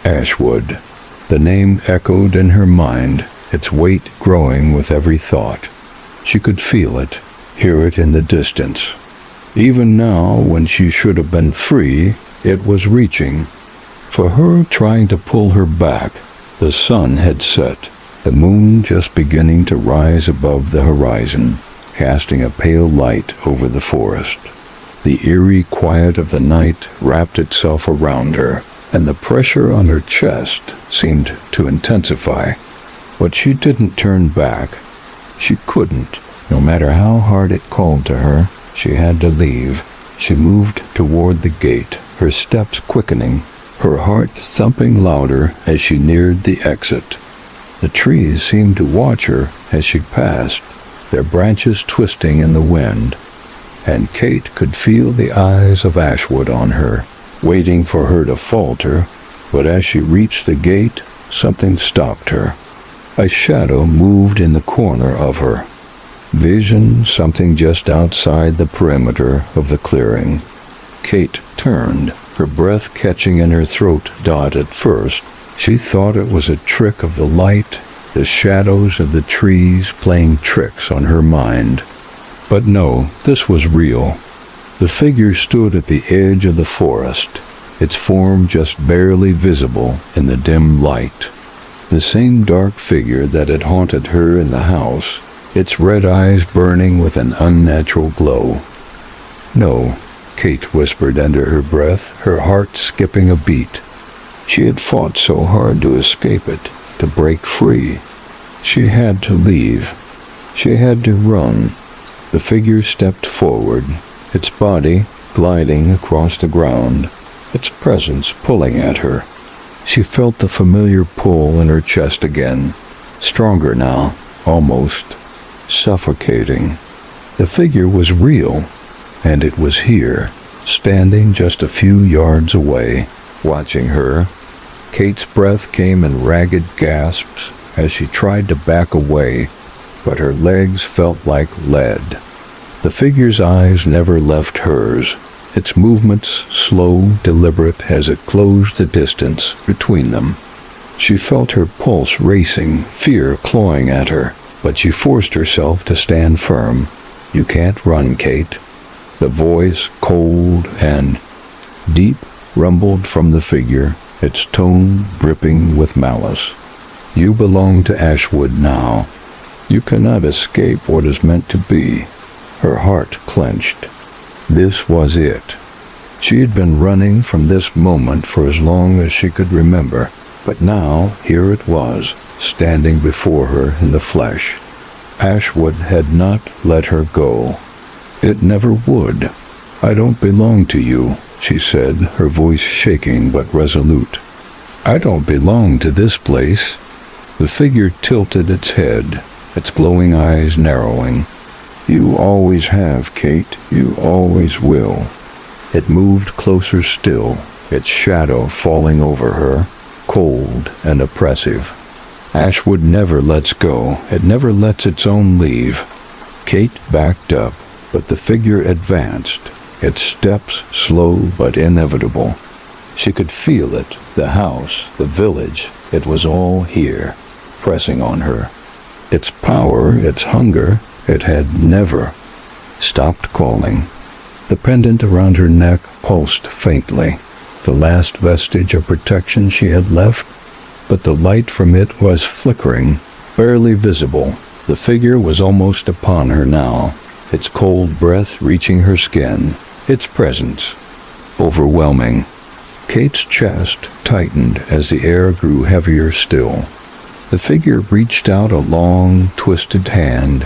Ashwood. The name echoed in her mind, its weight growing with every thought. She could feel it, hear it in the distance. Even now, when she should have been free, it was reaching. For her, trying to pull her back, the sun had set, the moon just beginning to rise above the horizon, casting a pale light over the forest. The eerie quiet of the night wrapped itself around her, and the pressure on her chest seemed to intensify. But she didn't turn back. She couldn't. No matter how hard it called to her, she had to leave. She moved toward the gate, her steps quickening, her heart thumping louder as she neared the exit. The trees seemed to watch her as she passed, their branches twisting in the wind, and Kate could feel the eyes of Ashwood on her, waiting for her to falter, but as she reached the gate, something stopped her. A shadow moved in the corner of her vision, something just outside the perimeter of the clearing. Kate turned, her breath catching in her throat. At first, she thought it was a trick of the light, the shadows of the trees playing tricks on her mind. But no, this was real. The figure stood at the edge of the forest, its form just barely visible in the dim light. The same dark figure that had haunted her in the house, its red eyes burning with an unnatural glow. No, Kate whispered under her breath, her heart skipping a beat. She had fought so hard to escape it, to break free. She had to leave. She had to run. The figure stepped forward, its body gliding across the ground, its presence pulling at her. She felt the familiar pull in her chest again, stronger now, almost suffocating. The figure was real, and it was here, standing just a few yards away, watching her. Kate's breath came in ragged gasps as she tried to back away, but her legs felt like lead. The figure's eyes never left hers, its movements slow, deliberate as it closed the distance between them. She felt her pulse racing, fear clawing at her, but she forced herself to stand firm. "You can't run, Kate." The voice, cold and deep, rumbled from the figure, its tone dripping with malice. "You belong to Ashwood now. You cannot escape what is meant to be." Her heart clenched. This was it. She had been running from this moment for as long as she could remember, but now here it was, standing before her in the flesh. Ashwood had not let her go. It never would. "I don't belong to you," she said, her voice shaking but resolute. "I don't belong to this place." The figure tilted its head, its glowing eyes narrowing. "You always have, Kate. You always will." It moved closer still, its shadow falling over her, cold and oppressive. Ashwood never lets go. It never lets its own leave. Kate backed up, but the figure advanced, its steps slow but inevitable. She could feel it, the house, the village. It was all here, pressing on her. Its power, its hunger, it had never stopped calling. The pendant around her neck pulsed faintly, the last vestige of protection she had left, but the light from it was flickering, barely visible. The figure was almost upon her now, its cold breath reaching her skin, its presence overwhelming. Kate's chest tightened as the air grew heavier still. The figure reached out a long, twisted hand,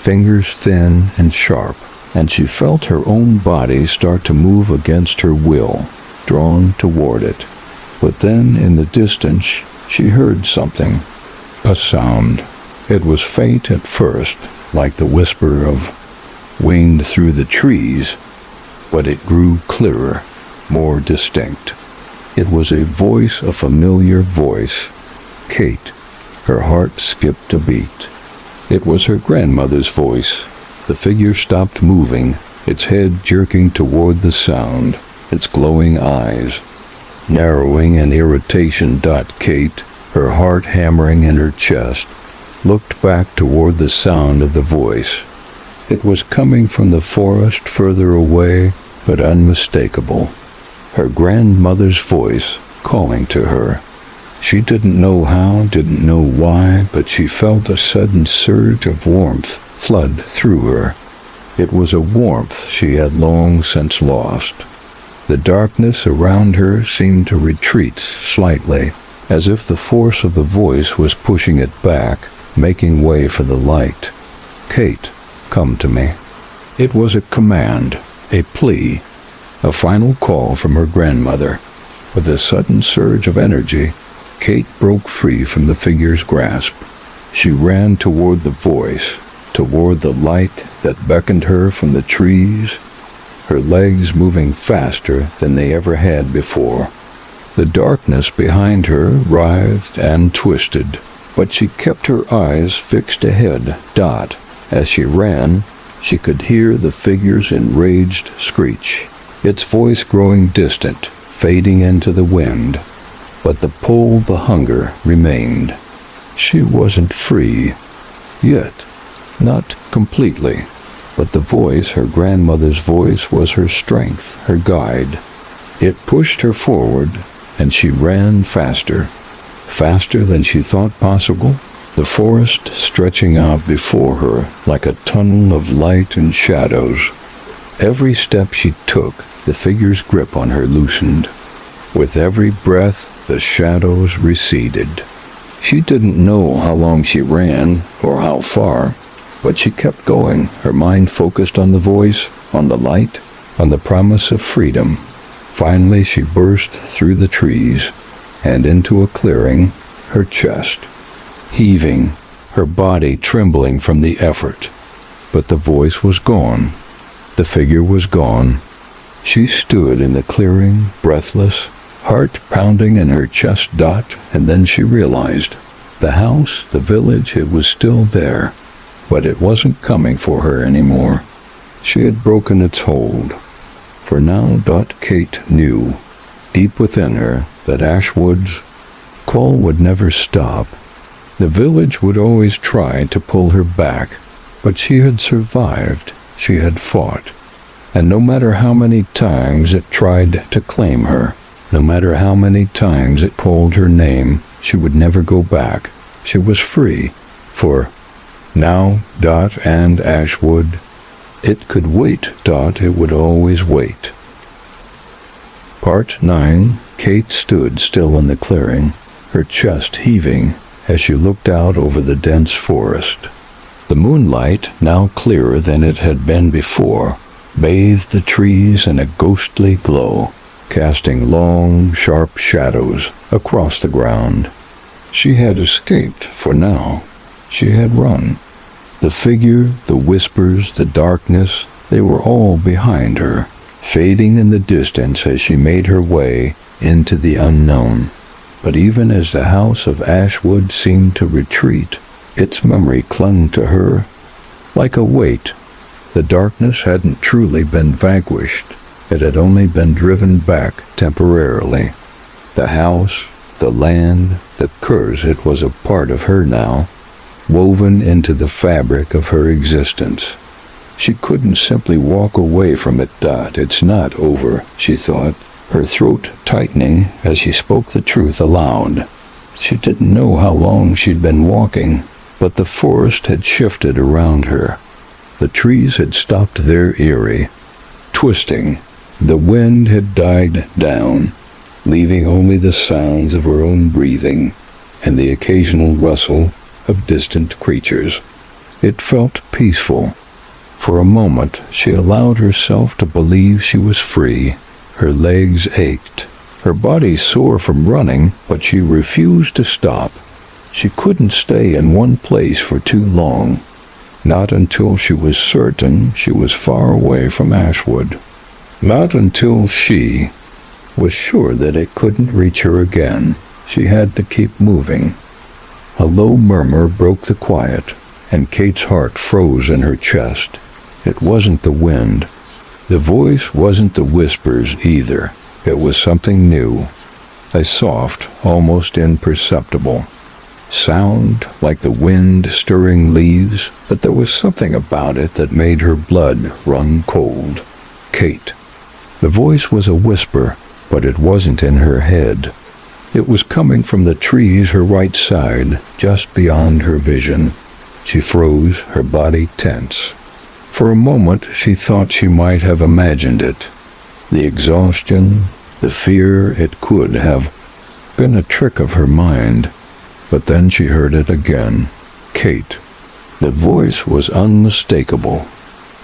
fingers thin and sharp, and she felt her own body start to move against her will, drawn toward it. But then, in the distance, she heard something, a sound. It was faint at first, like the whisper of wind through the trees, but it grew clearer, more distinct. It was a voice, a familiar voice. Kate. Her heart skipped a beat. It was her grandmother's voice. The figure stopped moving, its head jerking toward the sound, its glowing eyes narrowing in irritation. Kate, her heart hammering in her chest, looked back toward the sound of the voice. It was coming from the forest further away, but unmistakable. Her grandmother's voice calling to her. She didn't know how, didn't know why, but she felt a sudden surge of warmth flood through her. It was a warmth she had long since lost. The darkness around her seemed to retreat slightly, as if the force of the voice was pushing it back, making way for the light. "Kate, come to me." It was a command, a plea, a final call from her grandmother. With a sudden surge of energy, Kate broke free from the figure's grasp. She ran toward the voice, toward the light that beckoned her from the trees, her legs moving faster than they ever had before. The darkness behind her writhed and twisted, but she kept her eyes fixed ahead. As she ran, she could hear the figure's enraged screech, its voice growing distant, fading into the wind. But the pull, the hunger, remained. She wasn't free yet, not completely, but the voice, her grandmother's voice, was her strength, her guide. It pushed her forward, and she ran faster than she thought possible, the forest stretching out before her like a tunnel of light and shadows. Every step she took, the figure's grip on her loosened. With every breath, the shadows receded. She didn't know how long she ran, or how far, but she kept going, her mind focused on the voice, on the light, on the promise of freedom. Finally, she burst through the trees, and into a clearing, her chest heaving, her body trembling from the effort. But the voice was gone. The figure was gone. She stood in the clearing, breathless, heart pounding in her chest. And then she realized the house, the village, it was still there, but it wasn't coming for her anymore. She had broken its hold. For now, Kate knew, deep within her, that Ashwood's call would never stop. The village would always try to pull her back, but she had survived. She had fought. And no matter how many times it tried to claim her, no matter how many times it called her name, she would never go back. She was free. For now, and Ashwood, it could wait. It would always wait. Part 9. Kate stood still in the clearing, her chest heaving as she looked out over the dense forest. The moonlight, now clearer than it had been before, bathed the trees in a ghostly glow, casting long, sharp shadows across the ground. She had escaped, for now. She had run. The figure, the whispers, the darkness, they were all behind her, fading in the distance as she made her way into the unknown. But even as the house of Ashwood seemed to retreat, its memory clung to her like a weight. The darkness hadn't truly been vanquished. It had only been driven back temporarily. The house, the land, the curse, it was a part of her now, woven into the fabric of her existence. She couldn't simply walk away from it. It's not over, she thought, her throat tightening as she spoke the truth aloud. She didn't know how long she'd been walking, but the forest had shifted around her. The trees had stopped their eerie, twisting. The wind had died down, leaving only the sounds of her own breathing and the occasional rustle of distant creatures. It felt peaceful. For a moment, she allowed herself to believe she was free. Her legs ached, her body sore from running, but she refused to stop. She couldn't stay in one place for too long, not until she was certain she was far away from Ashwood, not until she was sure that it couldn't reach her again. She had to keep moving. A low murmur broke the quiet, and Kate's heart froze in her chest. It wasn't the wind. The voice wasn't the whispers either. It was something new, a soft, almost imperceptible sound, like the wind stirring leaves, but there was something about it that made her blood run cold. Kate. The voice was a whisper, but it wasn't in her head. It was coming from the trees her right side, just beyond her vision. She froze, her body tense. For a moment, she thought she might have imagined it. The exhaustion, the fear, it could have been a trick of her mind. But then she heard it again. Kate. The voice was unmistakable.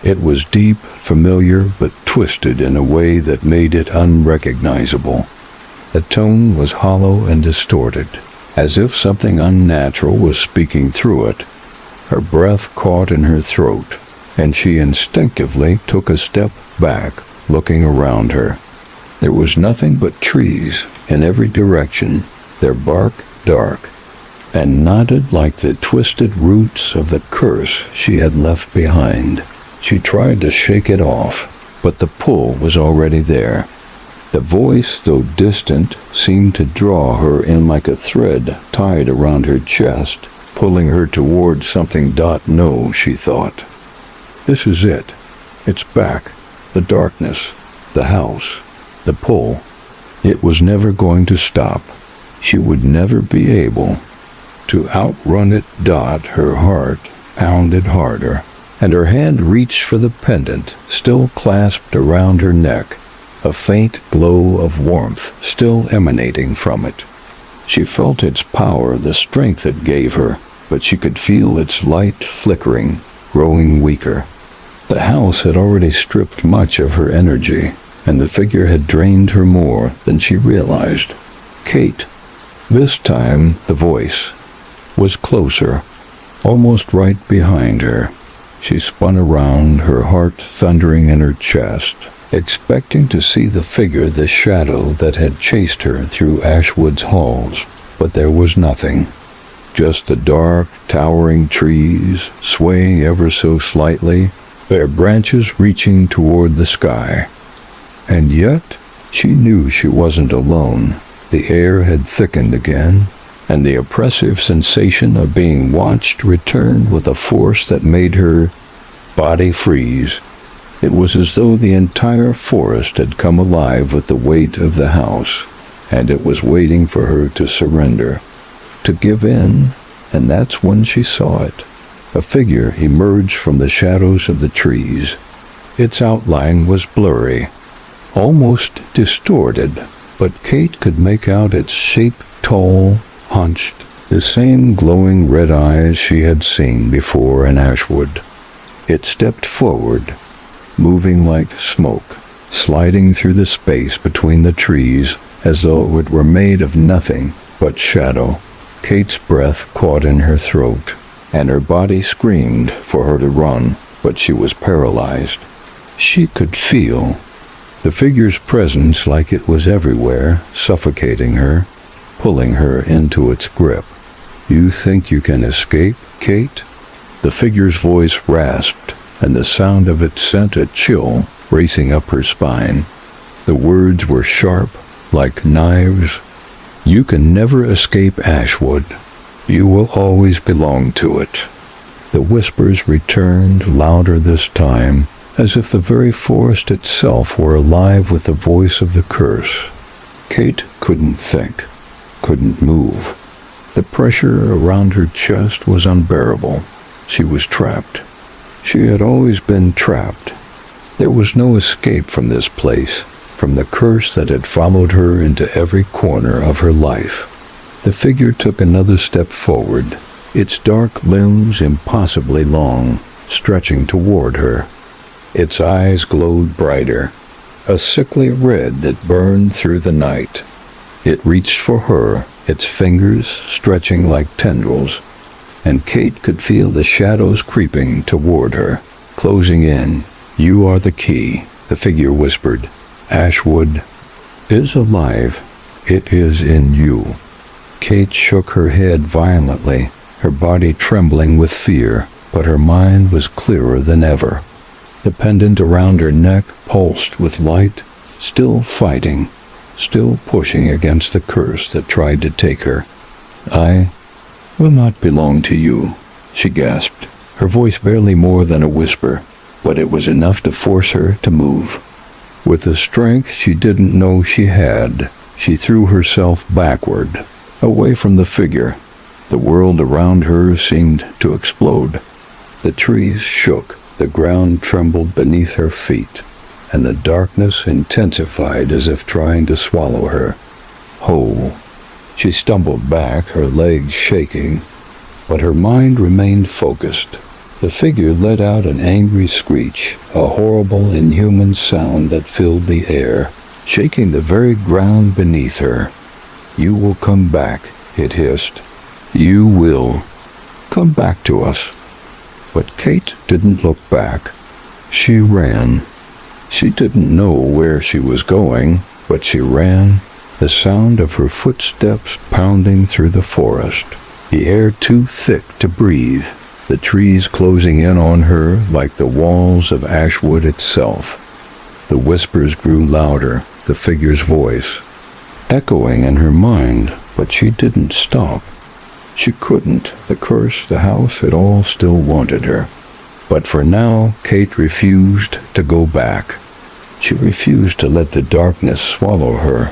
It was deep, familiar, but twisted in a way that made it unrecognizable. The tone was hollow and distorted, as if something unnatural was speaking through it. Her breath caught in her throat, and she instinctively took a step back, looking around her. There was nothing but trees in every direction, their bark dark, and knotted like the twisted roots of the curse she had left behind. She tried to shake it off, but the pull was already there. The voice, though distant, seemed to draw her in like a thread tied around her chest, pulling her toward something. No, she thought. This is it. It's back. The darkness. The house. The pull. It was never going to stop. She would never be able to outrun it. Her heart pounded harder, and her hand reached for the pendant still clasped around her neck, a faint glow of warmth still emanating from it. She felt its power, the strength it gave her, but she could feel its light flickering, growing weaker. The house had already stripped much of her energy, and the figure had drained her more than she realized. Kate. This time, the voice was closer, almost right behind her. She spun around, her heart thundering in her chest, expecting to see the figure, the shadow that had chased her through Ashwood's halls. But there was nothing. Just the dark, towering trees, swaying ever so slightly, their branches reaching toward the sky. And yet, she knew she wasn't alone. The air had thickened again, and the oppressive sensation of being watched returned with a force that made her body freeze. It was as though the entire forest had come alive with the weight of the house, and it was waiting for her to surrender, to give in, and that's when she saw it. A figure emerged from the shadows of the trees. Its outline was blurry, almost distorted, but Kate could make out its shape, tall, hunched, the same glowing red eyes she had seen before in Ashwood. It stepped forward, moving like smoke, sliding through the space between the trees as though it were made of nothing but shadow. Kate's breath caught in her throat, and her body screamed for her to run, but she was paralyzed. She could feel the figure's presence like it was everywhere, suffocating her, pulling her into its grip. "You think you can escape, Kate?" The figure's voice rasped, and the sound of it sent a chill racing up her spine. The words were sharp, like knives. "You can never escape Ashwood. You will always belong to it." The whispers returned, louder this time, as if the very forest itself were alive with the voice of the curse. Kate couldn't think, couldn't move. The pressure around her chest was unbearable. She was trapped. She had always been trapped. There was no escape from this place, from the curse that had followed her into every corner of her life. The figure took another step forward, its dark limbs impossibly long, stretching toward her. Its eyes glowed brighter, a sickly red that burned through the night. It reached for her, its fingers stretching like tendrils, and Kate could feel the shadows creeping toward her, closing in. "You are the key," the figure whispered. "Ashwood is alive. It is in you." Kate shook her head violently, her body trembling with fear, but her mind was clearer than ever. The pendant around her neck pulsed with light, still fighting, still pushing against the curse that tried to take her. "I will not belong to you," she gasped, her voice barely more than a whisper, but it was enough to force her to move. With a strength she didn't know she had, she threw herself backward, away from the figure. The world around her seemed to explode. The trees shook, the ground trembled beneath her feet, and the darkness intensified as if trying to swallow her whole. She stumbled back, her legs shaking, but her mind remained focused. The figure let out an angry screech, a horrible, inhuman sound that filled the air, shaking the very ground beneath her. "You will come back," it hissed. "You will come back to us." But Kate didn't look back. She ran. She didn't know where she was going, but she ran, the sound of her footsteps pounding through the forest, the air too thick to breathe, the trees closing in on her like the walls of Ashwood itself. The whispers grew louder, the figure's voice echoing in her mind, but she didn't stop. She couldn't. The curse, the house, it all still wanted her. But for now, Kate refused to go back. She refused to let the darkness swallow her.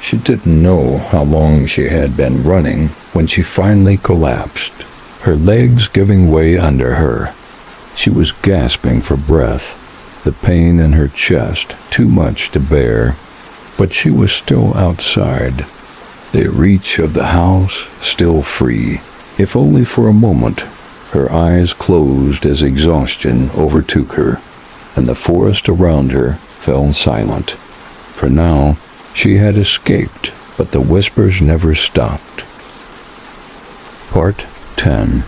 She didn't know how long she had been running when she finally collapsed, her legs giving way under her. She was gasping for breath, the pain in her chest too much to bear. But she was still outside, the reach of the house still free, if only for a moment. Her eyes closed as exhaustion overtook her, and the forest around her fell silent. For now, she had escaped, but the whispers never stopped. Part 10.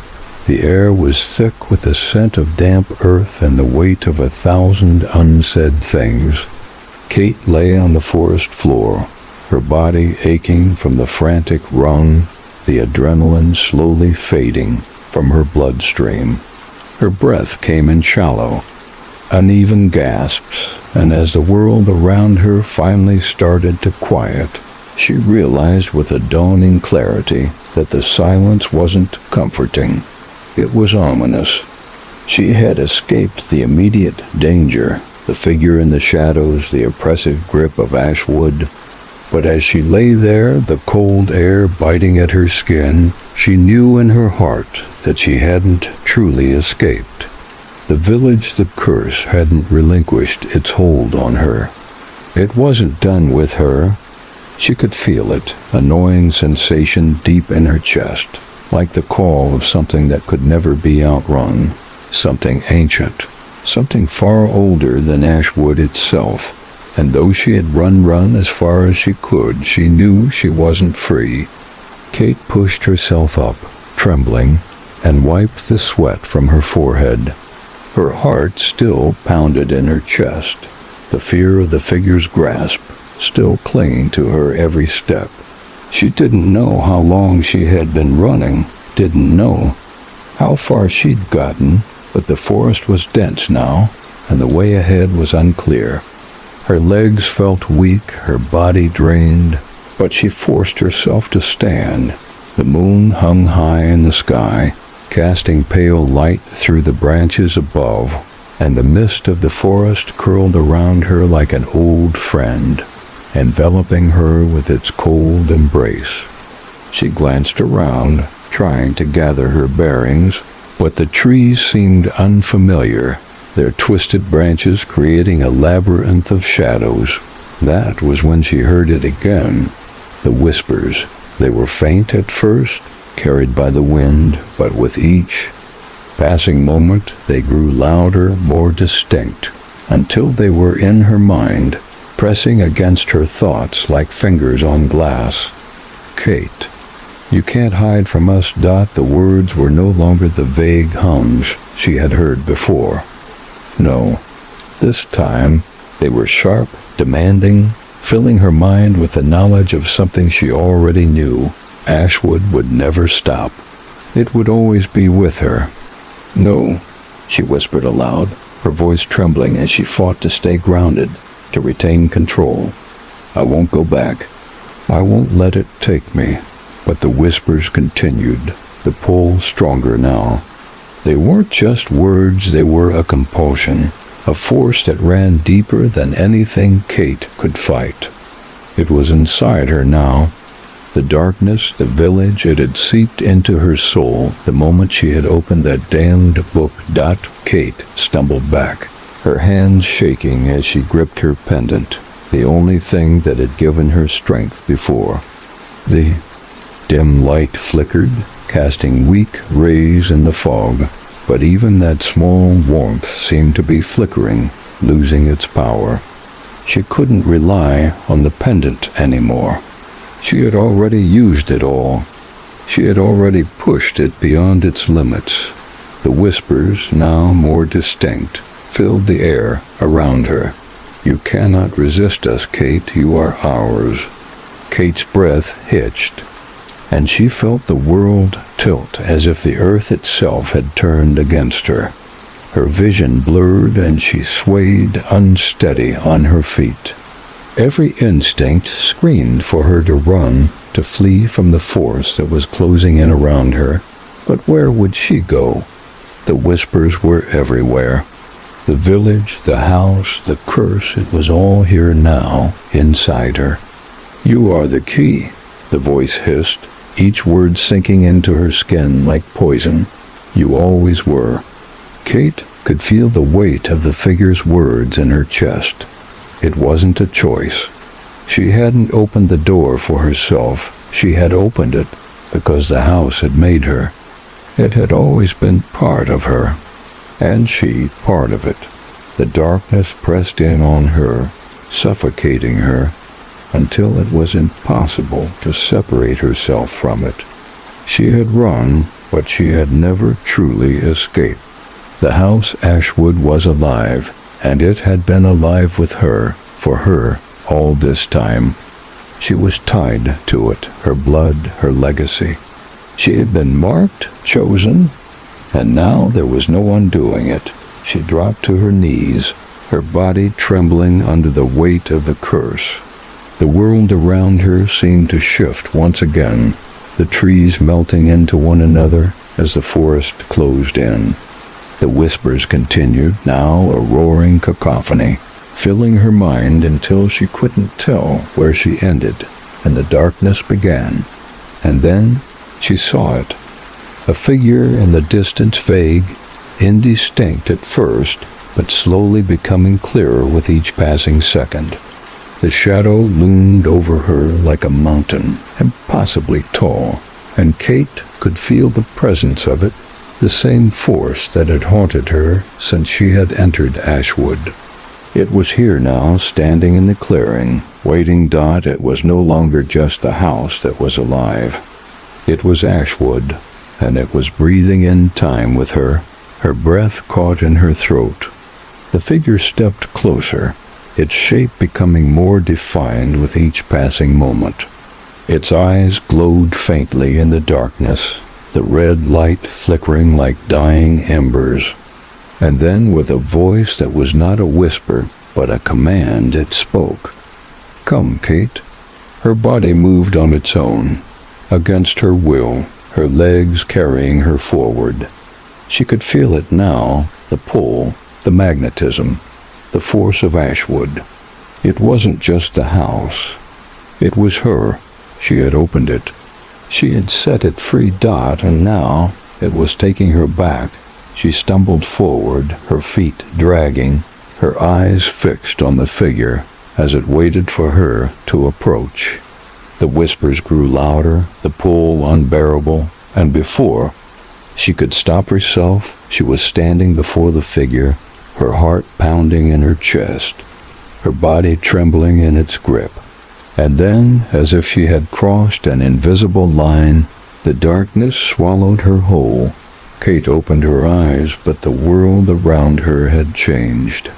The air was thick with the scent of damp earth and the weight of 1,000 unsaid things. Kate lay on the forest floor, her body aching from the frantic run, the adrenaline slowly fading from her bloodstream. Her breath came in shallow, uneven gasps, and as the world around her finally started to quiet, she realized with a dawning clarity that the silence wasn't comforting. It was ominous. She had escaped the immediate danger, the figure in the shadows, the oppressive grip of ash wood. But as she lay there, the cold air biting at her skin, she knew in her heart that she hadn't truly escaped. The village, the curse, hadn't relinquished its hold on her. It wasn't done with her. She could feel it, a gnawing sensation deep in her chest, like the call of something that could never be outrun, something ancient, something far older than Ashwood itself. And though she had run as far as she could, she knew she wasn't free. Kate pushed herself up, trembling, and wiped the sweat from her forehead. Her heart still pounded in her chest, the fear of the figure's grasp still clinging to her every step. She didn't know how long she had been running, didn't know how far she'd gotten, but the forest was dense now, and the way ahead was unclear. Her legs felt weak, her body drained, but she forced herself to stand. The moon hung high in the sky, casting pale light through the branches above, and the mist of the forest curled around her like an old friend, enveloping her with its cold embrace. She glanced around, trying to gather her bearings, but the trees seemed unfamiliar, their twisted branches creating a labyrinth of shadows. That was when she heard it again, the whispers. They were faint at first, carried by the wind, but with each passing moment they grew louder, more distinct, until they were in her mind, pressing against her thoughts like fingers on glass. Kate, you can't hide from us, Dot. The words were no longer the vague hums she had heard before. No, this time they were sharp, demanding, filling her mind with the knowledge of something she already knew. Ashwood would never stop. It would always be with her. No, she whispered aloud, her voice trembling as she fought to stay grounded, to retain control. I won't go back. I won't let it take me. But the whispers continued, the pull stronger now. They weren't just words, they were a compulsion, a force that ran deeper than anything Kate could fight. It was inside her now. The darkness, the village, it had seeped into her soul the moment she had opened that damned book. Kate stumbled back, her hands shaking as she gripped her pendant, the only thing that had given her strength before. The dim light flickered, casting weak rays in the fog, but even that small warmth seemed to be flickering, losing its power. She couldn't rely on the pendant anymore. She had already used it all. She had already pushed it beyond its limits. The whispers, now more distinct, filled the air around her. You cannot resist us, Kate. You are ours. Kate's breath hitched, and she felt the world tilt as if the earth itself had turned against her. Her vision blurred and she swayed unsteady on her feet. Every instinct screamed for her to run, to flee from the force that was closing in around her. But where would she go? The whispers were everywhere. The village, the house, the curse, it was all here now, inside her. You are the key, the voice hissed, each word sinking into her skin like poison. You always were. Kate could feel the weight of the figure's words in her chest. It wasn't a choice. She hadn't opened the door for herself. She had opened it because the house had made her. It had always been part of her, and she part of it. The darkness pressed in on her, suffocating her, until it was impossible to separate herself from it. She had run, but she had never truly escaped. The house Ashwood was alive, and it had been alive with her, for her, all this time. She was tied to it, her blood, her legacy. She had been marked, chosen, and now there was no undoing it. She dropped to her knees, her body trembling under the weight of the curse. The world around her seemed to shift once again, the trees melting into one another as the forest closed in. The whispers continued, now a roaring cacophony, filling her mind until she couldn't tell where she ended, and the darkness began. And then she saw it. A figure in the distance, vague, indistinct at first, but slowly becoming clearer with each passing second. The shadow loomed over her like a mountain, impossibly tall, and Kate could feel the presence of it, the same force that had haunted her since she had entered Ashwood. It was here now, standing in the clearing, waiting. It was no longer just the house that was alive. It was Ashwood, and it was breathing in time with her, her breath caught in her throat. The figure stepped closer, its shape becoming more defined with each passing moment. Its eyes glowed faintly in the darkness, the red light flickering like dying embers. And then, with a voice that was not a whisper, but a command, it spoke. "Come, Kate." Her body moved on its own, against her will, her legs carrying her forward. She could feel it now, the pull, the magnetism, the force of Ashwood. It wasn't just the house. It was her. She had opened it. She had set it free, and now it was taking her back. She stumbled forward, her feet dragging, her eyes fixed on the figure as it waited for her to approach. The whispers grew louder, the pull unbearable, and before she could stop herself, she was standing before the figure, her heart pounding in her chest, her body trembling in its grip. And then, as if she had crossed an invisible line, the darkness swallowed her whole. Kate opened her eyes, but the world around her had changed.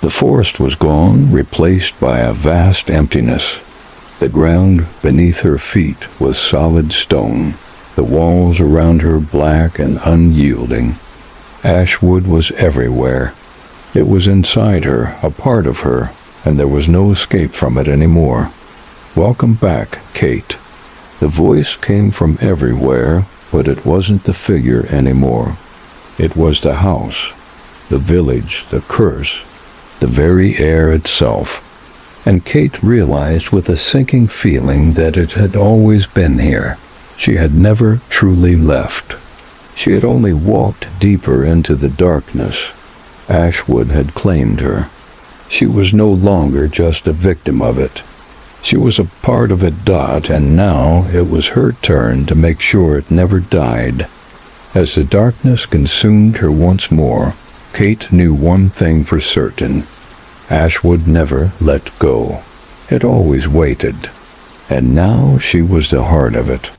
The forest was gone, replaced by a vast emptiness. The ground beneath her feet was solid stone, the walls around her black and unyielding. Ashwood was everywhere. It was inside her, a part of her, and there was no escape from it anymore. "Welcome back, Kate." The voice came from everywhere, but it wasn't the figure anymore. It was the house, the village, the curse, the very air itself. And Kate realized with a sinking feeling that it had always been here. She had never truly left. She had only walked deeper into the darkness. Ashwood had claimed her. She was no longer just a victim of it. She was a part of it, and now it was her turn to make sure it never died. As the darkness consumed her once more, Kate knew one thing for certain. Ashwood never let go. It always waited. And now she was the heart of it.